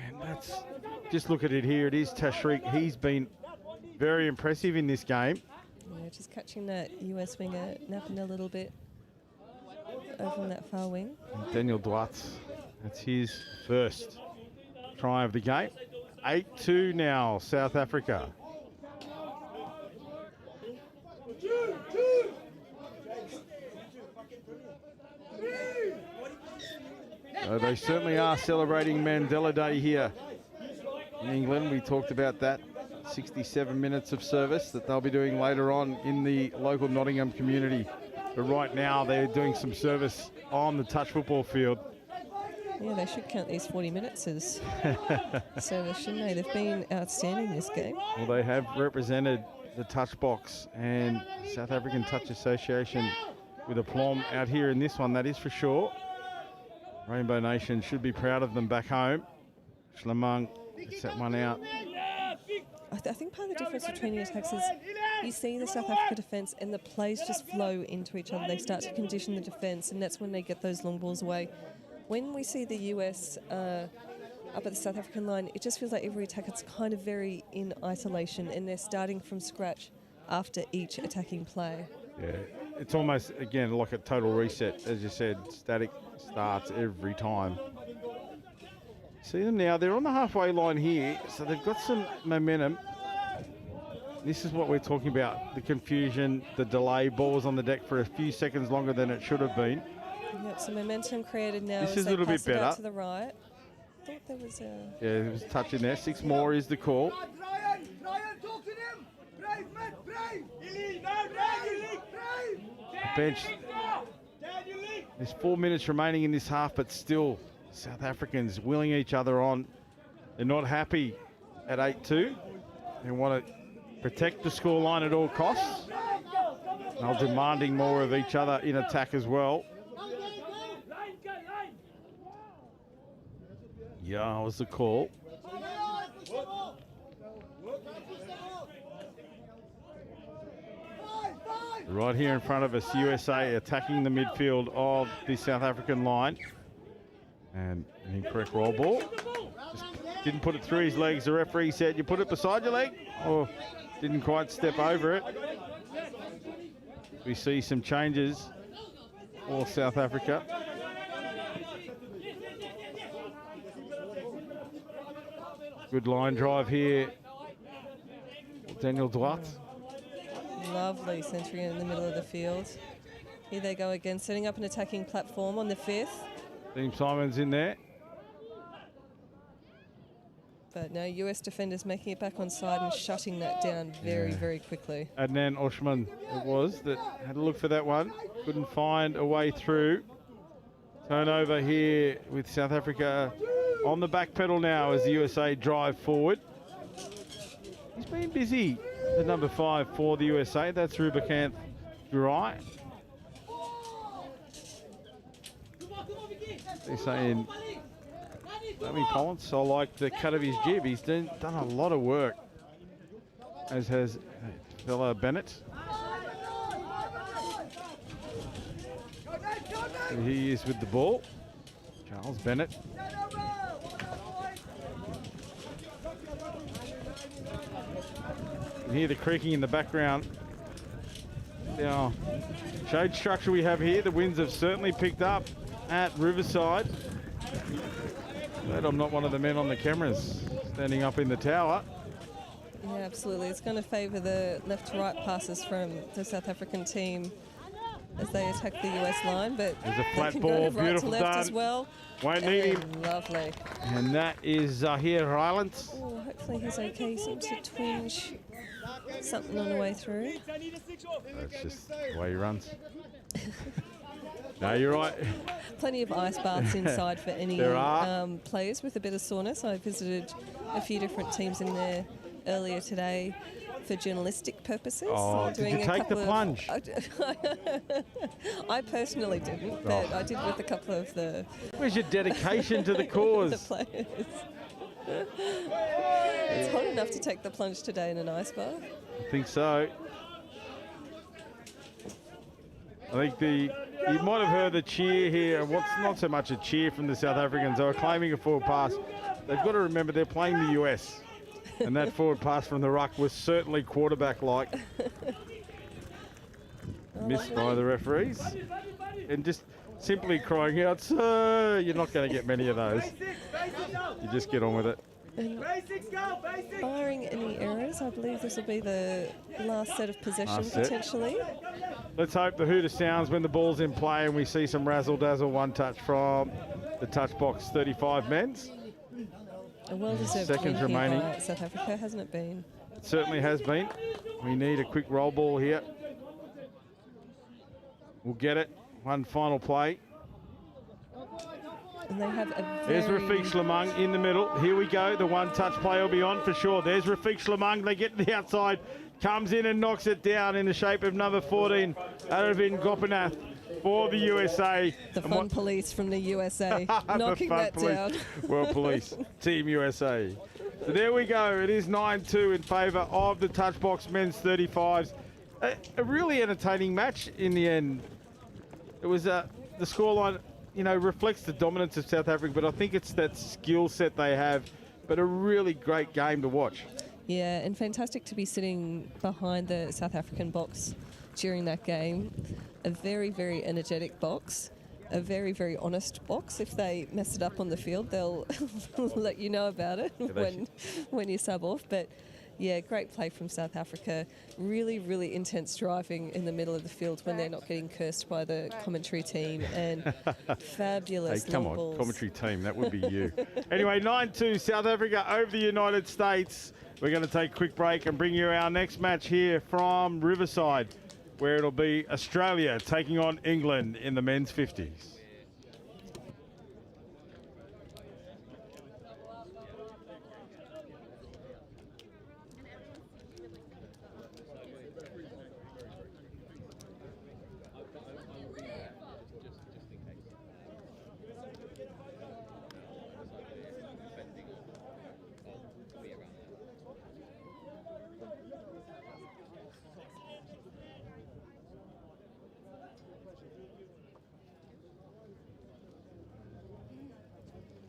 And that's, just look at it here. It is Tashreeq. He's been very impressive in this game. Yeah, just catching that US winger napping a little bit over on that far wing. And Daniel Duat, that's his first try of the game. 8-2 now, South Africa. So they certainly are celebrating Mandela Day here in England. We talked about that. 67 minutes of service that they'll be doing later on in the local Nottingham community. But right now they're doing some service on the touch football field. Yeah, they should count these 40 minutes as service, shouldn't they? They've been outstanding this game. Well, they have represented the touch box and South African Touch Association with aplomb out here in this one, that is for sure. Rainbow Nation should be proud of them back home. Schlemang gets that one out. I think part of the difference between the attacks is you see the South Africa defence and the plays just flow into each other. They start to condition the defence, and that's when they get those long balls away. When we see the US up at the South African line, it just feels like every attack is kind of very in isolation, and they're starting from scratch after each attacking play. Yeah, it's almost, again, like a total reset. As you said, static starts every time. See them now, they're on the halfway line here, so they've got some momentum. This is what we're talking about, the confusion, the delay, ball was on the deck for a few seconds longer than it should have been. Yep, some momentum created now This as is a they little bit pass it out better. to the right. I thought there was a... Yeah, there was a touch in there. 6 more is the call. Bench. There's 4 minutes remaining in this half, but still South Africans willing each other on. They're not happy at 8-2. They want to protect the scoreline at all costs. They're demanding more of each other in attack as well. Yeah, was the call. Right here in front of us, USA attacking the midfield of the South African line. And an incorrect roll ball. Just didn't put it through his legs. The referee said, you put it beside your leg. Or didn't quite step over it. We see some changes for South Africa. Good line drive here. Daniel Duat. Lovely centering in the middle of the field. Here they go again, setting up an attacking platform on the 5th. Team Simon's in there. But no, US defenders making it back on side and shutting that down very, very quickly. Adnan Oshman it was that had a look for that one. Couldn't find a way through. Turnover here with South Africa on the back pedal now as the USA drive forward. He's been busy, the number 5 for the USA. That's Rubicanth Durai. They're saying, Tommy Ponce, I like the cut of his jib. He's done a lot of work, as has fella Bennett. And he is with the ball. Charles Bennett. You can hear the creaking in the background. Now, shade structure we have here. The winds have certainly picked up at Riverside. Glad I'm not one of the men on the cameras standing up in the tower. Yeah, absolutely. It's going to favour the left-to-right passes from the South African team as they attack the US line, but there's a flat they can ball, go right beautiful to left done. as well. Won't need him. Lovely. And that is Zahir Rylands. Oh, hopefully he's okay. Seems to twinge something on the way through. That's just the way he runs. No, you're right. Plenty of ice baths inside for any There are. players with a bit of soreness. I visited a few different teams in there earlier today. for journalistic purposes. Oh, did you take the plunge? I personally didn't, but I did with a couple of the... Where's your dedication to the cause? the players. It's hot enough to take the plunge today in an ice bath. I think so. I think you might have heard the cheer here. What's not so much a cheer from the South Africans. They were claiming a forward pass. They've got to remember they're playing the US. And that forward pass from the ruck was certainly quarterback-like. Missed by the referees. And just simply crying out, "Sir!" You're not going to get many of those. You just get on with it. Barring any errors, I believe this will be the last set of possession potentially. Let's hope the hooter sounds when the ball's in play and we see some razzle-dazzle one-touch from the touch box 35 men's. A well-deserved seconds win remaining. here by South Africa, hasn't it been? It certainly has been. We need a quick roll ball here. We'll get it. One final play. And they have a There's Rafiq Slamung in the middle. Here we go. The one-touch play will be on for sure. There's Rafiq Slamung. They get to the outside. Comes in and knocks it down in the shape of number 14, Aravind Gopinath for the USA. The fun police from the USA knocking that down. Well, police, Team USA. So there we go. It is 9-2 in favour of the touch box men's 35s. A really entertaining match in the end. It was the scoreline, you know, reflects the dominance of South Africa, but I think it's that skill set they have. But a really great game to watch. Yeah, and fantastic to be sitting behind the South African box during that game. A very, very energetic box. A very, very honest box. If they mess it up on the field, they'll let you know about it when you sub off. But yeah, great play from South Africa. Really, really intense driving in the middle of the field when they're not getting cursed by the commentary team. And fabulous Hey, come long on, balls. commentary team, that would be you. Anyway, 9-2, South Africa over the United States. We're going to take a quick break and bring you our next match here from Riverside, where it'll be Australia taking on England in the men's 50s.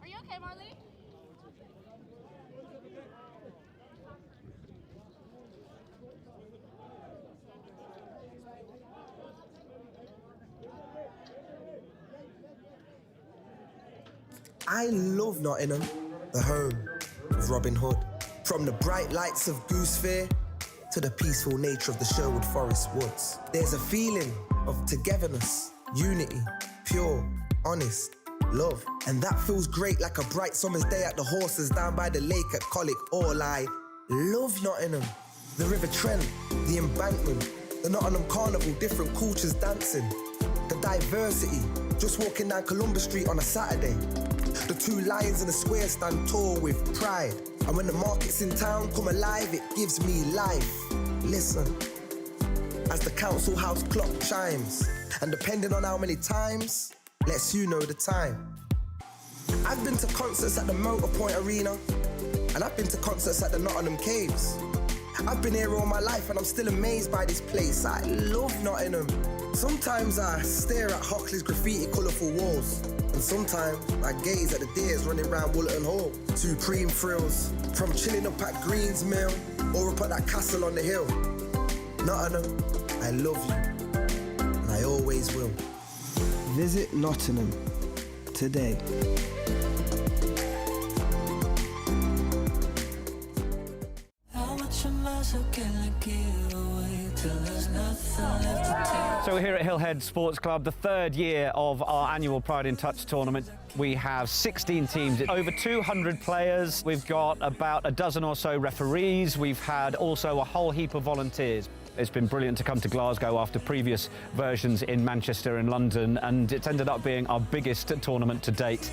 Are you okay, Marley? I love Nottingham, the home of Robin Hood. From the bright lights of Goose Fair to the peaceful nature of the Sherwood Forest woods. There's a feeling of togetherness, unity, pure, honest, love. And that feels great like a bright summer's day at the horses down by the lake at Colic. All I love Nottingham. The River Trent, the embankment, the Nottingham Carnival, different cultures dancing. The diversity, just walking down Columbus Street on a Saturday. The two lions in the square stand tall with pride. And when the markets in town come alive, it gives me life. Listen, as the council house clock chimes, and depending on how many times, lets you know the time. I've been to concerts at the Motorpoint Arena, and I've been to concerts at the Nottingham Caves. I've been here all my life and I'm still amazed by this place. I love Nottingham. Sometimes I stare at Hockley's graffiti colourful walls, and sometimes I gaze at the deers running round Woollerton Hall. Supreme thrills, from chilling up at Green's Mill or up at that castle on the hill. Nottingham, I love you, and I always will. Visit Nottingham today. So we're here at Hillhead Sports Club, the third year of our annual Pride in Touch tournament. We have 16 teams, over 200 players. We've got about a dozen or so referees. We've had also a whole heap of volunteers. It's been brilliant to come to Glasgow after previous versions in Manchester and London, and it's ended up being our biggest tournament to date.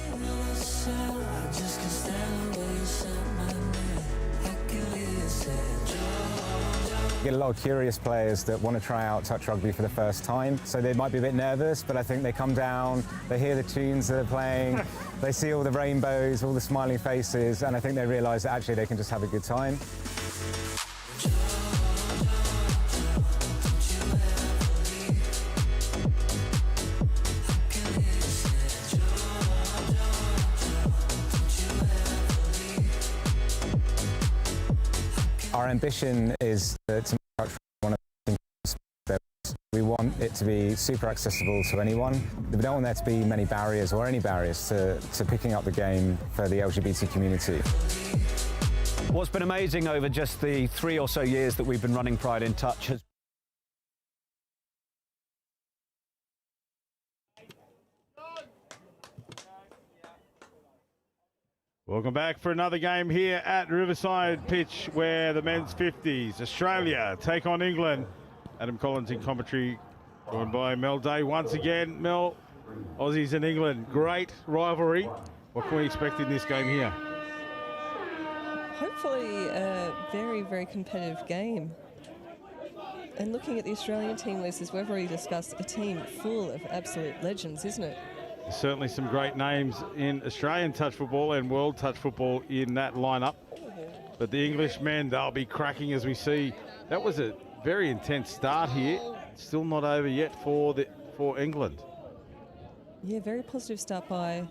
You get a lot of curious players that want to try out touch rugby for the first time, so they might be a bit nervous, but I think they come down, they hear the tunes that are playing, they see all the rainbows, all the smiling faces, and I think they realise that actually they can just have a good time. Our ambition is to make touch one of the things. We want it to be super accessible to anyone. We don't want there to be many barriers or any barriers to picking up the game for the LGBT community. What's been amazing over just the 3 or so years that we've been running Pride in Touch has Welcome back for another game here at Riverside pitch where the men's 50s, Australia take on England. Adam Collins in commentary, joined by Mel Day once again. Mel, Aussies and England, great rivalry. What can we expect in this game here? Hopefully a very, very competitive game. And looking at the Australian team list, as we've already discussed, a team full of absolute legends, isn't it? Certainly some great names in Australian touch football and world touch football in that lineup. But the English men, they'll be cracking as we see. That was a very intense start here. Still not over yet for England. Yeah, very positive start by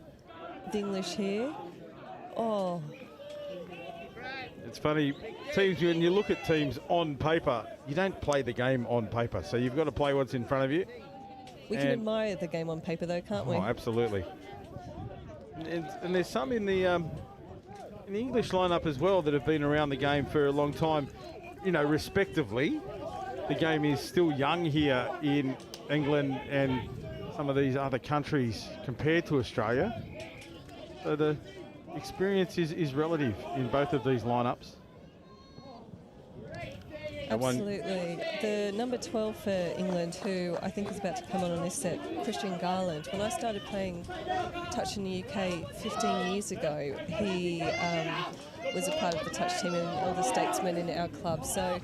the English here. Oh. It's funny, teams, when you look at teams on paper, you don't play the game on paper. So you've got to play what's in front of you. We can admire the game on paper, though, can't we? Oh, absolutely. And there's some in the English lineup as well that have been around the game for a long time. You know, respectively, the game is still young here in England and some of these other countries compared to Australia. So the experience is relative in both of these lineups. Absolutely. The number 12 for England, who I think is about to come on this set, Christian Garland. When I started playing touch in the UK 15 years ago, he was a part of the touch team and elder statesman in our club. So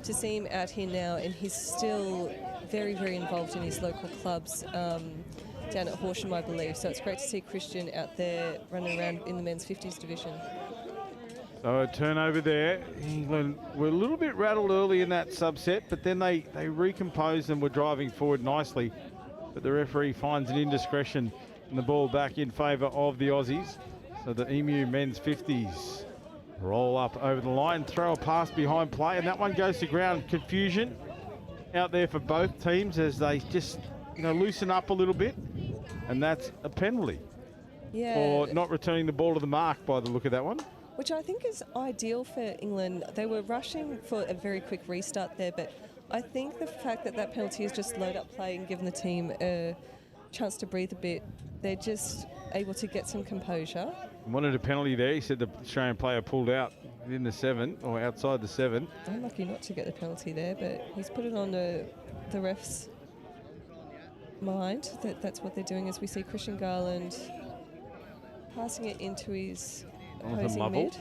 to see him out here now, and he's still very, very involved in his local clubs down at Horsham, I believe. So it's great to see Christian out there running around in the men's 50s division. So a turnover there. England were a little bit rattled early in that subset, but then they recomposed and were driving forward nicely. But the referee finds an indiscretion and the ball back in favour of the Aussies. So the EMU men's 50s roll up over the line, throw a pass behind play, and that one goes to ground. Confusion out there for both teams as they just, loosen up a little bit. And that's a penalty for not returning the ball to the mark by the look of that one. Which I think is ideal for England. They were rushing for a very quick restart there, but I think the fact that that penalty is just load up play and given the team a chance to breathe a bit, they're just able to get some composure. Wanted a penalty there. He said the Australian player pulled out within the 7 or outside the 7. Unlucky not to get the penalty there, but he's put it on the ref's mind that that's what they're doing, as we see Christian Garland passing it into his opposing mid.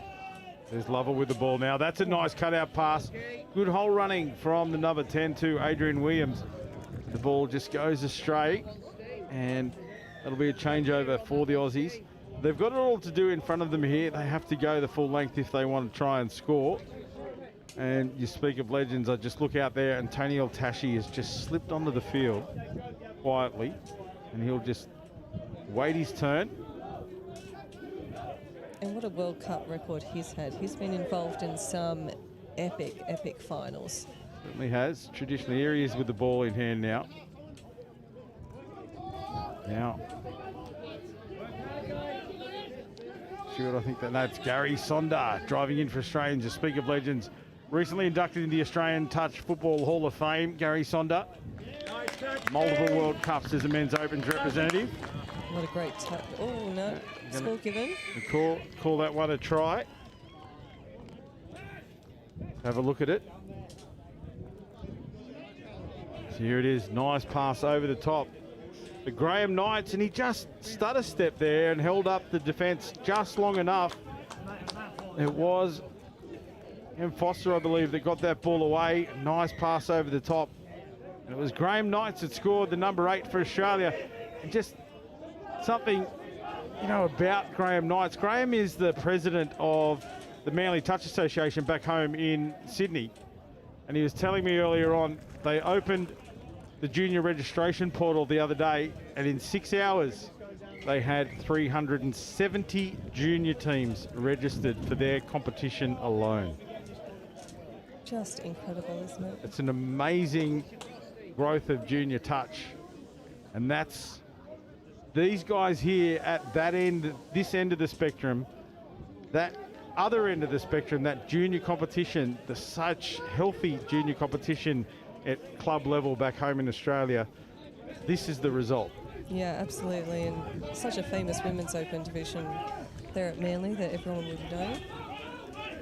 There's Lovell with the ball now. That's a nice cutout pass. Good hole running from the number 10 to Adrian Williams. The ball just goes astray, and that'll be a changeover for the Aussies. They've got it all to do in front of them here. They have to go the full length if they want to try and score. And you speak of legends, I just look out there, and Tony Tashi has just slipped onto the field quietly, and he'll just wait his turn. And what a World Cup record he's had. He's been involved in some epic, epic finals. Certainly has. Traditionally, here he is with the ball in hand now. Stuart, I think that's Gary Sonder driving in for Australians. To speak of legends, recently inducted into the Australian Touch Football Hall of Fame, Gary Sonder. Multiple World Cups as a men's Opens representative. What a great touch. Oh, no. Score given. Call that one a try. Have a look at it. So here it is. Nice pass over the top. The Graham Knights, and he just stutter stepped there and held up the defence just long enough. It was and Foster, I believe, that got that ball away. Nice pass over the top. And it was Graham Knights that scored the number 8 for Australia. And just something, you know, about Graham Knights. Graham is the president of the Manly Touch Association back home in Sydney. And he was telling me earlier on, they opened the junior registration portal the other day, and in 6 hours, they had 370 junior teams registered for their competition alone. Just incredible, isn't it? It's an amazing growth of junior touch. And that's these guys here at that end, this end of the spectrum, that other end of the spectrum, that junior competition, the such healthy junior competition at club level back home in Australia. This is the result. Yeah, absolutely. And such a famous women's open division there at Manly that everyone would know.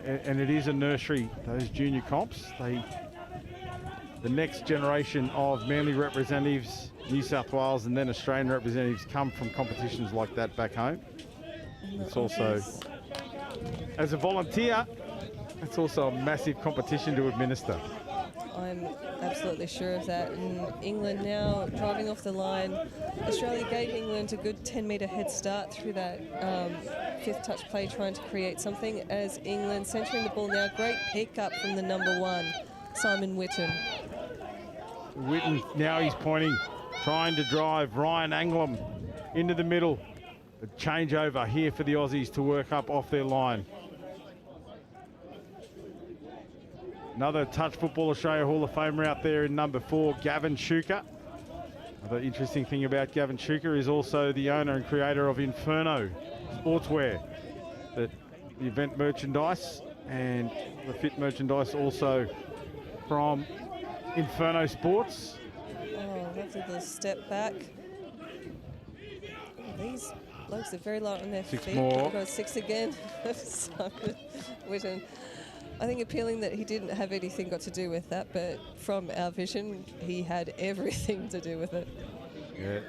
And it is a nursery, those junior comps. The next generation of Manly representatives, New South Wales and then Australian representatives come from competitions like that back home. It's also, as a volunteer, it's also a massive competition to administer. I'm absolutely sure of that. And England now driving off the line. Australia gave England a good 10-metre head start through that fifth touch play, trying to create something as England centering the ball now. Great pick up from the number 1, Simon Whitten. Whitten, now he's pointing, trying to drive Ryan Anglam into the middle. A changeover here for the Aussies to work up off their line. Another Touch Football Australia Hall of Famer out there in number 4, Gavin Shuker. Another interesting thing about Gavin Shuker is also the owner and creator of Inferno Sportswear, the event merchandise and the fit merchandise also from Inferno Sports. Oh, lovely little step back. Oh, these blokes are very light on their feet. 6 more. Got 6 again. Simon Whitten. I think appealing that he didn't have anything got to do with that, but from our vision, he had everything to do with it. Yeah.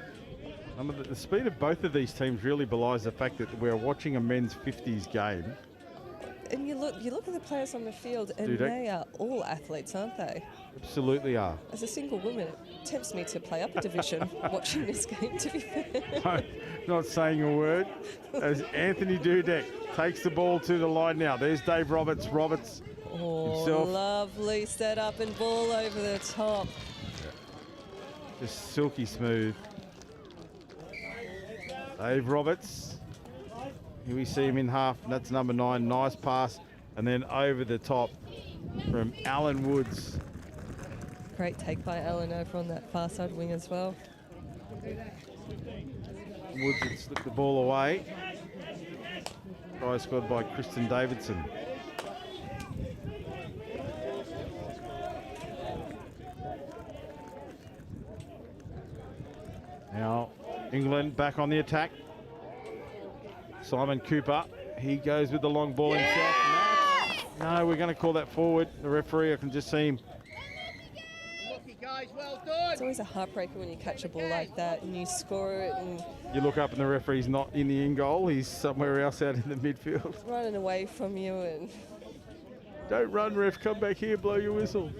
The speed of both of these teams really belies the fact that we're watching a men's 50s game. And you look at the players on the field, and they are all athletes, aren't they? Absolutely are. As a single woman, it tempts me to play up a division watching this game, to be fair. Not saying a word. As Anthony Dudek takes the ball to the line now. There's Dave Roberts. Roberts himself. Lovely set up and ball over the top. Just silky smooth. Dave Roberts. Here we see him in half. That's number 9. Nice pass. And then over the top from Alan Woods. Great take by Alan over on that far side wing as well. Woods had slipped the ball away. Try scored by Kristen Davidson. Now England back on the attack. Simon Cooper, he goes with the long ball himself. No, we're going to call that forward. The referee, I can just see him. It's always a heartbreaker when you catch a ball like that and you score it and You look up and the referee's not in the in goal. He's somewhere else out in the midfield. running away from you and Don't run, ref. Come back here, blow your whistle.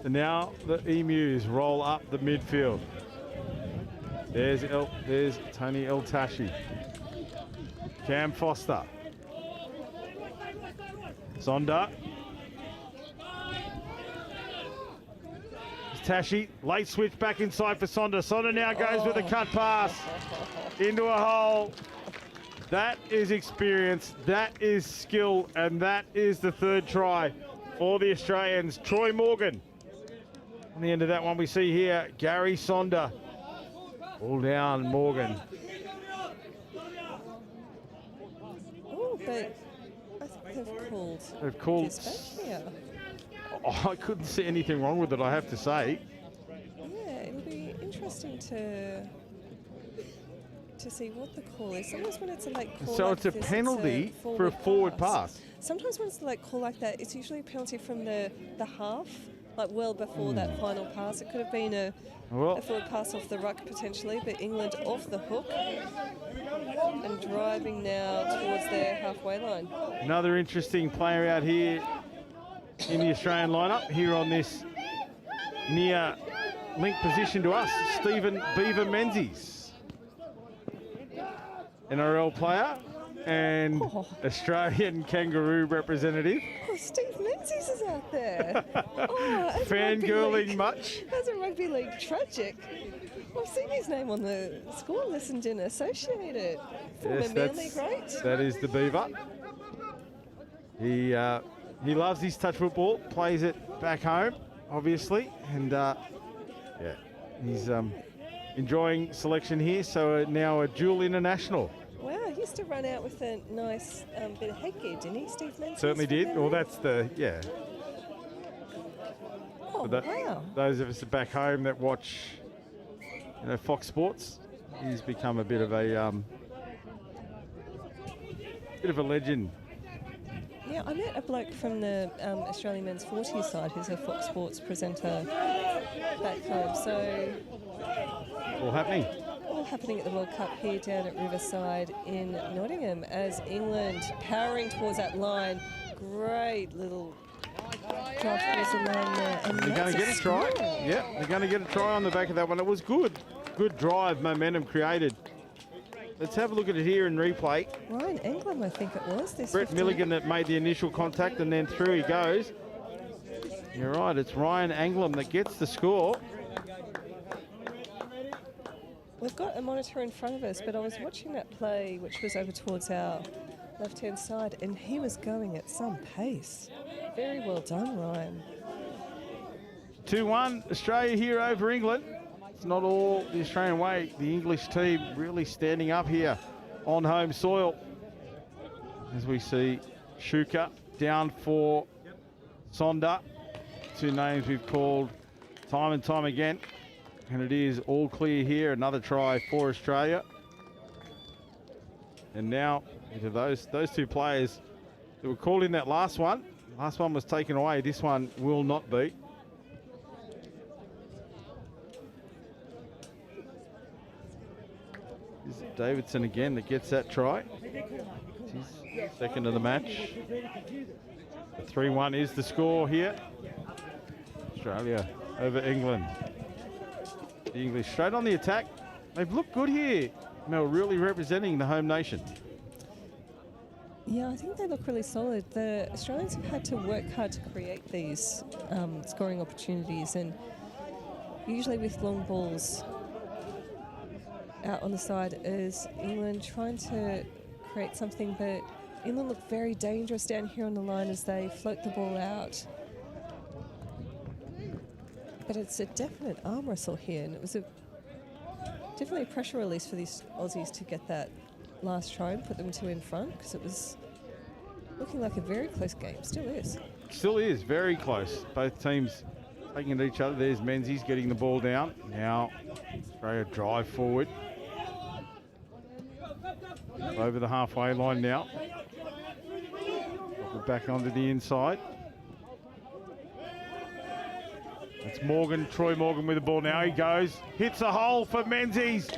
And now the Emus roll up the midfield. There's Tony El Tashi. Cam Foster. Sonda. Tashi, late switch back inside for Sonda. Sonda now goes with a cut pass into a hole. That is experience, that is skill, and that is the 3rd try for the Australians. Troy Morgan. On the end of that one we see here, Gary Sonda. All down Morgan. oh, but I think they've called. They've called. dispatch here. Oh, I couldn't see anything wrong with it, I have to say. Yeah, it'll be interesting to see what the call is. Sometimes when it's a late call So like it's a this, penalty for a forward pass. Sometimes when it's a late call like that, it's usually a penalty from the half like well before that final pass. It could have been a forward pass off the ruck potentially, but England off the hook and driving now towards their halfway line. Another interesting player out here in the Australian lineup, here on this near link position to us, Stephen Beaver Menzies. NRL player and Australian Kangaroo representative. Oh, Steve Menzies is out there. Oh, fangirling much? As a rugby league tragic. I've seen his name on the score list and didn't associate it. Former Manly great. That is the Beaver. He loves his touch football, plays it back home, obviously, and he's enjoying selection here. So now a dual international. Wow, he used to run out with a nice bit of headgear, didn't he, Steve Menzies? Certainly did. Well, that's the Oh, wow. Those of us back home that watch, Fox Sports, he's become a bit of a legend. Yeah, I met a bloke from the Australian men's 40 side who's a Fox Sports presenter back home. So All happening at the World Cup here down at Riverside in Nottingham as England powering towards that line. Great little drive towards the line there. And they're going to get a try. Yeah, they're going to get a try on the back of that one. It was good. Good drive, momentum created. Let's have a look at it here in replay. Ryan Anglem, I think it was. Brett Milligan that made the initial contact, and then through he goes. You're right, it's Ryan Anglem that gets the score. We've got a monitor in front of us, but I was watching that play, which was over towards our left-hand side, and he was going at some pace. Very well done, Ryan. 2-1, Australia here over England. It's not all the Australian way. The English team really standing up here on home soil. As we see Shuka down for Sonda. Two names we've called time and time again. And it is all clear here. Another try for Australia. And now into those two players that were called in that last one. Last one was taken away. This one will not be. Is it Davidson again that gets that try? It's his second of the match. 3-1 is the score here. Australia over England. The English straight on the attack. They've looked good here. Mel, really representing the home nation. Yeah, I think they look really solid. The Australians have had to work hard to create these scoring opportunities, and usually with long balls out on the side is England trying to create something, but England look very dangerous down here on the line as they float the ball out. But it's a definite arm wrestle here, and it was definitely a pressure release for these Aussies to get that last try and put them two in front, because it was looking like a very close game. Still is. Still is, very close. Both teams taking at each other. There's Menzies getting the ball down. Now Australia drive forward. Over the halfway line now. We're back onto the inside. It's Morgan, Troy Morgan with the ball now. He goes, hits a hole for Menzies.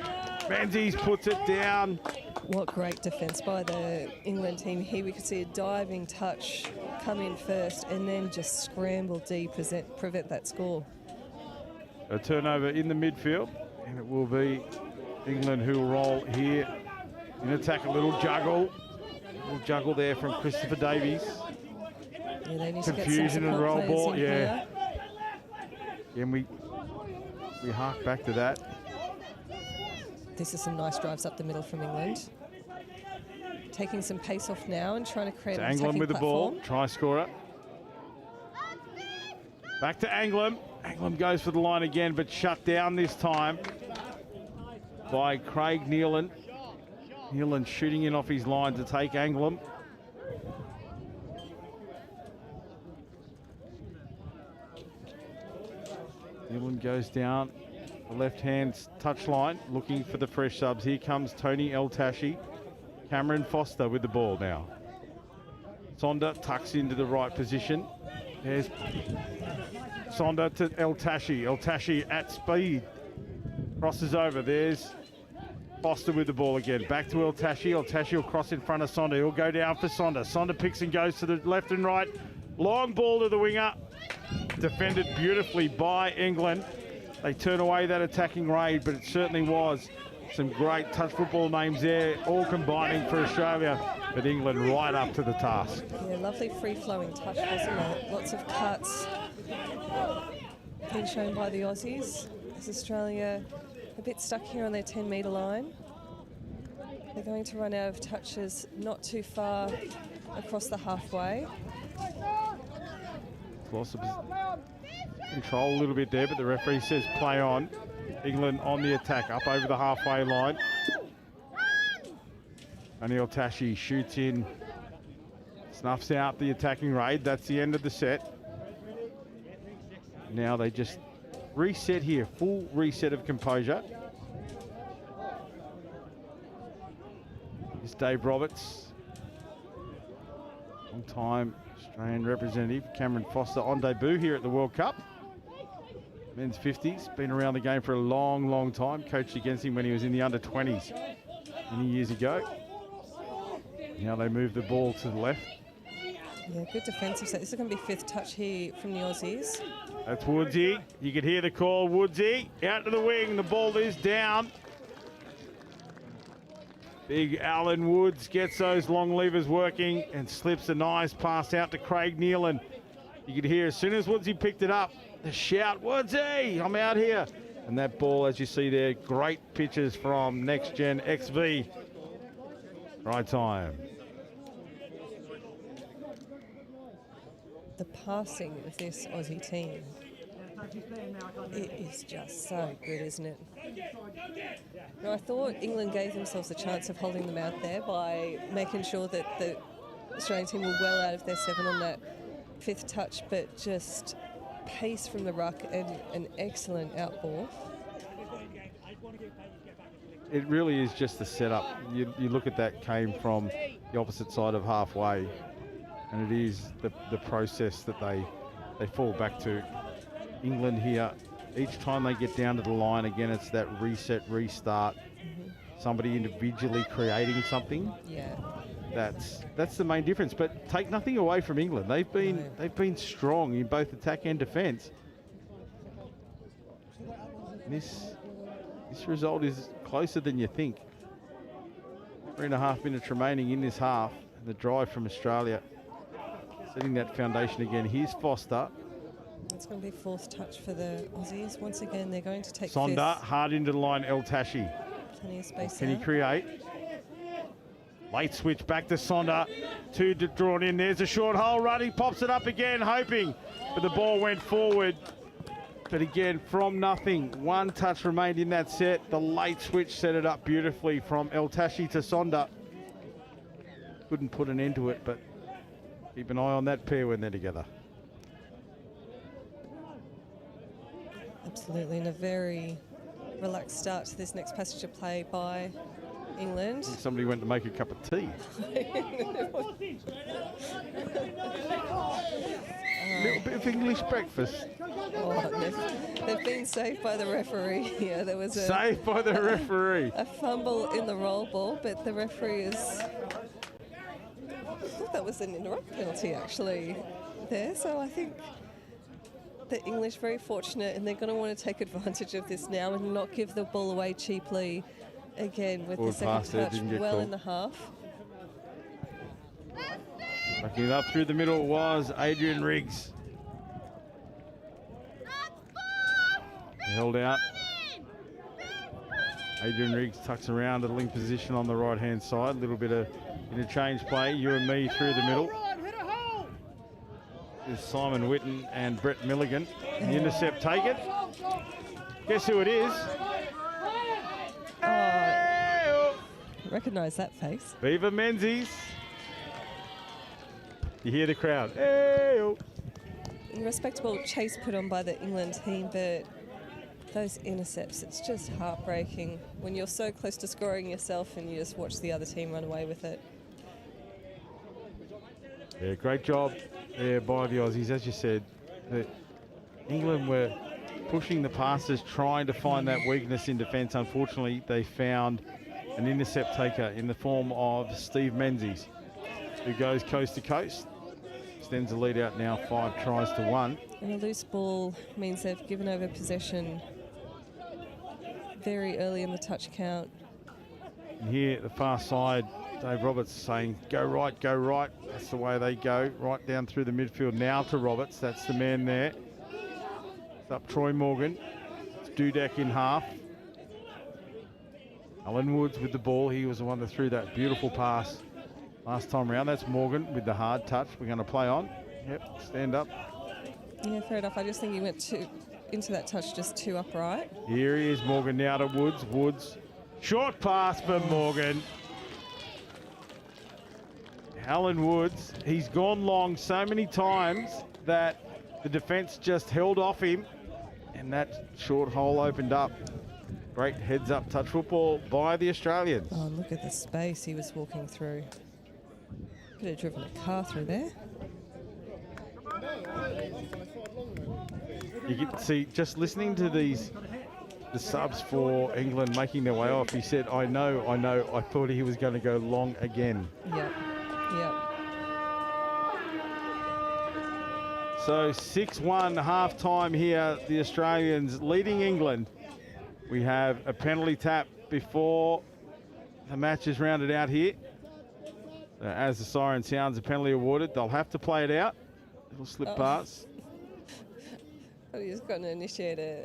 Menzies puts it down. What great defence by the England team here. We could see a diving touch come in first and then just scramble deep, prevent that score. A turnover in the midfield, and it will be England who will roll here in attack. A little juggle there from Christopher Davies. Yeah, they need confusion to get some and roll ball. Yeah. And we hark back to that. This is some nice drives up the middle from England. Taking some pace off now and trying to create an attacking Anglem with platform. the ball, try scorer. Back to Anglem. Anglem goes for the line again, but shut down this time by Craig Nealon. Nealon shooting in off his line to take Anglem. Nealon goes down the left-hand touchline, looking for the fresh subs. Here comes Tony El Tashi. Cameron Foster with the ball now. Sonda tucks into the right position. There's Sonda to El Tashi. El Tashi at speed. Crosses over. There's Foster with the ball again. Back to El Tashi. El Tashi will cross in front of Sonda. He'll go down for Sonda. Sonda picks and goes to the left and right. Long ball to the winger. Defended beautifully by England. They turn away that attacking raid, but it certainly was some great touch football names there, all combining for Australia, but England right up to the task. Yeah, lovely free-flowing touch, wasn't it? Lots of cuts being shown by the Aussies. As Australia a bit stuck here on their 10-metre line. They're going to run out of touches not too far across the halfway. Loss of control a little bit there, but the referee says play on. England on the attack, up over the halfway line. Anil Tashi shoots in, snuffs out the attacking raid. That's the end of the set. Now they just reset here, full reset of composure. Here's Dave Roberts. Long time Australian representative, Cameron Foster, on debut here at the World Cup. Men's 50s, been around the game for a long, long time. Coached against him when he was in the under-20s many years ago. Now they move the ball to the left. Yeah, good defensive set. This is going to be fifth touch here from the Aussies. That's Woodsy. You can hear the call, Woodsy. Out to the wing, the ball is down. Big Alan Woods gets those long levers working and slips a nice pass out to Craig Nealon. You could hear as soon as Woodsy picked it up, the shout, Woodsy, I'm out here. And that ball, as you see there, great pitches from NextGenXV. Right time. The passing of this Aussie team, it is just so good, isn't it? Now, I thought England gave themselves a chance of holding them out there by making sure that the Australian team were well out of their 7 on that fifth touch, but just pace from the ruck and an excellent outball. It really is just the setup. You look at that, came from the opposite side of halfway, and it is the process that they fall back to. England here, each time they get down to the line, again, it's that reset, restart. Somebody individually creating something. Yeah. That's the main difference. But take nothing away from England. They've been strong in both attack and defence. This result is closer than you think. 3.5 minutes remaining in this half. And the drive from Australia, setting that foundation again. Here's Foster. It's going to be fourth touch for the Aussies. Once again, they're going to take Sonda, fifth. hard into the line, El Tashi. Plenty of space Can he there. create? Late switch back to Sonda. 2 drawn in. There's a short hole run. He pops it up again, hoping. But the ball went forward. But again, from nothing. 1 touch remained in that set. The late switch set it up beautifully from El Tashi to Sonda. Couldn't put an end to it, but keep an eye on that pair when they're together. Absolutely, and a very relaxed start to this next passage of play by England. Somebody went to make a cup of tea. A little bit of English breakfast. Oh, they've been saved by the referee here. There was Saved by the referee. A fumble in the roll ball, but the referee is... I thought that was an interrupt penalty actually there, so I think the English very fortunate, and they're going to want to take advantage of this now and not give the ball away cheaply again with the second touch well in the half. Backing it up through the middle was Adrian Riggs. Held out. Adrian Riggs tucks around at a link position on the right-hand side. A little bit of interchange play, you and me through the middle. There's Simon Whitten and Brett Milligan. The intercept taken. Guess who it is? Recognise that face. Viva Menzies. You hear the crowd. Hey-o. Respectable chase put on by the England team, but those intercepts, it's just heartbreaking when you're so close to scoring yourself and you just watch the other team run away with it. Yeah, great job there by the Aussies. As you said, England were pushing the passes, trying to find that weakness in defence. Unfortunately, they found an intercept taker in the form of Steve Menzies, who goes coast to coast, extends the lead out now 5 tries to 1. And a loose ball means they've given over possession very early in the touch count. And here at the far side, Dave Roberts saying, go right, go right. That's the way they go, right down through the midfield. Now to Roberts, that's the man there. It's up Troy Morgan. It's Dudek in half. Alan Woods with the ball. He was the one that threw that beautiful pass last time around. That's Morgan with the hard touch. We're going to play on. Yep, stand up. Yeah, fair enough. I just think he went into that touch just too upright. Here he is, Morgan now to Woods. Woods, short pass for Morgan. Alan Woods, he's gone long so many times that the defence just held off him, and that short hole opened up. Great heads-up touch football by the Australians. Oh, look at the space he was walking through. Could have driven a car through there. You can see, just listening to the subs for England making their way off, he said, I know, I thought he was going to go long again. Yep, yep. So 6-1 half-time here, the Australians leading England. We have a penalty tap before the match is rounded out here. As the siren sounds, a penalty awarded. They'll have to play it out. It'll slip past. He's got to initiate a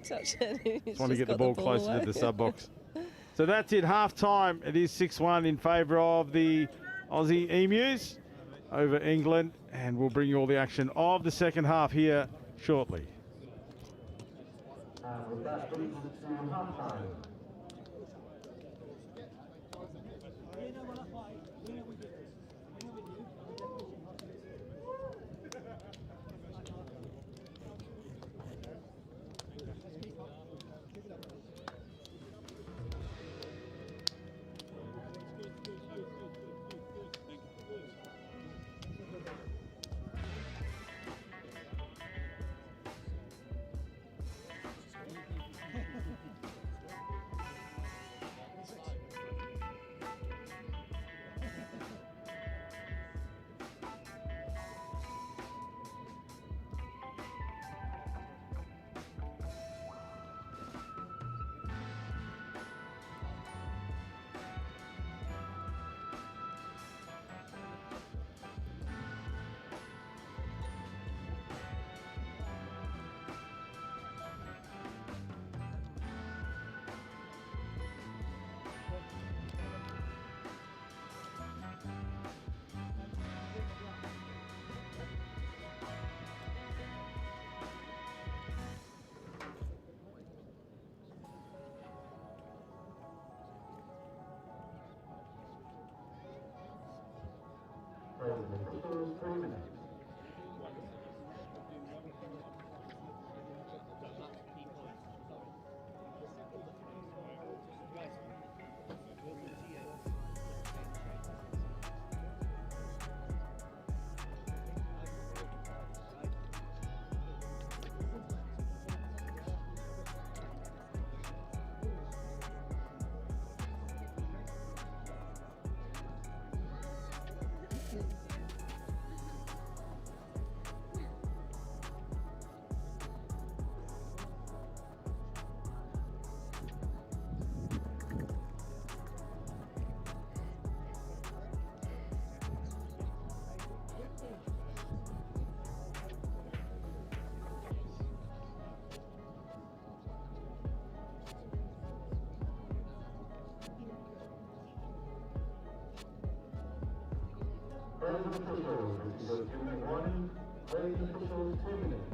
touch. Trying to get the ball closer to the sub box. So that's it, half-time. It is 6-1 in favour of the Aussie Emus over England. And we'll bring you all the action of the second half here shortly. With that brings us to half-time. Officials 3 minutes. Raising officials, this is a 2-minute warning. Raising officials 2 minutes.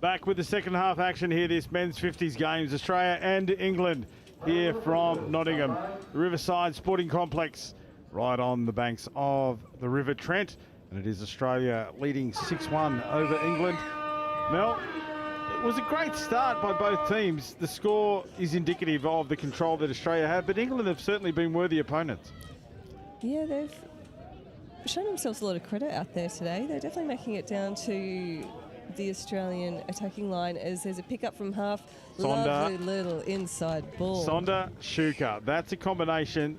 Back with the second half action here, this men's 50s games, Australia and England here from Nottingham. Riverside Sporting Complex, right on the banks of the River Trent. And it is Australia leading 6-1 over England. Mel, it was a great start by both teams. The score is indicative of the control that Australia had, but England have certainly been worthy opponents. Yeah, they've shown themselves a lot of credit out there today. They're definitely making it down to the Australian attacking line as there's a pick-up from half. Sonder. Lovely little inside ball. Sonder, Shuka. That's a combination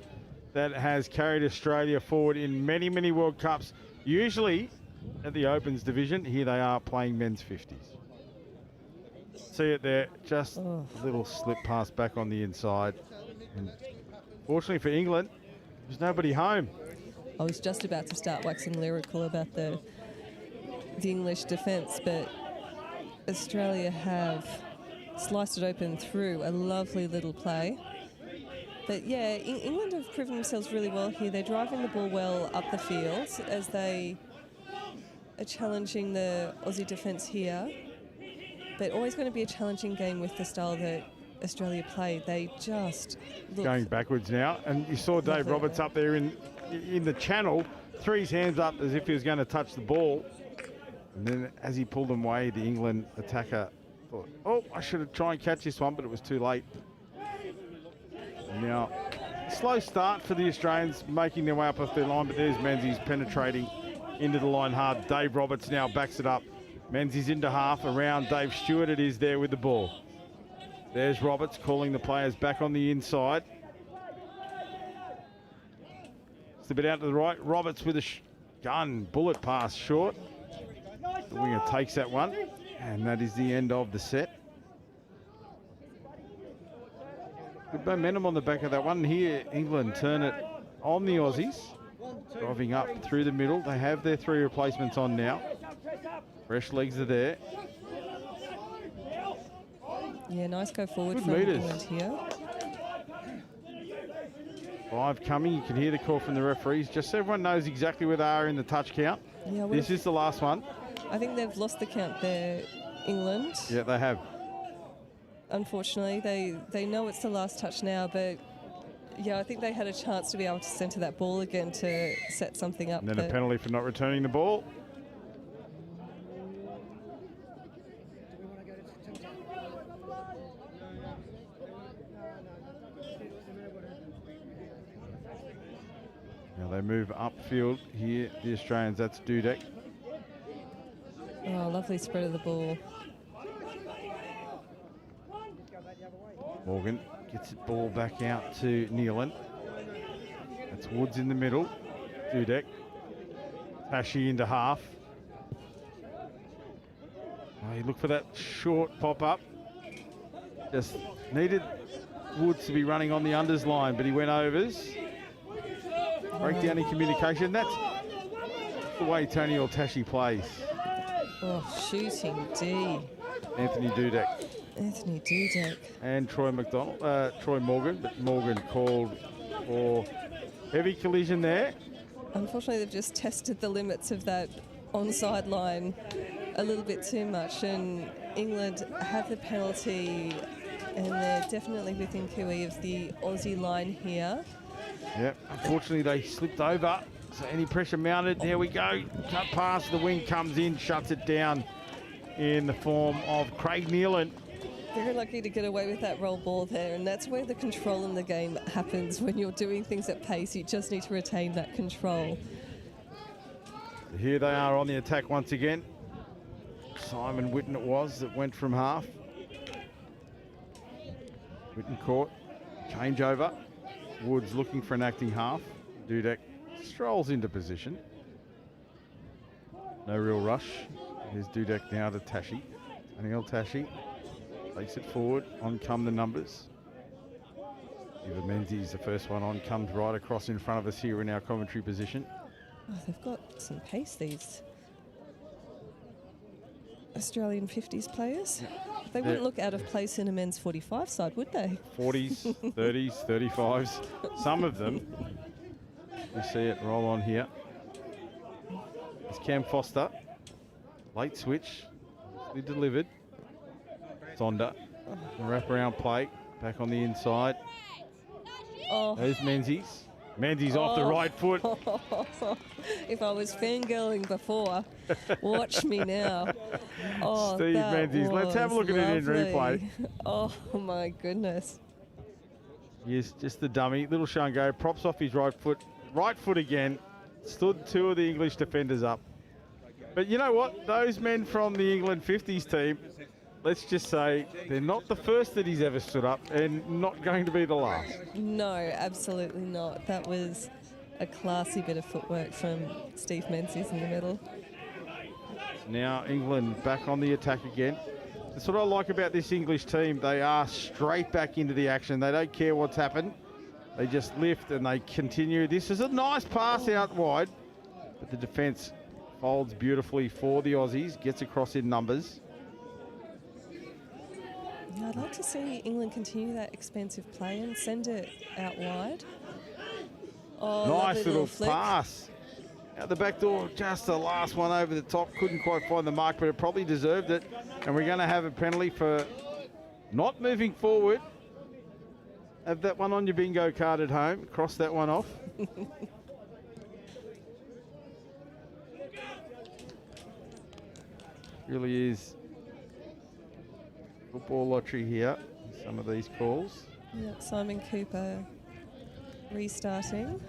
that has carried Australia forward in many, many World Cups. Usually at the Opens division, here they are playing men's 50s. See it there, just a little slip pass back on the inside. And fortunately for England, there's nobody home. I was just about to start waxing lyrical about the English defence, but Australia have sliced it open through a lovely little play. But yeah, England have proven themselves really well here. They're driving the ball well up the field as they are challenging the Aussie defence here. But always going to be a challenging game with the style that Australia play. They just look going backwards now, and you saw Dave Roberts up there in the channel, threw his hands up as if he was going to touch the ball. And then as he pulled them away, the England attacker thought, oh, I should have tried and catch this one, but it was too late. Now, slow start for the Australians, making their way up off their line, but there's Menzies penetrating into the line hard. Dave Roberts now backs it up. Menzies into half, around Dave Stewart it is there with the ball. There's Roberts calling the players back on the inside. It's a bit out to the right. Roberts with a gun, bullet pass short. The winger takes that one, and that is the end of the set. Good momentum on the back of that one. Here, England turn it on the Aussies. Driving up through the middle. They have their three replacements on now. Fresh legs are there. Yeah, nice go forward Good from meters. England here. 5 coming. You can hear the call from the referees. Just so everyone knows exactly where they are in the touch count. Yeah, this is the last one. I think they've lost the count there, England. Yeah, they have. Unfortunately, they know it's the last touch now, but yeah, I think they had a chance to be able to centre that ball again to set something up. And then a penalty for not returning the ball. Now they move upfield here, the Australians. That's Dudek. Oh, lovely spread of the ball. Morgan gets the ball back out to Nealon. That's Woods in the middle. Dudek. Tashi into half. Oh, you look for that short pop-up. Just needed Woods to be running on the unders line, but he went overs. Breakdown in communication. That's the way Tony Tashi plays. Oh, shooting D. Anthony Dudek. Anthony Dudek. And Troy Morgan, but Morgan called for heavy collision there. Unfortunately, they've just tested the limits of that onside line a little bit too much, and England have the penalty, and they're definitely within QE of the Aussie line here. Yep, unfortunately they slipped over, so any pressure mounted. There we go, cut past, the wing comes in, shuts it down in the form of Craig Nealon. Very lucky to get away with that roll ball there, and that's where the control in the game happens. When you're doing things at pace, you just need to retain that control. Here they are on the attack once again. Simon Witten it was that went from half. Witten caught, changeover. Woods looking for an acting half. Dudek strolls into position. No real rush. Here's Dudek now to Tashi. Daniel Tashi takes it forward. On come the numbers. Eva Menzies, the first one on, comes right across in front of us here in our commentary position. Oh, they've got some pace, these Australian 50s players. They wouldn't look out of place in a men's 45 side, would they? 40s, 30s, 35s. Some of them. You see it roll on here. It's Cam Foster. Late switch. He delivered. Sonda. Wraparound play. Back on the inside. Oh. There's Menzies. Menzies off the right foot. If I was fangirling before, watch me now. Oh, Steve Menzies. Let's have a look at it in replay. Oh, my goodness. Yes, just the dummy. Little Shango props off his right foot. Right foot again. Stood two of the English defenders up. But you know what? Those men from the England 50s team, let's just say they're not the first that he's ever stood up and not going to be the last. No, absolutely not. That was a classy bit of footwork from Steve Menzies in the middle. Now England back on the attack again. That's what I like about this English team. They are straight back into the action. They don't care what's happened. They just lift and they continue. This is a nice pass out wide, but the defence folds beautifully for the Aussies. Gets across in numbers. Yeah, I'd like to see England continue that expansive play and send it out wide. Oh, nice little flick. pass. Out the back door, just the last one over the top. Couldn't quite find the mark, but it probably deserved it. And we're going to have a penalty for not moving forward. Have that one on your bingo card at home. Cross that one off. Really is football lottery here. Some of these calls. Yeah, Simon Cooper restarting.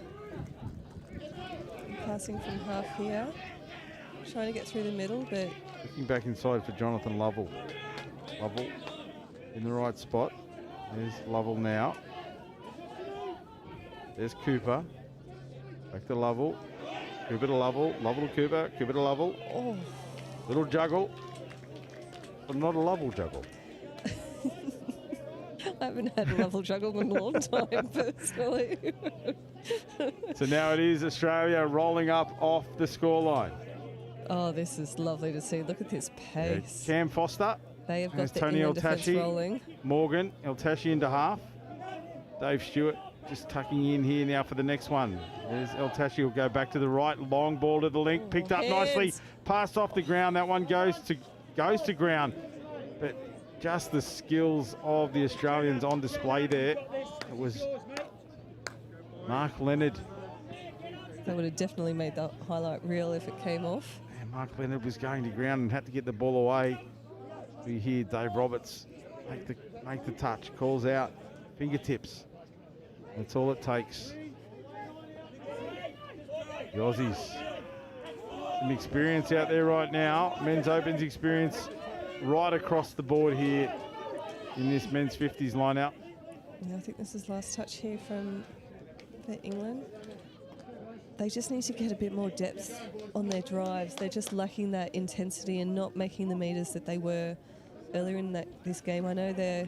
Passing from half here. Trying to get through the middle, but... Looking back inside for Jonathan Lovell. Lovell in the right spot. There's Lovell now. There's Cooper. Back to Lovell. Cooper to Lovell. Lovell to Cooper. Cooper to Lovell. Oh. Little juggle. But not a Lovell juggle. I haven't had a Lovell juggle in a long time, personally. So now it is Australia rolling up off the scoreline. Oh, this is lovely to see. Look at this pace. Cam Foster. They have got There's the Tony England defence Eltashi. rolling. Morgan, Eltashi into half. Dave Stewart just tucking in here now for the next one. There's Eltashi, will go back to the right. Long ball to the link. Picked up nicely. Passed off the ground. That one goes to ground. But just the skills of the Australians on display there. It was Mark Leonard. That would have definitely made the highlight reel if it came off. And Mark Leonard was going to ground and had to get the ball away. We hear Dave Roberts make the touch, calls out, fingertips. That's all it takes. The Aussies, some experience out there right now. Men's Opens experience right across the board here in this men's 50s lineup. Yeah, I think this is last touch here for England. They just need to get a bit more depth on their drives. They're just lacking that intensity and not making the meters that they were earlier in this game. I know they're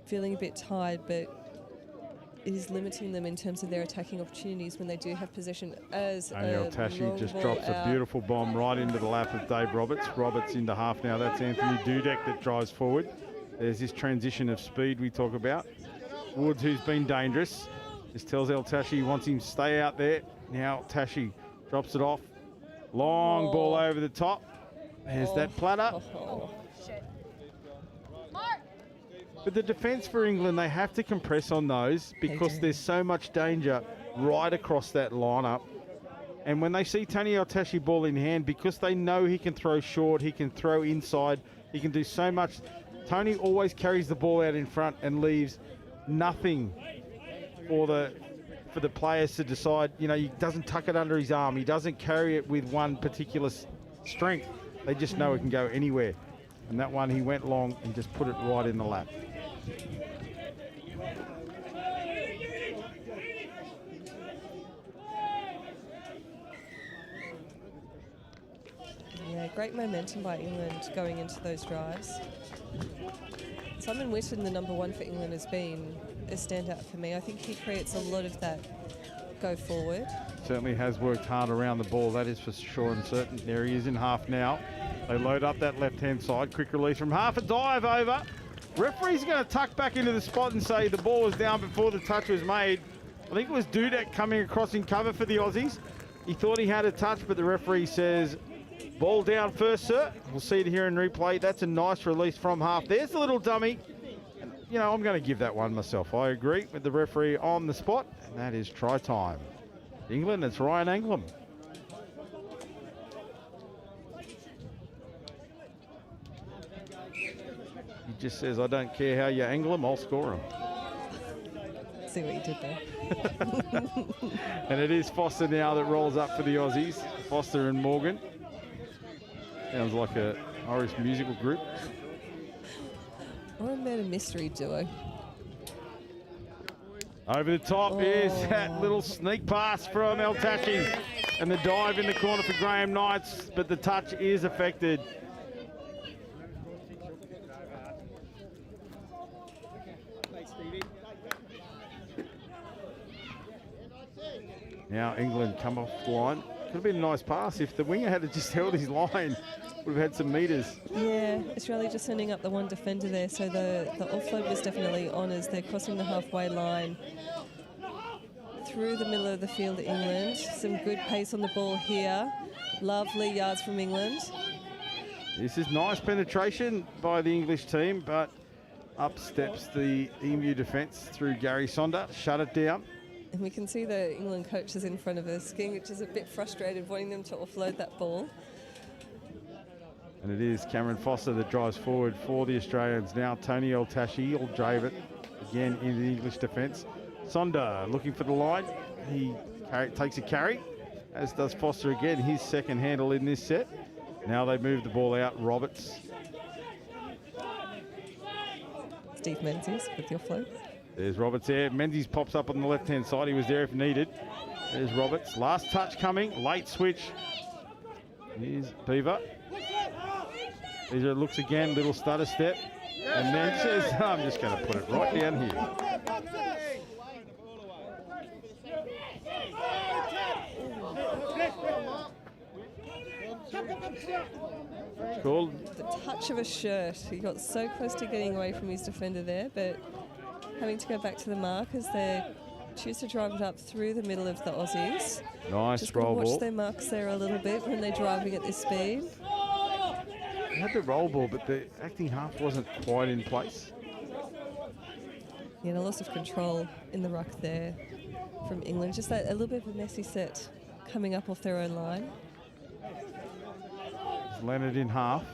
feeling a bit tired, but it is limiting them in terms of their attacking opportunities when they do have possession. As Daniel Tashi just drops a beautiful bomb right into the lap of Dave Roberts. Roberts into half now. That's Anthony Dudek that drives forward. There's this transition of speed we talk about. Woods, who's been dangerous, just tells El Tashi he wants him to stay out there. Now Tashi drops it off. Long ball over the top. There's that platter. But the defence for England, they have to compress on those because there's so much danger right across that lineup. And when they see Tony Eltashi ball in hand, because they know he can throw short, he can throw inside, he can do so much, Tony always carries the ball out in front and leaves nothing for the players to decide. You know, he doesn't tuck it under his arm. He doesn't carry it with one particular strength. They just know it can go anywhere. And that one, he went long and just put it right in the lap. Yeah, great momentum by England going into those drives. Simon Whitten, the number one for England, has been a standout for me. I think he creates a lot of that go forward. Certainly has worked hard around the ball, that is for sure and certain. There he is in half now. They load up that left-hand side. Quick release from half, a dive over. Referee's going to tuck back into the spot and say the ball was down before the touch was made. I think it was Dudek coming across in cover for the Aussies. He thought he had a touch, but the referee says, ball down first, sir. We'll see it here in replay. That's a nice release from half. There's the little dummy. You know, I'm going to give that one myself. I agree with the referee on the spot, and that is try time. England, it's Ryan Anglem. He just says, I don't care how you angle them, I'll score them. See what you did there. And it is Foster now that rolls up for the Aussies. Foster and Morgan. Sounds like a Irish musical group. Or a murder mystery duo. Over the top is that little sneak pass from El Tashi. And the dive in the corner for Graham Knights, but the touch is affected. Now England come off the line. Could have been a nice pass if the winger had just held his line. Would have had some metres. Yeah, Australia just sending up the one defender there, so the offload was definitely on as they're crossing the halfway line. Through the middle of the field, England. Some good pace on the ball here. Lovely yards from England. This is nice penetration by the English team, but up steps the Emu defence through Gary Sonder. Shut it down. And we can see the England coaches in front of us, which is a bit frustrated, wanting them to offload that ball. And it is Cameron Foster that drives forward for the Australians. Now Tony El Tashi will drive it again in the English defence. Sonder looking for the line. He takes a carry, as does Foster again, his second handle in this set. Now they move the ball out. Roberts. Steve Menzies with the offload. There's Roberts there. Menzies pops up on the left-hand side. He was there if needed. There's Roberts. Last touch coming. Late switch. Here's Beaver. Beaver looks again. Little stutter step. And then says, I'm just going to put it right down here. It's called the touch of a shirt. He got so close to getting away from his defender there, but having to go back to the mark as they choose to drive it up through the middle of the Aussies. Nice just roll watch ball. their marks there a little bit when they're driving at this speed. They had the roll ball, but the acting half wasn't quite in place. Yeah, and a loss of control in the ruck there from England. Just that a little bit of a messy set coming up off their own line. It's Leonard in half.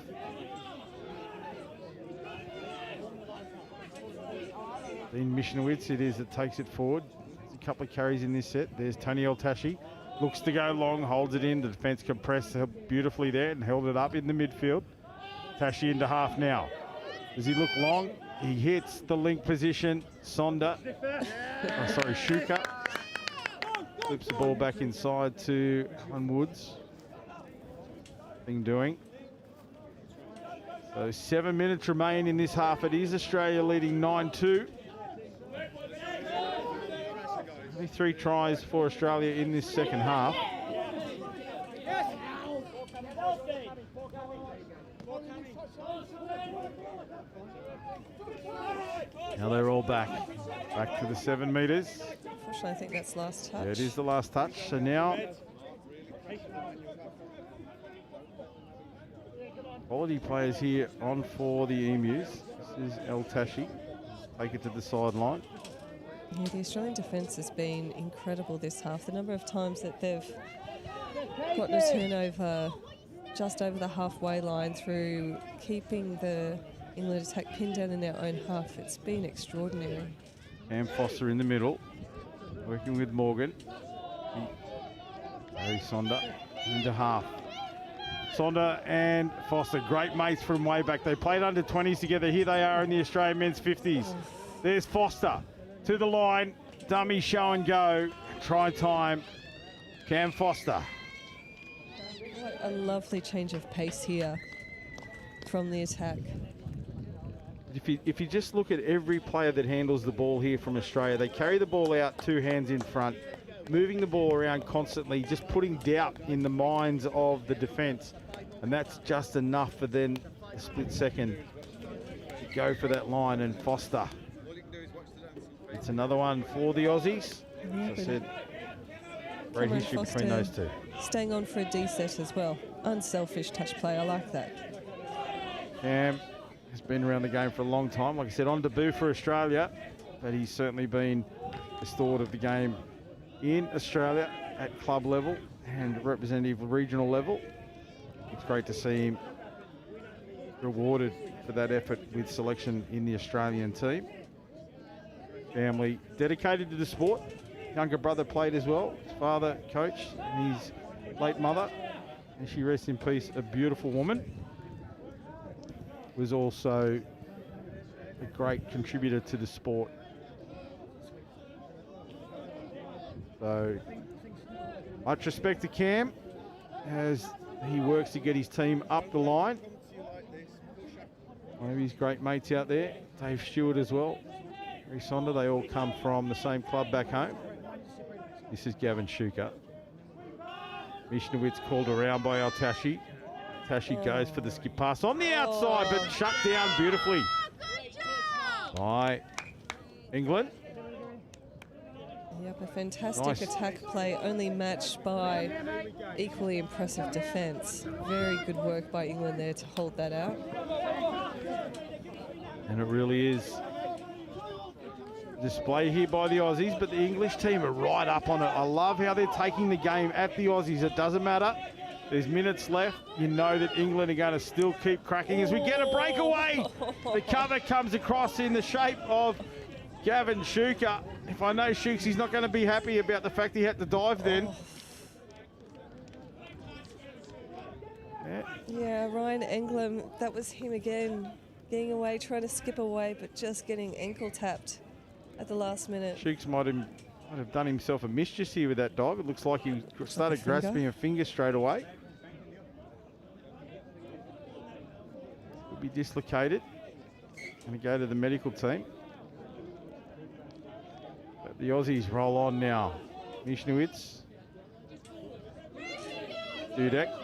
Dean Mishnowitz it is that takes it forward. There's a couple of carries in this set. There's Tony El Tashi. Looks to go long, holds it in. The defence compressed beautifully there and held it up in the midfield. Tashi into half now. Does he look long? He hits the link position. Sonder. Shuka. Flips the ball back inside to Alan Woods. Thing doing. So 7 minutes remain in this half. It is Australia leading 9-2. Only 3 tries for Australia in this second half. Now they're all back to the 7 metres. Unfortunately, I think that's last touch. Yeah, it is the last touch. So now quality players here on for the Emus. This is El Tashi. Take it to the sideline. Yeah, the Australian defence has been incredible this half. The number of times that they've gotten a turnover just over the halfway line through keeping the England attack pinned down in their own half. It's been extraordinary. Cam Foster in the middle, working with Morgan. Harry Sonder into half. Sonder and Foster, great mates from way back. They played under 20s together. Here they are in the Australian men's 50s. There's Foster to the line. Dummy show and go. Try time. Cam Foster. What a lovely change of pace here from the attack. If you just look at every player that handles the ball here from Australia, they carry the ball out 2 hands in front, moving the ball around constantly, just putting doubt in the minds of the defence. And that's just enough for then a split second to go for that line. And Foster, it's another one for the Aussies. As I said, great Cameron history Foster between those two. Staying on for a D set as well. Unselfish touch play, I like that. Cam has been around the game for a long time. Like I said, on debut for Australia, but he's certainly been the steward of the game in Australia at club level and representative regional level. It's great to see him rewarded for that effort with selection in the Australian team. Family dedicated to the sport. Younger brother played as well. His father coached, and his late mother, and she rests in peace, a beautiful woman, was also a great contributor to the sport. So much respect to Cam as he works to get his team up the line. One of his great mates out there, Dave Stewart as well, Harry Sonder, they all come from the same club back home. This is Gavin Shuker. Mishnowitz called around by Al-Tashi. Tashi goes for the skip pass on the outside, but shut down beautifully by England. Yep, a fantastic Nice. attack play, only matched by equally impressive defence. Very good work by England there to hold that out. And it really is display here by the Aussies, but the English team are right up on it. I love how they're taking the game at the Aussies. It doesn't matter. There's minutes left. You know that England are going to still keep cracking as we get a breakaway. The cover comes across in the shape of Gavin Shuker. If I know Shukes, he's not going to be happy about the fact he had to dive then. Yeah, Ryan Englund, that was him again, getting away, trying to skip away, but just getting ankle tapped at the last minute. Shukes might have done himself a mischief here with that dive. It looks like he started grasping a finger straight away. Could be dislocated. Going to go to the medical team. But the Aussies roll on now. Mishnowitz. Dudek.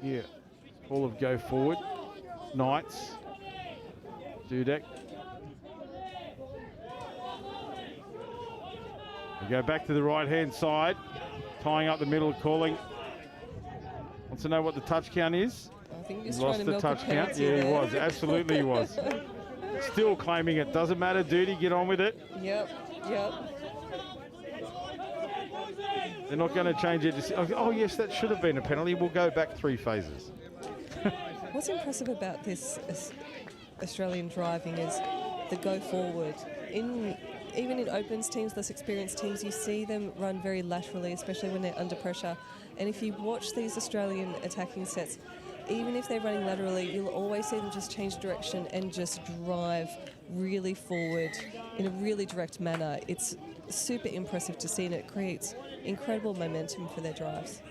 Yeah. Ball of go forward. Knights. Dudek. We go back to the right-hand side. Tying up the middle, calling. Wants to know what the touch count is. I think He he's lost trying to the milk touch a count. penalty Yeah, he there. was. Absolutely he was. Still claiming it. Doesn't matter, Duty. Get on with it. Yep, yep. They're not going to change it. Oh, yes, that should have been a penalty. We'll go back 3 phases. What's impressive about this Australian driving is the go forward. Even in opens teams, less experienced teams, you see them run very laterally, especially when they're under pressure. And if you watch these Australian attacking sets, even if they're running laterally, you'll always see them just change direction and just drive really forward in a really direct manner. It's super impressive to see, and it creates incredible momentum for their drives.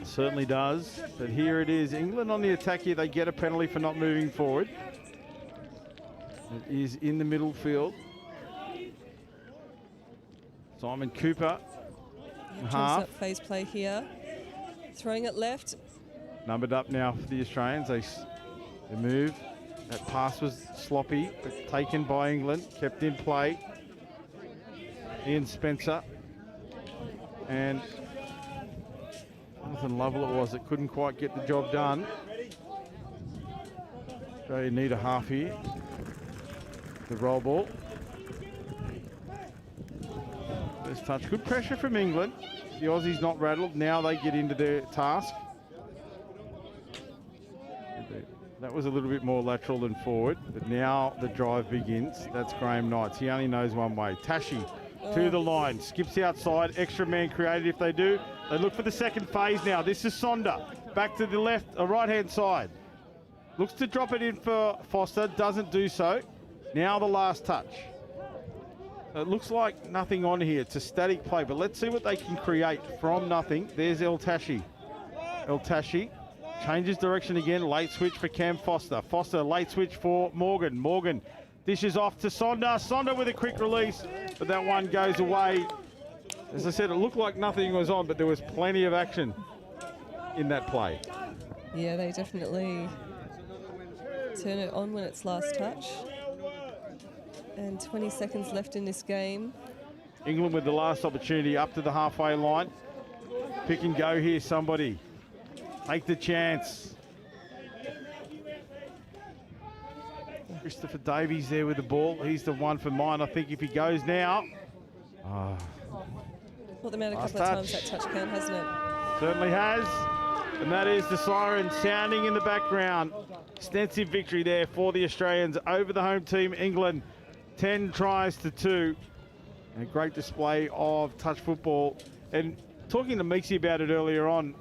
It certainly does. But here it is. England on the attack here. They get a penalty for not moving forward. It is in the middle field. Simon Cooper. Jumps Half. up phase play here. Throwing it left. Numbered up now for the Australians. They move. That pass was sloppy, but taken by England. Kept in play. Ian Spencer. And Jonathan Lovell it was that couldn't quite get the job done. Australia need a half here. The roll ball. First touch. Good pressure from England. The Aussies not rattled. Now they get into their task. That was a little bit more lateral than forward, but now the drive begins. That's Graham Knights. He only knows one way. Tashi to the line, skips outside, extra man created if they do. They look for the second phase now. This is Sonda, back to the left, right-hand side. Looks to drop it in for Foster, doesn't do so. Now the last touch. It looks like nothing on here. It's a static play, but let's see what they can create from nothing. There's El Tashi. El Tashi changes direction again. Late switch for Cam Foster. Foster, late switch for Morgan. Morgan dishes off to Sonda. Sonda with a quick release, but that one goes away. As I said, it looked like nothing was on, but there was plenty of action in that play. Yeah, they definitely turn it on when it's last touch. And 20 seconds left in this game. England with the last opportunity up to the halfway line. Pick and go here, somebody. Take the chance. Christopher Davies there with the ball. He's the one for mine. I think if he goes now. Thought them out a Last couple of touch. times, that touch count, hasn't it? Certainly has. And that is the siren sounding in the background. Extensive victory there for the Australians over the home team, England. 10 tries to 2. And a great display of touch football. And talking to Meeksy about it earlier on,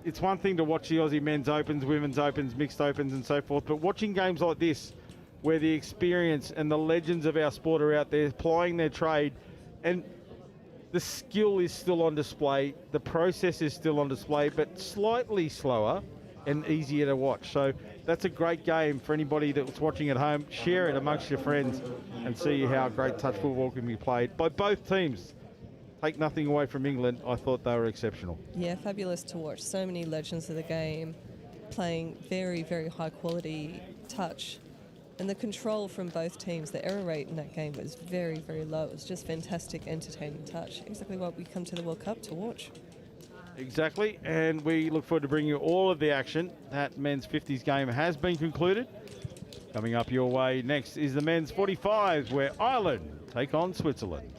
it's one thing to watch the Aussie men's opens, women's opens, mixed opens and so forth, but watching games like this where the experience and the legends of our sport are out there plying their trade, and the skill is still on display, the process is still on display, but slightly slower and easier to watch. So that's a great game for anybody that's watching at home. Share it amongst your friends and see how great touch football can be played by both teams. Take nothing away from England. I thought they were exceptional. Yeah, fabulous to watch. So many legends of the game playing very, very high quality touch. And the control from both teams, the error rate in that game was very, very low. It was just fantastic, entertaining touch. Exactly what we come to the World Cup to watch. Exactly, and we look forward to bringing you all of the action. That men's 50s game has been concluded. Coming up your way next is the men's 45s, where Ireland take on Switzerland.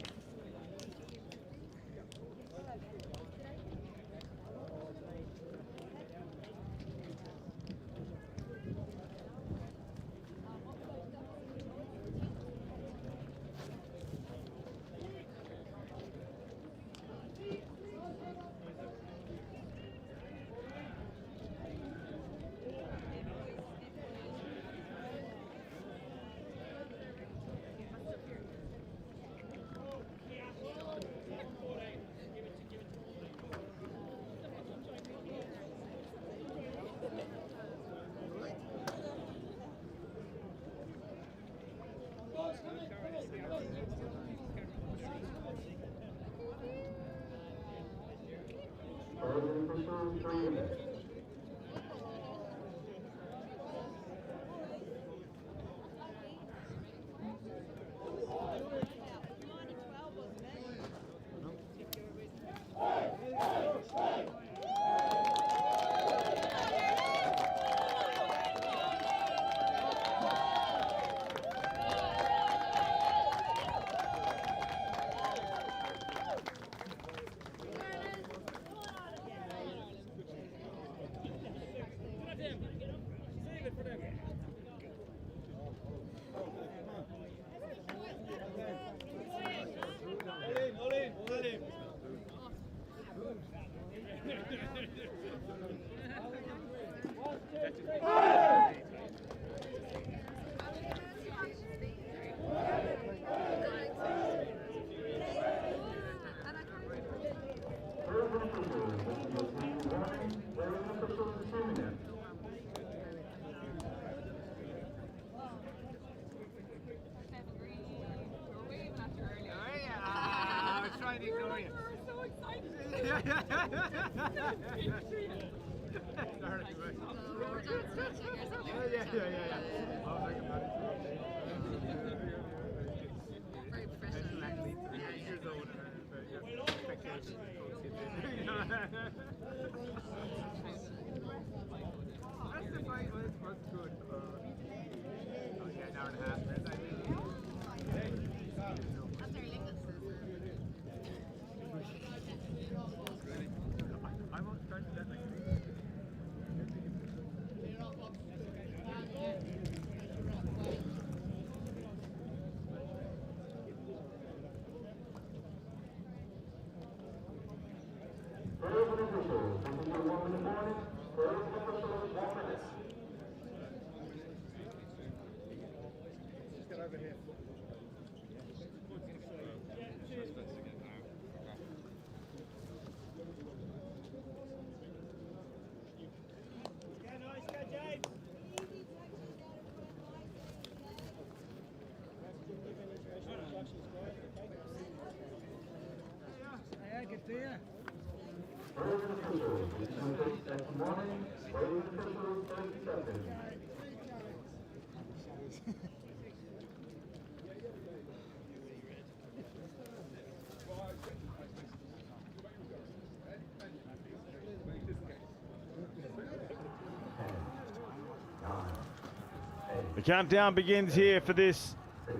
The countdown begins here for this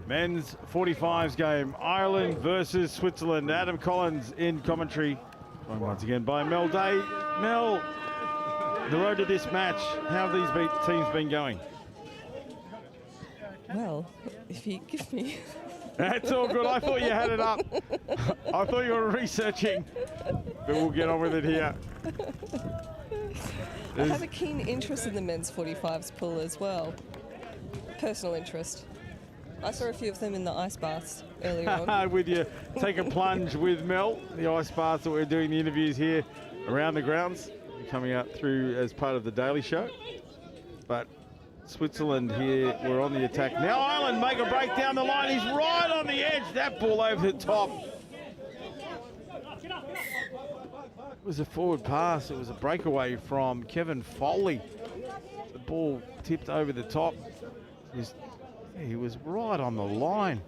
men's 45s game. Ireland versus Switzerland. Adam Collins in commentary. Joined once again by Mel Day. Mel, the road to this match, how have these teams been going? Well, if you give me... That's all good. I thought you had it up. I thought you were researching. But we'll get on with it here. I have a keen interest in the men's 45s pool as well. Personal interest. I saw a few of them in the ice baths earlier on. With you, take a plunge with Mel. The ice baths that we're doing the interviews here around the grounds, coming up through as part of the Daily Show. But Switzerland here, we're on the attack. Now Ireland make a break down the line. He's right on the edge. That ball over the top. It was a forward pass. It was a breakaway from Kevin Foley. The ball tipped over the top. He was right on the line.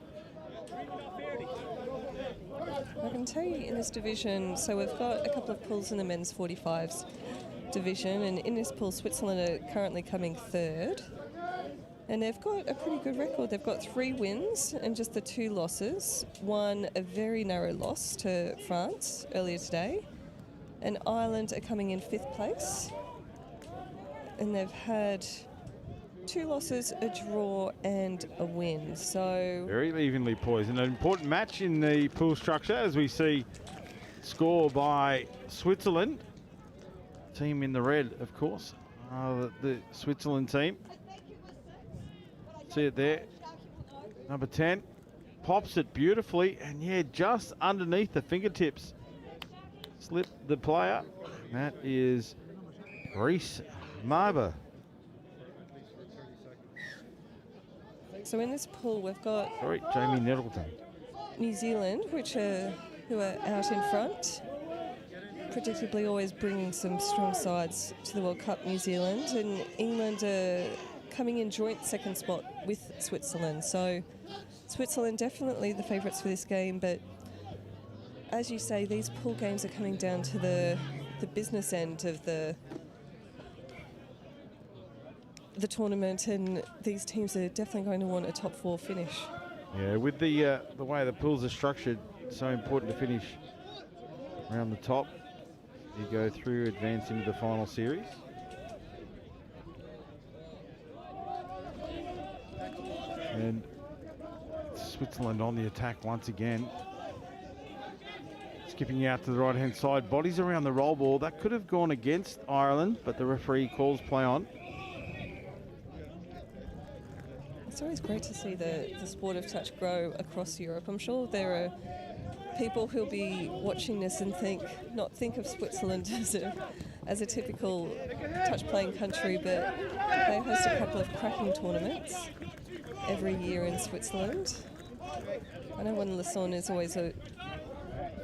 I can tell you in this division, so we've got a couple of pools in the men's 45s division, and in this pool Switzerland are currently coming third, and they've got a pretty good record. They've got 3 wins and just the 2 losses. One, a very narrow loss to France earlier today, and Ireland are coming in 5th place, and they've had 2 losses, a draw and a win. So very evenly poised. An important match in the pool structure as we see score by Switzerland. Team in the red, of course. The Switzerland team. See it there. Number 10 pops it beautifully, and yeah, just underneath the fingertips. Slipped the player. That is Reese Marber. So in this pool, we've got Jamie Nettleton. New Zealand, who are out in front, predictably always bringing some strong sides to the World Cup. New Zealand and England are coming in joint 2nd spot with Switzerland. So Switzerland definitely the favourites for this game, but as you say, these pool games are coming down to the business end of the tournament, and these teams are definitely going to want a top 4 finish. Yeah, with the way the pools are structured, so important to finish around the top. You go through, advance into the final series. And Switzerland on the attack once again. Skipping out to the right-hand side, bodies around the roll ball. That could have gone against Ireland, but the referee calls play on. It's always great to see the sport of touch grow across Europe. I'm sure there are people who'll be watching this and not think of Switzerland as a typical touch playing country, but they host a couple of cracking tournaments every year in Switzerland. I know one in Lausanne is always a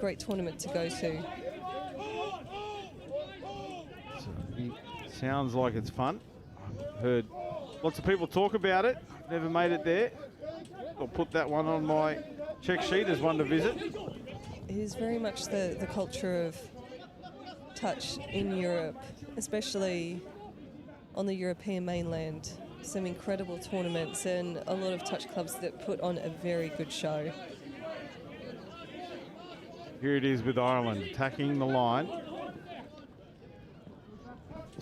great tournament to go to. Sounds like it's fun. I've heard lots of people talk about it. Never made it there. I'll put that one on my check sheet as one to visit. It is very much the culture of touch in Europe, especially on the European mainland. Some incredible tournaments and a lot of touch clubs that put on a very good show. Here it is with Ireland attacking the line.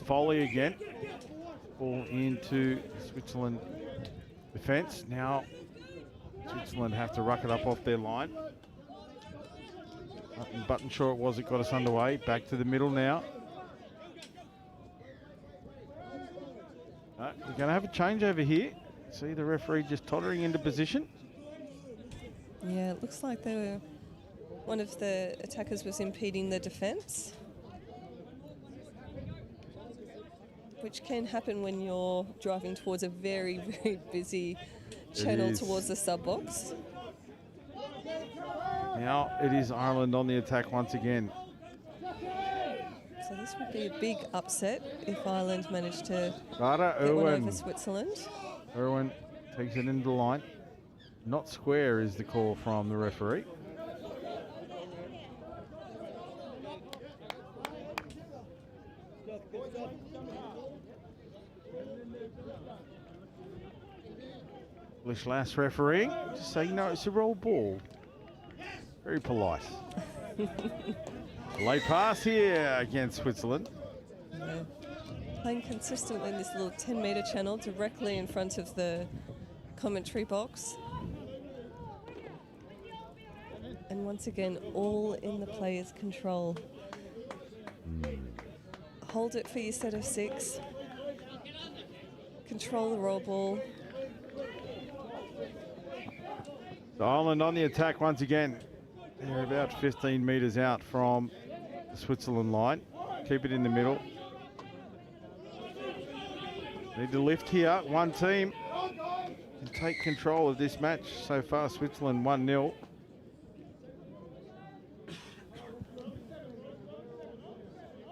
Foley again. Ball into Switzerland defence. Now Switzerland have to ruck it up off their line. Button sure it was it got us underway. Back to the middle now. We're going to have a change over here. See the referee just tottering into position. Yeah, it looks like one of the attackers was impeding the defence, which can happen when you're driving towards a very, very busy channel towards the sub-box. Now it is Ireland on the attack once again. So this would be a big upset if Ireland managed to Rara get one Irwin. over Switzerland. Irwin takes it into the line. Not square is the call from the referee. English Lass refereeing. Just saying, no, it's a roll ball. Very polite. Late pass here against Switzerland. Yeah. Playing consistently in this little 10-metre channel directly in front of the commentary box. And once again, all in the player's control. Hold it for your set of 6. Control the roll ball. So Ireland on the attack once again. They're about 15 metres out from the Switzerland line. Keep it in the middle. Need to lift here. One team can take control of this match. So far, Switzerland 1-0.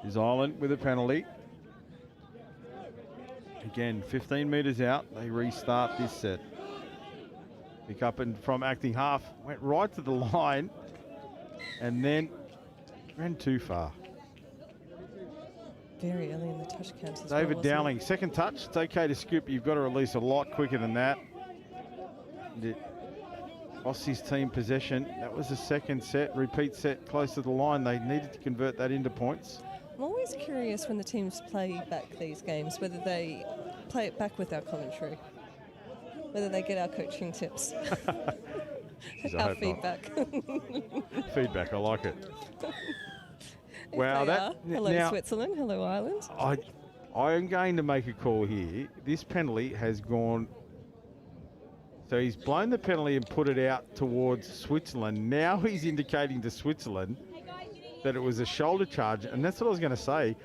Is Ireland with a penalty. Again, 15 metres out. They restart this set. Pick up and from acting half. Went right to the line. And then ran too far. Very early in the touch count as David well, Dowling, second touch. It's okay to scoop. You've got to release a lot quicker than that. And it cost his team possession. That was the second set, repeat set close to the line. They needed to convert that into points. I'm always curious when the teams play back these games, whether they play it back with our commentary, whether they get our coaching tips. Our feedback. Feedback, I like it. Wow, hello Switzerland, hello Ireland. I am going to make a call here. This penalty has gone. So he's blown the penalty and put it out towards Switzerland. Now he's indicating to Switzerland that it was a shoulder charge, and that's what I was going to say.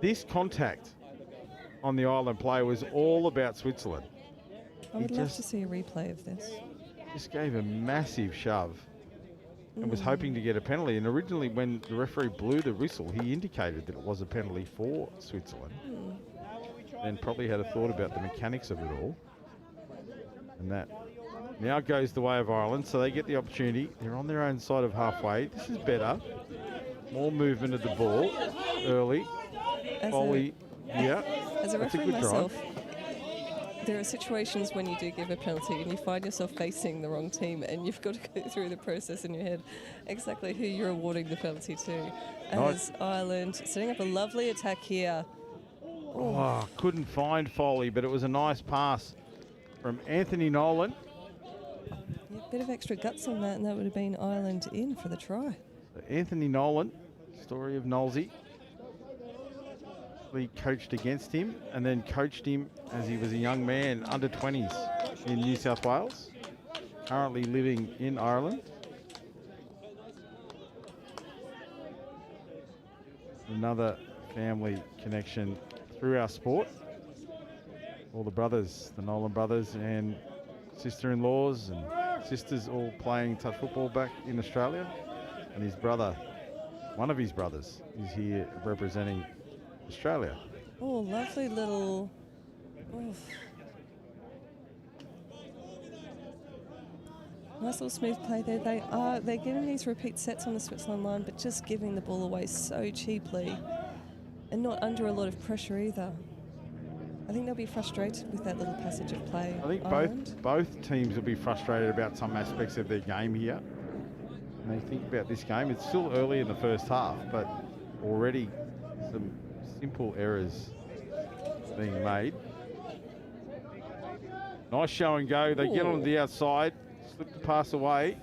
This contact on the Ireland player was all about Switzerland. I would love to see a replay of this. Just gave a massive shove and was hoping to get a penalty. And originally when the referee blew the whistle, he indicated that it was a penalty for Switzerland. Then probably had a thought about the mechanics of it all. And that now goes the way of Ireland, so they get the opportunity. They're on their own side of halfway. This is better. More movement of the ball early. Volley, yeah. As a That's referee good myself, drive. there are situations when you do give a penalty and you find yourself facing the wrong team and you've got to go through the process in your head exactly who you're awarding the penalty to. As Ireland setting up a lovely attack here. Oh, couldn't find Foley, but it was a nice pass from Anthony Nolan. Yeah, a bit of extra guts on that and that would have been Ireland in for the try. So Anthony Nolan, story of Nolsey. We coached against him and then coached him as he was a young man, under 20s in New South Wales, currently living in Ireland. Another family connection through our sport. All the brothers, the Nolan brothers and sister-in-laws and sisters all playing touch football back in Australia. And his brother, one of his brothers, is here representing Australia. Oh, lovely little. Oof. Nice little smooth play there. They're getting these repeat sets on the Switzerland line, but just giving the ball away so cheaply and not under a lot of pressure either. I think they'll be frustrated with that little passage of play. I think both teams will be frustrated about some aspects of their game here. And they think about this game. It's still early in the first half, but already some simple errors being made. Nice show and go. They get on the outside, slip the pass away.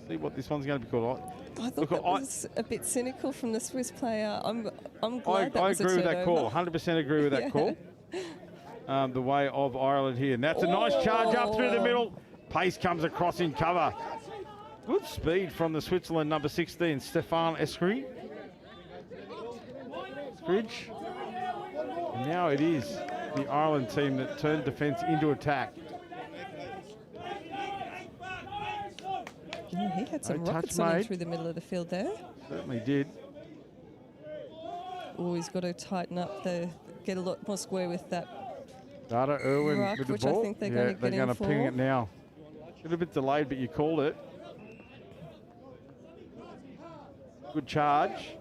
See what this one's going to be called. I thought that was a bit cynical from the Swiss player. I'm glad that I was a agree with that turnover. call. 100% agree with that Yeah. call. The way of Ireland here. And that's a nice charge up through the middle. Pace comes across in cover. Good speed from the Switzerland number 16, Stefan Eskridge. And now it is the Ireland team that turned defence into attack. Yeah, he had some No rockets touch on him made. through the middle of the field there. Certainly did. Oh, he's got to tighten up get a lot more square with that Data Irwin ruck, with the which ball. I think they're Yeah, going to they're get going in to ping for. it now. A little bit delayed, but you called it. Good charge.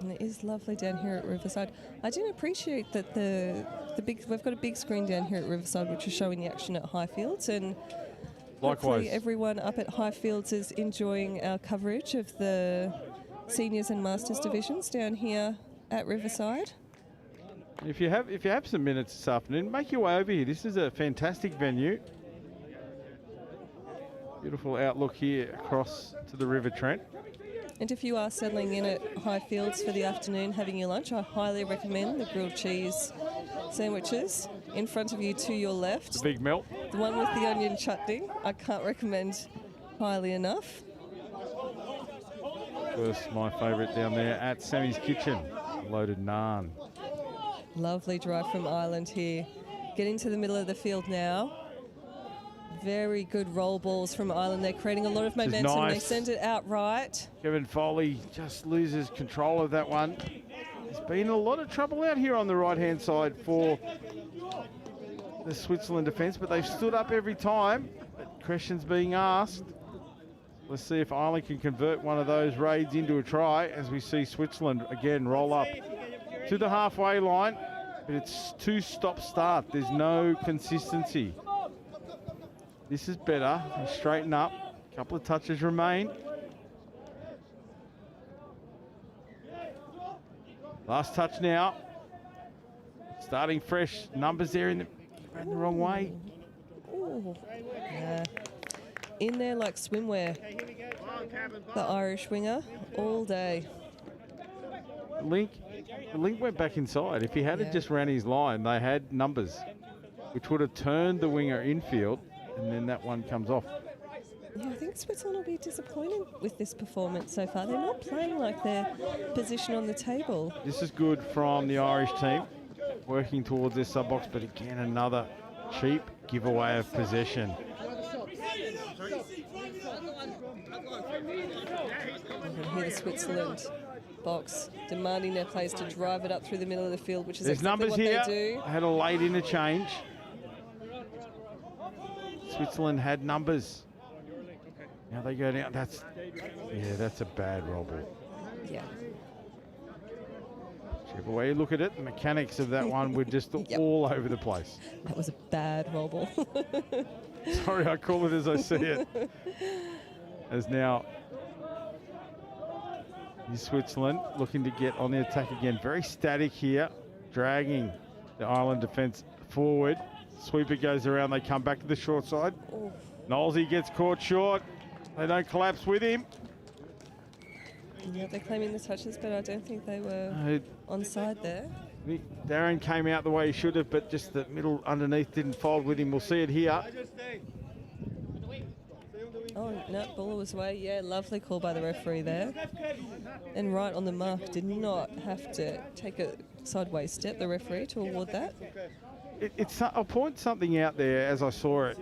And it is lovely down here at Riverside. I didn't appreciate that we've got a big screen down here at Riverside which is showing the action at Highfields, and hopefully everyone up at Highfields is enjoying our coverage of the seniors and masters divisions down here at Riverside. If you have some minutes this afternoon, make your way over here. This is a fantastic venue. Beautiful outlook here across to the River Trent. And if you are settling in at Highfields for the afternoon having your lunch, I highly recommend the grilled cheese sandwiches in front of you to your left. The big melt. The one with the onion chutney, I can't recommend highly enough. First, my favourite down there at Sammy's Kitchen, loaded naan. Lovely drive from Ireland here. Getting to the middle of the field now. Very good roll balls from Ireland. They're creating a lot of momentum. Nice. They send it out right. Kevin Foley just loses control of that one. There's been a lot of trouble out here on the right-hand side for the Switzerland defence, but they've stood up every time. Questions being asked. Let's see if Ireland can convert one of those raids into a try as we see Switzerland again roll up to the halfway line, but it's two-stop start. There's no consistency. This is better. They straighten up. A couple of touches remain. Last touch now. Starting fresh. Numbers there in the wrong way. Ooh. Yeah. In there like swimwear. The Irish winger all day. The link went back inside. If he had just ran his line, they had numbers, which would have turned the winger infield, and then that one comes off. Yeah, I think Switzerland will be disappointed with this performance so far. They're not playing like their position on the table. This is good from the Irish team, working towards their sub-box, but again, another cheap giveaway of possession. You can hear the Switzerland box demanding their players to drive it up through the middle of the field, which is There's exactly numbers what here. they do. I had a late interchange. Switzerland had numbers. Now they go down. That's a bad roll ball. Yeah. Whichever way you look at it, the mechanics of that one were just all over the place. That was a bad roll ball. Sorry, I call it as I see it. As now, Switzerland looking to get on the attack again. Very static here, dragging the Ireland defence forward. Sweeper goes around, they come back to the short side. Knowlesy gets caught short. They don't collapse with him. Yeah, they're claiming the touches, but I don't think they were onside there. Darren came out the way he should have, but just the middle underneath didn't fold with him. We'll see it here. Oh, no, ball was away. Yeah, lovely call by the referee there. And right on the mark, did not have to take a sideways step, the referee, to award that. I'll point something out there as I saw it.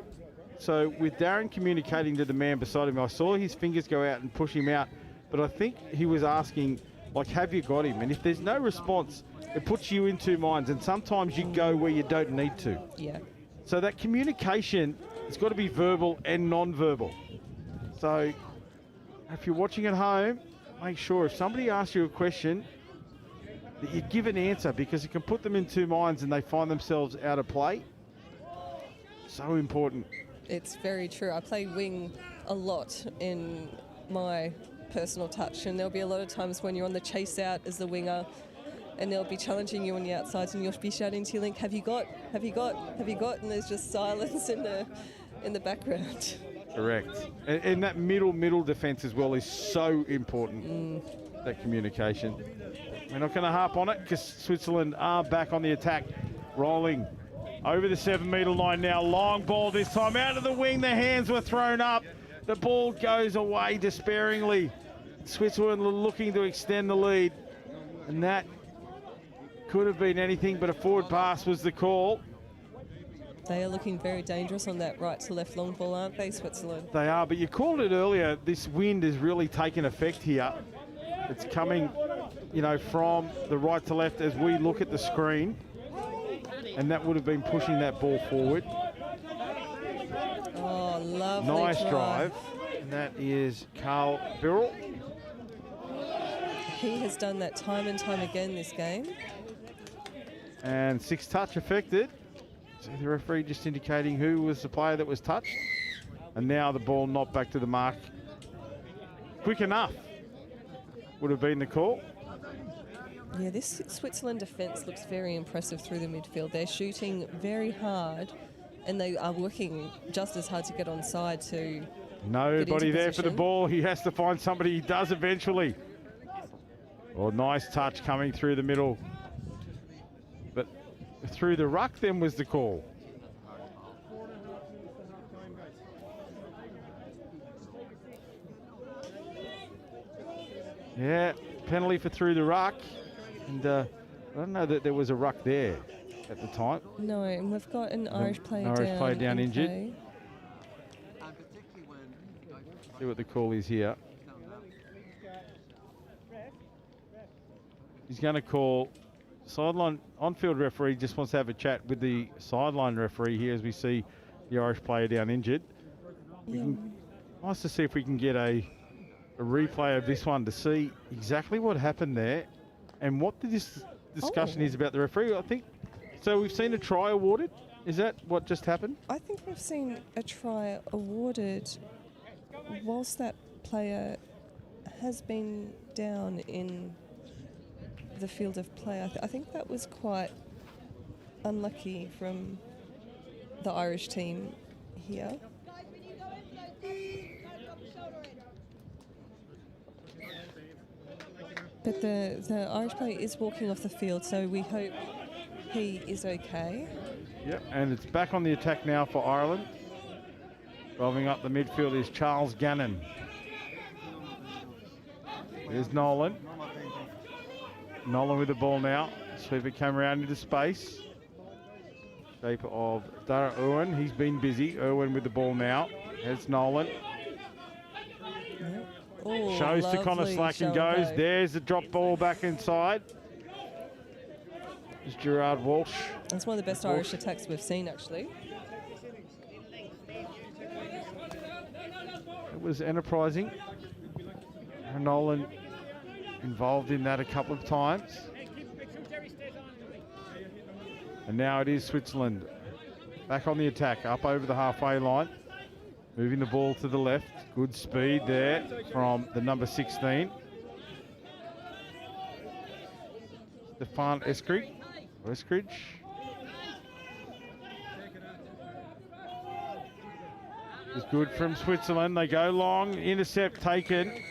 So with Darren communicating to the man beside him, I saw his fingers go out and push him out, but I think he was asking, like, have you got him? And if there's no response, it puts you in two minds, and sometimes you go where you don't need to. Yeah. So that communication has got to be verbal and non-verbal. So if you're watching at home, make sure if somebody asks you a question that you give an answer, because it can put them in two minds and they find themselves out of play. So important. It's very true. I play wing a lot in my personal touch, and there'll be a lot of times when you're on the chase out as the winger and they'll be challenging you on the outsides and you'll be shouting to your link, have you got, have you got, have you got? And there's just silence and in the background. Correct. And that middle defence as well is so important, that communication. We're not going to harp on it because Switzerland are back on the attack, rolling over the 7-metre line now. Long ball this time out of the wing. The hands were thrown up. The ball goes away despairingly. Switzerland looking to extend the lead. And that could have been anything, but a forward pass was the call. They are looking very dangerous on that right to left long ball, aren't they, Switzerland? They are, but you called it earlier. This wind has really taken effect here. It's coming, you know, from the right to left as we look at the screen. And that would have been pushing that ball forward. Oh, lovely nice drive. And that is Carl Birrell. He has done that time and time again this game. And 6 touch affected. So the referee just indicating who was the player that was touched. And now the ball not back to the mark. Quick enough would have been the call. Yeah, this Switzerland defence looks very impressive through the midfield. They're shooting very hard and they are working just as hard to get onside to Nobody there for the ball. He has to find somebody. He does eventually. Oh, nice touch coming through the middle. But through the ruck then was the call. Yeah, penalty for through the ruck. And I don't know that there was a ruck there at the time. No, and we've got an Irish player down injured. play. See what the call is here. He's going to call sideline. On-field referee just wants to have a chat with the sideline referee here as we see the Irish player down injured. Nice to see if we can get a replay of this one to see exactly what happened there and what this discussion is about the referee. I think so. We've seen a try awarded. Is that what just happened? I think we've seen a try awarded whilst that player has been down in the field of play. I think that was quite unlucky from the Irish team here. But the Irish player is walking off the field, so we hope he is okay. Yep, and it's back on the attack now for Ireland. Rolling up the midfield is Charles Gannon. There's Nolan. Nolan with the ball now. Sweeper came around into space. Shape of Dara Irwin. He's been busy. Irwin with the ball now. There's Nolan. Oh, shows to Connor Slack and goes. Go. There's the drop ball back inside. It's Gerard Walsh. That's one of the best Irish attacks we've seen, actually. It was enterprising. Nolan involved in that a couple of times. And now it is Switzerland back on the attack, up over the halfway line. Moving the ball to the left. Good speed there from the number 16. Stefan Eskridge. It's good from Switzerland. They go long. Intercept taken.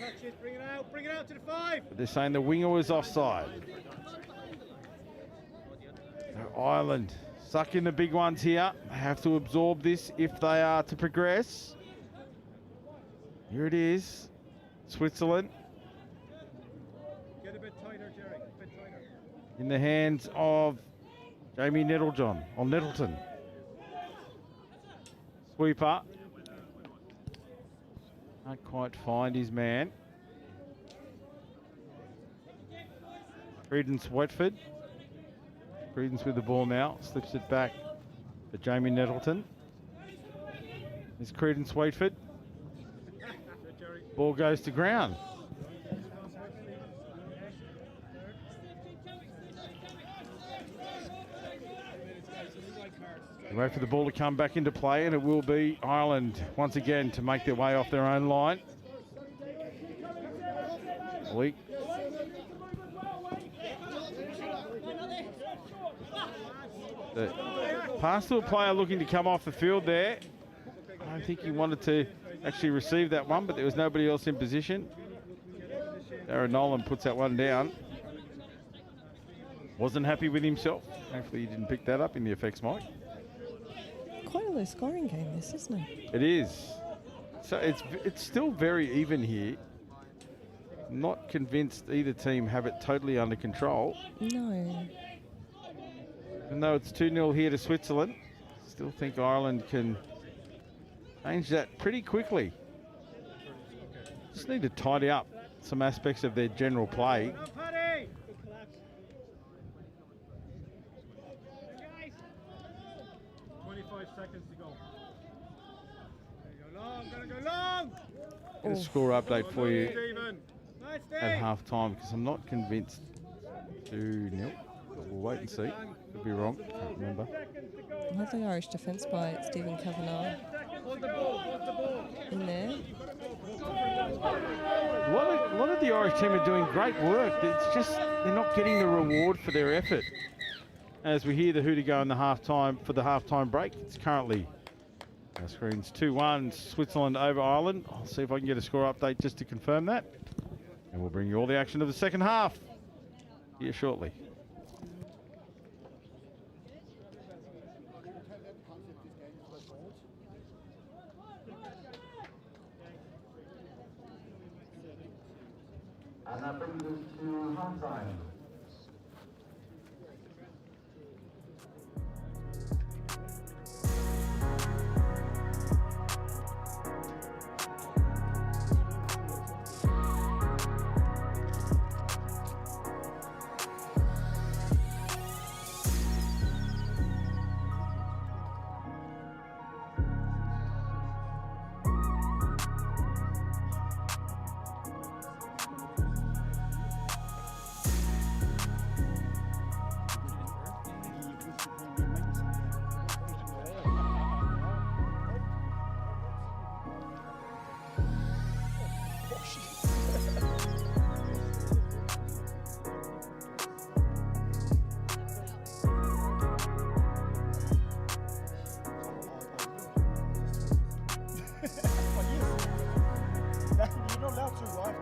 Bring it out to the 5. But they're saying the winger was offside. So Ireland suck in the big ones here. They have to absorb this if they are to progress. Here it is. Switzerland. Get a bit tighter, Jerry. A bit tighter. In the hands of Jamie Nettleton. Sweeper. Can't quite find his man. Credence Whitford. Credence with the ball now. Slips it back for Jamie Nettleton. There's Credence Whitford. Ball goes to ground. Wait for the ball to come back into play, and it will be Ireland once again to make their way off their own line. Weak. The pass to a player looking to come off the field there. don't think he wanted to actually receive that one, but there was nobody else in position. Darren Nolan puts that one down. Wasn't happy with himself. Hopefully he didn't pick that up in the effects, Mike. Quite a low scoring game, this, isn't it? It is. So it's still very even here. Not convinced either team have it totally under control. No. Even though it's 2-0 here to Switzerland, still think Ireland can change that pretty quickly. Just need to tidy up some aspects of their general play. 25 seconds to go. Gotta go long. Get a score update for you at half time because I'm not convinced 2-0, but we'll wait and see. Could be wrong, can't remember. Lovely Irish defence by Stephen Kavanagh in there. A lot of the Irish team are doing great work. It's just they're not getting the reward for their effort. As we hear the hooter go in the half-time for the half-time break, it's currently our screens 2-1 Switzerland over Ireland. I'll see if I can get a score update just to confirm that, and we'll bring you all the action of the second half here shortly. And that brings us to half-time. You're not allowed to, right?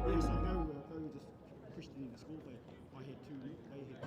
Yes, I know. Just pushed it in the school, but I hit two. They hit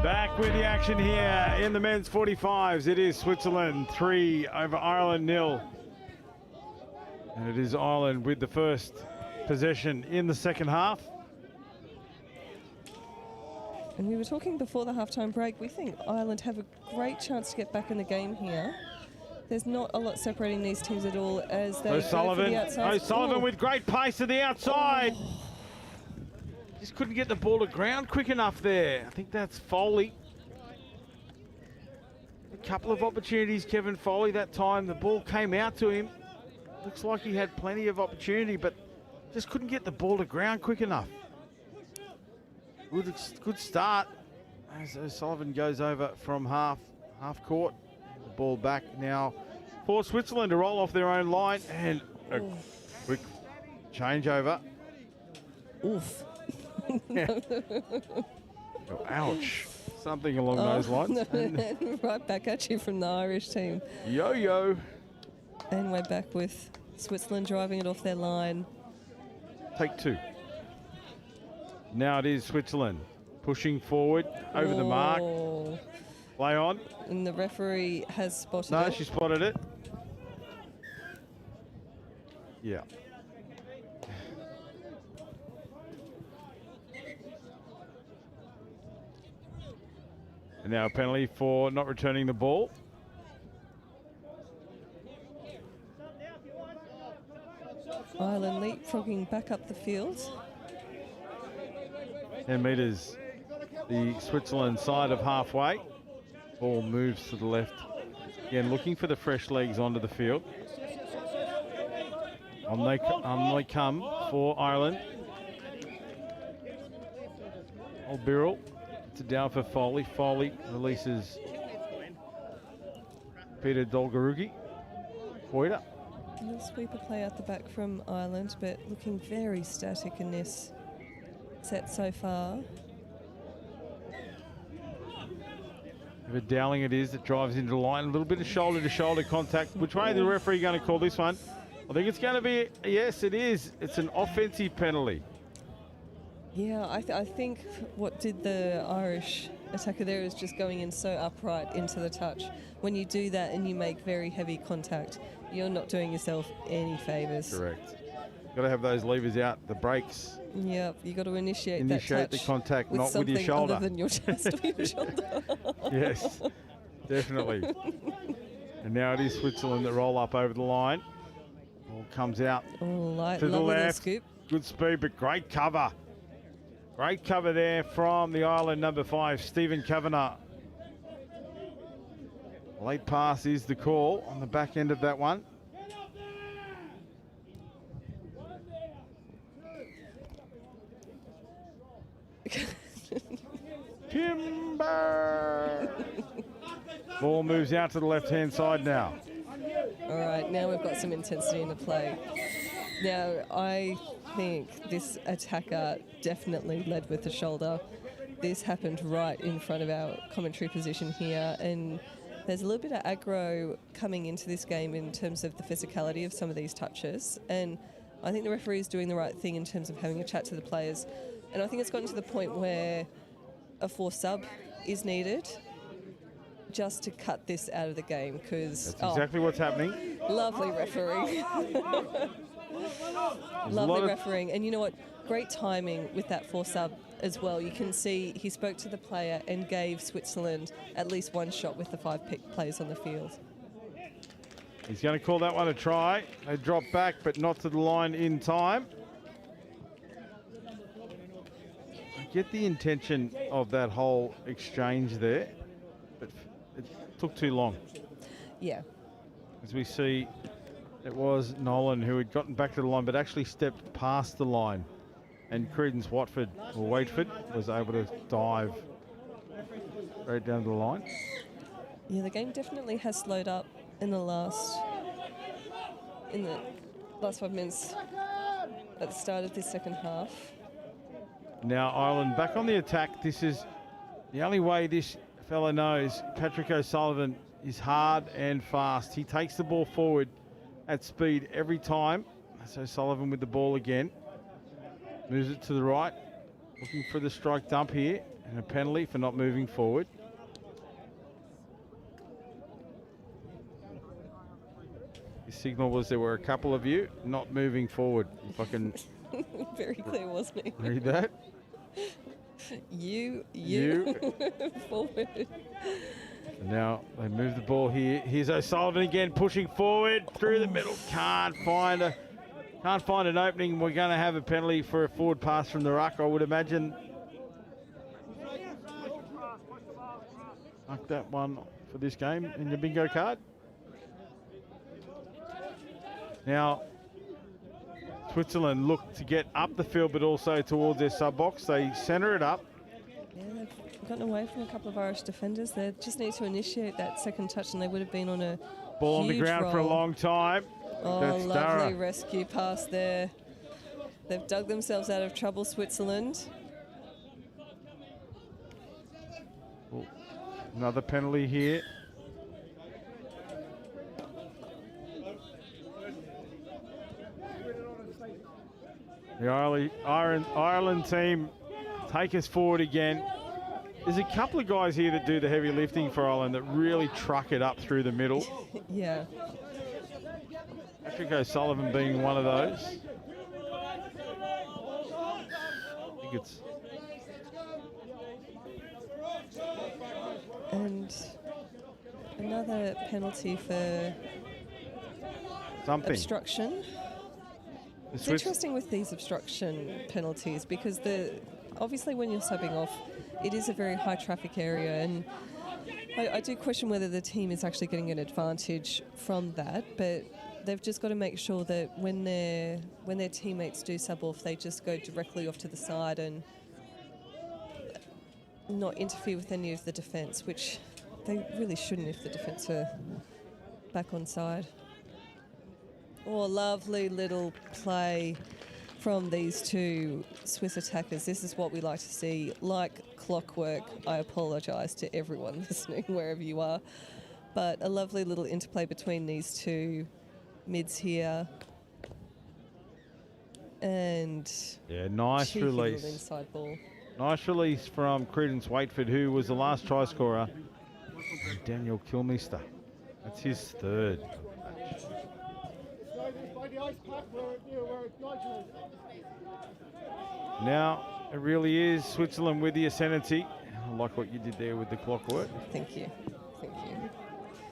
Back with the action here in the men's 45s. It is Switzerland 3 over Ireland 0. And it is Ireland with the first possession in the second half. And we were talking before the halftime break, we think Ireland have a great chance to get back in the game here. There's not a lot separating these teams at all as they go for the outside. O'Sullivan with great pace to the outside. Oh. Just couldn't get the ball to ground quick enough there. I think that's Foley. A couple of opportunities, Kevin Foley, that time. The ball came out to him. Looks like he had plenty of opportunity, but just couldn't get the ball to ground quick enough. Good start as O'Sullivan goes over from half court. The ball back now for Switzerland to roll off their own line, and a quick changeover. Oof. Oh, ouch. Something along those lines. And right back at you from the Irish team. Yo-yo. And we're back with Switzerland driving it off their line. Take two. Now it is Switzerland pushing forward over the mark. Play on. And the referee has spotted it. No, she spotted it. Yeah. And now a penalty for not returning the ball. Ireland leapfrogging back up the field. 10 metres, the Switzerland side of halfway. Ball moves to the left. Again, looking for the fresh legs onto the field. On they come for Ireland. Old Birrell. It's down for Foley. Foley releases Peter Dolgarugi. Poiter. And the sweeper play out the back from Ireland, but looking very static in this set so far. If Dowling it is that drives into the line. A little bit of shoulder-to-shoulder contact. Which way is the referee going to call this one? I think it's going to be, yes, it is. It's an offensive penalty. Yeah, I think what did the Irish attacker there is just going in so upright into the touch. When you do that and you make very heavy contact, you're not doing yourself any favours. Correct. Got to have those levers out, the brakes. Yep, you got to initiate that touch the contact, with not with your shoulder. other than your chest or your shoulder. Yes, definitely. And now it is Switzerland that roll up over the line. Ball comes out to the left. Scoop. Good speed, but great cover. Great cover there from the Ireland number 5, Stephen Kavanagh. Late pass is the call on the back end of that one. Timber! Ball moves out to the left-hand side now. All right, now we've got some intensity in the play. Now, I think this attacker definitely led with the shoulder. This happened right in front of our commentary position here, and there's a little bit of aggro coming into this game in terms of the physicality of some of these touches, and I think the referee is doing the right thing in terms of having a chat to the players. And I think it's gotten to the point where a forced sub is needed just to cut this out of the game, because that's exactly what's happening. Lovely refereeing. Lovely refereeing. And you know what? Great timing with that forced sub as well. You can see he spoke to the player and gave Switzerland at least one shot with the 5 players on the field. He's going to call that one a try. They drop back, but not to the line in time. I get the intention of that whole exchange there, but it took too long. Yeah. As we see, it was Nolan who had gotten back to the line, but actually stepped past the line. And Credence Watford, or Waitford, was able to dive right down to the line. Yeah, the game definitely has slowed up in the last 5 minutes at the start of this second half. Now Ireland back on the attack. This is the only way this fella knows. Patrick O'Sullivan is hard and fast. He takes the ball forward at speed every time. So O'Sullivan with the ball again. Moves it to the right. Looking for the strike dump here. and a penalty for not moving forward. The signal was there were a couple of you not moving forward. If I can Very clear, wasn't it? read that. You. Forward. Now they move the ball here. Here's O'Sullivan again, pushing forward through the middle. Can't find an opening. We're going to have a penalty for a forward pass from the ruck, I would imagine. Like that one for this game in your bingo card. Now, Switzerland look to get up the field, but also towards their sub box. They centre it up. Yeah, they've gotten away from a couple of Irish defenders. They just need to initiate that second touch, and they would have been on a Ball on the ground roll for a long time. Oh, That's lovely Dara. rescue pass there. They've dug themselves out of trouble, Switzerland. Another penalty here. The Ireland team take us forward again. There's a couple of guys here that do the heavy lifting for Ireland that really truck it up through the middle. Yeah. Patrick O'Sullivan being one of those. I think it's... And another penalty for something. Obstruction. It's interesting with these obstruction penalties because obviously when you're subbing off, it is a very high traffic area, and I do question whether the team is actually getting an advantage from that, but they've just got to make sure that when their teammates do sub off, they just go directly off to the side and not interfere with any of the defence, which they really shouldn't if the defence are back on side. Oh, lovely little play from these two Swiss attackers. This is what we like to see. Like clockwork, I apologise to everyone listening wherever you are, but a lovely little interplay between these two mids here. And yeah, nice cheeky release. little inside ball. Nice release from Credence Waitford, who was the last try scorer. And Daniel Kilmister. That's his third. Now, it really is Switzerland with the ascendancy. I like what you did there with the clockwork. Thank you. Thank you.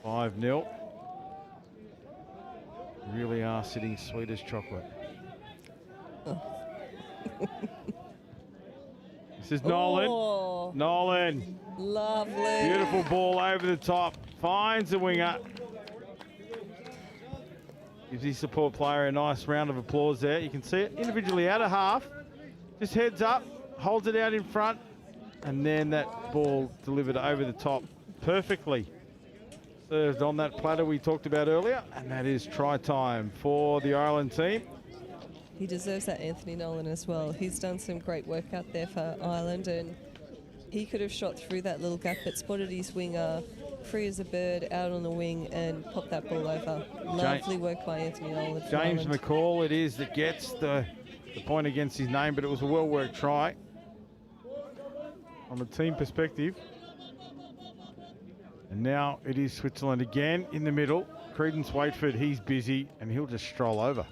5-0. Really are sitting sweet as chocolate. Oh. This is Nolan. Oh. Nolan. Lovely. Beautiful ball over the top. Finds the winger. Gives his support player a nice round of applause there. You can see it individually out of half. Just heads up, holds it out in front, and then that ball delivered over the top perfectly. Served on that platter we talked about earlier, and that is try time for the Ireland team. He deserves that, Anthony Nolan, as well. He's done some great work out there for Ireland, and he could have shot through that little gap, but spotted his winger free as a bird out on the wing and popped that ball over. Lovely work by Anthony Nolan. James McCall it is that gets the point against his name, but it was a well-worked try. From a team perspective. And now it is Switzerland again in the middle. Credence Waitford, he's busy, and he'll just stroll over.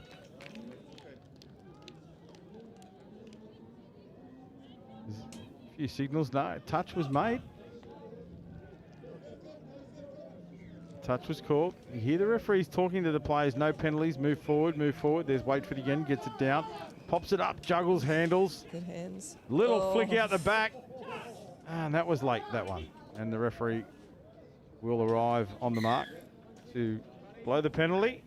A few signals. No, touch was made. Touch was called. You hear the referees talking to the players. No penalties. Move forward, move forward. There's Waitford again. Gets it down. Pops it up. Juggles, handles. Good hands. Little flick out the back. And that was late, that one. And the referee will arrive on the mark to blow the penalty.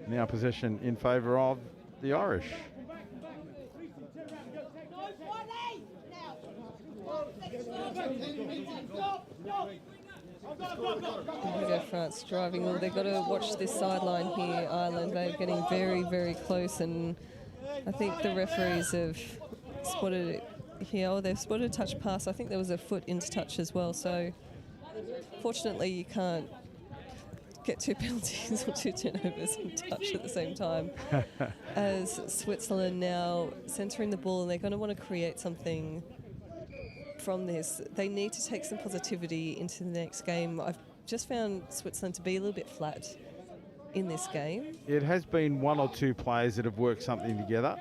Now possession in favour of the Irish. Here we go, France driving. Well, they've got to watch this sideline here, Ireland. They're getting very, very close, and I think the referees have spotted it here. Oh, they've spotted a touch pass. I think there was a foot into touch as well, so fortunately you can't get two penalties or two turnovers and touch at the same time. As Switzerland now centering the ball, and they're going to want to create something from this. They need to take some positivity into the next game. I've just found Switzerland to be a little bit flat in this game. It has been one or two players that have worked something together.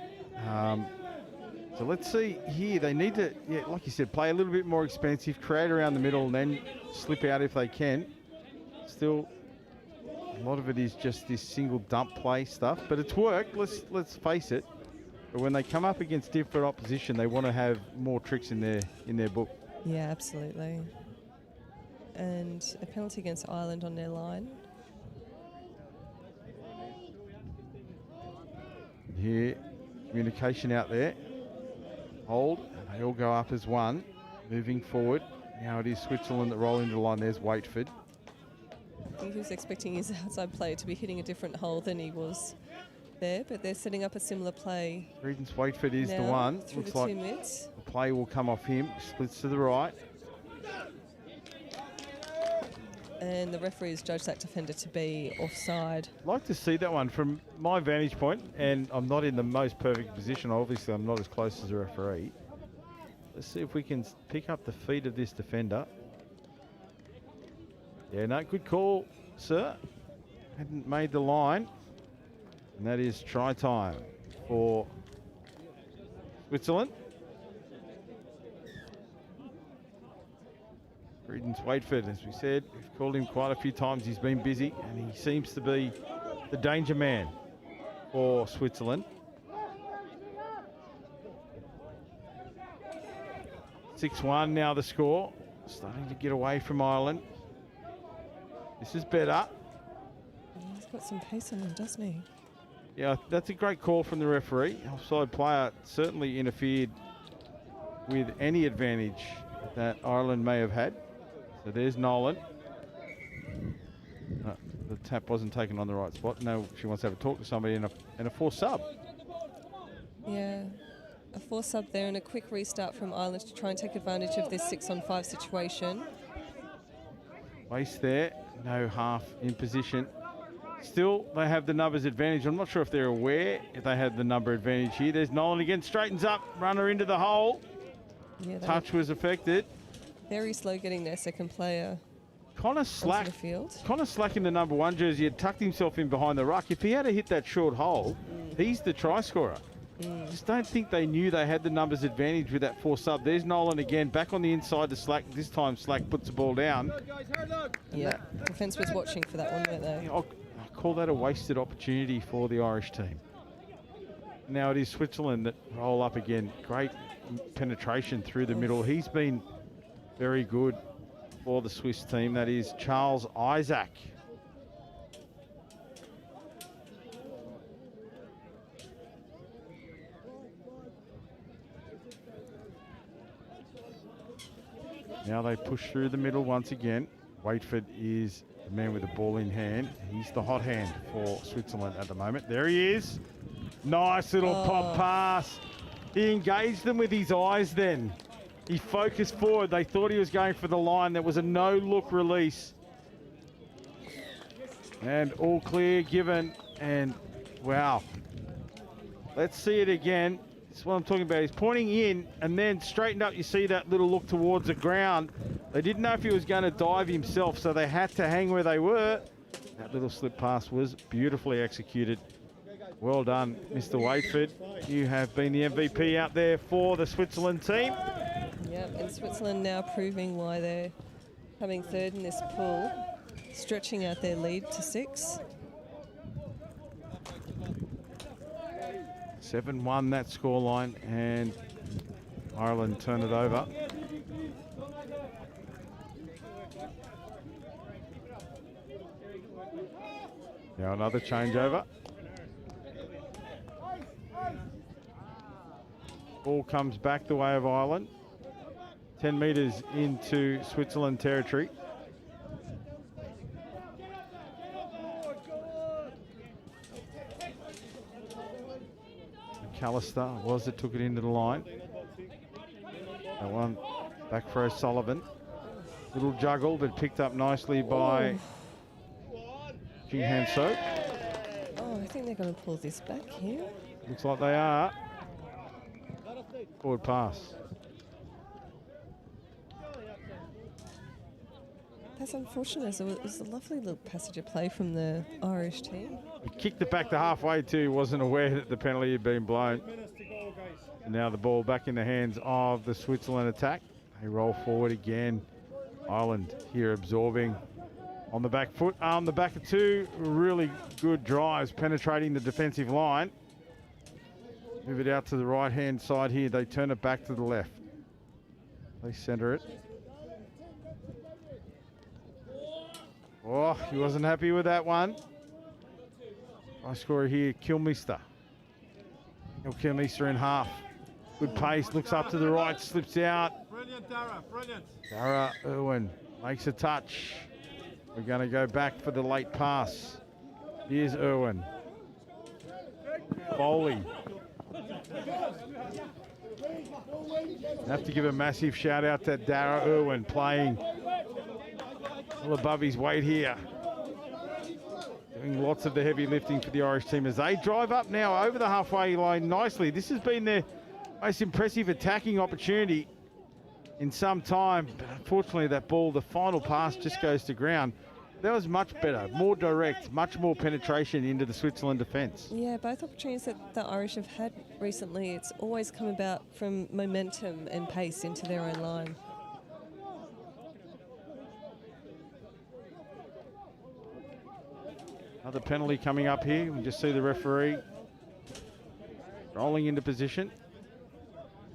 So let's see here. They need to, like you said, play a little bit more expensive, create around the middle, and then slip out if they can. Still, a lot of it is just this single dump play stuff, but it's worked. Let's face it. But when they come up against different opposition, they want to have more tricks in their book. Yeah, absolutely. And a penalty against Ireland on their line. Here, communication out there. Hold, and they all go up as one. Moving forward. Now it is Switzerland that roll into the line. There's Waitford. I think he was expecting his outside player to be hitting a different hole than he was there, but they're setting up a similar play. Credence Waitford is now, the one. through Looks the like two mids. the play will come off him. Splits to the right. And the referees judge that defender to be offside. I'd like to see that one from my vantage point, and I'm not in the most perfect position. Obviously, I'm not as close as the referee. Let's see if we can pick up the feet of this defender. Yeah, no, good call, sir. Hadn't made the line. And that is try time for Switzerland. Credence Waitford, as we said, we've called him quite a few times. He's been busy, and he seems to be the danger man for Switzerland. 6-1 now the score. Starting to get away from Ireland. This is better. He's got some pace on him, doesn't he? Yeah, that's a great call from the referee. Offside player certainly interfered with any advantage that Ireland may have had. So there's Nolan. The tap wasn't taken on the right spot. No, she wants to have a talk to somebody in a forced sub. Yeah, a forced sub there and a quick restart from Ireland to try and take advantage of this 6-on-5 situation. Waste there, no half in position. Still, they have the numbers advantage. I'm not sure if they're aware if they had the number advantage here. There's Nolan again, straightens up, runner into the hole. Yeah, touch was affected. Very slow getting their second player. Kind of slack. Kind of slack in the number 1 jersey. He had tucked himself in behind the ruck. If he had hit that short hole, he's the try scorer. Just don't think they knew they had the numbers advantage with that 4 sub. There's Nolan again, back on the inside to Slack. This time Slack puts the ball down. Yeah, defence was watching for that one, weren't they? I'll call that a wasted opportunity for the Irish team. Now it is Switzerland that roll up again. Great penetration through the middle. He's been very good for the Swiss team. That is Charles Isaac. Now they push through the middle once again. Waitford is the man with the ball in hand. He's the hot hand for Switzerland at the moment. There he is. Nice little pop pass. He engaged them with his eyes then. He focused forward. They thought he was going for the line. There was a no-look release. And all clear given. And wow. Let's see it again. That's what I'm talking about. He's pointing in and then straightened up. You see that little look towards the ground. They didn't know if he was going to dive himself, so they had to hang where they were. That little slip pass was beautifully executed. Well done, Mr. Waitford. You have been the MVP out there for the Switzerland team. Yep, and Switzerland now proving why they're coming third in this pool, stretching out their lead to 6. 7-1 that scoreline, and Ireland turn it over. Now another changeover. Ball comes back the way of Ireland. 10 metres into Switzerland territory. McAllister was that took it into the line. That one back for O'Sullivan. Little juggle, but picked up nicely by Jing Han So. Oh, I think they're going to pull this back here. Looks like they are. Forward pass. That's unfortunate. It was a lovely little passage of play from the Irish team. He kicked it back to halfway too. Wasn't aware that the penalty had been blown. And now the ball back in the hands of the Switzerland attack. They roll forward again. Ireland here absorbing on the back foot. The back of two really good drives penetrating the defensive line. Move it out to the right-hand side here. They turn it back to the left. They center it. Oh, he wasn't happy with that one. High scorer here, Kilmister. Kilmister in half. Good pace, looks up to the right, slips out. Brilliant, Dara, brilliant. Dara Irwin makes a touch. We're going to go back for the late pass. Here's Irwin. Foley. Have to give a massive shout out to Dara Irwin, playing well above his weight here. Doing lots of the heavy lifting for the Irish team as they drive up now over the halfway line nicely. This has been their most impressive attacking opportunity in some time. But unfortunately, that ball, the final pass, just goes to ground. That was much better, more direct, much more penetration into the Switzerland defence. Yeah, both opportunities that the Irish have had recently, it's always come about from momentum and pace into their own line. Another penalty coming up here. We just see the referee rolling into position.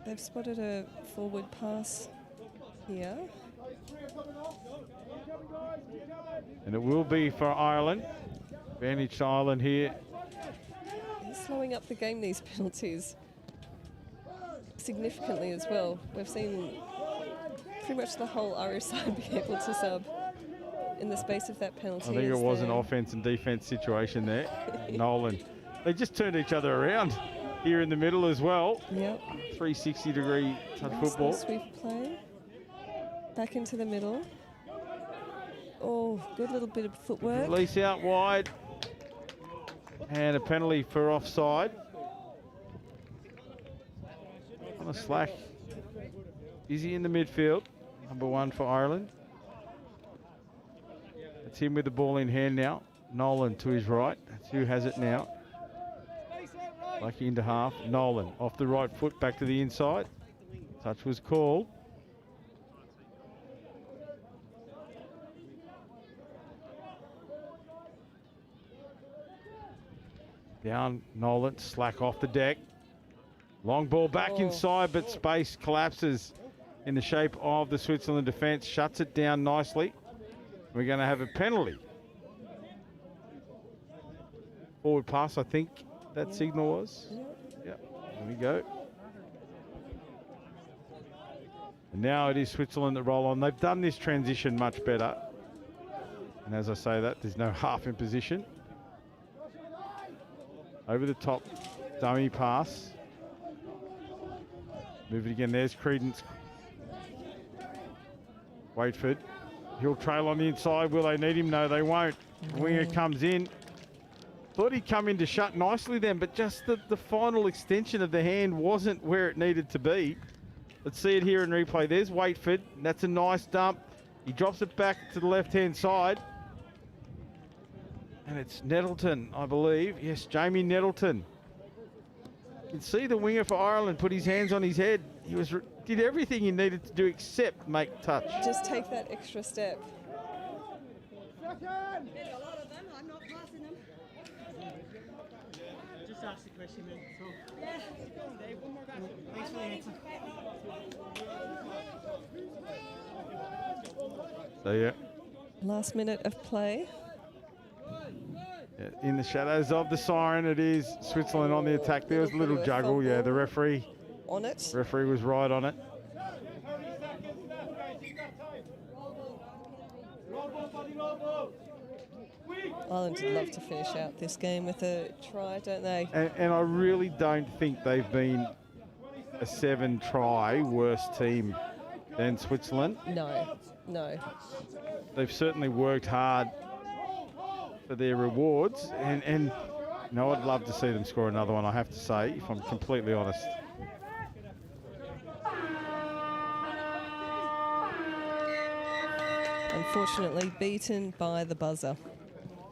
They've spotted a forward pass here. And it will be for Ireland. Advantage to Ireland here. They're slowing up the game, these penalties, significantly as well. We've seen pretty much the whole Irish side be able to sub in the space of that penalty. I think it was an offense and defense situation there. Nolan. They just turned each other around here in the middle as well. Yep. 360-degree touch football. Sweep play. Back into the middle. Oh, good little bit of footwork. Release out wide. And a penalty for offside. On a slack. Izzy in the midfield. Number 1 for Ireland. It's him with the ball in hand now. Nolan to his right. That's who has it now. Lucky into half. Nolan off the right foot back to the inside. Touch was called. Down Nolan, slack off the deck. Long ball back inside, but space collapses in the shape of the Switzerland defence. Shuts it down nicely. We're going to have a penalty. Forward pass, I think that signal was. Yep, there we go. And now it is Switzerland that roll on. They've done this transition much better. And as I say that, there's no half in position. Over the top, dummy pass. Move it again, there's Credence. Waitford. He'll trail on the inside. Will they need him? No, they won't. Winger comes in. Thought he'd come in to shut nicely then, but just the final extension of the hand wasn't where it needed to be. Let's see it here in replay. There's Waitford. That's a nice dump. He drops it back to the left-hand side. And it's Nettleton, I believe. Yes, Jamie Nettleton. You can see the winger for Ireland put his hands on his head. He did everything he needed to do except make touch. Just take that extra step. Just ask the question then. Dave, one more guy. Thanks for the answer. So yeah. Last minute of play. In the shadows of the siren, it is Switzerland on the attack. There was a little juggle. Yeah, the referee on it. Referee was right on it. Ireland would love to finish out this game with a try, don't they? And I really don't think they've been a 7-try worse team than Switzerland. No, no. They've certainly worked hard for their rewards, and you know, I'd love to see them score another one, I have to say, if I'm completely honest. unfortunately beaten by the buzzer.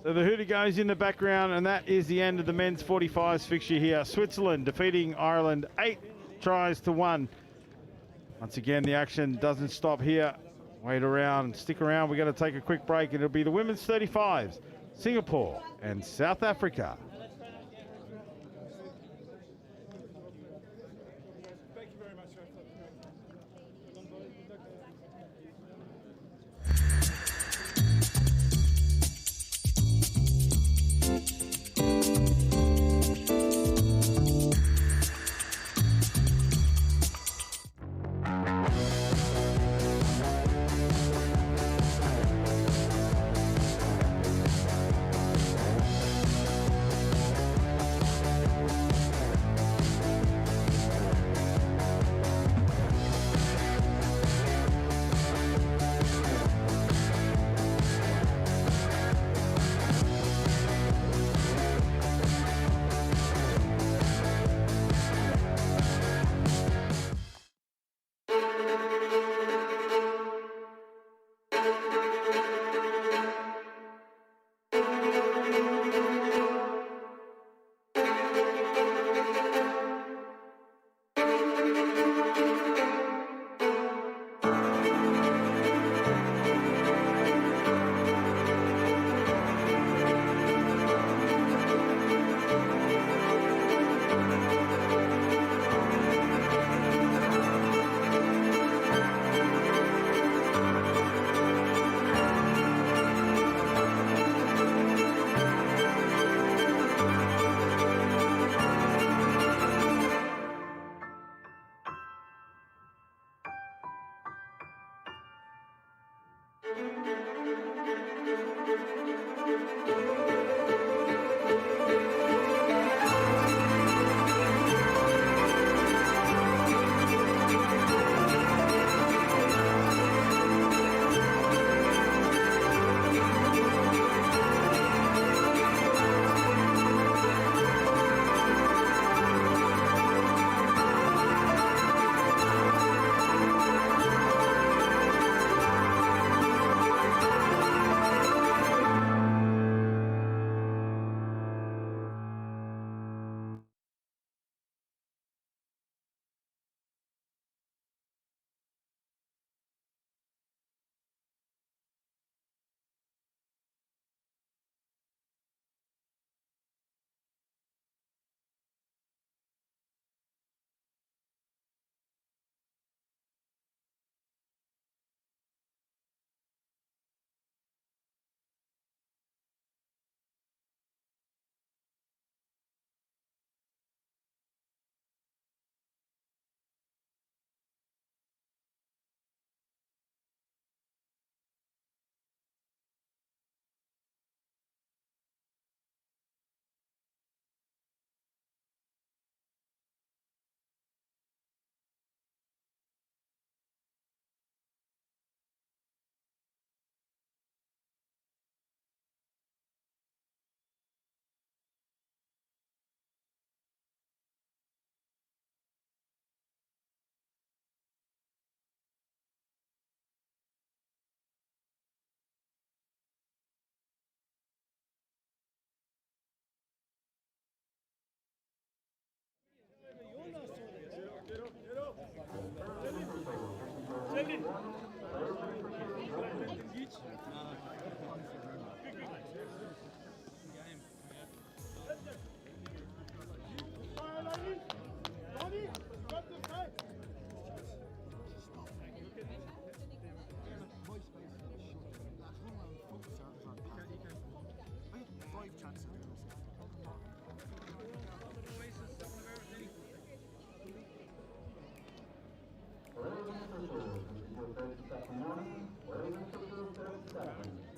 So the hooter goes in the background, and that is the end of the men's 45s fixture here. Switzerland defeating Ireland 8-1. Once again, the action doesn't stop here. Wait around, stick around. We're going to take a quick break, and it'll be the women's 35s, Singapore and South Africa. Ladies and gentlemen, this is your 32nd warning. Ladies and gentlemen, 37.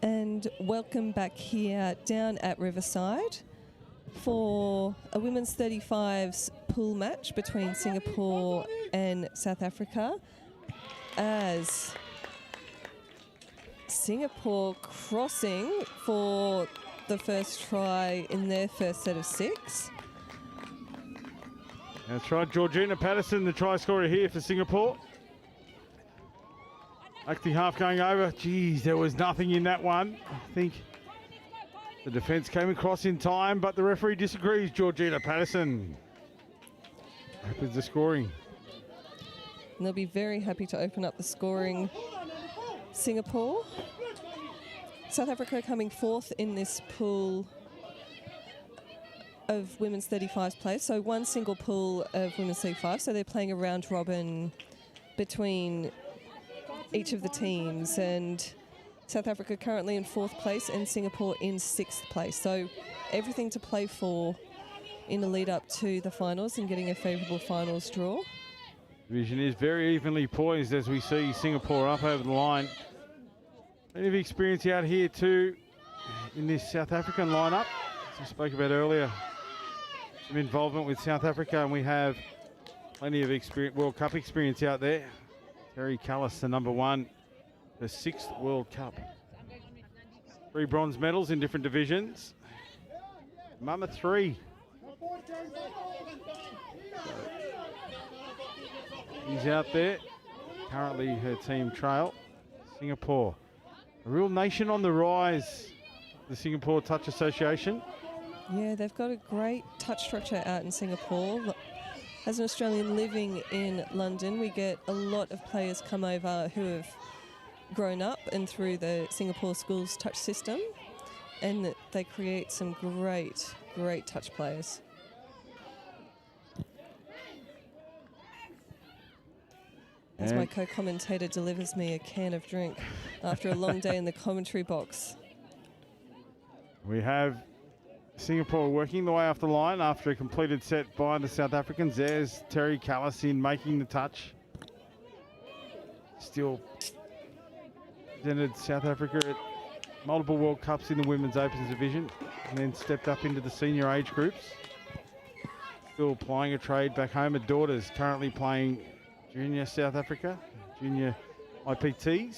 And welcome back here down at Riverside for a women's 35s pool match between Singapore and South Africa, as Singapore crossing for the first try in their first set of 6. That's right, Georgina Patterson, the try scorer here for Singapore. Acting half going over. Geez, there was nothing in that one. I think the defence came across in time, but the referee disagrees. Georgina Patterson opens the scoring. And they'll be very happy to open up the scoring. Singapore. South Africa coming 4th in this pool of women's 35s players. So one single pool of women's 35. So they're playing a round robin between each of the teams, and South Africa currently in 4th place and Singapore in 6th place. So everything to play for in the lead up to the finals and getting a favourable finals draw. Division is very evenly poised as we see Singapore up over the line. Plenty of experience out here too in this South African lineup, as I spoke about earlier. Some involvement with South Africa, and we have plenty of experience, World Cup experience out there. Terry Callis, the number 1, the 6th World Cup. 3 bronze medals in different divisions. Mama 3. He's out there. Currently her team trail. Singapore. A real nation on the rise, the Singapore Touch Association. Yeah, they've got a great touch structure out in Singapore. As an Australian living in London, we get a lot of players come over who have grown up and through the Singapore schools touch system, and they create some great, great touch players. As my co-commentator delivers me a can of drink after a long day in the commentary box. We have Singapore working the way off the line after a completed set by the South Africans. There's Terry Callis in making the touch. Still presented South Africa at multiple World Cups in the Women's Opens division, and then stepped up into the senior age groups. Still plying a trade back home. Her daughter's currently playing junior South Africa, junior IPTs,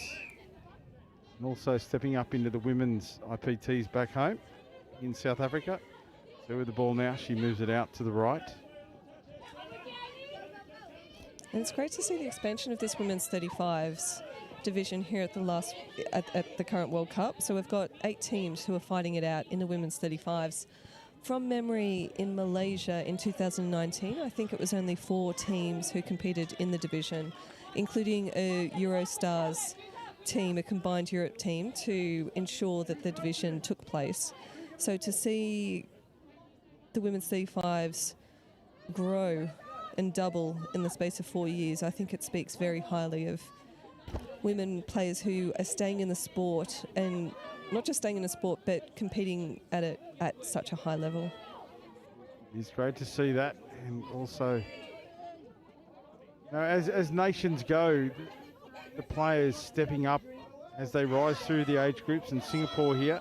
and also stepping up into the women's IPTs back home in South Africa. So with the ball now, she moves it out to the right. And it's great to see the expansion of this women's 35s division here at the current World Cup. So we've got 8 teams who are fighting it out in the women's 35s. From memory, in Malaysia in 2019, I think it was only 4 teams who competed in the division, including a Eurostars team, a combined Europe team, to ensure that the division took place. So to see the women's 35s grow and double in the space of 4 years, I think it speaks very highly of women players who are staying in the sport, and not just staying in the sport, but competing at it at such a high level. It's great to see that, and also, you know, as nations go, the players stepping up as they rise through the age groups, and Singapore here.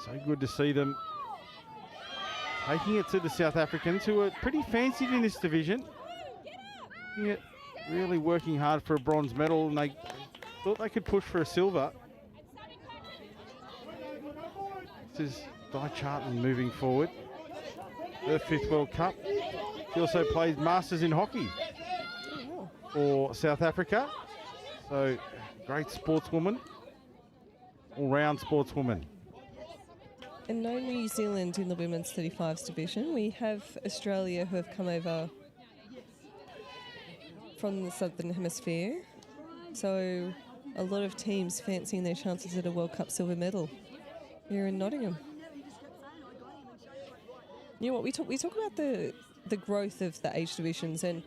So good to see them taking it to the South Africans, who are pretty fancied in this division. Really working hard for a bronze medal, and they thought they could push for a silver. This is Di Charlton moving forward. Her 5th World Cup. She also plays Masters in hockey for South Africa. So great sportswoman, all-round sportswoman. And no New Zealand in the women's 35s division. We have Australia who have come over from the Southern Hemisphere. So a lot of teams fancying their chances at a World Cup silver medal here in Nottingham. You know what, we talk about the growth of the age divisions, and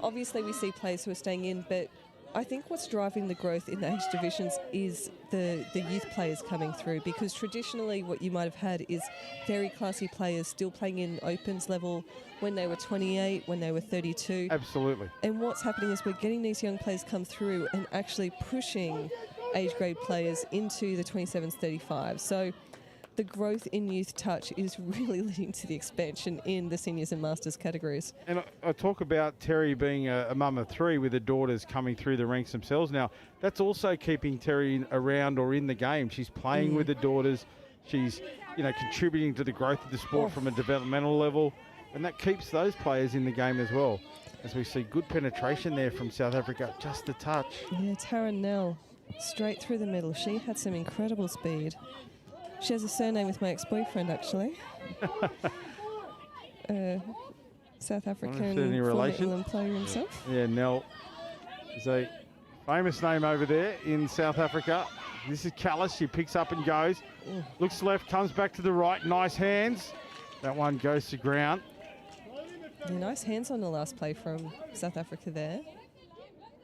obviously we see players who are staying in, but I think what's driving the growth in the age divisions is the youth players coming through, because traditionally what you might have had is very classy players still playing in Opens level when they were 28, when they were 32. Absolutely. And what's happening is we're getting these young players come through and actually pushing age grade players into the 27s-35s. So the growth in youth touch is really leading to the expansion in the seniors and masters categories. And I talk about Terry being a mum of three with her daughters coming through the ranks themselves now. That's also keeping Terry around or in the game. She's playing with her daughters. She's, contributing to the growth of the sport from a developmental level. And that keeps those players in the game as well. As we see good penetration there from South Africa, just a touch. Yeah, Tara Nell, straight through the middle. She had some incredible speed. She has a surname with my ex-boyfriend, actually. South African former England player himself. Yeah, Nell is a famous name over there in South Africa. This is Callis. She picks up and goes. Looks left, comes back to the right. Nice hands. That one goes to ground. Yeah, nice hands on the last play from South Africa there.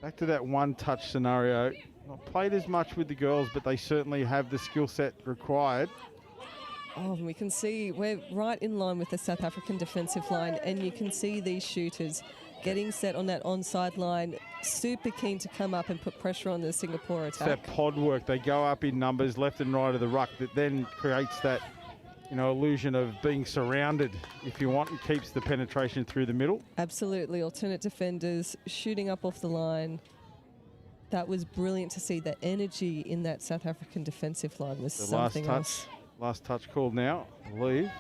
Back to that one-touch scenario. Not played as much with the girls, but they certainly have the skill set required. Oh, and we can see we're right in line with the South African defensive line, and you can see these shooters getting set on that onside line, super keen to come up and put pressure on the Singapore attack. It's that pod work. They go up in numbers left and right of the ruck that then creates that, illusion of being surrounded, if you want, and keeps the penetration through the middle. Absolutely. Alternate defenders shooting up off the line. That was brilliant to see. The energy in that South African defensive line was something else. Last touch called now, I believe.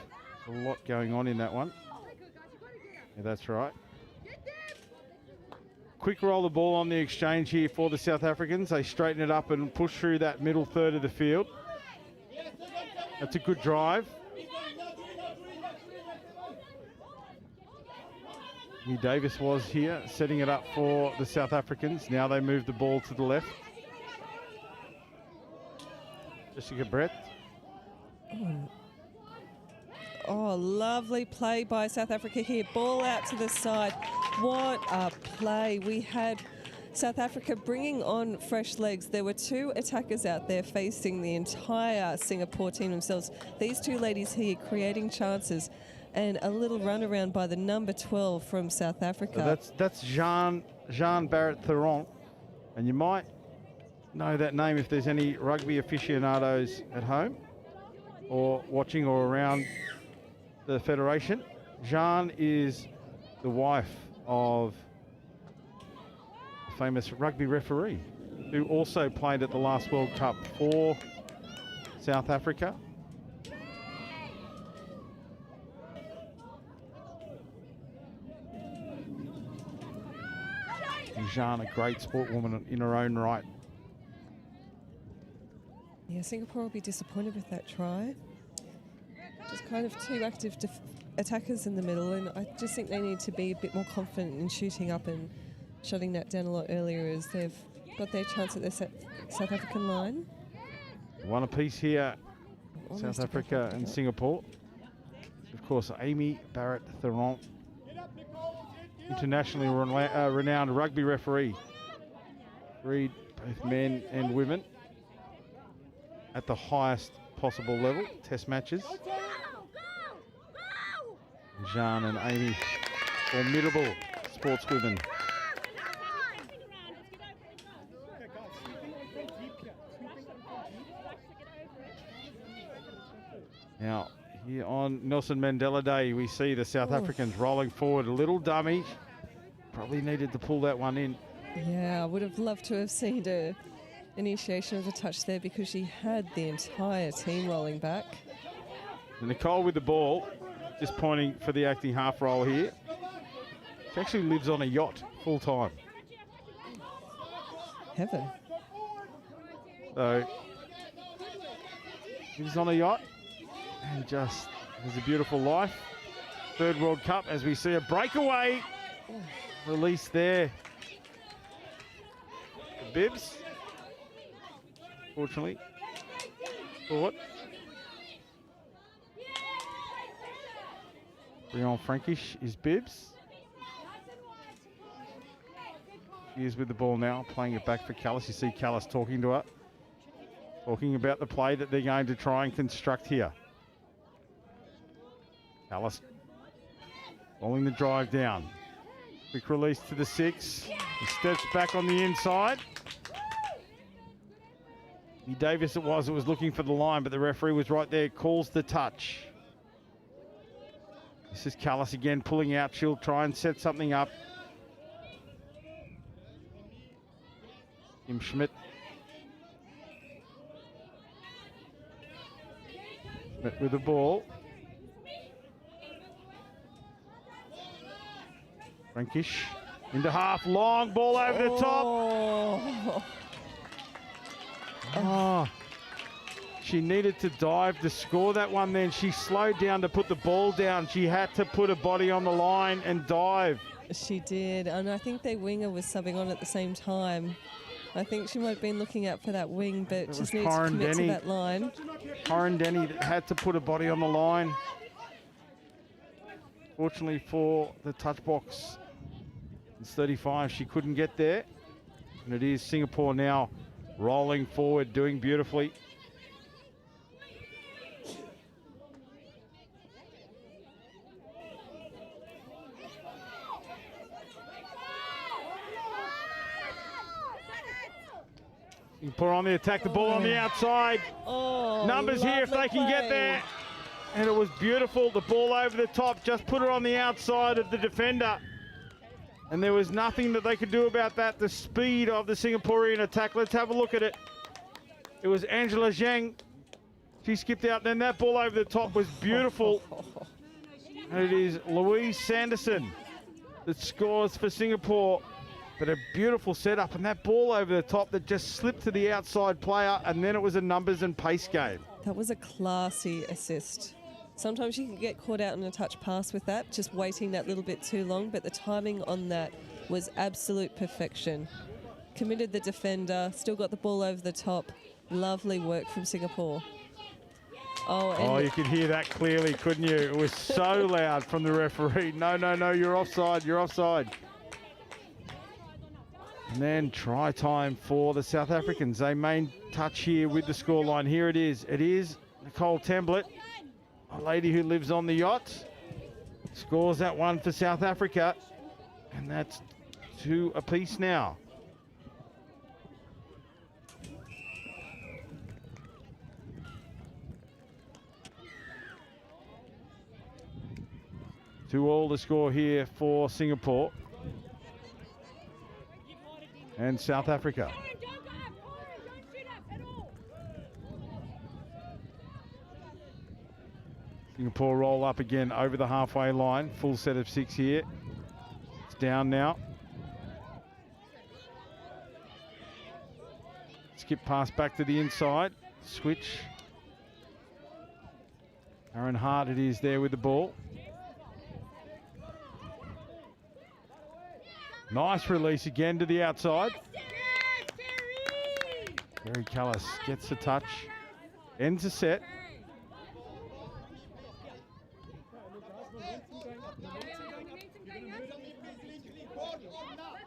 There's a lot going on in that one. Yeah, that's right. Quick roll the ball on the exchange here for the South Africans. They straighten it up and push through that middle third of the field. That's a good drive. Lee Davis was here setting it up for the South Africans. Now they move the ball to the left. Jessica Brett. Oh, lovely play by South Africa here. Ball out to the side. What a play. We had South Africa bringing on fresh legs. There were two attackers out there facing the entire Singapore team themselves. These two ladies here creating chances. And a little runaround by the number 12 from South Africa. That's Jean Barrett-Theron. And you might know that name if there's any rugby aficionados at home or watching or around the Federation. Jean is the wife of a famous rugby referee who also played at the last World Cup for South Africa. Jean, a great sportwoman in her own right. Yeah, Singapore will be disappointed with that try. Just kind of two active attackers in the middle, and I just think they need to be a bit more confident in shooting up and shutting that down a lot earlier as they've got their chance at their South African line. One apiece here, South Africa and Singapore. Of course, Amy Barrett-Theron, internationally renowned rugby referee. Read both men and women at the highest possible level, test matches. Jean and Amy, formidable sportswomen. Now, here on Nelson Mandela Day, we see the South Africans rolling forward. A little dummy. Probably needed to pull that one in. Yeah, I would have loved to have seen the initiation of a touch there because she had the entire team rolling back. And Nicole with the ball, just pointing for the acting half roll here. She actually lives on a yacht full time. Heaven. So, lives on a yacht and just has a beautiful life. Third World Cup as we see a breakaway release there. The Bibs, fortunately, forward. Brian Frankish is Bibs. She is with the ball now, playing it back for Callis. You see Callis talking to her, talking about the play that they're going to try and construct here. Callis following the drive down. Quick release to the 6. He steps back on the inside. Davis it was looking for the line, but the referee was right there, calls the touch. This is Callis again pulling out. She'll try and set something up. Kim Schmidt. Schmidt with the ball. Frankish into half, long ball over the top. Oh, she needed to dive to score that one then. She slowed down to put the ball down. She had to put her body on the line and dive. She did, and I think their winger was subbing on at the same time. I think she might have been looking out for that wing, but just needs to commit to that line. Corin Denny had to put her body on the line. Fortunately for the touch box, it's 35. She couldn't get there. And it is Singapore now rolling forward, doing beautifully. Singapore on the attack, the ball on the outside. Numbers here if they can get there. And it was beautiful, the ball over the top, just put her on the outside of the defender. And there was nothing that they could do about that. The speed of the Singaporean attack. Let's have a look at it. It was Angela Zhang. She skipped out. Then that ball over the top was beautiful. And it is Louise Sanderson that scores for Singapore. But a beautiful setup. And that ball over the top that just slipped to the outside player. And then it was a numbers and pace game. That was a classy assist. Sometimes you can get caught out in a touch pass with that, just waiting that little bit too long, but the timing on that was absolute perfection. Committed the defender, still got the ball over the top. Lovely work from Singapore. Oh, you could hear that clearly, couldn't you? It was so loud from the referee. No, you're offside, you're offside. And then try time for the South Africans. They main touch here with the scoreline. Here it is. It is Nicole Temblett, a lady who lives on the yacht, scores that one for South Africa, and that's 2 apiece now. Two all the score here for Singapore and South Africa. Singapore roll up again over the halfway line. Full set of 6 here. It's down now. Skip pass back to the inside. Switch. Aaron Hart it is there with the ball. Nice release again to the outside. Gary Callis gets the touch. Ends the set.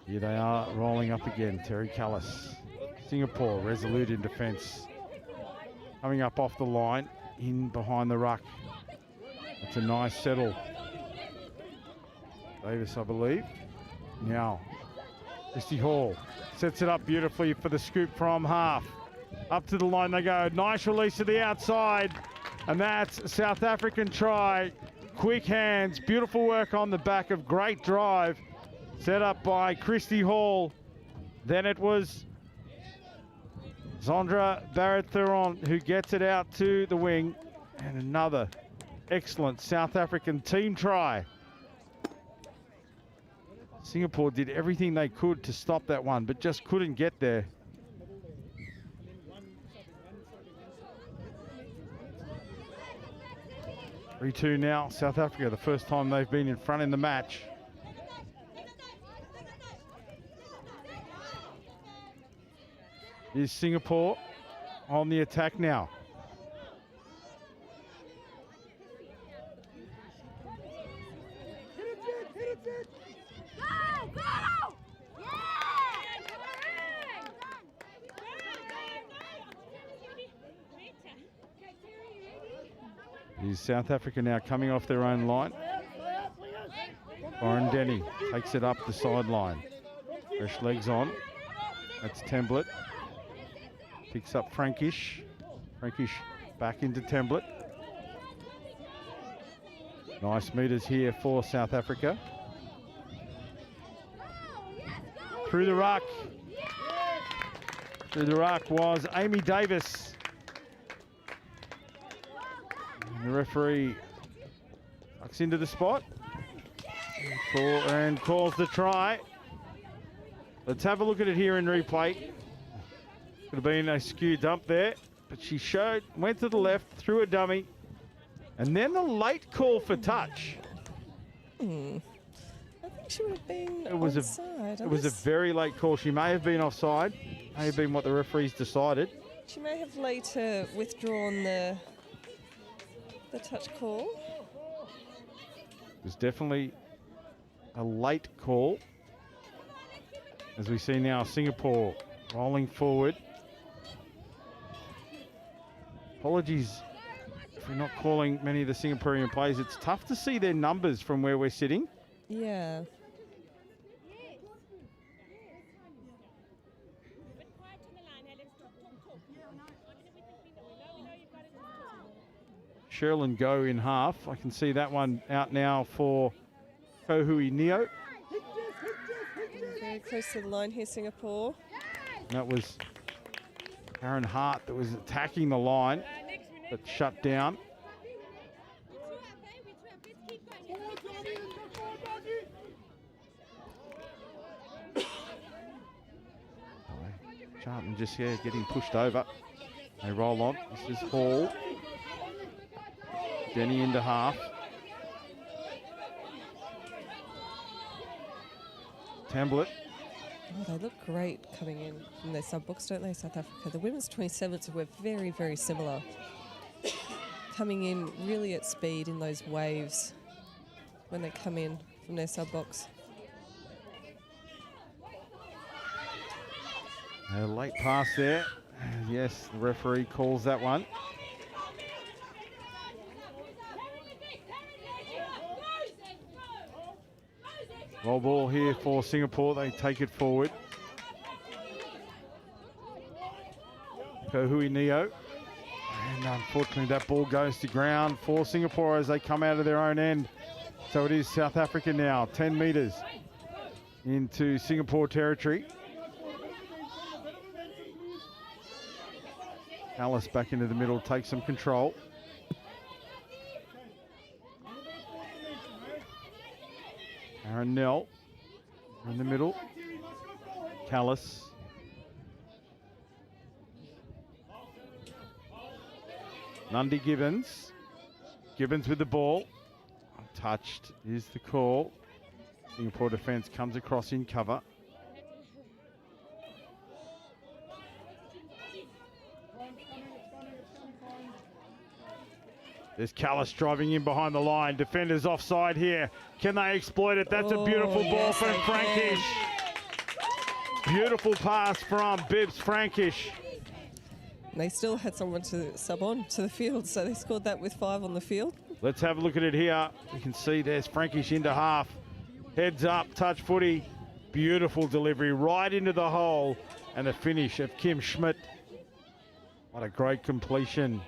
Here they are rolling up again. Terry Callis. Singapore resolute in defence. Coming up off the line, in behind the ruck. That's a nice settle. Davis, I believe. Now, Christy Hall sets it up beautifully for the scoop from half. Up to the line they go. Nice release to the outside. And that's South African try. Quick hands, beautiful work on the back of great drive. Set up by Christy Hall. Then it was Zondra Barrett-Theron who gets it out to the wing. And another excellent South African team try. Singapore did everything they could to stop that one, but just couldn't get there. Three-2 now, South Africa, the first time they've been in front in the match. Is Singapore on the attack now. Is South Africa now coming off their own line. Warren Denny takes it up the sideline. Fresh legs on. That's Temblett. Picks up Frankish. Frankish back into Template. Nice meters here for South Africa. Through the ruck. Through the ruck was Amy Davis. And the referee tucks into the spot and calls the try. Let's have a look at it here in replay. Could have been a skew dump there, but she went to the left, threw a dummy, and then the late call for touch. I think she would have been It was a very late call. She may have been offside. May have been what the referees decided. She may have later withdrawn the touch call. It was definitely a late call. As we see now, Singapore rolling forward. Apologies if we're not calling many of the Singaporean players. It's tough to see their numbers from where we're sitting. Yeah. Sherlyn Go in half. I can see that one out now for Kohui Neo. Very close to the line here, Singapore. That was Karen Hart that was attacking the line, but shut down. Charlton just here getting pushed over. They roll on. This is Hall. Denny into half. Template. Oh, they look great coming in from their sub-box, don't they, South Africa? The women's 27s were very, very similar. Coming in really at speed in those waves when they come in from their sub-box. A late pass there. Yes, the referee calls that one. Roll ball here for Singapore. They take it forward. Kohui Neo. And unfortunately that ball goes to ground for Singapore as they come out of their own end. So it is South Africa now, 10 metres into Singapore territory. Alice back into the middle, takes some control. Aaron Nell in the middle. Callis. Nundy Gibbons. Gibbons with the ball. Untouched is the call. Singapore defence comes across in cover. There's Callis driving in behind the line. Defenders offside here. Can they exploit it? That's a beautiful ball from Frankish. Beautiful pass from Bibbs Frankish. And they still had someone to sub on to the field, so they scored that with 5 on the field. Let's have a look at it here. You can see there's Frankish into half. Heads up, touch footy. Beautiful delivery right into the hole. And the finish of Kim Schmidt. What a great completion.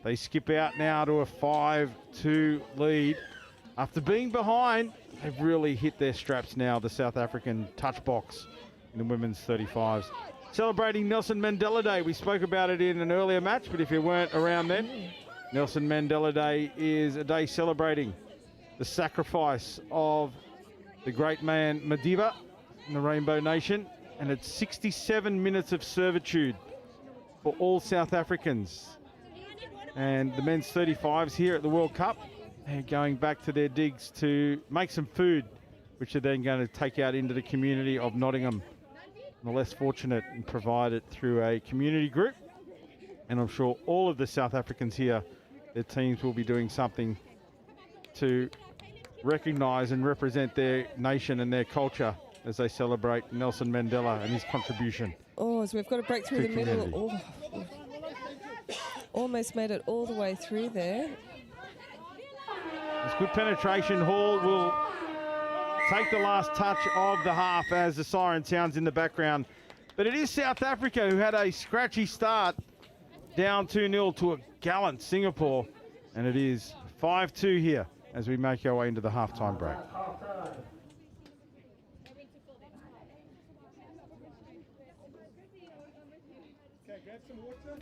They skip out now to a 5-2 lead. After being behind, they've really hit their straps now, the South African touch box in the women's 35s. Celebrating Nelson Mandela Day. We spoke about it in an earlier match, but if you weren't around then, Nelson Mandela Day is a day celebrating the sacrifice of the great man Madiba in the Rainbow Nation. And it's 67 minutes of servitude for all South Africans. And the men's 35s here at the World Cup, they're going back to their digs to make some food, which they're then going to take out into the community of Nottingham. And the less fortunate and provide it through a community group. And I'm sure all of the South Africans here, their teams will be doing something to recognise and represent their nation and their culture as they celebrate Nelson Mandela and his contribution. Oh, so we've got to break through the middle. Oh. Almost made it all the way through there. It's good penetration. Hall will take the last touch of the half as the siren sounds in the background. But it is South Africa who had a scratchy start, down 2-0 to a gallant Singapore. And it is 5-2 here as we make our way into the halftime break. Okay, grab some water.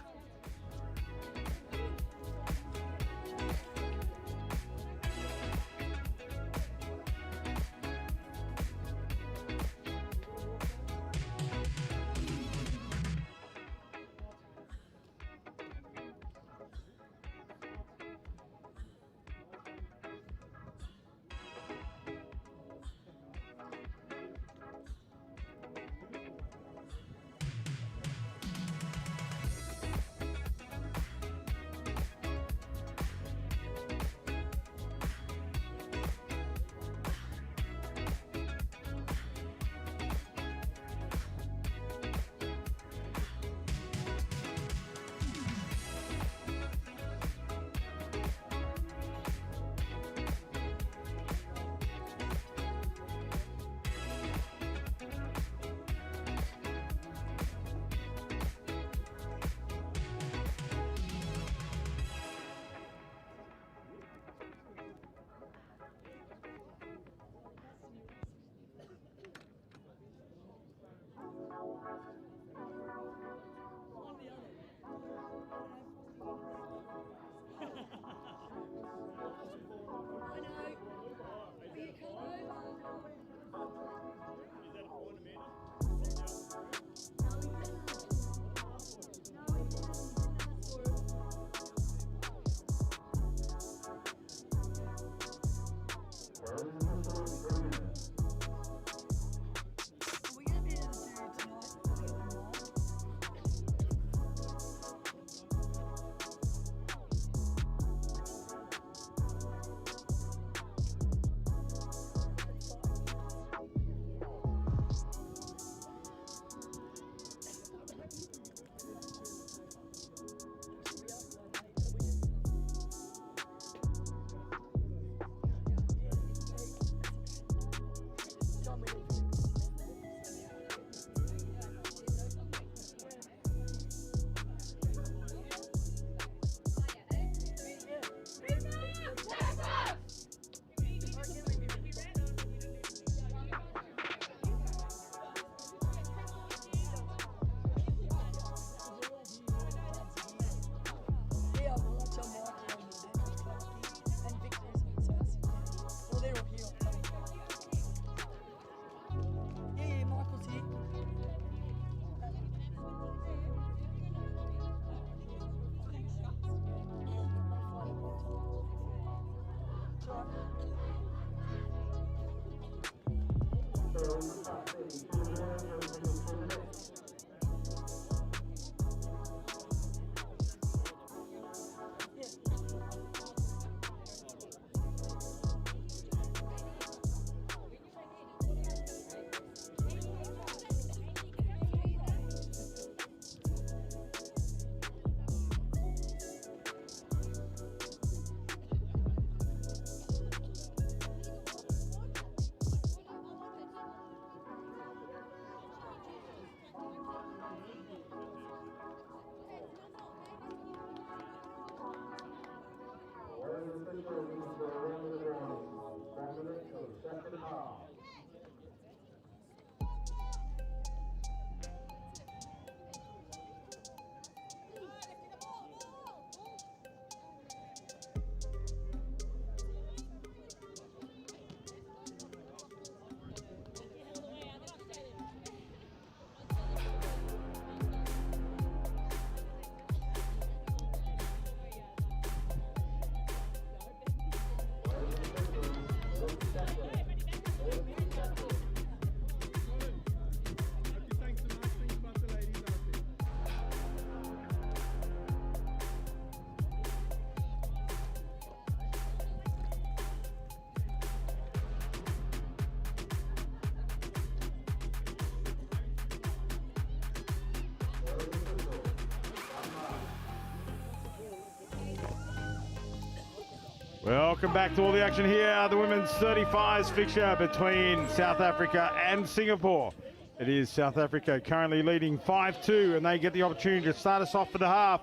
Welcome back to all the action here. The women's 35s fixture between South Africa and Singapore. It is South Africa currently leading 5-2, and they get the opportunity to start us off for the half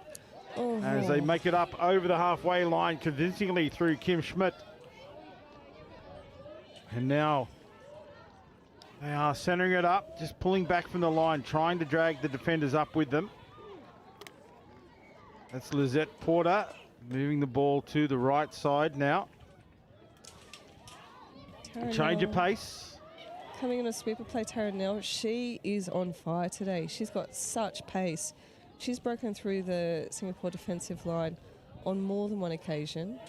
as they make it up over the halfway line convincingly through Kim Schmidt. And now they are centering it up, just pulling back from the line, trying to drag the defenders up with them. That's Lizette Porter moving the ball to the right side now. Change of pace. Coming on a sweeper play, Tara Nell, she is on fire today. She's got such pace. She's broken through the Singapore defensive line on more than one occasion.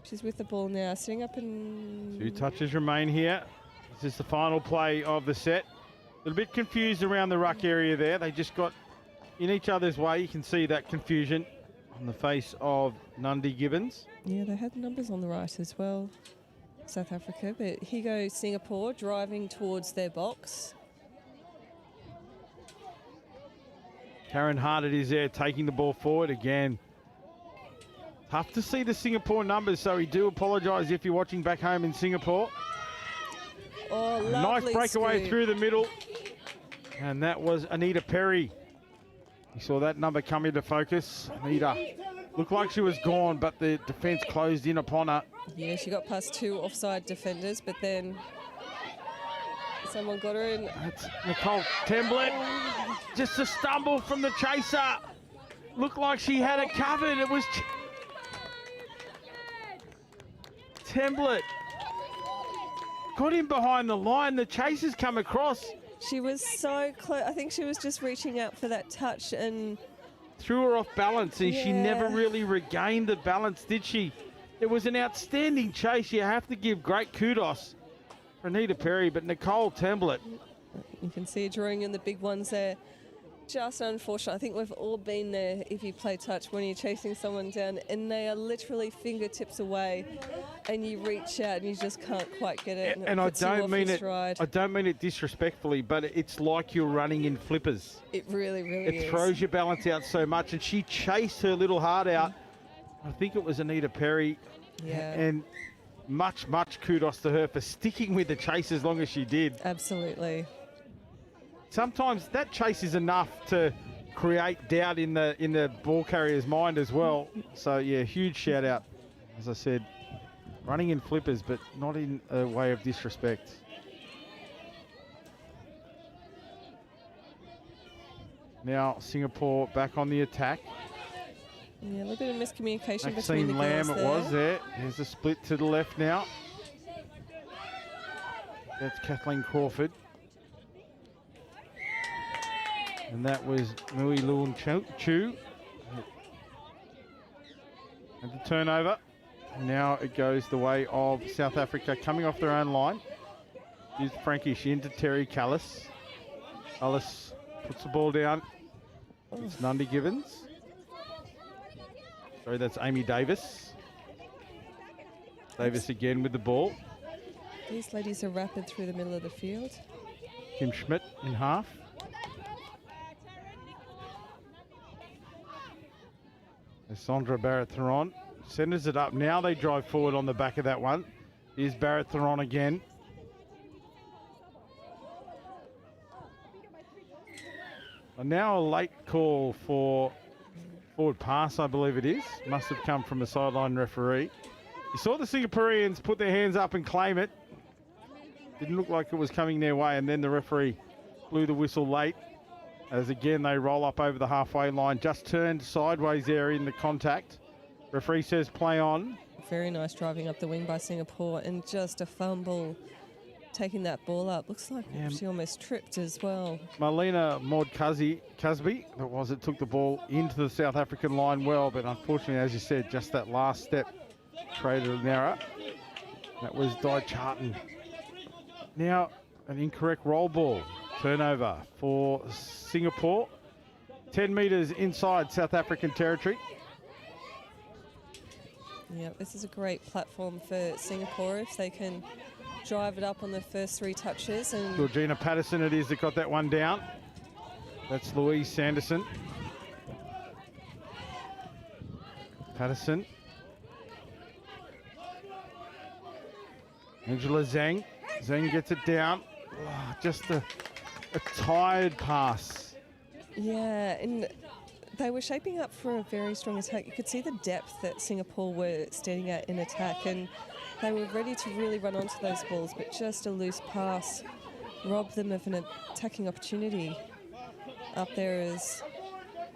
She's with the ball now, sitting up in... 2 touches remain here. This is the final play of the set. A little bit confused around the ruck area there. They just got in each other's way. You can see that confusion on the face of Nundy Gibbons. Yeah, they had numbers on the right as well, South Africa. But here goes Singapore driving towards their box. Karen Hart it is there, taking the ball forward again. Tough to see the Singapore numbers, so we do apologise if you're watching back home in Singapore. Oh, nice breakaway scoop through the middle. And that was Anita Perry. You saw that number come into focus. Anita looked like she was gone, but the defence closed in upon her. Yeah, she got past 2 offside defenders, but then someone got her in. That's Nicole Temblett. Just a stumble from the chaser. Looked like she had it covered. It was Temblett. Got him behind the line. The chaser's come across. She was so close. I think she was just reaching out for that touch and threw her off balance, and she never really regained the balance, did she? It was an outstanding chase. You have to give great kudos for Anita Perry, but Nicole Temblett. You can see her drawing in the big ones there. Just unfortunate. I think we've all been there if you play touch when you're chasing someone down and they are literally fingertips away and you reach out and you just can't quite get it. And I don't mean it. I don't mean it disrespectfully, but it's like you're running in flippers. It really, really is. It throws your balance out so much, and she chased her little heart out. I think it was Anita Perry. Yeah. And much kudos to her for sticking with the chase as long as she did. Absolutely. Sometimes that chase is enough to create doubt in the ball carrier's mind as well. So yeah, huge shout out. As I said, running in flippers, but not in a way of disrespect. Now Singapore back on the attack. Yeah, a little bit of miscommunication Maxine between the Lamb girls it there. was there. There's a split to the left now. That's Kathleen Crawford. And that was Mui Loon Chu. And the turnover. Now it goes the way of South Africa coming off their own line. Here's Frankish into Terry Callis. Callis puts the ball down. It's Nundy Gibbons. Sorry, that's Amy Davis. Davis again with the ball. These ladies are rapid through the middle of the field. Kim Schmidt in half. Sandra Barrett-Theron centers it up. Now they drive forward on the back of that one. Here's Barrett-Theron again. And now a late call for forward pass, I believe it is. Must have come from the sideline referee. You saw the Singaporeans put their hands up and claim it. Didn't look like it was coming their way, and then the referee blew the whistle late. As again, they roll up over the halfway line. Just turned sideways there in the contact. Referee says play on. Very nice driving up the wing by Singapore, and just a fumble taking that ball up. Looks like she almost tripped as well. Marlena Maud-Cusby, that was it, took the ball into the South African line well, but unfortunately, as you said, just that last step created an error. That was Di Charlton. Now, an incorrect roll ball. Turnover for Singapore. 10 metres inside South African territory. Yeah, this is a great platform for Singapore if they can drive it up on the first 3 touches. And Georgina Patterson it is that got that one down. That's Louise Sanderson. Patterson. Angela Zhang. Zhang gets it down. just a tired pass. Yeah, and they were shaping up for a very strong attack. You could see the depth that Singapore were standing at in attack, and they were ready to really run onto those balls, but just a loose pass robbed them of an attacking opportunity. Up there as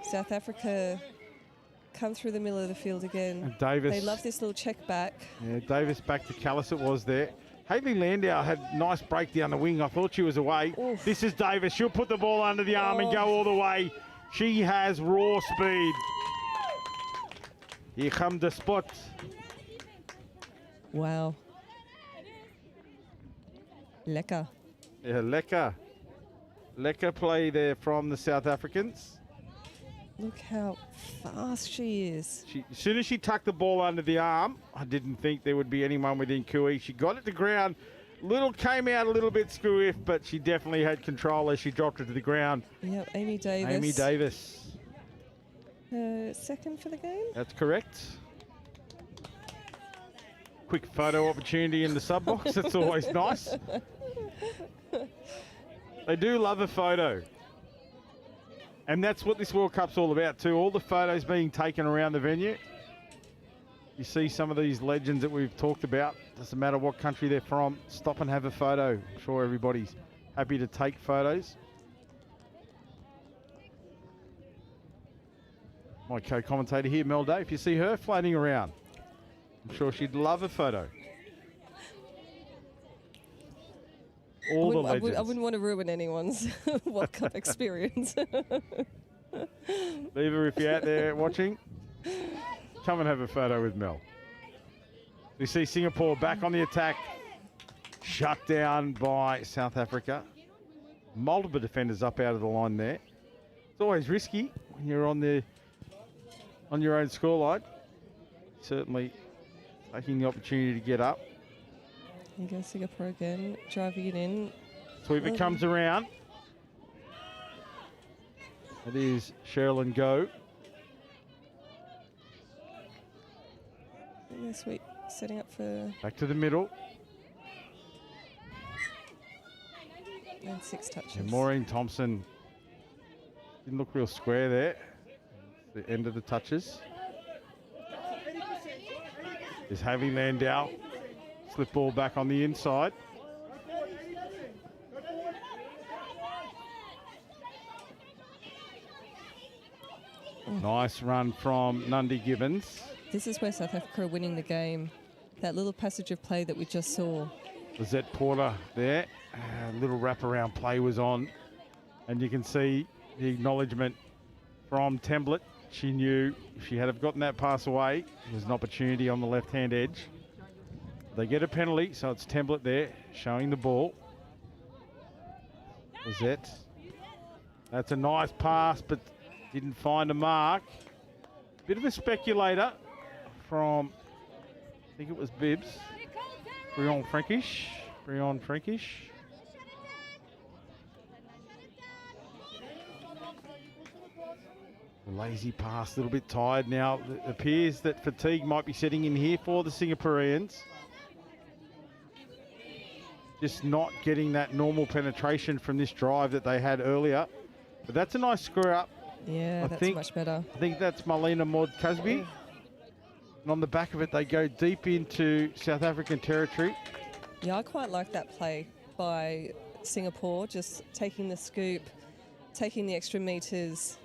South Africa come through the middle of the field again. And Davis. They love this little check back. Yeah, Davis back to Callis it was there. Hayley Landau had a nice break down the wing. I thought she was away. Oof. This is Davis. She'll put the ball under the arm and go all the way. She has raw speed. Here come the spot. Wow. Lekker. Yeah, lekker. Lekker play there from the South Africans. Look how fast she is. As soon as she tucked the ball under the arm, I didn't think there would be anyone within Kui. She got it to ground. Came out a little bit screw-if, but she definitely had control as she dropped it to the ground. Yep, Amy Davis. Amy Davis. Second for the game? That's correct. Quick photo opportunity in the sub box. That's always nice. They do love a photo. And that's what this World Cup's all about too. All the photos being taken around the venue. You see some of these legends that we've talked about. Doesn't matter what country they're from. Stop and have a photo. I'm sure everybody's happy to take photos. My co-commentator here, Mel Day, if you see her floating around, I'm sure she'd love a photo. All the legends. I wouldn't want to ruin anyone's World Cup experience. Beaver, if you're out there watching, come and have a photo with Mel. We see Singapore back on the attack, shut down by South Africa. Multiple defenders up out of the line there. It's always risky when you're on your own scoreline. Certainly taking the opportunity to get up. Here goes Singapore again, driving it in. Sweeper comes around. It is Sherilyn Go. Sweet, setting up for... Back to the middle. And 6 touches. And Maureen Thompson didn't look real square there. The end of the touches. Is Hayley Landau. Slip ball back on the inside. Nice run from Nundy Gibbons. This is where South Africa are winning the game. That little passage of play that we just saw. Lizette Porter there. A little wraparound play was on. And you can see the acknowledgement from Templett. She knew if she had have gotten that pass away, there was an opportunity on the left-hand edge. They get a penalty, so it's Templett there showing the ball. Lizette. That's a nice pass, but didn't find a mark. Bit of a speculator from, I think it was Bibbs. Brion Frankish. Lazy pass, a little bit tired now. It appears that fatigue might be setting in here for the Singaporeans. Just not getting that normal penetration from this drive that they had earlier. But that's a nice screw up. Yeah, that's much better. I think that's Marlena Maud Cusby. And on the back of it, they go deep into South African territory. Yeah, I quite like that play by Singapore, just taking the scoop, taking the extra meters.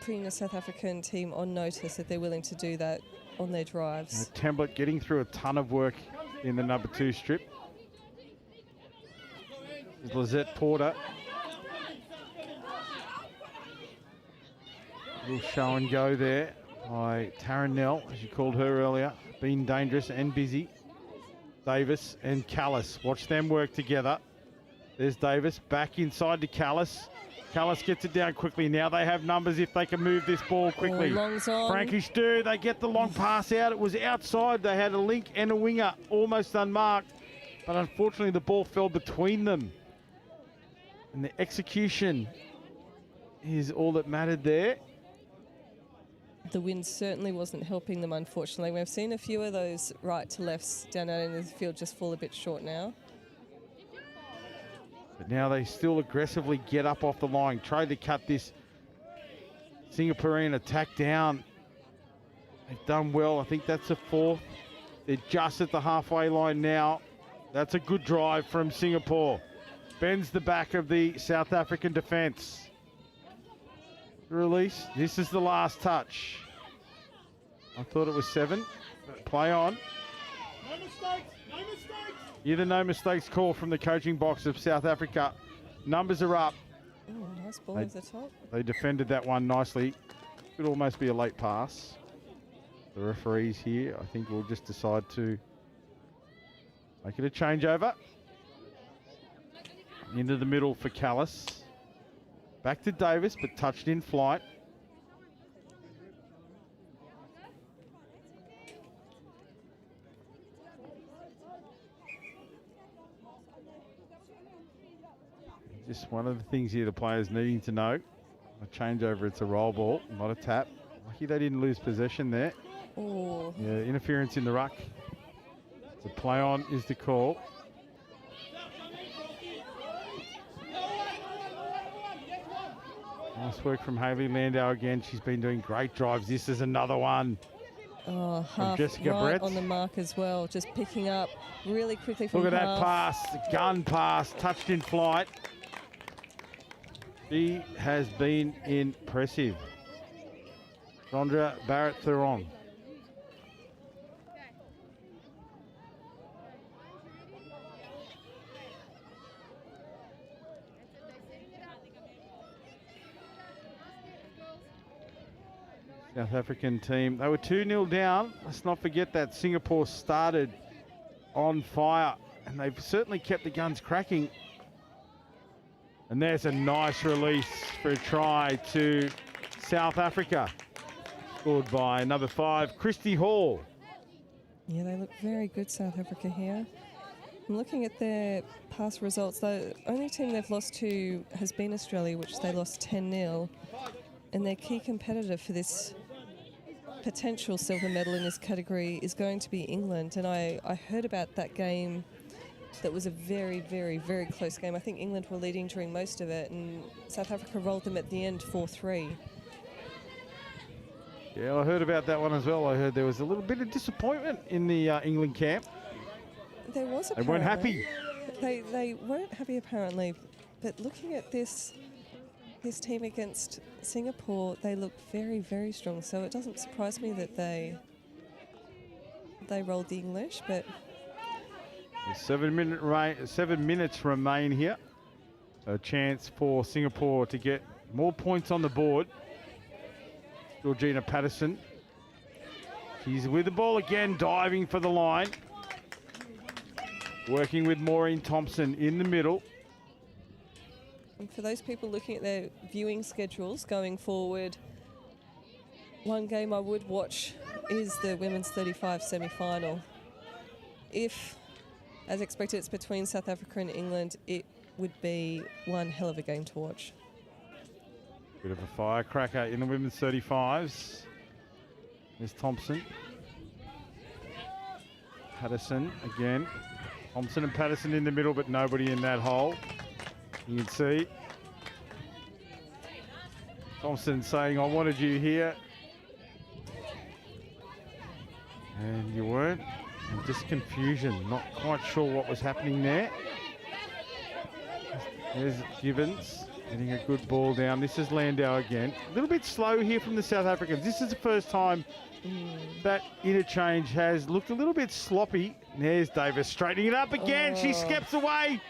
Putting the South African team on notice that they're willing to do that on their drives. Templett getting through a ton of work in the number 2 strip. There's Lizette Porter. Little show and go there by Taryn Nell, as you called her earlier. Been dangerous and busy. Davis and Callis. Watch them work together. There's Davis back inside to Callis. Callis gets it down quickly. Now they have numbers if they can move this ball quickly. Frankish do. They get the long pass out. It was outside. They had a link and a winger almost unmarked. But unfortunately, the ball fell between them. And the execution is all that mattered there. the wind certainly wasn't helping them, unfortunately. We've seen a few of those right to lefts down out in the field just fall a bit short now. But now they still aggressively get up off the line, try to cut this Singaporean attack down. They've done well. I think that's a fourth. They're just at the halfway line now. That's a good drive from Singapore. Bends the back of the South African defence. Release. This is the last touch. I thought it was 7. But play on. No mistakes, no mistakes. Hear the no mistakes call from the coaching box of South Africa. Numbers are up. Oh, nice ball over the top. They defended that one nicely. Could almost be a late pass. The referees here, I think, will just decide to make it a changeover. Into the middle for Callis. Back to Davis, but touched in flight. Just one of the things here the players needing to know. A changeover, it's a roll ball, not a tap. Lucky they didn't lose possession there. Oh. Yeah, interference in the ruck. The play on is the call. Nice work from Hayley Landau again. She's been doing great drives. This is another one. Oh, from half Jessica right Brett. on the mark as well. Just picking up really quickly from Look at half. that pass, gun pass, touched in flight. She has been impressive. Sondra Barrett-Thuron. South African team, they were 2-0 down. Let's not forget that Singapore started on fire, and they've certainly kept the guns cracking. And there's a nice release for a try to South Africa. Scored by number 5, Christy Hall. Yeah, they look very good, South Africa here. I'm looking at their past results. The only team they've lost to has been Australia, which they lost 10-0. And their key competitor for this potential silver medal in this category is going to be England. And I heard about that game. That was a very, very, very close game. I think England were leading during most of it, and South Africa rolled them at the end 4-3. Yeah, I heard about that one as well. I heard there was a little bit of disappointment in the England camp. There was They weren't happy. They weren't happy apparently, but looking at this team against Singapore, they look very, very strong. So it doesn't surprise me that they rolled the English, but 7 minutes remain here. So a chance for Singapore to get more points on the board. Georgina Patterson. She's with the ball again, diving for the line. Working with Maureen Thompson in the middle. and for those people looking at their viewing schedules going forward, one game I would watch is the women's 35 semi-final. If, as expected, it's between South Africa and England, it would be one hell of a game to watch. Bit of a firecracker in the women's 35s. There's Thompson. Patterson again. Thompson and Patterson in the middle, but nobody in that hole. You can see Thompson saying, I wanted you here. And you weren't. And just confusion. Not quite sure what was happening there. There's Gibbons getting a good ball down. This is Landau again. A little bit slow here from the South Africans. This is the first time that interchange has looked a little bit sloppy. There's Davis straightening it up again. She steps away.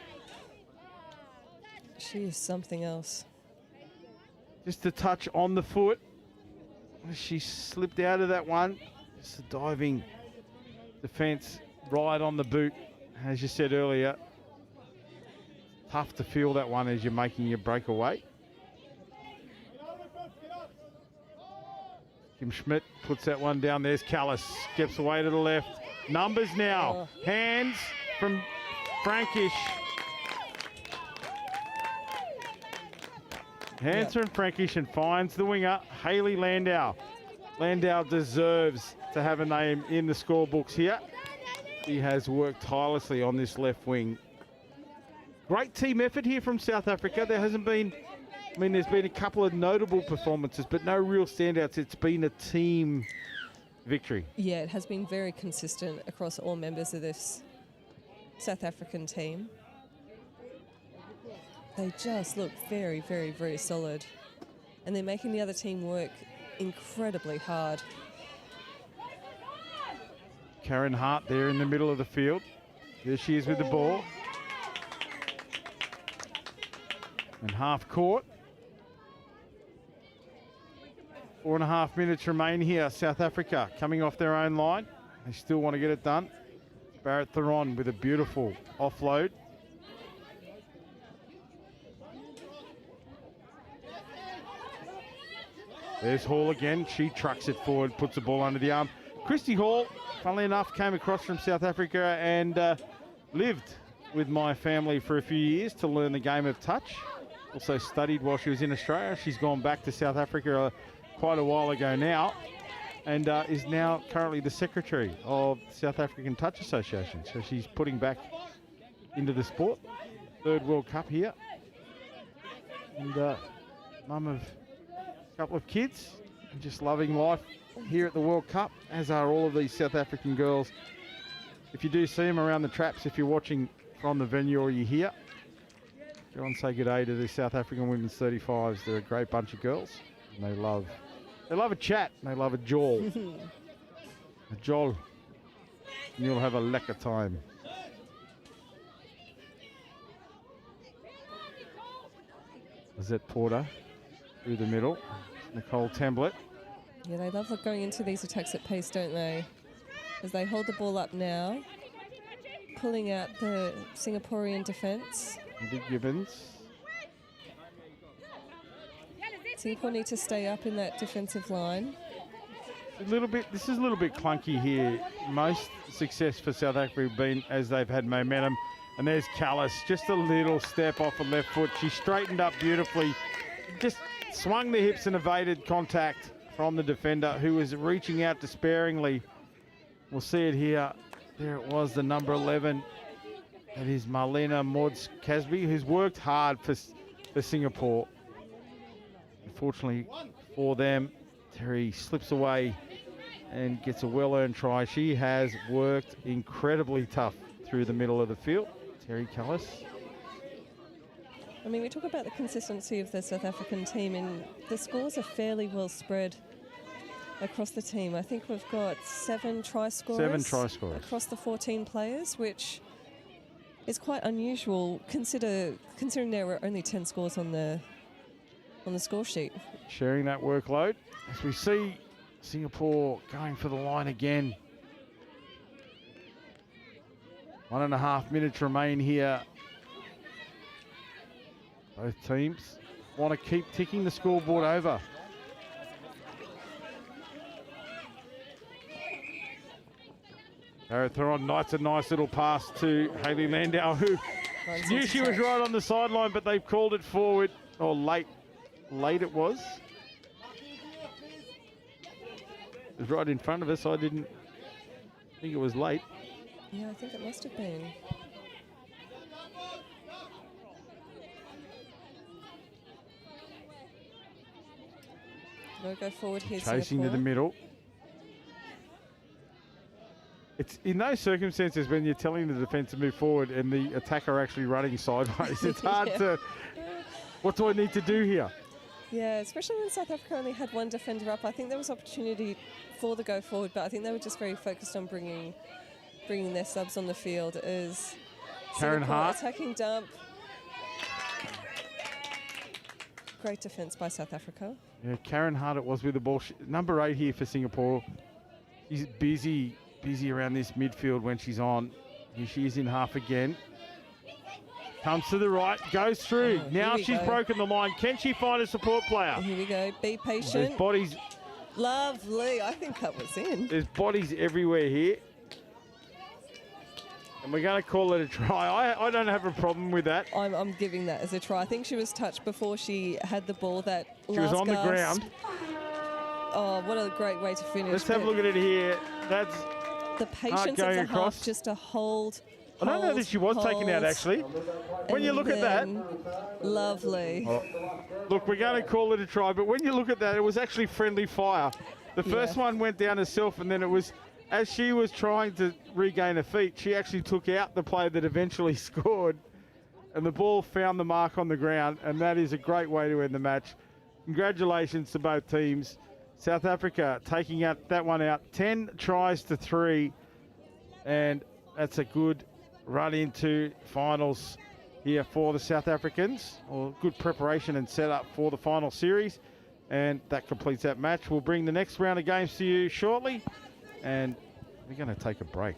She is something else. Just a touch on the foot. She slipped out of that one. Just a diving defence right on the boot. As you said earlier, tough to feel that one as you're making your breakaway. Kim Schmidt puts that one down. There's Callis. Skips away to the left. Numbers now. Hands from Frankish. Hands from Frankish and finds the winger, Hayley Landau. Landau deserves to have a name in the scorebooks here. He has worked tirelessly on this left wing. Great team effort here from South Africa. There hasn't been, I mean, there's been a couple of notable performances, but no real standouts. It's been a team victory. Yeah, it has been very consistent across all members of this South African team. They just look very, very, very solid. And they're making the other team work incredibly hard. Karen Hart there in the middle of the field. There she is with the ball. And half court. 4.5 minutes remain here. South Africa coming off their own line. They still want to get it done. Barrett Theron with a beautiful offload. There's Hall again. She trucks it forward, puts the ball under the arm. Christy Hall, funnily enough, came across from South Africa and lived with my family for a few years to learn the game of touch. Also studied while she was in Australia. She's gone back to South Africa quite a while ago now and is now currently the secretary of the South African Touch Association. So she's putting back into the sport. Third World Cup here. And mum of a couple of kids and just loving life here at the World Cup, as are all of these South African girls. If you do see them around the traps, if you're watching from the venue or you're here, go and say good day to the South African women's 35s. They're a great bunch of girls. And they love a chat. They love a jaw. A jaw. And you'll have a lekker time. Lizette Porter through the middle. Nicole Temblett. Yeah, they love going into these attacks at pace, don't they? As they hold the ball up now, pulling out the Singaporean defence. Big Gibbons. Singapore need to stay up in that defensive line. This is a little bit clunky here. Most success for South Africa have been as they've had momentum. And there's Callis, just a little step off the left foot. She straightened up beautifully, just swung the hips and evaded contact from the defender, who was reaching out despairingly. We'll see it here. There it was, the number 11. That is Marlena Mods Casby, who's worked hard for Singapore. Unfortunately for them, Terry slips away and gets a well-earned try. She has worked incredibly tough through the middle of the field. Terry Callis. I mean, we talk about the consistency of the South African team, and the scores are fairly well spread across the team. I think we've got 7 try scorers. 7 try scorers. Across the 14 players, which is quite unusual considering there were only 10 scores on the score sheet. Sharing that workload as we see Singapore going for the line again. 1.5 minutes remain here. Both teams want to keep ticking the scoreboard over. Barrett Theron, a nice little pass to Hayley Landau, who knew she was right on the sideline, but they've called it forward, or late. Late it was. It was right in front of us. I didn't think it was late. Yeah, I think it must have been. We'll go forward here. Chasing to the middle. It's in those circumstances when you're telling the defence to move forward and the attacker actually running sideways. It's hard to. What do I need to do here? Yeah, especially when South Africa only had one defender up. I think there was opportunity for the go forward, but I think they were just very focused on bringing their subs on the field. As Karen Singapore Hart attacking dump. Great defence by South Africa. Yeah, Karen Hart it was with the ball. Number 8 here for Singapore. She's busy around this midfield when she's on. Here she is in half again. Comes to the right, goes through. Now she's broken the line. Can she find a support player? Here we go. Be patient. There's bodies. Lovely. I think that was in. There's bodies everywhere here. And we're going to call it a try. I don't have a problem with that. I'm giving that as a try. I think she was touched before she had the ball. That she was on the ground. Oh, what a great way to finish. Let's have a look at it here. That's the patience of the half just to hold. I don't know that she was taken out, actually. When you look at that. Lovely. Oh, look, we're going to call it a try, but when you look at that, it was actually friendly fire. The first one went down herself, and then it was, as she was trying to regain her feet, she actually took out the player that eventually scored, and the ball found the mark on the ground, and that is a great way to end the match. Congratulations to both teams. South Africa taking that one out, 10 tries to 3, and that's a good run into finals here for the South Africans, or good preparation and setup for the final series. And that completes that match. We'll bring the next round of games to you shortly, and we're going to take a break.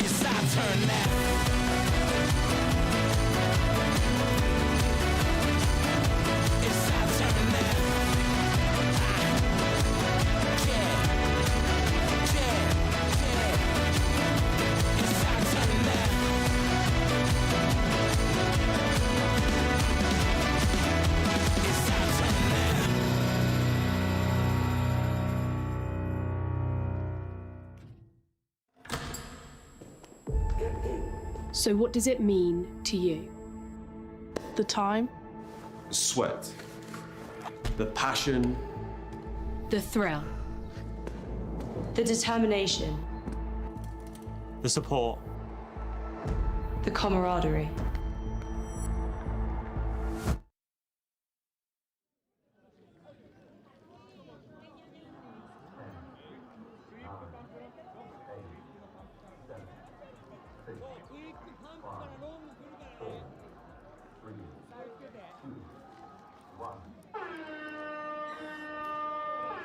It's our turn now. It's our turn now. Yeah. It's our turn now. It's our turn now. So what does it mean to you? The time, The sweat, the passion, The thrill. The determination. the support, The camaraderie.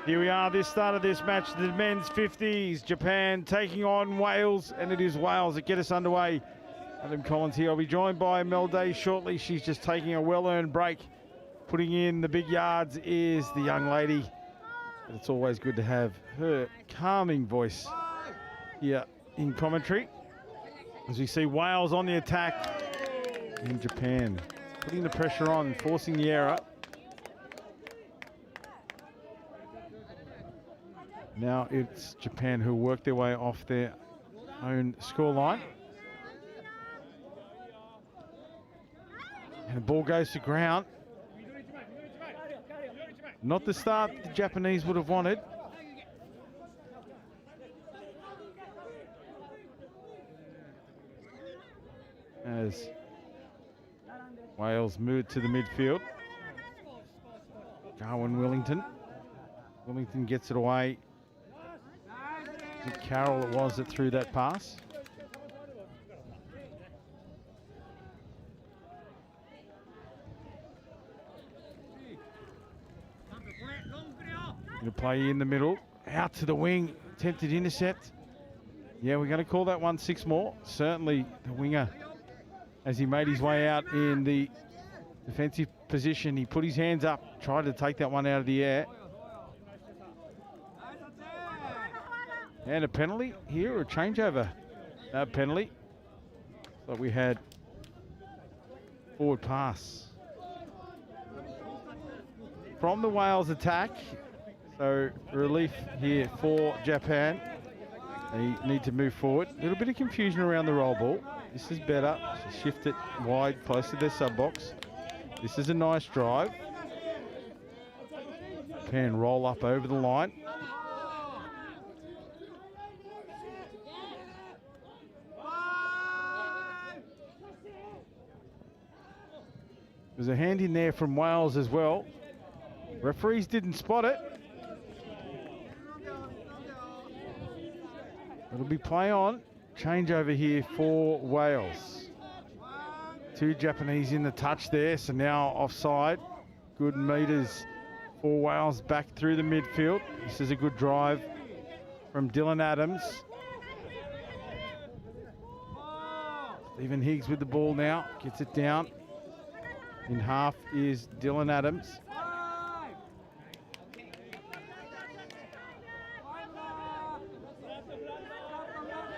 Here we are, this start of this match, the men's 50s. Japan taking on Wales, and it is Wales that get us underway. Adam Collins here. I'll be joined by Mel Day shortly. She's just taking a well-earned break. Putting in the big yards is the young lady. But it's always good to have her calming voice here in commentary. As we see Wales on the attack in Japan. Putting the pressure on, forcing the error. Now it's Japan who work their way off their own scoreline. And the ball goes to ground. Not the start the Japanese would have wanted. As Wales moved to the midfield. Garwin Willington. Willington gets it away. Carroll it was that threw that pass. Going to play in the middle, out to the wing, attempted intercept. Yeah, we're going to call that one 6 more. Certainly the winger, as he made his way out in the defensive position, he put his hands up, tried to take that one out of the air. And a penalty here, or a changeover? No penalty. But we had forward pass from the Wales attack. So relief here for Japan. They need to move forward. A little bit of confusion around the roll ball. This is better. So shift it wide, close to their sub box. This is a nice drive. Japan roll up over the line. There's a hand in there from Wales as well. Referees didn't spot it. It'll be play on. Change over here for Wales. 2 Japanese in the touch there, so now offside. Good meters for Wales back through the midfield. This is a good drive from Dylan Adams. Stephen Higgs with the ball now, gets it down. In half is Dylan Adams.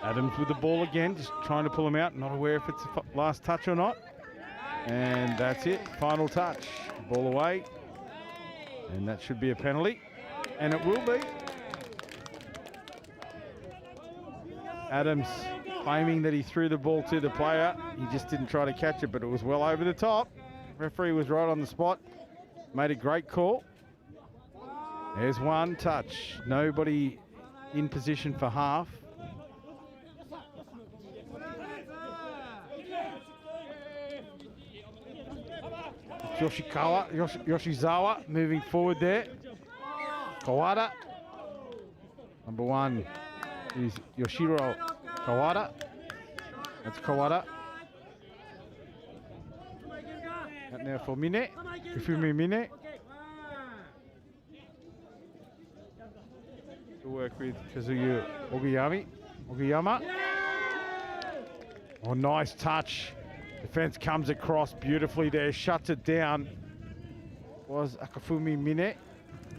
Adams with the ball again, just trying to pull him out. Not aware if it's a last touch or not. And that's it, final touch. Ball away. And that should be a penalty. And it will be. Adams claiming that he threw the ball to the player. He just didn't try to catch it, but it was well over the top. Referee was right on the spot. Made a great call. There's one touch. Nobody in position for half. Yoshizawa moving forward there. Kawada. Number 1 is Yoshiro Kawada. That's Kawada. Out now for Mine. Ifumi Mine. To work with Kazuya Ogiyama. Oh, nice touch. Defense comes across beautifully there, shuts it down. Was Akafumi Mine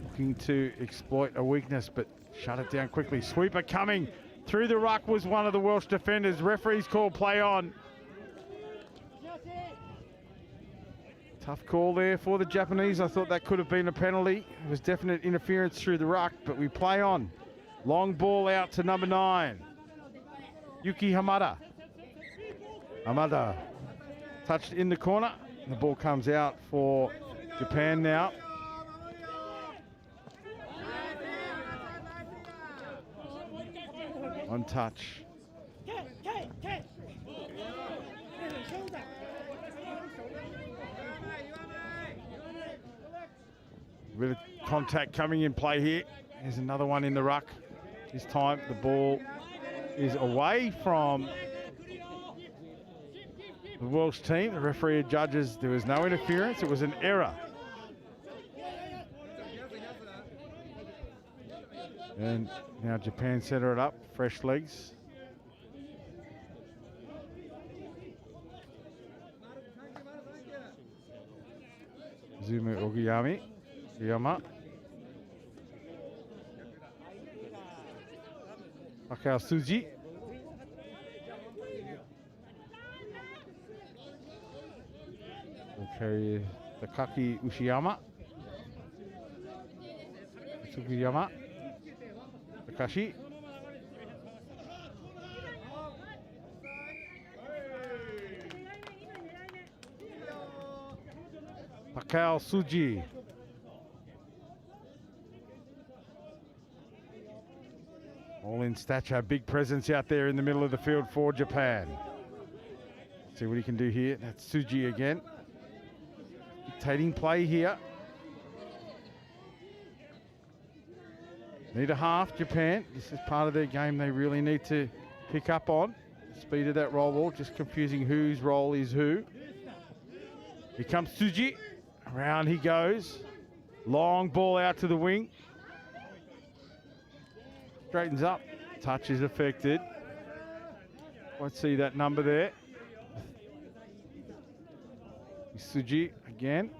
looking to exploit a weakness, but shut it down quickly. Sweeper coming through the ruck was one of the Welsh defenders. Referees call play on. Tough call there for the Japanese. I thought that could have been a penalty. It was definite interference through the ruck, but we play on. Long ball out to number 9. Yuki Hamada. Hamada touched in the corner. The ball comes out for Japan now. One touch. A bit of contact coming in play here. There's another one in the ruck. This time the ball is away from the Welsh team. The referee judges there was no interference. It was an error. And now Japan center it up, fresh legs. Zumu Ogiyami, Yama. Takao Tsuji. Will carry Takaki Ushiyama. Tsukiyama. Takashi. Takao Tsuji. All in stature, big presence out there in the middle of the field for Japan. See what he can do here. That's Tsuji again. Dictating play here. Need a half, Japan. This is part of their game they really need to pick up on. Speed of that roll ball, just confusing whose role is who. Here comes Tsuji. Around he goes. Long ball out to the wing. Straightens up. Touch is affected. Let's see that number there. Tsuji again.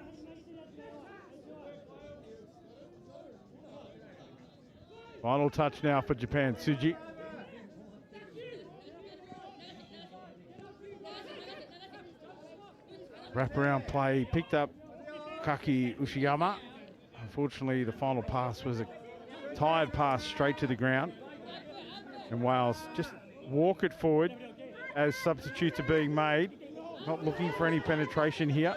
Final touch now for Japan. Tsuji. Wraparound play picked up Kaki Ushiyama. Unfortunately, the final pass was a tired pass straight to the ground. And Wales just walk it forward as substitutes are being made. Not looking for any penetration here.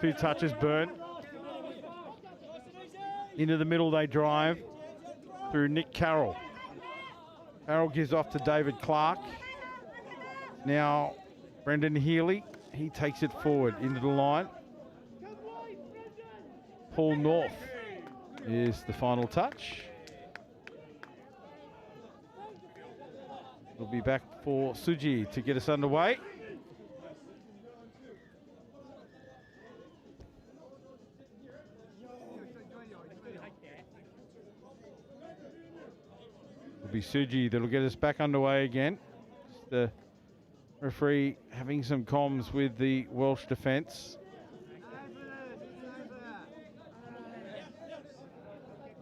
2 touches burnt. Into the middle they drive through Nick Carroll. Carroll gives off to David Clark. Now Brendan Healy, he takes it forward into the line. Paul North is the final touch. We'll be back for Tsuji to get us underway. It'll be Tsuji that'll get us back underway again. The referee having some comms with the Welsh defence.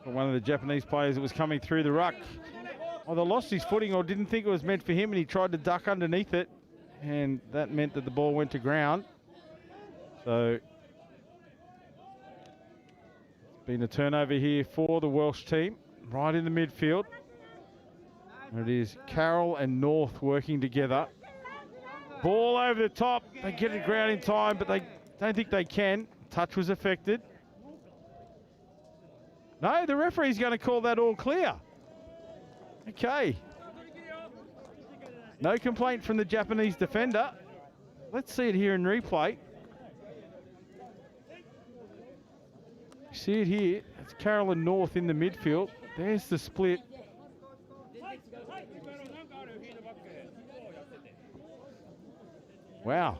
One of the Japanese players that was coming through the ruck either lost his footing or didn't think it was meant for him, and he tried to duck underneath it, and that meant that the ball went to ground. So it's been a turnover here for the Welsh team, right in the midfield. And it is Carroll and North working together. Ball over the top. They get it ground in time, but they don't think they can. Touch was affected. No, the referee's going to call that all clear. Okay. No complaint from the Japanese defender. Let's see it here in replay. See it here. It's Carroll and North in the midfield. There's the split. Wow.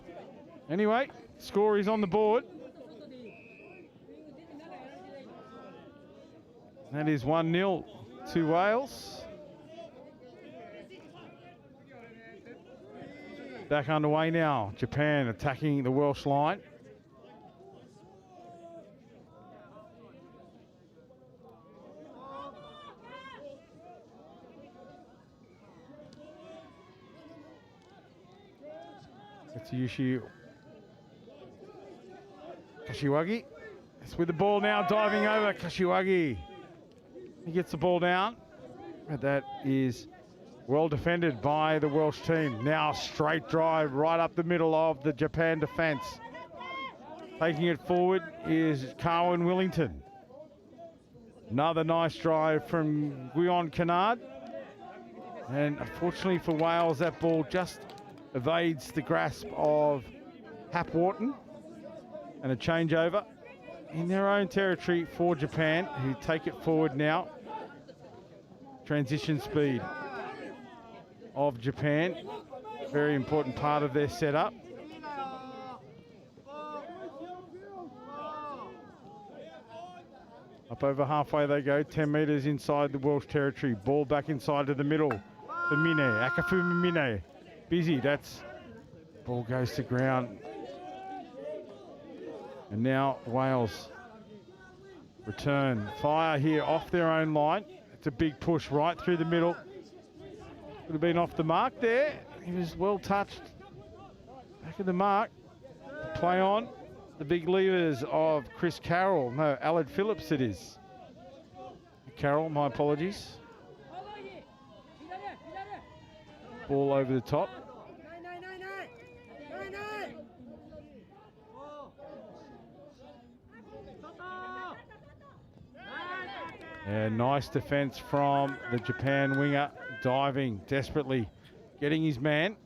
Anyway, score is on the board. That is 1-0 to Wales. Back underway now. Japan attacking the Welsh line. Katsuyoshi Kashiwagi. It's with the ball now, diving over Kashiwagi. He gets the ball down, and that is well defended by the Welsh team. Now straight drive right up the middle of the Japan defence. Taking it forward is Carwyn Willington. Another nice drive from Guyon Kennard. And unfortunately for Wales, that ball just evades the grasp of Hap Wharton. And a changeover in their own territory for Japan, who take it forward now. Transition speed of Japan, very important part of their setup. Up over halfway they go, 10 metres inside the Welsh territory. Ball back inside to the middle for Mine, Akafuma Mine. Busy, that's, ball goes to ground. And now Wales return. Fire here off their own line. It's a big push right through the middle. Could have been off the mark there. He was well touched. Back of the mark. Play on. The big levers of Chris Carroll. No, Aled Phillips it is. Carroll, my apologies. Ball over the top. And nice defence from the Japan winger, diving desperately, getting his man.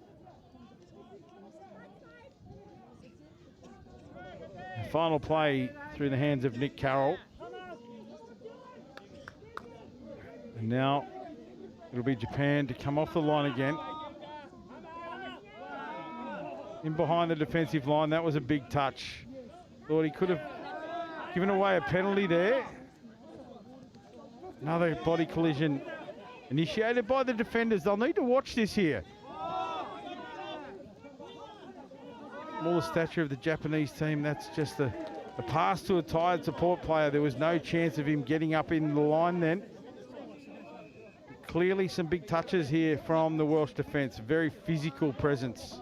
Final play through the hands of Nick Carroll. And now it'll be Japan to come off the line again. In behind the defensive line, that was a big touch. Thought he could have given away a penalty there. Another body collision initiated by the defenders. They'll need to watch this here. Smaller stature of the Japanese team. That's just a pass to a tired support player. There was no chance of him getting up in the line then. Clearly some big touches here from the Welsh defence. Very physical presence.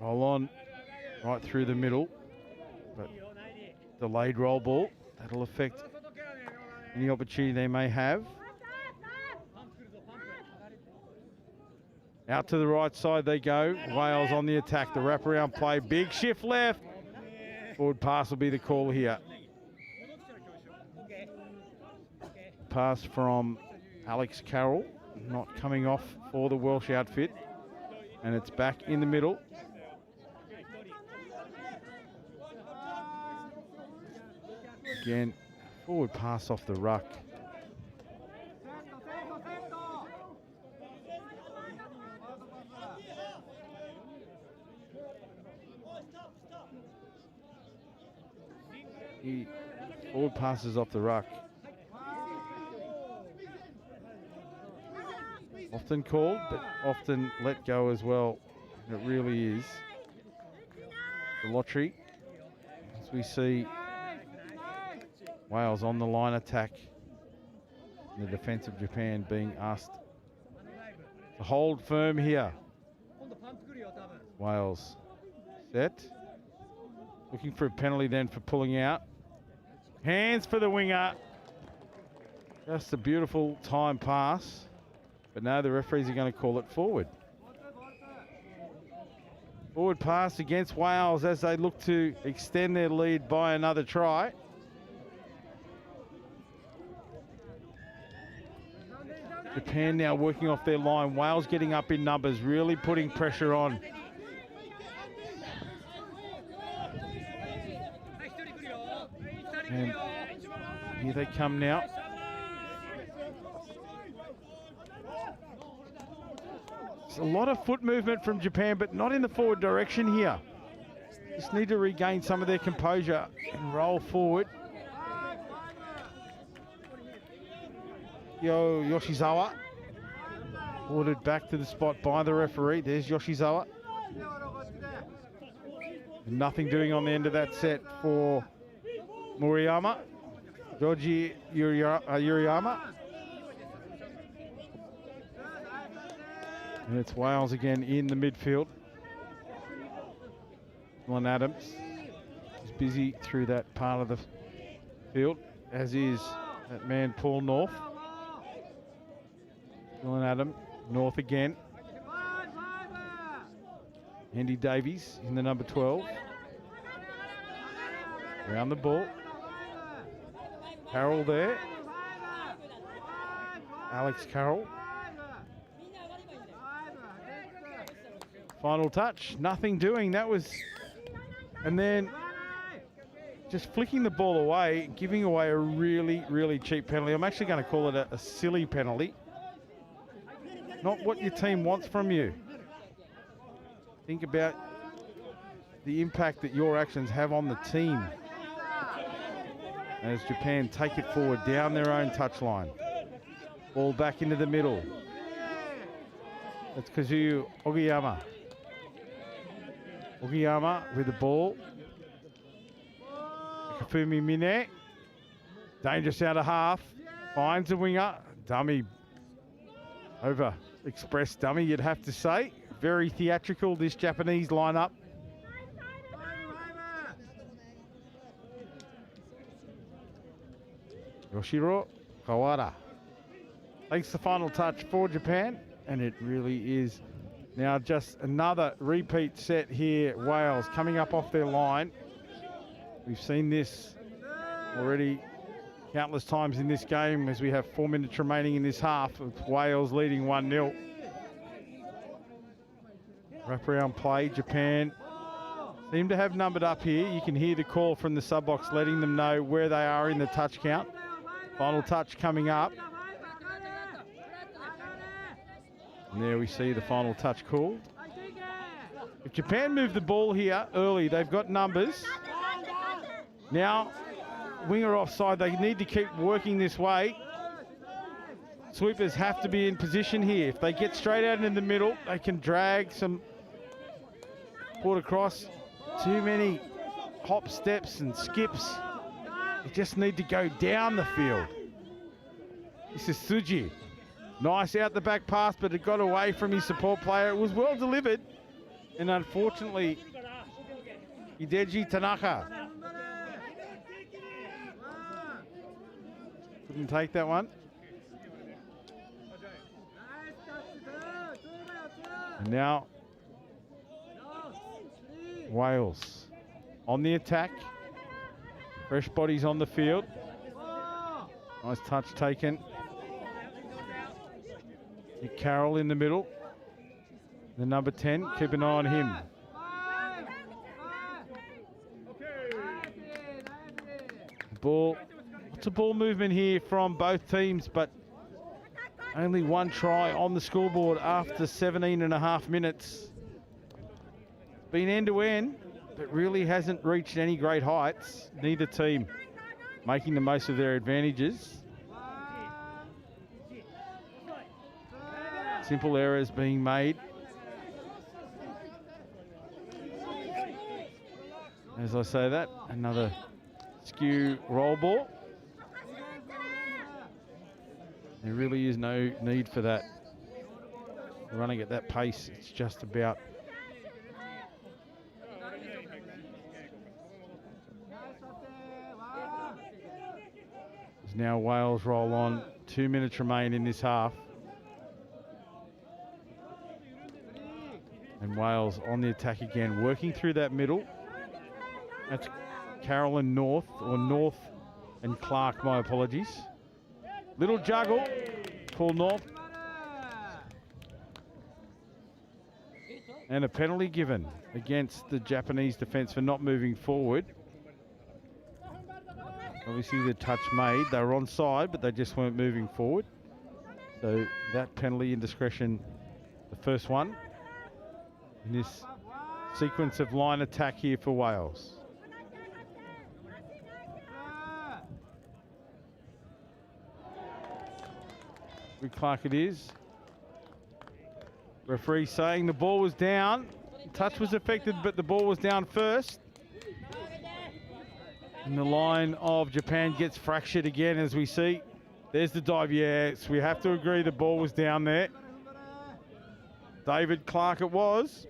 Roll on right through the middle, but delayed roll ball. That'll affect any opportunity they may have. Out to the right side they go. Wales on the attack. The wraparound play. Big shift left. Forward pass will be the call here. Pass from Alex Carroll. Not coming off for the Welsh outfit. And it's back in the middle. Again, forward pass off the ruck. He forward passes off the ruck. Often called, but often let go as well. It really is the lottery. As we see Wales on the line attack. And the defence of Japan being asked to hold firm here. Wales set. Looking for a penalty then for pulling out. Hands for the winger. Just a beautiful time pass. But now the referees are going to call it forward. Forward pass against Wales as they look to extend their lead by another try. Japan now working off their line. Wales getting up in numbers, really putting pressure on. And here they come now. There's a lot of foot movement from Japan, but not in the forward direction here. Just need to regain some of their composure and roll forward. Yoshizawa ordered back to the spot by the referee. There's Yoshizawa. Nothing doing on the end of that set for Murayama. Georgie Uriyama. And it's Wales again in the midfield. Dylan Adams is busy through that part of the field, as is that man Paul North. Dylan Adams, North again. Andy Davies in the number 12. Around the ball. Carroll there. Alex Carroll. Final touch, nothing doing. That was, and then just flicking the ball away, giving away a really, really cheap penalty. I'm actually going to call it a silly penalty. Not what your team wants from you. Think about the impact that your actions have on the team. As Japan take it forward down their own touchline. Ball back into the middle. That's Kazuyu Ogiyama. Ogiyama with the ball. Kafumi Mine. Dangerous out of half. Finds a winger. Dummy. Over express dummy, you'd have to say. Very theatrical, this Japanese lineup. Yoshiro Kawada takes the final touch for Japan, and it really is now just another repeat set here. Wales coming up off their line. We've seen this already countless times in this game as we have 4 minutes remaining in this half with Wales leading 1-0. Wraparound play, Japan seem to have numbered up here. You can hear the call from the sub box letting them know where they are in the touch count. Final touch coming up. And there we see the final touch called. If Japan move the ball here early, they've got numbers. Now, winger offside, they need to keep working this way. Sweepers have to be in position here. If they get straight out in the middle, they can drag some put across. Too many hop steps and skips. They just need to go down the field. This is Tsuji. Nice out the back pass, but it got away from his support player. It was well delivered. And unfortunately, Hideji Tanaka couldn't take that one. And now, Wales on the attack. Fresh bodies on the field. Nice touch taken. Nick Carroll in the middle. The number 10, keep an eye on him. Ball, lots of ball movement here from both teams, but only one try on the scoreboard after 17 and a half minutes. Been end to end, but really hasn't reached any great heights. Neither team making the most of their advantages. Simple errors being made. As I say that, another skew roll ball. There really is no need for that. Running at that pace, it's just about. As now Wales roll on. 2 minutes remain in this half. And Wales on the attack again, working through that middle. That's Carolyn North, or North and Clark, my apologies. Little juggle, Paul North. And a penalty given against the Japanese defence for not moving forward. Obviously the touch made, they were onside, but they just weren't moving forward. So that penalty indiscretion, the first one in this sequence of line attack here for Wales. Good Clark it is. Referee saying the ball was down. Touch was affected, but the ball was down first. And the line of Japan gets fractured again, as we see. There's the dive. Yes, we have to agree the ball was down there. David Clark it was.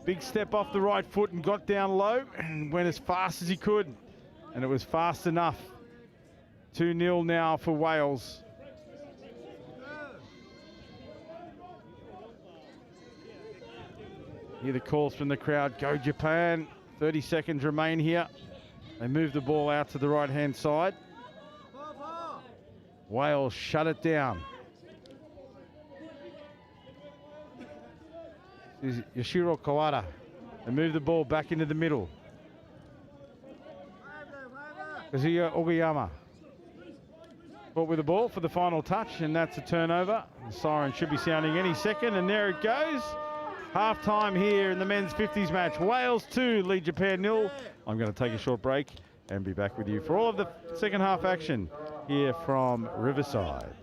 Big step off the right foot and got down low and went as fast as he could. And it was fast enough. 2-0 now for Wales. Hear the calls from the crowd. Go Japan. 30 seconds remain here. They move the ball out to the right-hand side. Wales shut it down. This is Yoshiro Kawada. They move the ball back into the middle. Kazuya Ogiyama. Caught with the ball for the final touch, and that's a turnover. The siren should be sounding any second, and there it goes. Half time here in the men's 50s match. Wales 2, lead Japan 0. I'm going to take a short break and be back with you for all of the second half action here from Riverside.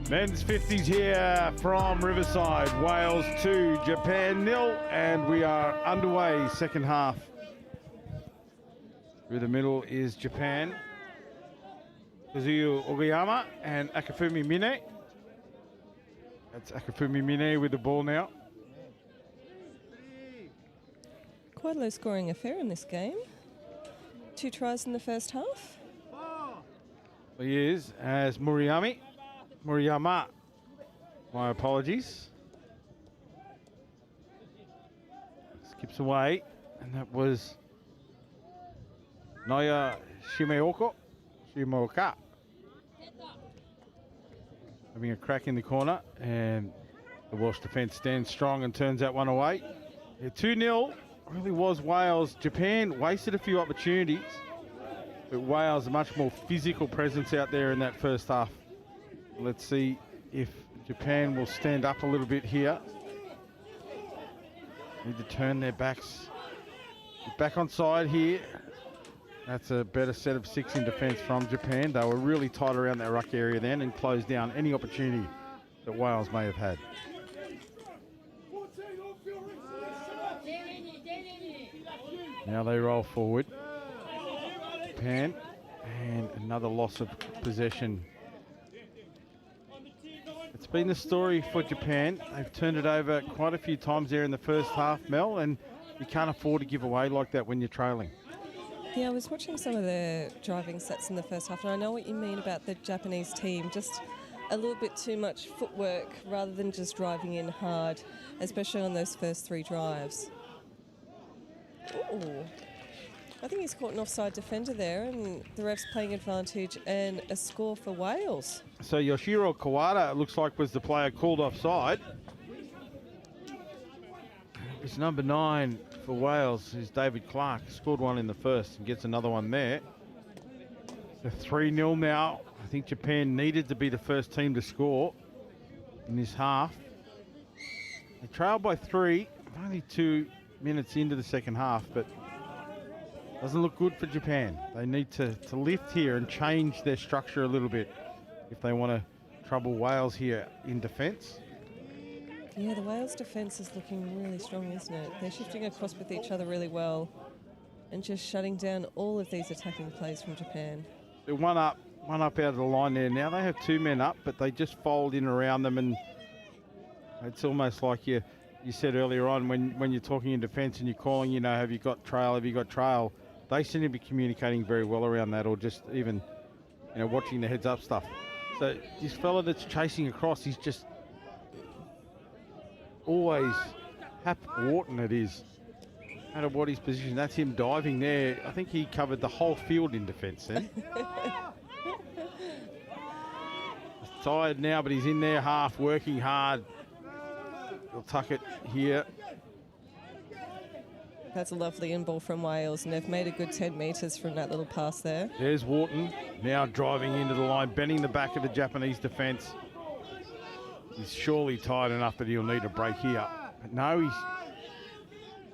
Men's 50s here from Riverside. Wales 2, Japan 0, and we are underway, second half. Through the middle is Japan. Kazuyo Ogiyama and Akifumi Mine. That's Akifumi Mine with the ball now. Quite a low scoring affair in this game. 2 tries in the first half. He is, as Murayama, my apologies. Skips away, and that was Noya Shimeoka. Having a crack in the corner, and the Welsh defence stands strong and turns that one away. Yeah, 2-0 really was Wales. Japan wasted a few opportunities, but Wales a much more physical presence out there in that first half. Let's see if Japan will stand up a little bit here. Need to turn their backs. Back on side here. That's a better set of 6 in defence from Japan. They were really tight around that ruck area then and closed down any opportunity that Wales may have had. Now they roll forward. Japan, and another loss of possession. It's been the story for Japan. They've turned it over quite a few times there in the first half, Mel, and you can't afford to give away like that when you're trailing. Yeah, I was watching some of their driving sets in the first half, and I know what you mean about the Japanese team. Just a little bit too much footwork rather than just driving in hard, especially on those first 3 drives. Ooh. I think he's caught an offside defender there, and the ref's playing advantage, and a score for Wales. So Yoshiro Kawada, it looks like, was the player called offside. It's number 9 for Wales, is David Clark. Scored one in the first and gets another one there. So 3-0 now. I think Japan needed to be the first team to score in this half. They trailed by 3, only 2 minutes into the second half, but doesn't look good for Japan. They need to lift here and change their structure a little bit if they want to trouble Wales here in defence. Yeah, the Wales defence is looking really strong, isn't it? They're shifting across with each other really well and just shutting down all of these attacking plays from Japan. They're one up out of the line there. Now they have 2 men up, but they just fold in around them, and it's almost like you said earlier on when you're talking in defence and you're calling, have you got trail? They seem to be communicating very well around that, or just even, watching the heads up stuff. So this fella that's chasing across, he's just always Hap Wharton it is. No matter what his position, that's him diving there. I think he covered the whole field in defence then. He's tired now, but he's in there half, working hard. He'll tuck it here. That's a lovely in-ball from Wales, and they've made a good 10 metres from that little pass there. There's Wharton, now driving into the line, bending the back of the Japanese defence. He's surely tired enough that he'll need a break here. But no, he's...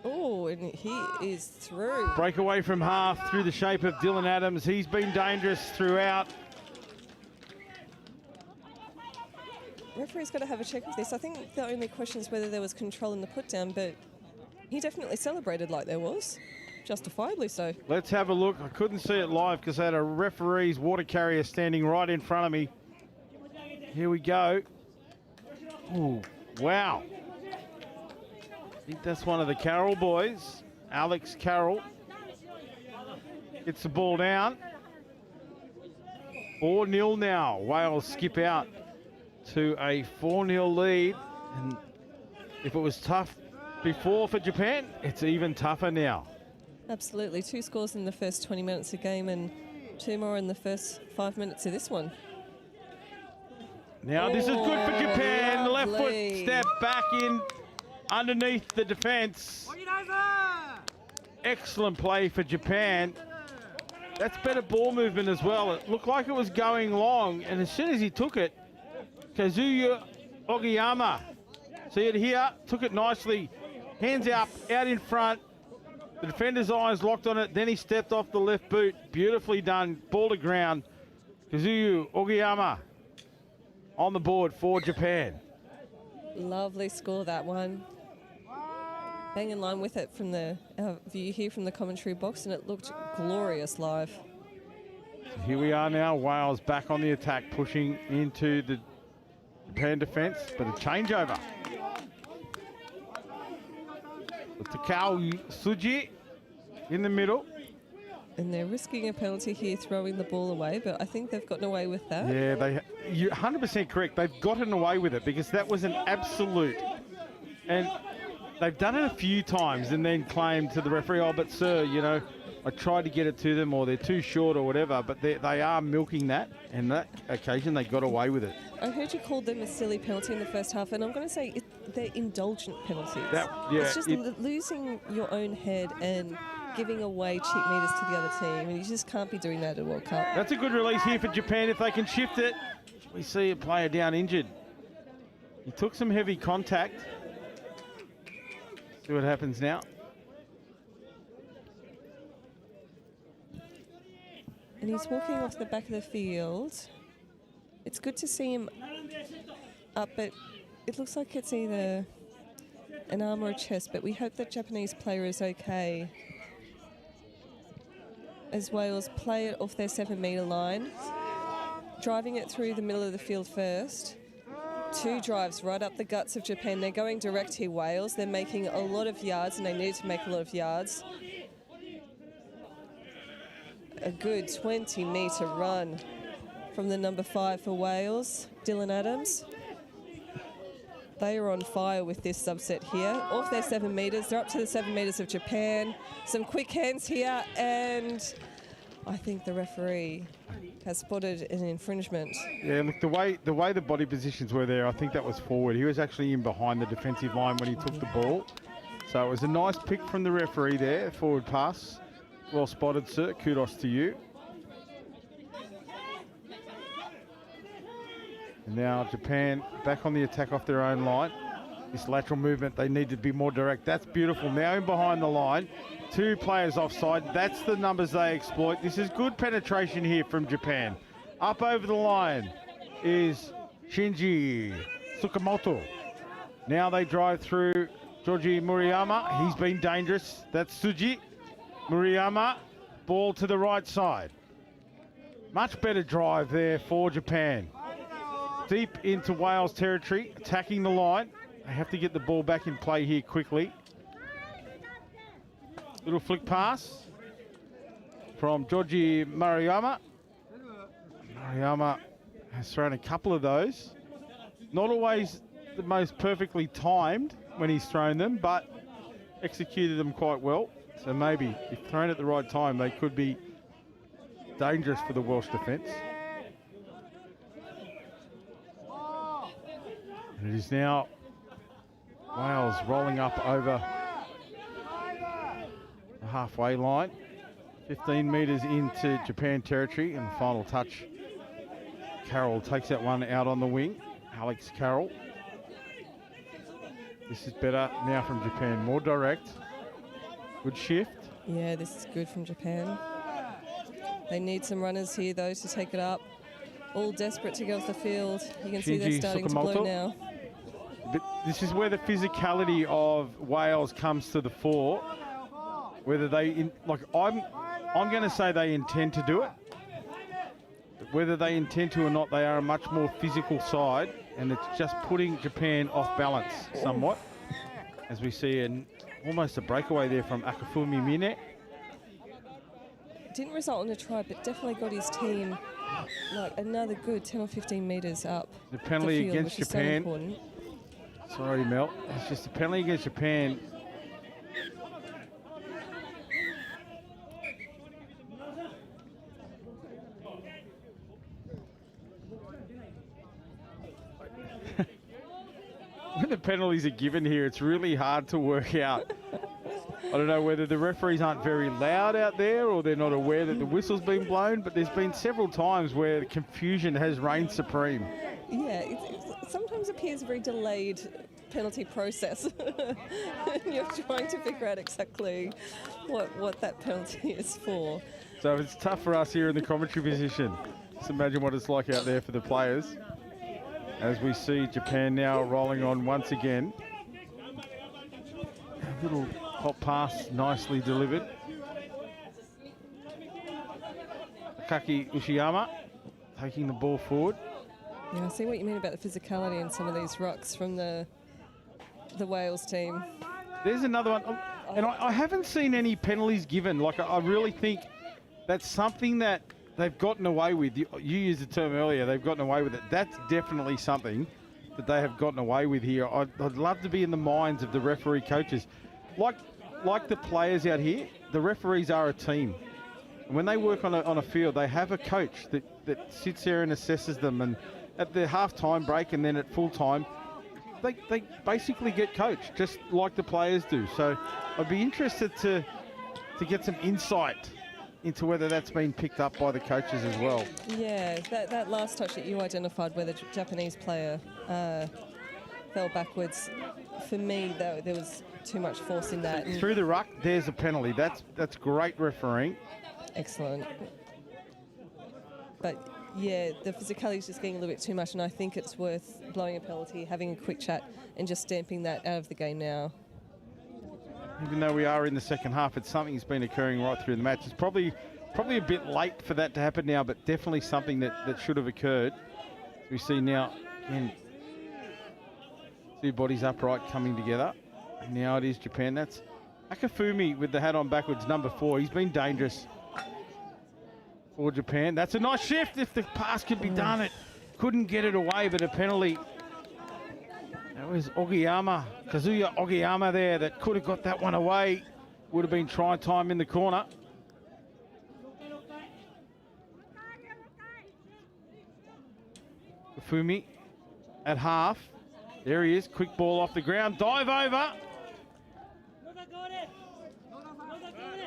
Oh, and he is through. Break away from half through the shape of Dylan Adams. He's been dangerous throughout. Referee's got to have a check of this. I think the only question is whether there was control in the put-down, but he definitely celebrated like there was. Justifiably so. Let's have a look. I couldn't see it live because I had a referee's water carrier standing right in front of me. Here we go. Ooh, wow. I think that's one of the Carroll boys. Alex Carroll gets the ball down. 4-0 now. Wales skip out to a 4-0 lead. And if it was tough before for Japan, it's even tougher now. Absolutely. 2 scores in the first 20 minutes of game and 2 more in the first 5 minutes of this one. Now this is good for Japan. Left foot step back in underneath the defence. Excellent play for Japan. That's better ball movement as well. It looked like it was going long, and as soon as he took it, Kazuya Ogiyama, see it here, took it nicely. Hands up, out in front. The defender's eyes locked on it. Then he stepped off the left boot. Beautifully done. Ball to ground. Kazuya Ogiyama. on the board for Japan. Lovely score, that one. Bang in line with it from the view here from the commentary box, and it looked glorious live. So here we are now, Wales back on the attack, pushing into the Japan defence, but a changeover. Takao Suji in the middle. And they're risking a penalty here, throwing the ball away, but I think they've gotten away with that. Yeah, you're 100% correct. They've gotten away with it because that was an absolute. And they've done it a few times and then claimed to the referee, oh, but sir, you know, I tried to get it to them, or they're too short or whatever, but they are milking that, and that occasion they got away with it. I heard you called them a silly penalty in the first half, and I'm going to say they're indulgent penalties. It's just losing your own head and giving away cheap meters to the other team, and you just can't be doing that at a World Cup. That's a good release here for Japan if they can shift it. We see a player down injured. He took some heavy contact. See what happens now. And he's walking off the back of the field. It's good to see him up, but it looks like it's either an arm or a chest, but we hope that Japanese player is okay. As Wales play it off their 7-metre line, driving it through the middle of the field first. 2 drives right up the guts of Japan. They're going direct here, Wales. They're making a lot of yards, and they need to make a lot of yards. A good 20-metre run from the number 5 for Wales, Dylan Adams. They are on fire with this subset here. Off their 7 metres, they're up to the 7 metres of Japan. Some quick hands here, and I think the referee has spotted an infringement. Yeah, look, the way the body positions were there, I think that was forward. He was actually in behind the defensive line when he took the ball. So it was a nice pick from the referee there, forward pass. Well spotted, sir. Kudos to you. And now Japan back on the attack off their own line. This lateral movement, they need to be more direct. That's beautiful. Now in behind the line. 2 players offside. That's the numbers they exploit. This is good penetration here from Japan. Up over the line is Shinji Tsukamoto. Now they drive through Georgi Murayama. He's been dangerous. That's Suji. Murayama, ball to the right side. Much better drive there for Japan. Deep into Wales territory, attacking the line. They have to get the ball back in play here quickly. Little flick pass from Georgi Murayama. Murayama has thrown a couple of those. Not always the most perfectly timed when he's thrown them, but executed them quite well. So maybe, if thrown at the right time, they could be dangerous for the Welsh defence. And it is now Wales rolling up over the halfway line. 15 metres into Japan territory, and the final touch. Carroll takes that one out on the wing. Alex Carroll. This is better now from Japan, more direct. Good shift. Yeah, this is good from Japan. They need some runners here, though, to take it up. All desperate to get off the field. You can see they're starting to blow now. But this is where the physicality of Wales comes to the fore. Whether they, I'm going to say they intend to do it. Whether they intend to or not, they are a much more physical side, and it's just putting Japan off balance somewhat. As we see almost a breakaway there from Akifumi Mine. Didn't result in a try, but definitely got his team like another good 10 or 15 metres up. The penalty the field, against Japan. So sorry, Mel. It's just a penalty against Japan. When the penalties are given here, it's really hard to work out. I don't know whether the referees aren't very loud out there or they're not aware that the whistle's been blown, but there's been several times where the confusion has reigned supreme. Yeah, it sometimes appears a very delayed penalty process. You're trying to figure out exactly what that penalty is for. So it's tough for us here in the commentary position. Just imagine what it's like out there for the players. as we see Japan now rolling on once again. A little hot pass, nicely delivered. Kaki Ushiyama taking the ball forward. Yeah, I see what you mean about the physicality in some of these rucks from the Wales team. There's another one, and I haven't seen any penalties given. Like, I really think that's something that they've gotten away with. You used the term earlier, they've gotten away with it. That's definitely something that they have gotten away with here. I'd love to be in the minds of the referee coaches. Like the players out here, the referees are a team. And when they work on a field, they have a coach that sits there and assesses them. And at the half-time break and then at full-time, they basically get coached, just like the players do. So I'd be interested to get some insight into whether that's been picked up by the coaches as well. Yeah, that last touch that you identified where the Japanese player fell backwards, for me, though, there was too much force in that. Through the ruck, there's a penalty. That's great refereeing. Excellent. But yeah, the physicality is just getting a little bit too much, and I think it's worth blowing a penalty, having a quick chat, and just stamping that out of the game now. Even though we are in the second half, it's something that's been occurring right through the match. It's probably a bit late for that to happen now, but definitely something that should have occurred. We see now, again, two bodies upright coming together. And now it is Japan. That's Akafumi with the hat on backwards, number 4. He's been dangerous for Japan. That's a nice shift. If the pass could be done, it couldn't get it away, but a penalty. That was Kazuya Ogiyama there that could have got that one away. Would have been try time in the corner. Fumi at half. There he is. Quick ball off the ground. Dive over.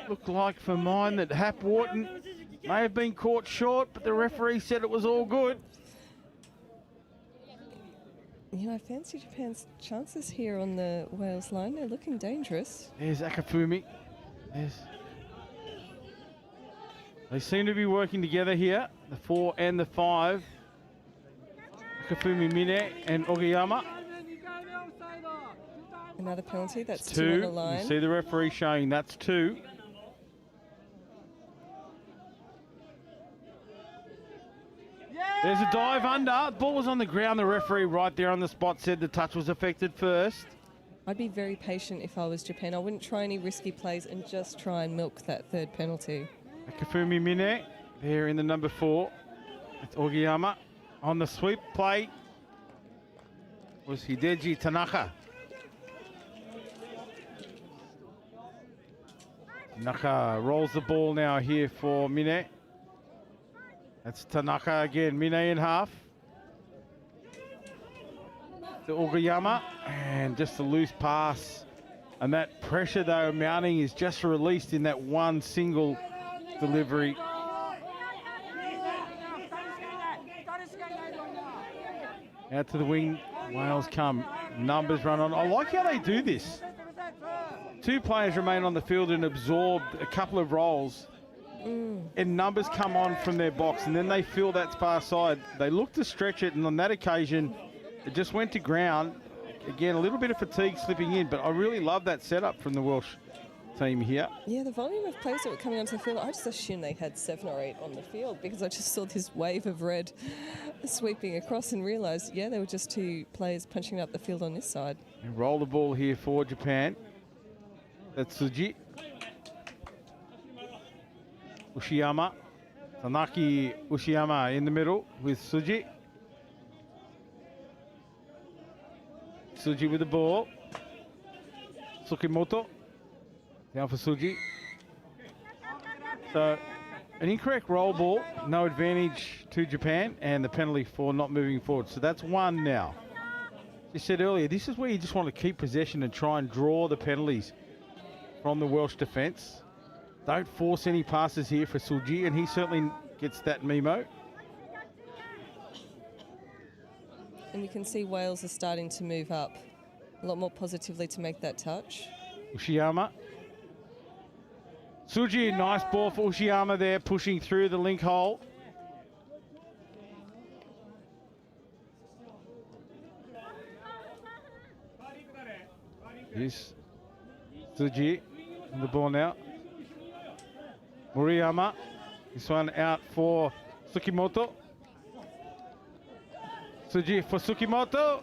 Looked like for mine that Hap Wharton may have been caught short, but the referee said it was all good. Yeah, I fancy Japan's chances here on the Wales line. They're looking dangerous. There's Akafumi. They seem to be working together here, the 4 and the 5. Akafumi, Mine and Ogiyama. Another penalty, that's 2 on the line. You see the referee showing that's 2. There's a dive under. Ball was on the ground. The referee right there on the spot said the touch was affected first. I'd be very patient if I was Japan. I wouldn't try any risky plays and just try and milk that third penalty. Akafumi Mine there in the number 4. It's Ogiyama. On the sweep play was Hideji Tanaka. Tanaka rolls the ball now here for Mine. That's Tanaka again. Mine in half. To Ogiyama. And just a loose pass. And that pressure, though, mounting is just released in that one single delivery. Out to the wing. Wales come. Numbers run on. I like how they do this. 2 players remain on the field and absorb a couple of rolls. And numbers come on from their box, and then they feel that's far side. They look to stretch it, and on that occasion, it just went to ground. Again, a little bit of fatigue slipping in, but I really love that setup from the Welsh team here. Yeah, the volume of players that were coming onto the field, I just assumed they had 7 or 8 on the field because I just saw this wave of red sweeping across and realised, yeah, there were just 2 players punching up the field on this side. And roll the ball here for Japan. That's Tsuji. Ushiyama. Tanaki Ushiyama in the middle with Tsuji. Tsuji with the ball. Tsukimoto. Down for Tsuji. So, an incorrect roll ball. No advantage to Japan, and the penalty for not moving forward. So that's 1 now. You said earlier, this is where you just want to keep possession and try and draw the penalties from the Welsh defence. Don't force any passes here for Tsuji, and he certainly gets that memo. And you can see Wales are starting to move up a lot more positively to make that touch. Ushiyama. Tsuji, nice ball for Ushiyama there, pushing through the link hole. Here's Tsuji on the ball now. Muriyama. This one out for Tsukimoto. Tsuji for Tsukimoto.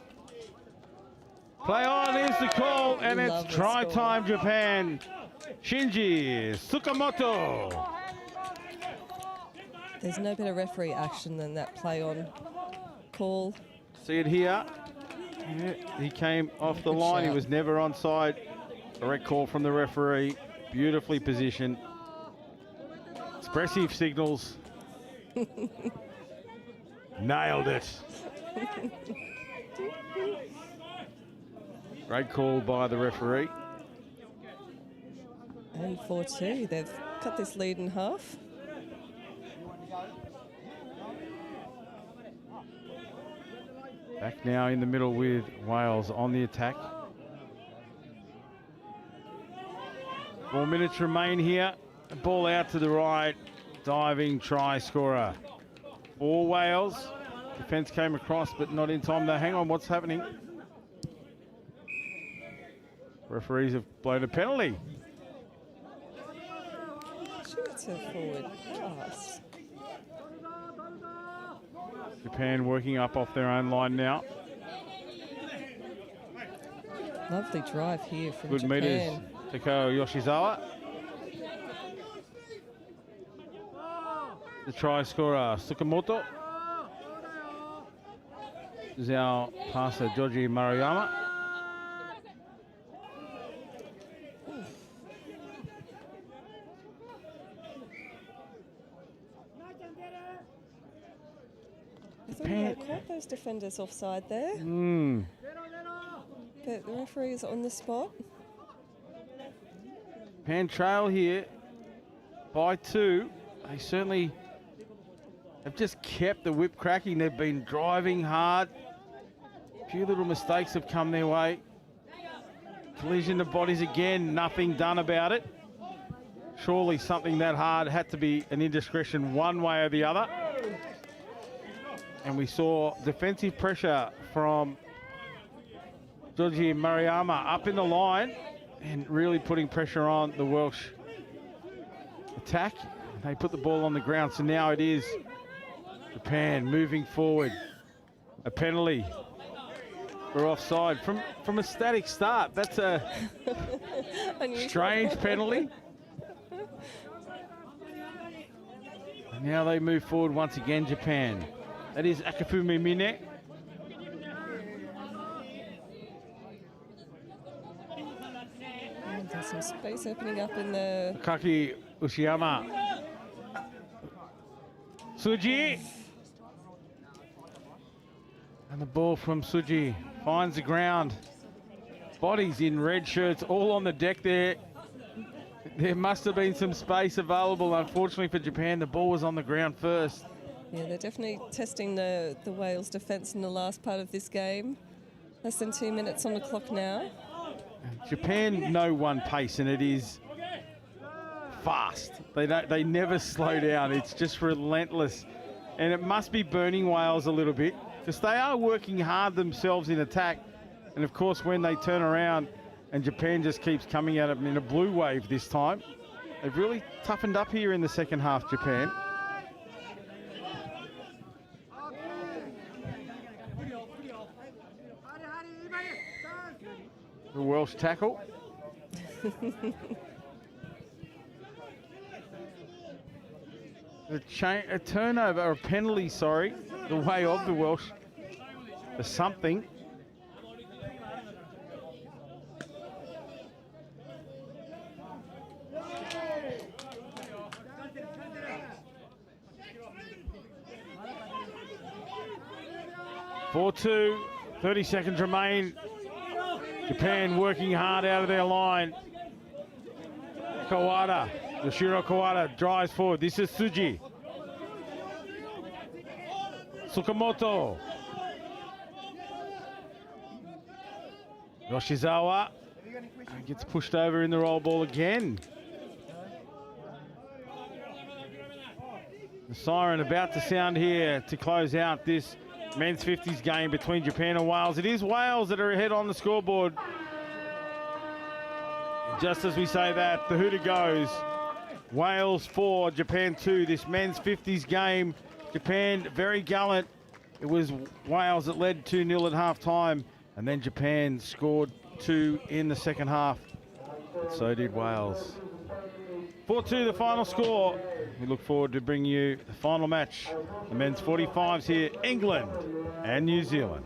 Play on is the call, and it's try time, Japan. Shinji Tsukamoto. There's no better referee action than that play on call. See it here. Yeah, he came off the line. He was never onside. Correct call from the referee. Beautifully positioned. Expressive signals. Nailed it. Great call by the referee. And 4-2, they've cut this lead in half. Back now in the middle with Wales on the attack. 4 minutes remain here. Ball out to the right. Diving try scorer for Wales. Defence came across, but not in time. Now, hang on, what's happening? Referees have blown a penalty. Shoots a forward pass. Japan working up off their own line now. Lovely drive here from Good Japan. meters. Takao Yoshizawa. The try scorer, Tsukamoto. This is our passer, Joji Maruyama. I thought they caught those defenders offside there. But the referee is on the spot. Japan trail here by 2. They certainly have just kept the whip cracking. They've been driving hard. A few little mistakes have come their way. Collision of bodies again, nothing done about it. Surely something that hard had to be an indiscretion one way or the other. And we saw defensive pressure from Joji Maruyama up in the line and really putting pressure on the Welsh attack. They put the ball on the ground, so now it is Japan moving forward. A penalty for offside from a static start. That's a strange penalty. And now they move forward once again, Japan. That is Akifumi Mine. And there's some space opening up in the... Kaki Ushiyama. Tsuji. And the ball from Tsuji finds the ground. Bodies in red shirts all on the deck there. There must have been some space available. Unfortunately for Japan, the ball was on the ground first. Yeah, they're definitely testing the Wales defence in the last part of this game. Less than 2 minutes on the clock now. Japan know one pace, and it is fast. They never slow down. It's just relentless. And it must be burning Wales a little bit, because they are working hard themselves in attack. And of course, when they turn around and Japan just keeps coming at them in a blue wave this time, they've really toughened up here in the second half, Japan. The Welsh tackle. A turnover, or a penalty, sorry, the way of the Welsh for something. For 2, 30 seconds remain. Japan working hard out of their line. Kawada, Yoshiro Kawada drives forward. This is Tsuji. Tsukamoto. Yoshizawa gets pushed over in the roll ball again. The siren about to sound here to close out this men's 50s game between Japan and Wales. It is Wales that are ahead on the scoreboard. Just as we say that, the hooter goes. Wales 4, Japan 2. This men's 50s game. Japan very gallant. It was Wales that led 2-0 at half-time, and then Japan scored 2 in the second half. But so did Wales. 4-2 the final score. We look forward to bringing you the final match. The men's 45s here, England and New Zealand.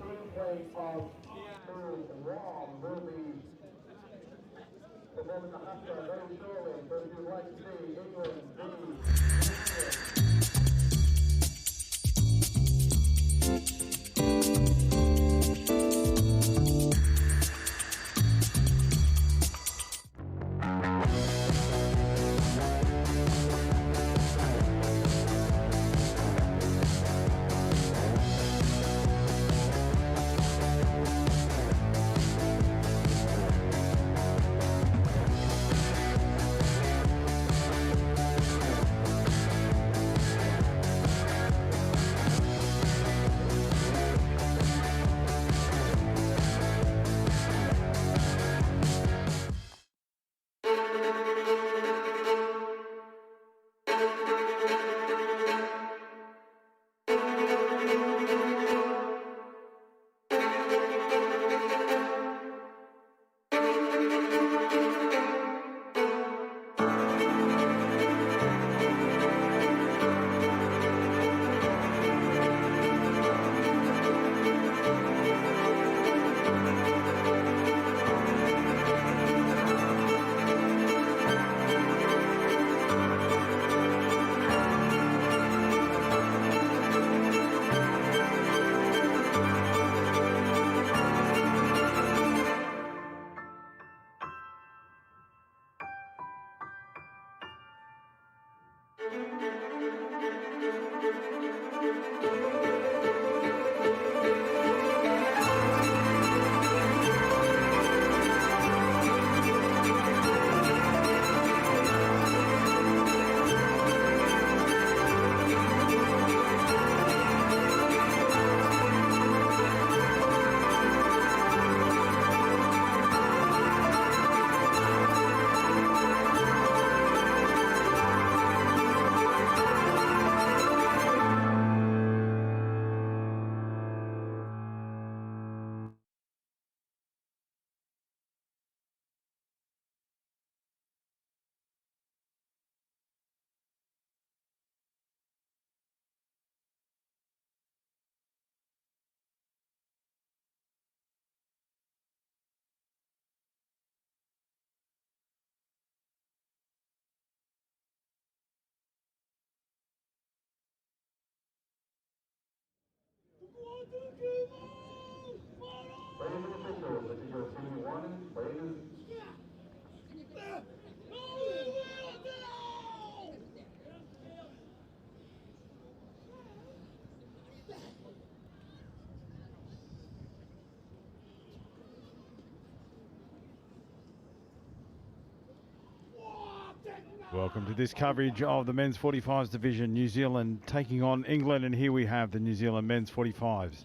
Welcome to this coverage of the men's 45s division. New Zealand taking on England, and here we have the New Zealand men's 45s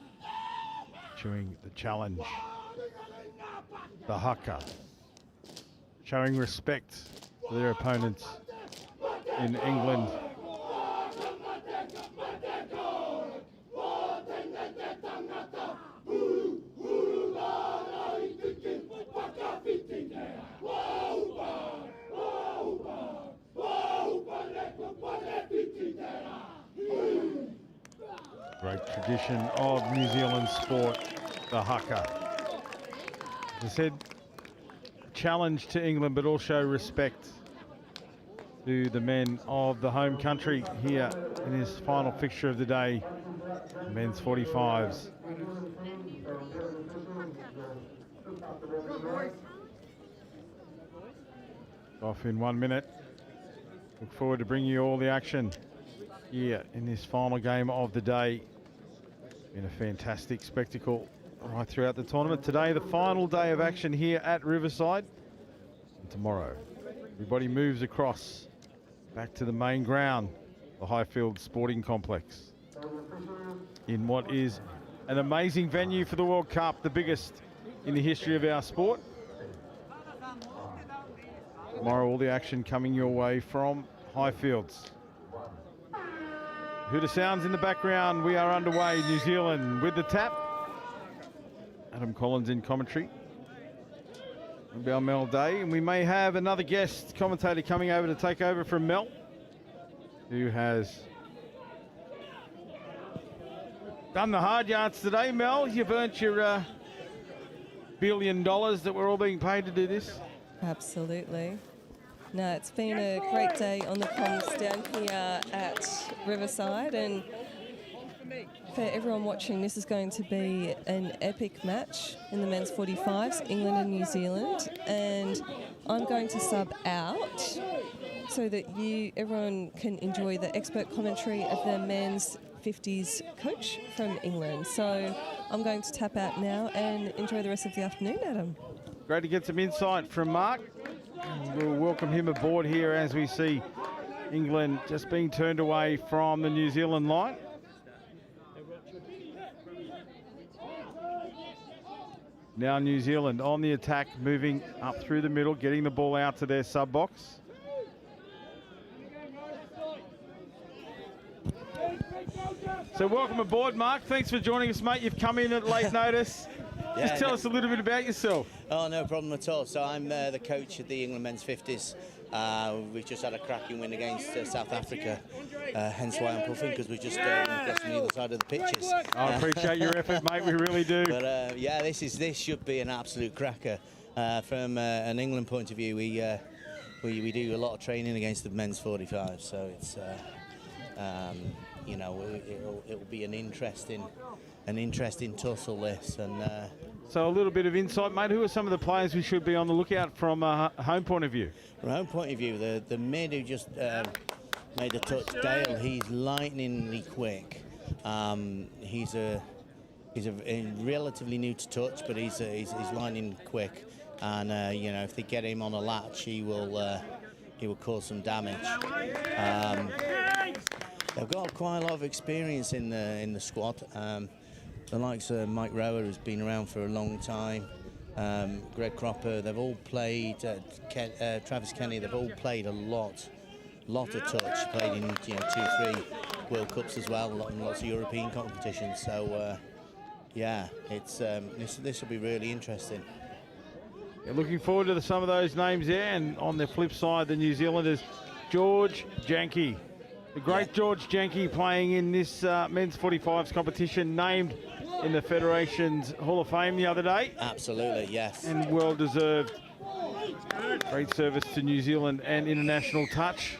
showing the challenge, the haka, showing respect to their opponents in England. Great tradition of New Zealand sport, the haka. As I said, challenge to England, but also respect to the men of the home country here in his final fixture of the day, men's 45s. Off in 1 minute. Look forward to bringing you all the action here in this final game of the day. Been a fantastic spectacle right throughout the tournament. Today, the final day of action here at Riverside. And tomorrow, everybody moves across back to the main ground, the Highfield Sporting Complex, in what is an amazing venue for the World Cup, the biggest in the history of our sport. Tomorrow, all the action coming your way from Highfields. Hooter sounds in the background. We are underway. New Zealand with the tap. Adam Collins in commentary. It'll be our Mel Day, and we may have another guest commentator coming over to take over from Mel, who has done the hard yards today. Mel, you've earned your $1 billion that we're all being paid to do this. Absolutely. No, it's been a great day on the comms down here at Riverside, and for everyone watching, this is going to be an epic match in the men's 45s, England and New Zealand, and I'm going to sub out so that everyone can enjoy the expert commentary of the men's 50s coach from England. So I'm going to tap out now and enjoy the rest of the afternoon, Adam. Great to get some insight from Mark. We'll welcome him aboard here as we see England just being turned away from the New Zealand line. Now New Zealand on the attack, moving up through the middle, getting the ball out to their sub box. So welcome aboard, Mark. Thanks for joining us, mate. You've come in at late notice. Yeah, Just tell us a little bit about yourself. Oh, no problem at all. So I'm the coach of the England men's 50s. We've just had a cracking win against South Africa, hence why I'm puffing, because we're just across on the other side of the pitches. I appreciate your effort, mate. We really do. But yeah, this should be an absolute cracker. From an England point of view, we do a lot of training against the men's 45, so it's you know, it'll be an interesting tussle this. And so a little bit of insight, mate. Who are some of the players we should be on the lookout from a home point of view? From a home point of view, the mid who just made a touch, Dale, he's lightningly quick. He's a relatively new to touch, but he's lightning quick. And you know, if they get him on a latch, he will cause some damage. They've got quite a lot of experience in the squad. The likes of Mike Rower, who's been around for a long time, Greg Cropper, they've all played, Travis Kenny, they've all played a lot of touch, played in 2-3 World Cups as well, lots of European competitions. So yeah, it's this will be really interesting. Yeah, looking forward to some of those names there, and on the flip side, the New Zealanders, George Janke. The great George Janke playing in this men's 45s competition, named in the Federation's Hall of Fame the other day. Absolutely, yes. And well-deserved. Great service to New Zealand and international touch.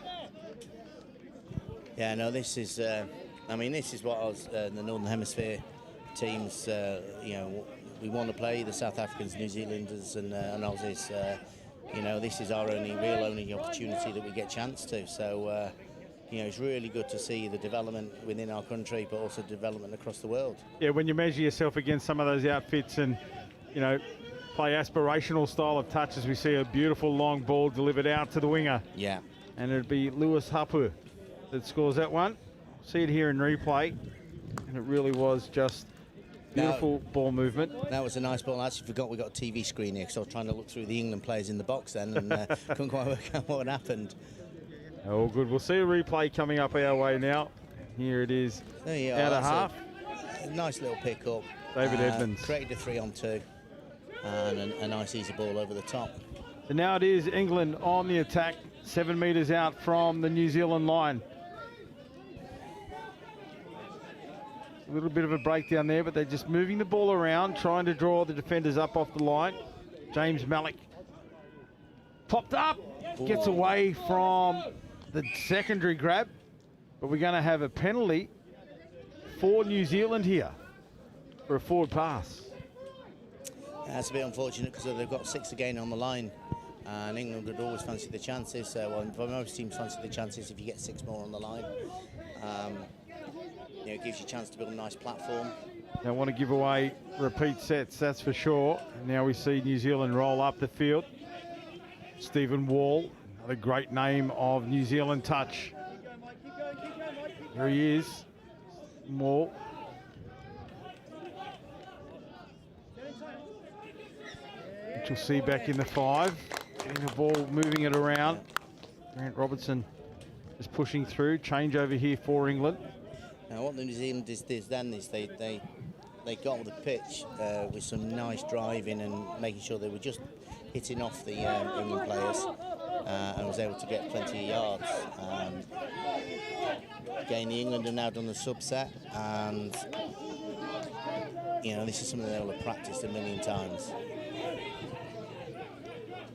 Yeah, no, this is, I mean, this is what the Northern Hemisphere teams, you know, we want to play the South Africans, New Zealanders and Aussies. You know, this is our only opportunity that we get a chance to. So, you know, it's really good to see the development within our country, but also development across the world. Yeah, when you measure yourself against some of those outfits and, you know, play aspirational style of touch, as we see a beautiful long ball delivered out to the winger. Yeah. And it'd be Lewis Hapu that scores that one. See it here in replay, and it really was just beautiful ball movement. That was a nice ball. I actually forgot we got a TV screen here, because I was trying to look through the England players in the box then, and couldn't quite work out what happened. Oh, good. We'll see a replay coming up our way now. Here it is, out of half. A nice little pick up. David Edmonds. Created a 3-on-2, and a nice easy ball over the top. So now it is England on the attack, 7 metres out from the New Zealand line. A little bit of a breakdown there, but they're just moving the ball around, trying to draw the defenders up off the line. James Malik popped up, gets away from the secondary grab, but we're going to have a penalty for New Zealand here for a forward pass. That's a bit unfortunate, because they've got 6 again on the line, and England would always fancy the chances. Well, most teams fancy the chances if you get 6 more on the line. You know, it gives you a chance to build a nice platform. Don't want to give away repeat sets, that's for sure. Now we see New Zealand roll up the field. Stephen Wall, another great name of New Zealand touch. Here he is, Wall. Which you'll see back in the 5. Getting the ball, moving it around. Grant Robertson is pushing through. Change over here for England. Now what the New Zealanders did then is they got on the pitch with some nice driving and making sure they were just hitting off the England players and was able to get plenty of yards. Again, the England have now done the subset, and you know, this is something they'll have practiced a million times.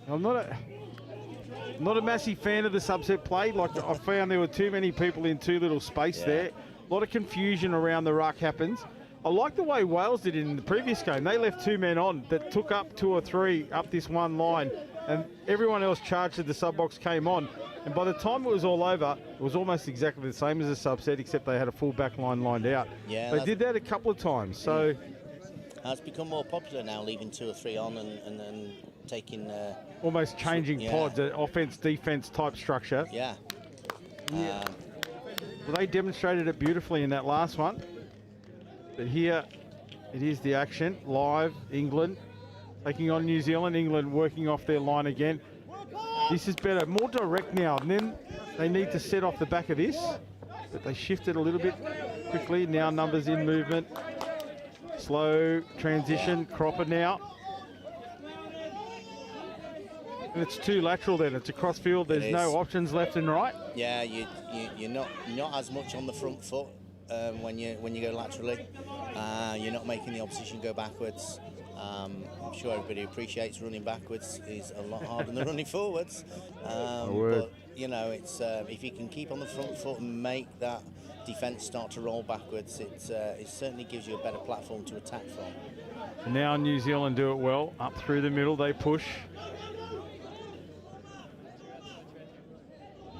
I'm not a massive fan of the subset play. Like I found there were too many people in too little space there. A lot of confusion around the ruck happens. I like the way Wales did it in the previous game. They left 2 men on that took up 2 or 3 up this one line, and everyone else charged as the sub box came on. And by the time it was all over, it was almost exactly the same as a subset, except they had a full back line lined out. Yeah, they did that a couple of times. So it's become more popular now, leaving 2 or 3 on and then taking almost changing pods, an offense-defense type structure. Yeah. Well, they demonstrated it beautifully in that last one. But here, it is the action. Live, England taking on New Zealand. England working off their line again. This is better, more direct now. And then they need to set off the back of this. But they shifted a little bit quickly. Now numbers in movement. Slow transition. Cropper now. And it's too lateral then. It's across field. There's no options left and right. Yeah, you're not as much on the front foot when you go laterally. You're not making the opposition go backwards. I'm sure everybody appreciates running backwards is a lot harder than running forwards. But you know, it's if you can keep on the front foot and make that defence start to roll backwards, it certainly gives you a better platform to attack from. Now New Zealand do it well. Up through the middle, they push.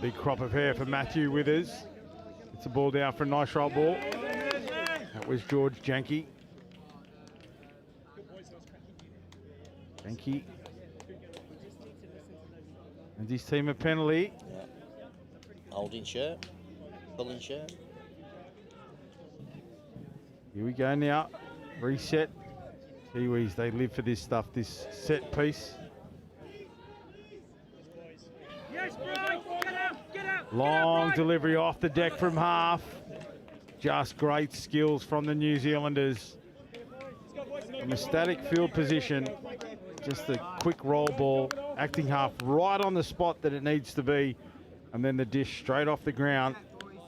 Big crop of hair for Matthew Withers. It's a ball down for a nice roll ball. That was George Janke. Janke. And his team a penalty. Yeah. Holding shirt. Pulling shirt. Here we go now. Reset. Kiwis, they live for this stuff, this set piece. Long delivery off the deck from half. Just great skills from the New Zealanders. From a static field position, just a quick roll ball, acting half right on the spot that it needs to be, and then the dish straight off the ground.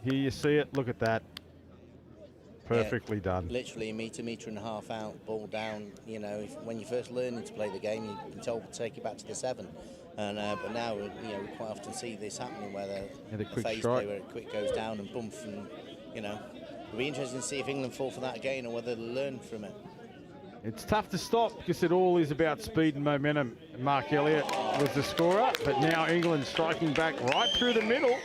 Here you see it, look at that. Perfectly done. Literally a metre and a half out, ball down. You know, when you're first learning to play the game, you've been told to take it back to the 7. And but now, you know, we quite often see this happening where the phase play where it quick goes down and bump, and you know, it'll be interesting to see if England fall for that again or whether they'll learn from it. It's tough to stop because it all is about speed and momentum. Mark Elliott was the scorer, but now England striking back right through the middle.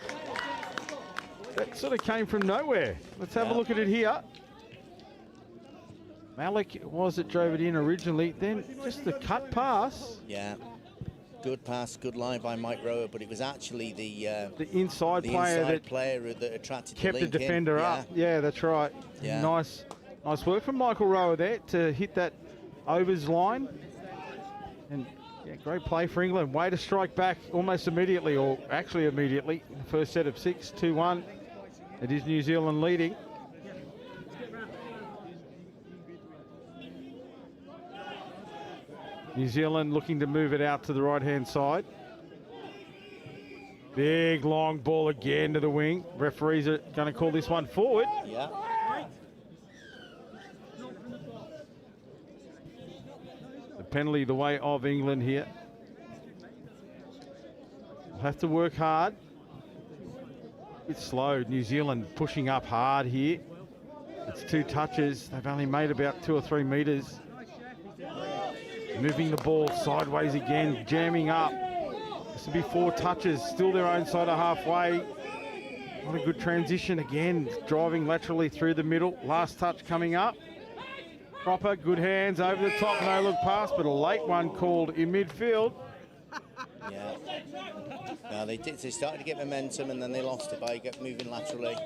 That sort of came from nowhere. Let's have a look at it here. Malik was it drove it in originally, then just the cut pass. Yeah. Good pass, good line by Mike Rower, but it was actually the inside player that attracted kept the link the defender up. Yeah, that's right. Yeah. Nice work from Michael Rower there to hit that overs line. And yeah, great play for England. Way to strike back almost immediately, or actually immediately. In the first set of 6, 2-1. It is New Zealand leading. New Zealand looking to move it out to the right-hand side. Big long ball again to the wing. Referees are going to call this one forward. Yeah. The penalty the way of England here. They'll have to work hard. It's slow. New Zealand pushing up hard here. It's 2 touches. They've only made about 2 or 3 metres. Moving the ball sideways again, jamming up. This will be 4 touches, still their own side of halfway. What a good transition again, driving laterally through the middle. Last touch coming up. Proper, good hands over the top, no look pass, but a late one called in midfield. Yeah. No, they started to get momentum and then they lost it by moving laterally.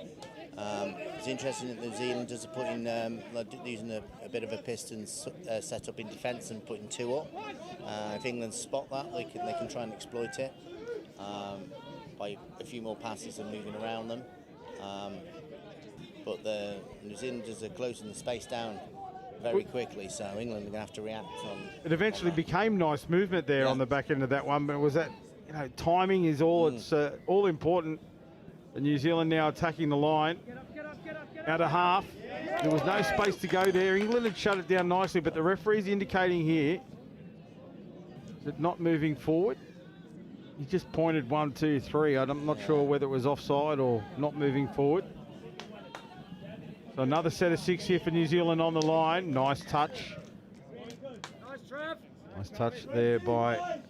It's interesting that New Zealanders are putting using a bit of a piston set up in defence and putting 2 up. If England spot that, they can try and exploit it by a few more passes and moving around them. But the New Zealanders are closing the space down very quickly, so England are going to have to react on. It eventually became nice movement there on the back end of that one, but was that, timing is all it's all important. And New Zealand now attacking the line out of half. There was no space to go there. England had shut it down nicely, but the referee's indicating here that not moving forward. He just pointed 1, 2, 3. I'm not sure whether it was offside or not moving forward. So another set of 6 here for New Zealand on the line. Nice touch. Nice touch there by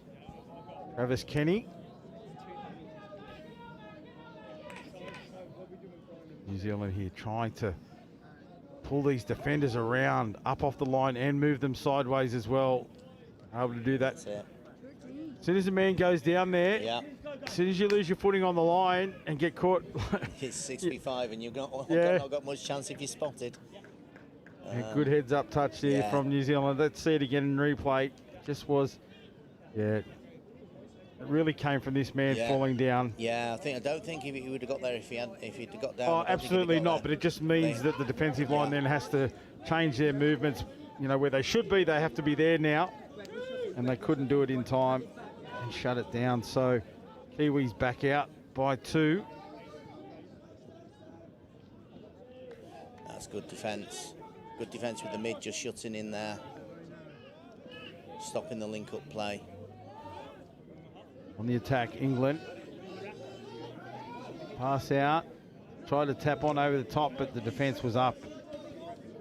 Travis Kenny. New Zealand here trying to pull these defenders around, up off the line and move them sideways as well. Able to do that. That's it. As soon as a man goes down there, as soon as you lose your footing on the line and get caught. It's 65 and you've not got much chance if you're spotted. Good heads up touch there from New Zealand. Let's see it again in replay. Just was, it really came from this man falling down. Yeah, I don't think he would have got there if he'd got down. Oh, absolutely not. But it just means that the defensive line then has to change their movements. Where they should be, they have to be there now, and they couldn't do it in time and shut it down. So Kiwis back out by 2. That's good defence. Good defence with the mid just shutting in there, stopping the link-up play. On the attack, England. Pass out. Tried to tap on over the top, but the defence was up.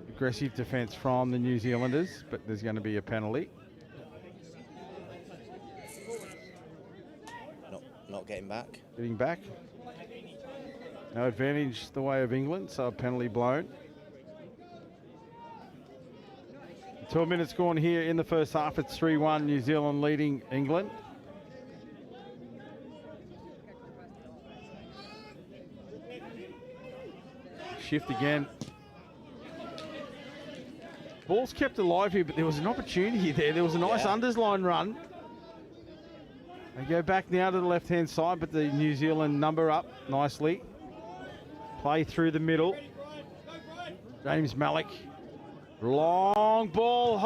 Aggressive defence from the New Zealanders, but there's going to be a penalty. Not getting back. Getting back. No advantage the way of England, so a penalty blown. 12 minutes gone here in the first half. It's 3-1, New Zealand leading England. Shift again. Ball's kept alive here, but there was an opportunity there. There was a nice underline run. They go back now to the left-hand side, but the New Zealand number up nicely. Play through the middle. James Malik. Long ball.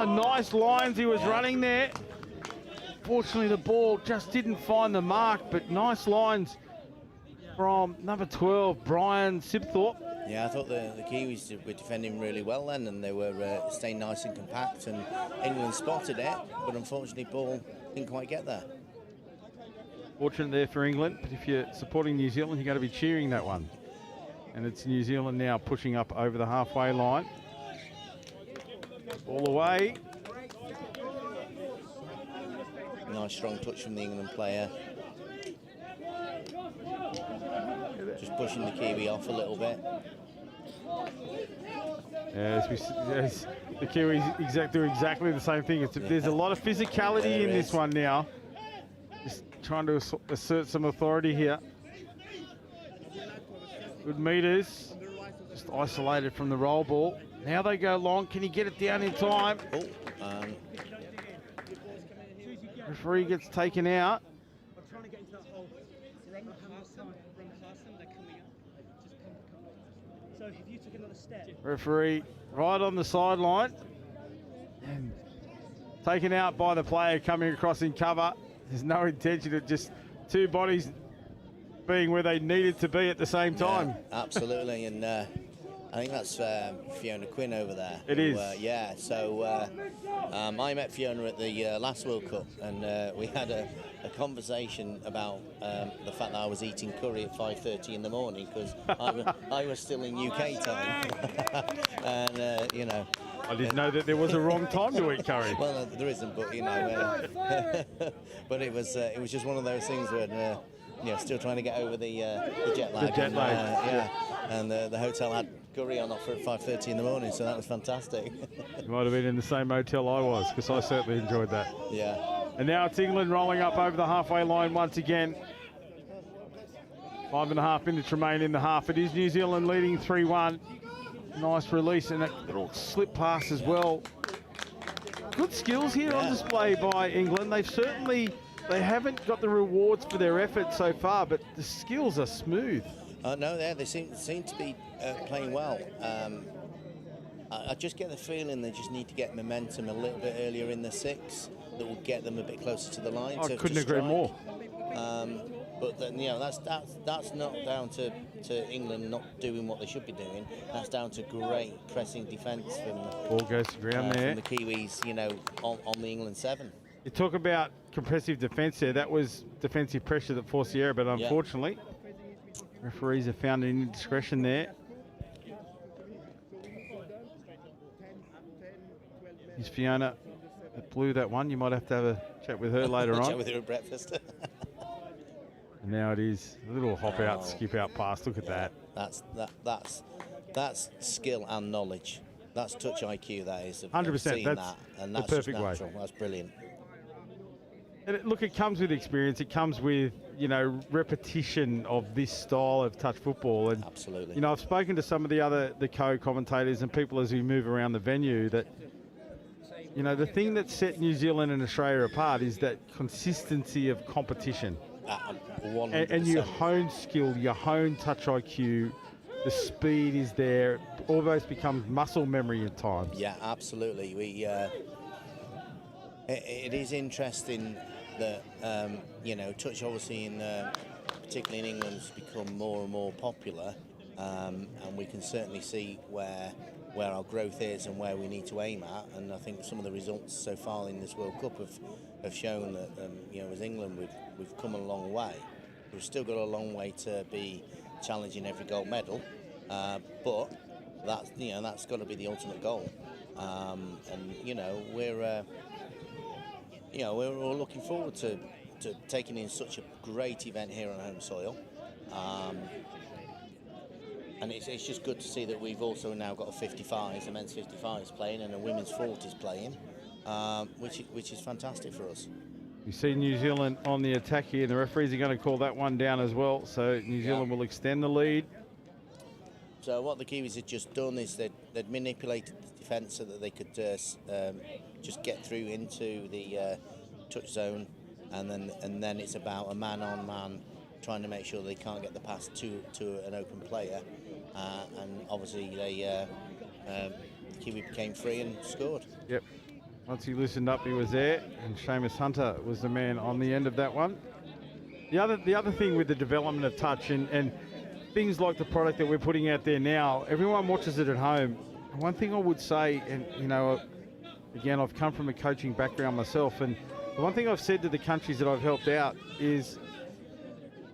Nice lines he was running there. Fortunately, the ball just didn't find the mark, but nice lines from number 12, Brian Sibthorpe. Yeah, I thought the Kiwis were defending really well then, and they were staying nice and compact, and England spotted it, but unfortunately ball didn't quite get there. Fortunate there for England, but if you're supporting New Zealand, you're going to be cheering that one. And it's New Zealand now pushing up over the halfway line. Ball away. Nice strong touch from the England player. Just pushing the Kiwi off a little bit. As the Kiwis do exactly the same thing. There's a lot of physicality in this one now. Just trying to assert some authority here. Good meters. Just isolated from the roll ball. Now they go long. Can he get it down in time? Referee gets taken out. Referee right on the sideline. And taken out by the player coming across in cover. There's no intention of just two bodies being where they needed to be at the same time. Yeah, absolutely, and I think that's Fiona Quinn over there. It is. Yeah, so I met Fiona at the last World Cup, and we had a conversation about the fact that I was eating curry at 5:30 in the morning because I was still in UK time. And, you know. I didn't know that there was a wrong time to eat curry. Well, there isn't, but, you know. But it was just one of those things where, you know, still trying to get over the jet lag. The jet lag. Yeah. And the hotel had curry on offer at 5:30 in the morning, so that was fantastic. You might have been in the same hotel I was, because I certainly enjoyed that. Yeah. And now it's England rolling up over the halfway line once again. 5.5 minutes remain in the half. It is New Zealand leading 3-1. Nice release and a little slip pass as well. Good skills here on display by England. They haven't got the rewards for their effort so far, but the skills are smooth. No, they seem to be playing well. I just get the feeling they just need to get momentum a little bit earlier in the six that will get them a bit closer to the line. I couldn't agree more. But then, that's not down to England not doing what they should be doing. That's down to great pressing defence from ball goes to ground there. From the Kiwis, on the England 7. You talk about compressive defence there. That was defensive pressure that forced the error, but unfortunately, referees have found an indiscretion there. Is Fiona that blew that one? You might have to have a chat with her later on. Chat with her at breakfast. And now it is a little hop out, skip out pass. Look at that. That's skill and knowledge. That's touch IQ. That is 100%. That's that, and that's the perfect just natural. way. That's brilliant. And it comes with experience. It comes with repetition of this style of touch football. And absolutely. I've spoken to some of the co-commentators and people as we move around the venue that. The thing that set New Zealand and Australia apart is that consistency of competition. 100%. And you hone skill, you hone touch IQ, the speed is there, almost becomes muscle memory at times. Yeah, absolutely. It is interesting that, touch obviously particularly in England has become more and more popular, and we can certainly see where our growth is and where we need to aim at. And I think some of the results so far in this World Cup have shown that, as England, we've come a long way. We've still got a long way to be challenging every gold medal, but that's got to be the ultimate goal. We're all looking forward to taking in such a great event here on home soil. And it's just good to see that we've also now got a men's 55s playing and a women's 40s playing, which is fantastic for us. You see New Zealand on the attack here, and the referees are going to call that one down as well, so New Zealand will extend the lead. So what the Kiwis had just done is they'd manipulated the defence so that they could just get through into the touch zone, and then it's about a man-on-man trying to make sure they can't get the pass to an open player. And obviously Kiwi became free and scored. Yep. Once he loosened up, he was there, and Seamus Hunter was the man on the end of that one. The other thing with the development of touch and things like the product that we're putting out there now, everyone watches it at home. One thing I would say, and again, I've come from a coaching background myself, and the one thing I've said to the countries that I've helped out is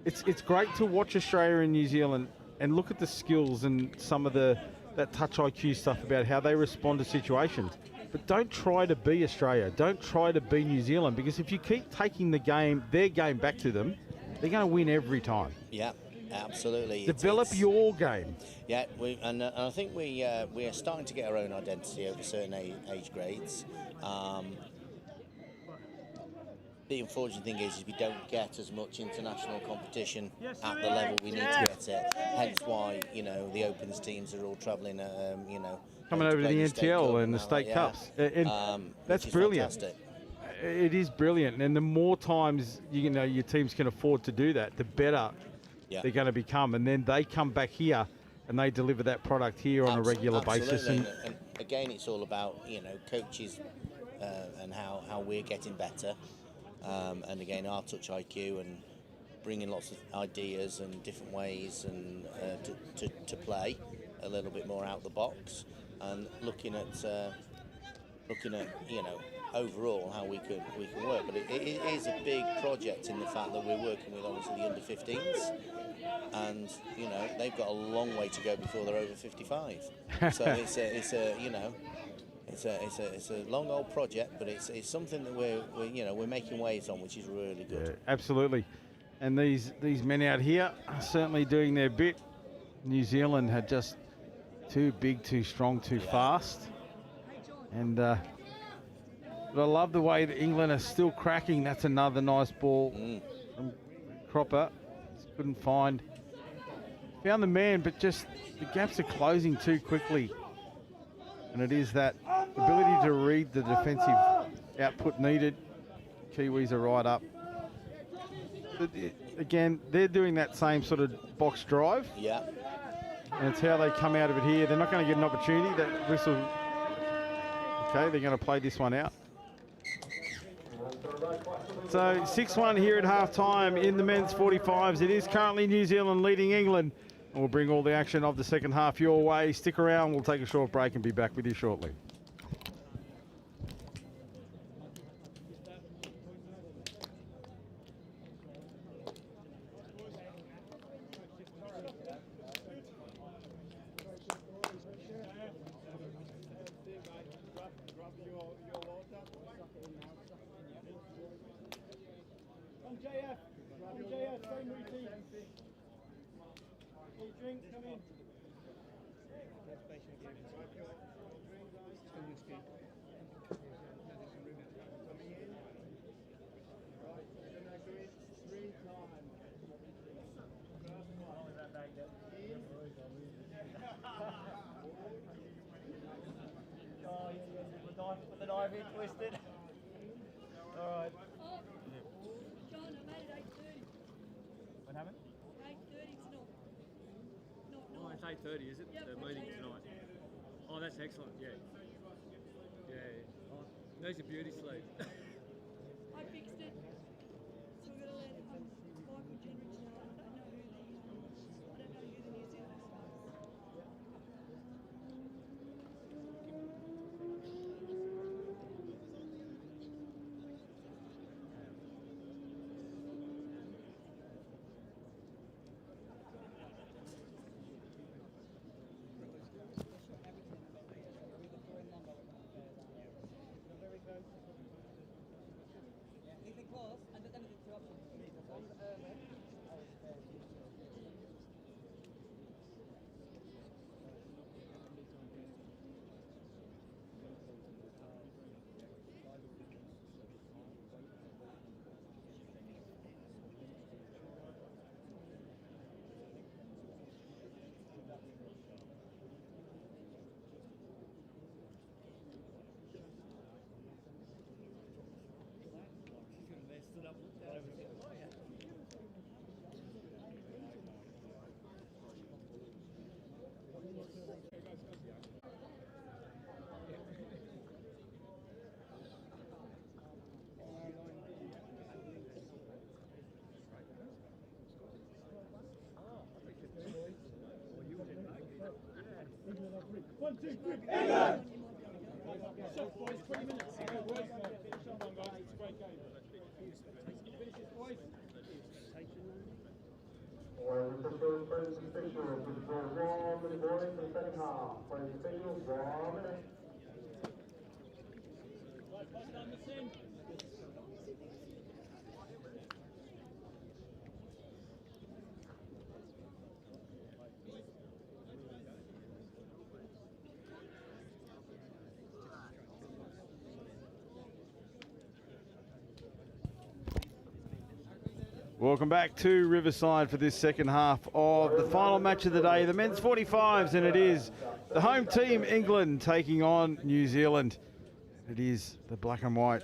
it's great to watch Australia and New Zealand and look at the skills and some of that touch IQ stuff about how they respond to situations. But don't try to be Australia. Don't try to be New Zealand, because if you keep taking their game back to them, they're going to win every time. Yeah, absolutely. Develop your game. Yeah, and I think we are starting to get our own identity over certain age grades. The unfortunate thing is we don't get as much international competition at the level we need to get it. Hence why the Opens teams are all travelling. Coming over to the NTL and the State Cups. And that's brilliant. Fantastic. It is brilliant. And the more times your teams can afford to do that, the better they're going to become. And then they come back here and they deliver that product here on a regular basis. And again, it's all about coaches and how we're getting better. And again, our touch IQ and bringing lots of ideas and different ways and to play a little bit more out the box, and looking at overall how we can work. But it is a big project in the fact that we're working with obviously the under 15s, and they've got a long way to go before they're over 55. So it's a long old project, but it's something that we're making waves on, which is really good. Yeah, absolutely. And these men out here are certainly doing their bit. New Zealand had just too big, too strong, too fast. And but I love the way that England are still cracking. That's another nice ball from Cropper. Just couldn't find found the man, but just the gaps are closing too quickly. And it is that ability to read the defensive output needed. Kiwis are right up. But again, they're doing that same sort of box drive. Yeah. And it's how they come out of it here. They're not going to get an opportunity. That whistle. Okay, they're going to play this one out. So 6-1 here at half-time in the men's 45s. It is currently New Zealand leading England. And we'll bring all the action of the second half your way. Stick around. We'll take a short break and be back with you shortly. Put the knife in, twisted. All right. John, I made it 8:30. What happened? 8:30 tonight. Oh, it's 8:30, is it? Yep, The meeting tonight. Oh, that's excellent. Yeah. Yeah. Oh, there's your beauty sleep. I fixed it. So I'm gonna let Michael Jenrich know. I don't know who the New Zealand is. One, two, three. England! Shot, boys, 20 minutes. Well done, guys. It's a great game. Finish this, boys. Plays officials with the warm and boys in the second half. Plays officials, draw a minute. Right, pass down the sin. Welcome back to Riverside for this second half of the final match of the day, the men's 45s, and it is the home team, England, taking on New Zealand. It is the black and white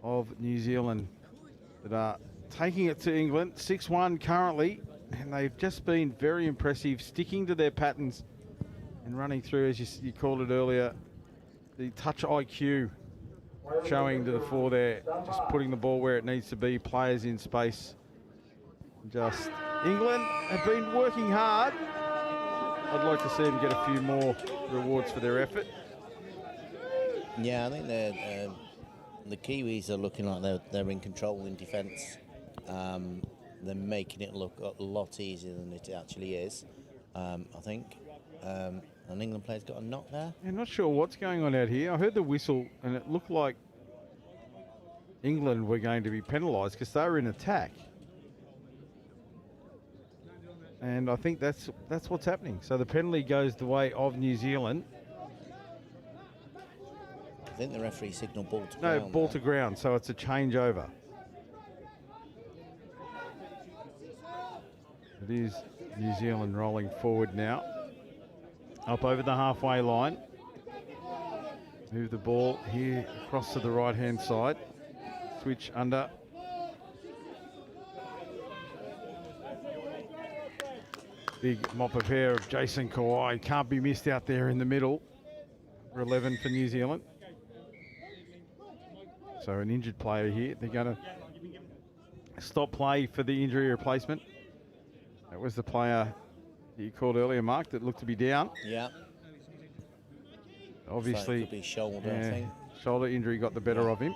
of New Zealand that are taking it to England, 6-1 currently, and they've just been very impressive, sticking to their patterns and running through, as you called it earlier, the touch IQ showing to the fore there, just putting the ball where it needs to be, players in space. Just England have been working hard. I'd like to see them get a few more rewards for their effort. Yeah, I think the Kiwis are looking like they're in control in defence. They're making it look a lot easier than it actually is, I think. An England player's got a knock there. I'm not sure what's going on out here. I heard the whistle and it looked like England were going to be penalised because they were in attack. And I think that's what's happening. So the penalty goes the way of New Zealand. I think the referee signalled ball to ground. No, ball to ground, so it's a changeover. It is New Zealand rolling forward now. Up over the halfway line. Move the ball here across to the right-hand side. Switch under. Big mop of hair of Jason Kawhi. Can't be missed out there in the middle. For 11 for New Zealand. So an injured player here. They're going to stop play for the injury replacement. That was the player you called earlier, Mark, that looked to be down. Yeah. Obviously, could be shoulder, I think. Shoulder injury got the better of him.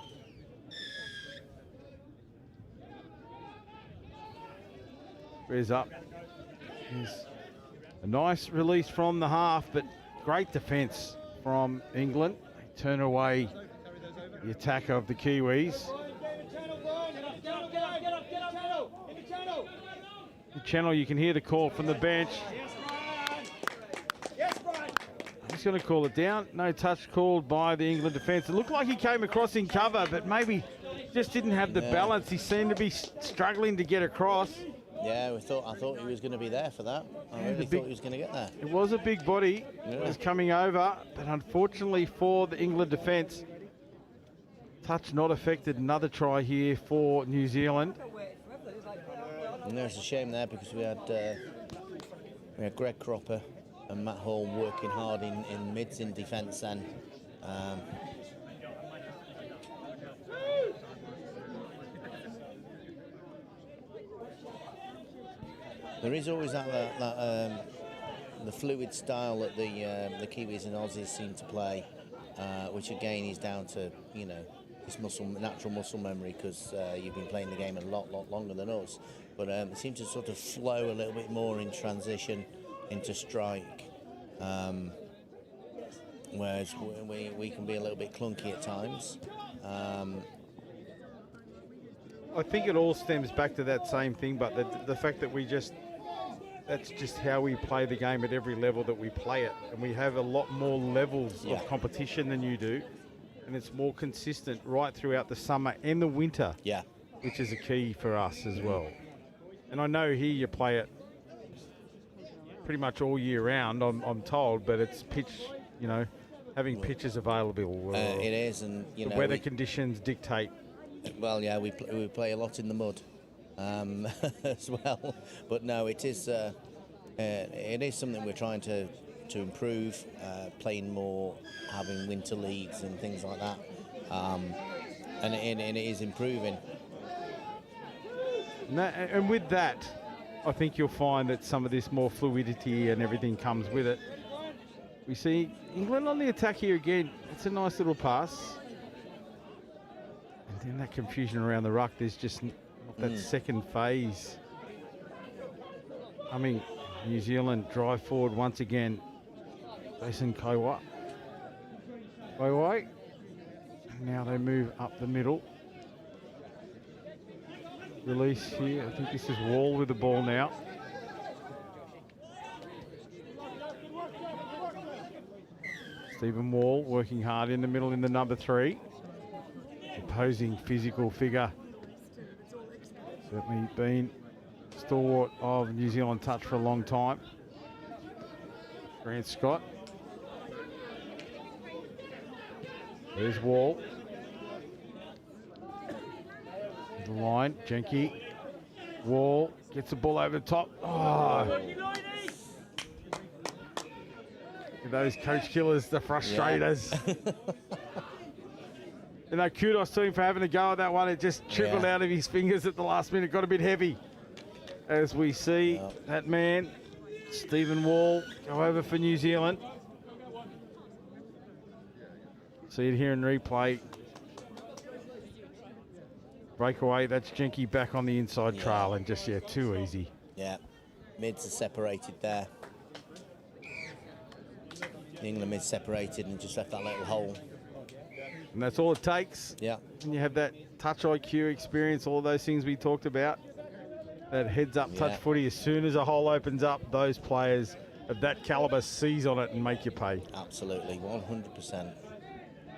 Squares up. Here's a nice release from the half, but great defence from England. They turn away the attack of the Kiwis. The channel, you can hear the call from the bench. He's going to call it down. No touch called by the England defence. It looked like he came across in cover, but maybe just didn't have the balance. He seemed to be struggling to get across. Yeah, I thought he was going to be there for that. I really thought he was going to get there. It was a big body. It was coming over, but unfortunately for the England defence, touch not affected. Another try here for New Zealand. And it's a shame there because we had Greg Cropper and Matt Hall working hard in mids in defence then. There is always that the fluid style that the Kiwis and Aussies seem to play, which again is down to this natural muscle memory because you've been playing the game a lot longer than us. But it seems to sort of flow a little bit more in transition into strike, whereas we can be a little bit clunky at times. I think it all stems back to that same thing, but the fact that that's just how we play the game at every level that we play it. And we have a lot more levels of competition than you do. And it's more consistent right throughout the summer and the winter, which is a key for us as well. And I know here you play it pretty much all year round, I'm told, but it's pitch, having pitches available. It is, and the weather conditions dictate. Well, yeah, we play a lot in the mud as well. But no, it is something we're trying to improve, playing more, having winter leagues and things like that. And it is improving. And with that, I think you'll find that some of this more fluidity and everything comes with it. We see England on the attack here again. It's a nice little pass. And then that confusion around the ruck, there's just not that second phase. I mean, New Zealand drive forward once again. Jason Kawhi. Now they move up the middle. Release here. I think this is Wall with the ball now. Stephen Wall working hard in the middle in the number 3. Opposing physical figure. Certainly been stalwart of New Zealand touch for a long time. Grant Scott. There's Wall. The line, Jenke. Wall gets the ball over the top. Oh. Those coach killers, the frustrators. Kudos to him for having a go at that one. It just trickled out of his fingers at the last minute. Got a bit heavy. As we see that man, Stephen Wall, go over for New Zealand. See it here in replay. Breakaway, that's Jenke back on the inside trail and just, too easy. Yeah, mids are separated there. The England mids separated and just left that little hole. And that's all it takes. Yeah. And you have that touch IQ experience, all those things we talked about. That heads-up touch footy, as soon as a hole opens up, those players of that calibre seize on it and make you pay. Absolutely, 100%.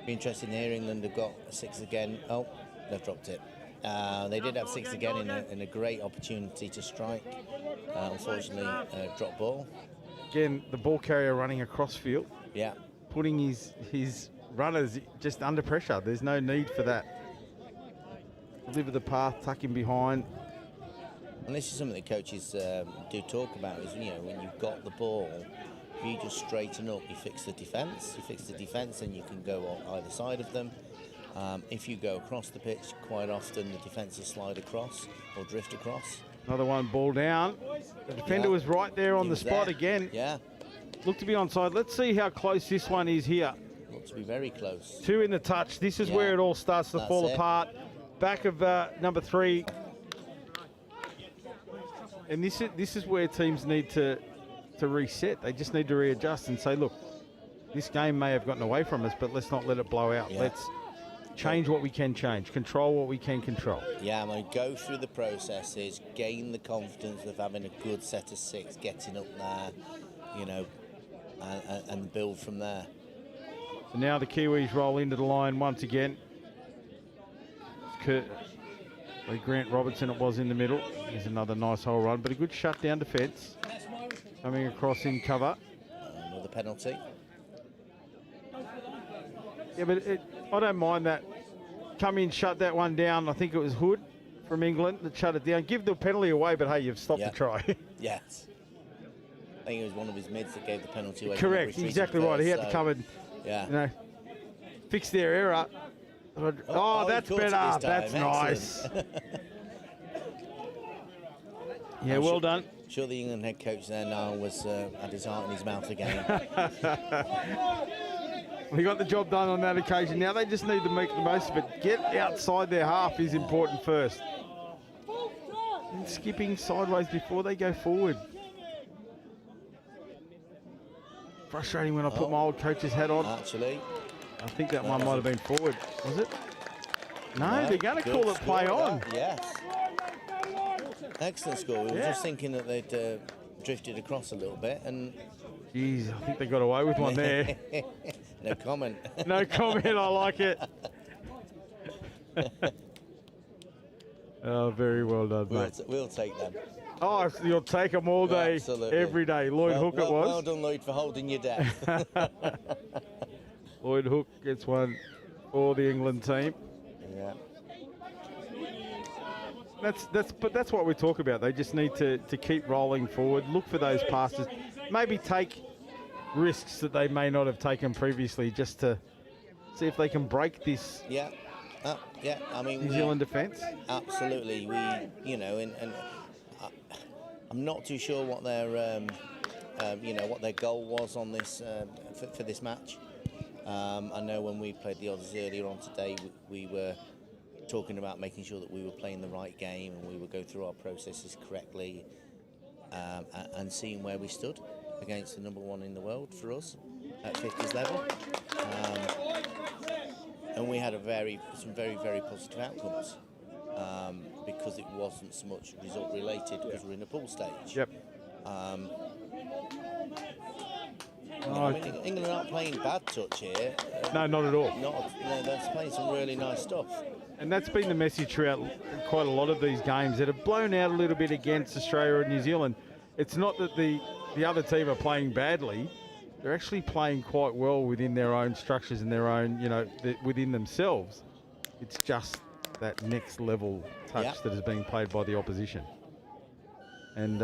Be interesting here. England have got a 6 again. Oh, they've dropped it. They did have 6 again in a great opportunity to strike. Unfortunately, drop ball. Again, the ball carrier running across field. Yeah. Putting his runners just under pressure. There's no need for that. Deliver the path, tuck him behind. And this is something that coaches do talk about, is, you know, when you've got the ball, if you just straighten up, you fix the defence. You fix the defence, and you can go on either side of them. If you go across the pitch, quite often the defences slide across or drift across. Another one, ball down. The defender was right there on the spot again. Yeah. Looked to be onside. Let's see how close this one is here. Looks to be very close. 2 in the touch. This is where it all starts to fall apart. Back of number 3. And this is where teams need to reset. They just need to readjust and say, look, this game may have gotten away from us, but let's not let it blow out. Yeah. Let's change what we can change, control what we can control. Yeah, I'm going to go through the processes, gain the confidence of having a good set of 6, getting up there, you know, and build from there. So now the Kiwis roll into the line once again. Grant Robertson, it was in the middle. Here's another nice hole run, but a good shutdown defence. Coming across in cover. Another penalty. Yeah, but I don't mind that. Come in, shut that one down. I think it was Hood from England that shut it down. Give the penalty away, but hey, you've stopped the try. Yes. I think it was one of his mids that gave the penalty away. Correct, exactly right. He had to come and fix their error. Oh, that's better. That's nice. Yeah, well done. Sure, the England head coach there now was had his heart in his mouth again. We got the job done on that occasion. Now they just need to make the most of it. Get outside their half is important first. And skipping sideways before they go forward. Frustrating when I put my old coach's hat on. Actually. I think that one might have been forward. Was it? No, they're going to call it play on. Yes. Excellent score. We were just thinking that they'd drifted across a little bit and... Jeez, I think they got away with one there. No comment. No comment, I like it. Oh, very well done, mate. We'll take them. Oh, you'll take them all day, every day. Lloyd Hook it was. Well done, Lloyd, for holding your depth. Lloyd Hook gets one for the England team. Yeah. But that's what we talk about. They just need to keep rolling forward, look for those passes, maybe take risks that they may not have taken previously, just to see if they can break this. Yeah. I mean, New Zealand defence. Absolutely. We, you know, and I'm not too sure what their, what their goal was on this for this match. I know when we played the Aussies earlier on today, we were talking about making sure that we were playing the right game and we would go through our processes correctly, and seeing where we stood against the number 1 in the world for us at 50s level. And we had some very, very positive outcomes, because it wasn't so much result related because we're in a pool stage. Yep. I mean, England aren't playing bad touch here. No, not at all. They're playing some really nice stuff. And that's been the message throughout quite a lot of these games that have blown out a little bit against Australia and New Zealand. It's not that the other team are playing badly. They're actually playing quite well within their own structures and their own, within themselves. It's just that next level touch that is being played by the opposition. And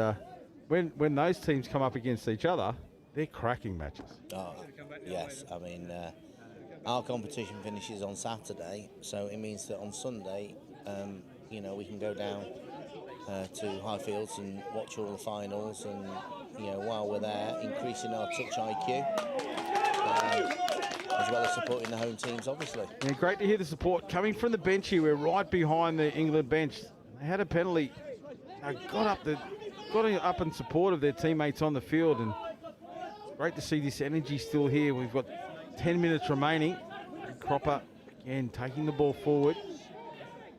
when those teams come up against each other, they're cracking matches. Oh, yes. I mean, our competition finishes on Saturday, so it means that on Sunday, we can go down to Highfields and watch all the finals, and while we're there, increasing our touch IQ, as well as supporting the home teams, obviously. Yeah, great to hear the support coming from the bench here. We're right behind the England bench. They had a penalty. They got up in support of their teammates on the field, and it's great to see this energy still here. We've got 10 minutes remaining. Cropper again taking the ball forward.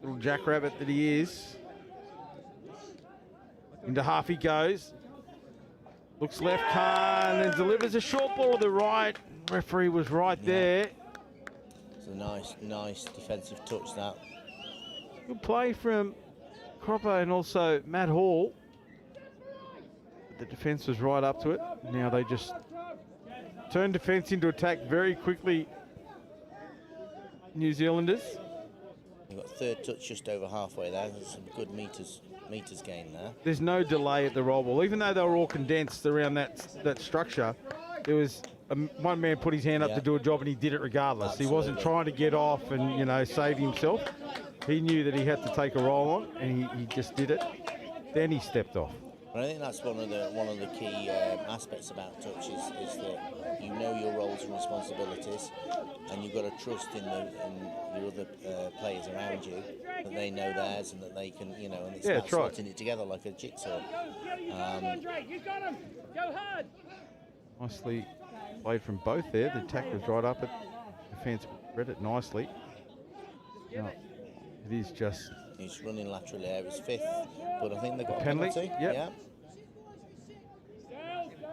Little jackrabbit that he is. Into half he goes. Looks left, and then delivers a short ball to the right. Referee was right there. It's a nice defensive touch, that. Good play from Cropper and also Matt Hall. The defence was right up to it. Now they just turn defence into attack very quickly, New Zealanders. You've got third touch just over halfway there. There's some good meters gain there. There's no delay at the roll ball. Even though they were all condensed around that structure, there was one man put his hand up to do a job and he did it regardless. Absolutely. He wasn't trying to get off and, you know, save himself. He knew that he had to take a roll on and he just did it. Then he stepped off. But I think that's one of the key aspects about touch is that you know your roles and responsibilities, and you've got to trust in your other players around you, that they know theirs and that they can, you know, and it's about sorting it together like a jigsaw. You got him. Go hard. Nicely played from both there. The attack was right up it. Defence read it nicely. No, it is just... He's running laterally there. It's fifth, but I think they've got a penalty. penalty. Yep. Yeah.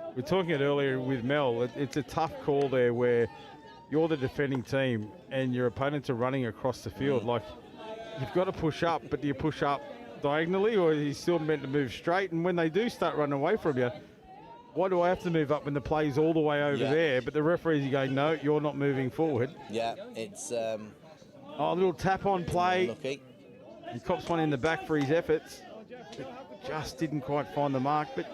We were talking it earlier with Mel. It's a tough call there where you're the defending team and your opponents are running across the field. Like, you've got to push up, but do you push up diagonally or are you still meant to move straight? And when they do start running away from you, why do I have to move up when the play's all the way over there? But the referees are going, no, you're not moving forward. Yeah, it's... a little tap-on play. Lucky. He cops one in the back for his efforts. It just didn't quite find the mark. But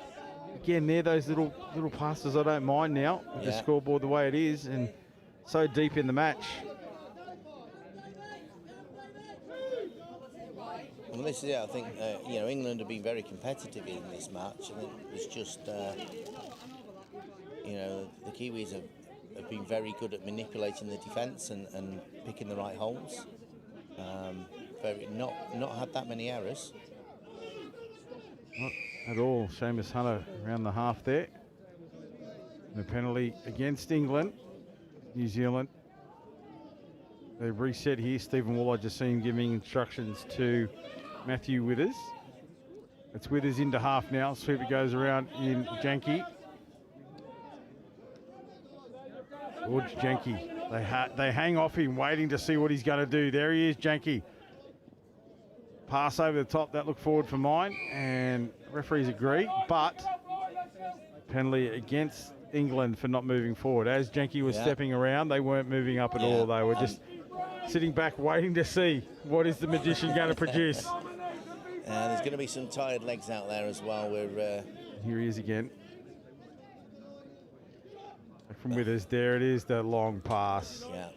again, they're those little passes I don't mind now with the scoreboard the way it is and so deep in the match. Well, this is it. I think you know, England have been very competitive in this match. I think it's just you know, the Kiwis have been very good at manipulating the defence and picking the right holes. Not had that many errors. Not at all. Seamus Hunter around the half there. The penalty against England. New Zealand. They've reset here. Stephen Waller just seen him giving instructions to Matthew Withers. It's Withers into half now. Sweeper goes around in Janke. George Janke. They hang off him, waiting to see what he's going to do. There he is, Janke. Pass over the top. That looked forward for mine, and referees agree. But penalty against England for not moving forward. As Janke was stepping around, they weren't moving up at all. They were just sitting back, waiting to see what is the magician going to produce. There's going to be some tired legs out there as well. Here he is again. From Withers, there it is, the long pass. Yeah.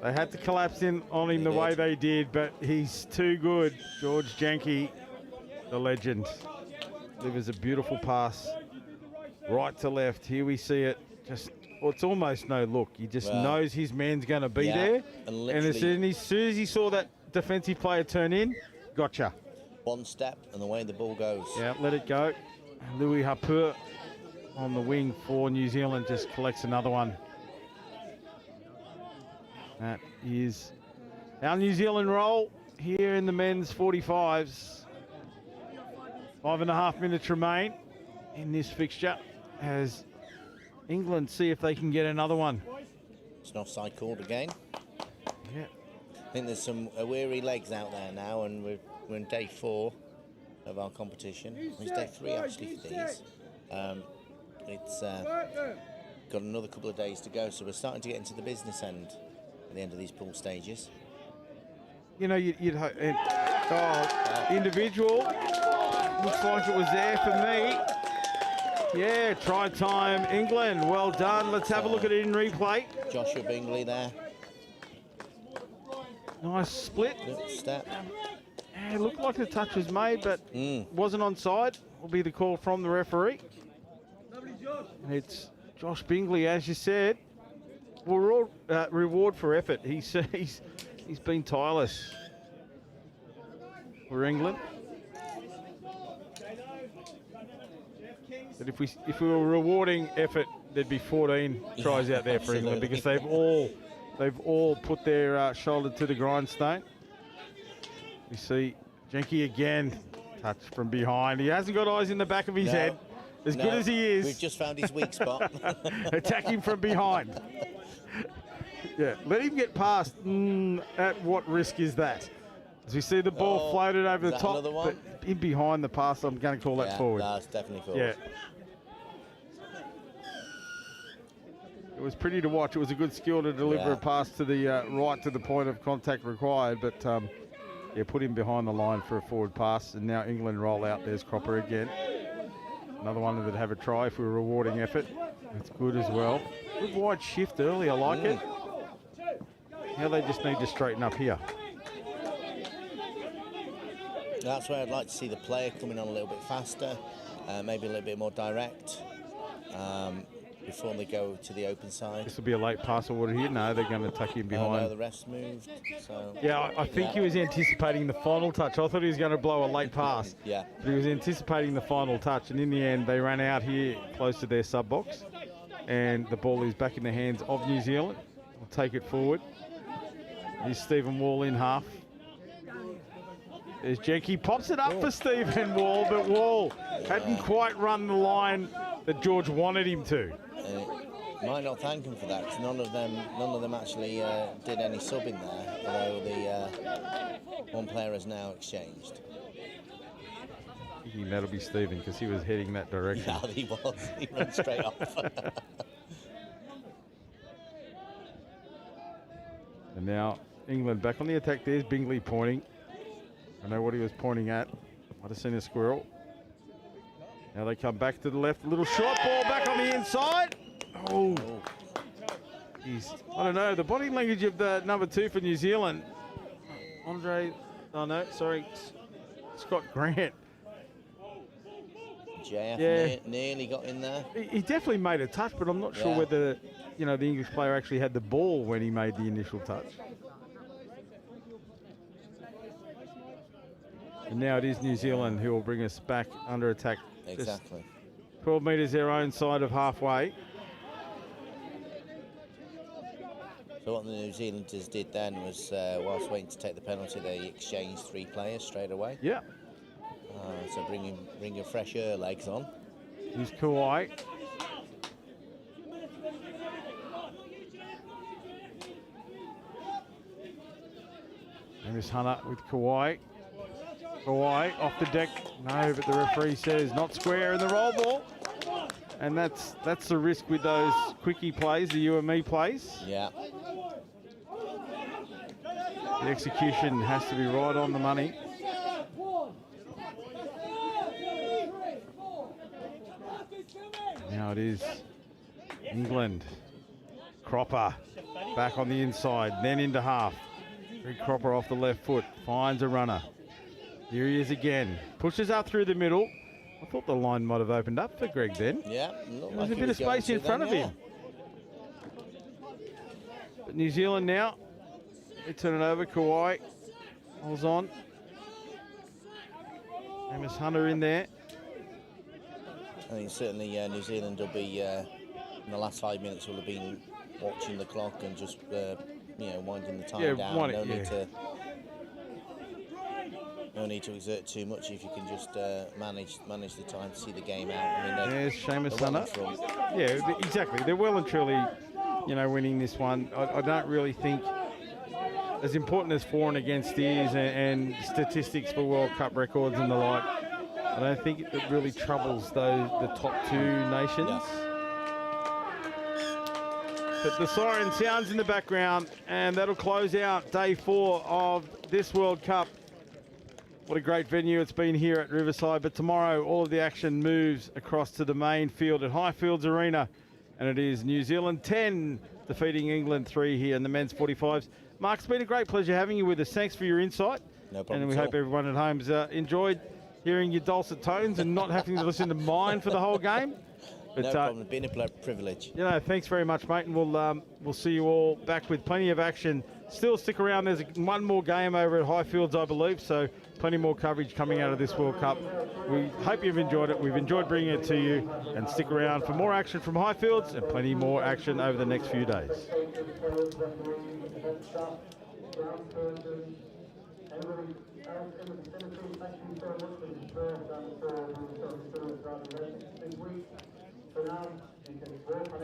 They had to collapse in on him the way they did, but he's too good. George Janke, the legend, delivers a beautiful pass right to left. Here we see it. Just, well, it's almost no look. He just knows his man's going to be there. And as soon as he saw that defensive player turn in, gotcha. One step and away the ball goes. Yeah, let it go. Louis Harpur on the wing for New Zealand just collects another one. That is our New Zealand roll here in the men's 45s. 5.5 minutes remain in this fixture as England see if they can get another one. It's an offside called again. Yeah. I think there's some weary legs out there now, and we're in day 4 of our competition. It's day 3 actually for these. It's got another couple of days to go, so we're starting to get into the business end at the end of these pool stages. You know, you'd hope. Individual. Looks like it was there for me. Yeah, try time, England. Well done. Let's have a look at it in replay. Joshua Bingley there. Nice split. Good step. Yeah, it looked like the touch was made, but wasn't onside. Will be the call from the referee. It's Josh Bingley, as you said. Well, reward for effort. He's been tireless for England. But if we were rewarding effort, there'd be 14 tries out there for England because they've all put their shoulder to the grindstone. We see Janke again, touch from behind. He hasn't got eyes in the back of his head. As good as he is. We've just found his weak spot. Attack him from behind. Yeah, let him get past. At what risk is that? As we see the ball floated over is the that top, another one? but in behind the pass, I'm going to call that forward. That's definitely forward. Yeah. It was pretty to watch. It was a good skill to deliver a pass to the right to the point of contact required, but put him behind the line for a forward pass, and now England roll out. There's Cropper again. Another one that would have a try if we were rewarding effort. That's good as well. Good wide shift early, I like it. Now they just need to straighten up here. That's where I'd like to see the player coming on a little bit faster, maybe a little bit more direct. Before they go to the open side. This will be a late pass order here. No, they're going to tuck him behind. No, the ref's moved. So yeah, I think he was anticipating the final touch. I thought he was going to blow a late pass. Yeah. But he was anticipating the final touch, and in the end, they ran out here close to their sub box, and the ball is back in the hands of New Zealand. I'll take it forward. Here's Stephen Wall in half. There's Jenky, pops it up for Stephen Wall, but Wall hadn't quite run the line that George wanted him to. Might not thank him for that, because none of them actually did any subbing there, although the one player has now exchanged. Thinking that'll be Stephen, because he was heading that direction. Yeah, he was. He ran straight off. And now England back on the attack. There's Bingley pointing. I know what he was pointing at. Might have seen a squirrel. Now they come back to the left. A little short ball back on the inside. Oh. I don't know. The body language of the number 2 for New Zealand. Scott Grant. JF nearly got in there. He definitely made a touch, but I'm not sure whether, the English player actually had the ball when he made the initial touch. And now it is New Zealand who will bring us back under attack. Exactly. Just 12 metres their own side of halfway. So what the New Zealanders did then was, whilst waiting to take the penalty, they exchanged 3 players straight away. Yeah. So bringing fresher legs on. Here's Kauai. Amos Hunter with Kauai. Kauai off the deck. No, but the referee says not square in the roll ball. And that's the risk with those quickie plays, the you and me plays. Yeah. The execution has to be right on the money. Now it is England. Cropper back on the inside, then into half. Greg Cropper off the left foot, finds a runner. Here he is again. Pushes up through the middle. I thought the line might have opened up for Greg then. Yeah. There was a bit of space in front of him. But New Zealand now, they turn it over. Kauai holds on. Amos Hunter in there. I think certainly New Zealand will be, in the last 5 minutes, will have been watching the clock and just, winding the time down. No need to exert too much if you can just manage the time to see the game out. I mean, there's Seamus Hunter. Yeah, exactly. They're well and truly, winning this one. I don't really think, as important as for and against is and statistics for World Cup records and the like, I don't think it really troubles the top 2 nations. Yeah. But the siren sounds in the background, and that'll close out day 4 of this World Cup. What a great venue it's been here at Riverside. But tomorrow, all of the action moves across to the main field at Highfields Arena. And it is New Zealand 10 defeating England 3 here in the men's 45s. Mark, it's been a great pleasure having you with us. Thanks for your insight. No problem. And we hope everyone at home's enjoyed hearing your dulcet tones and not having to listen to mine for the whole game. But, no problem. Been a privilege. Thanks very much, mate. And we'll see you all back with plenty of action. Still stick around. There's one more game over at Highfields, I believe. So plenty more coverage coming out of this World Cup. We hope you've enjoyed it. We've enjoyed bringing it to you. And stick around for more action from Highfields and plenty more action over the next few days. So now you can walk on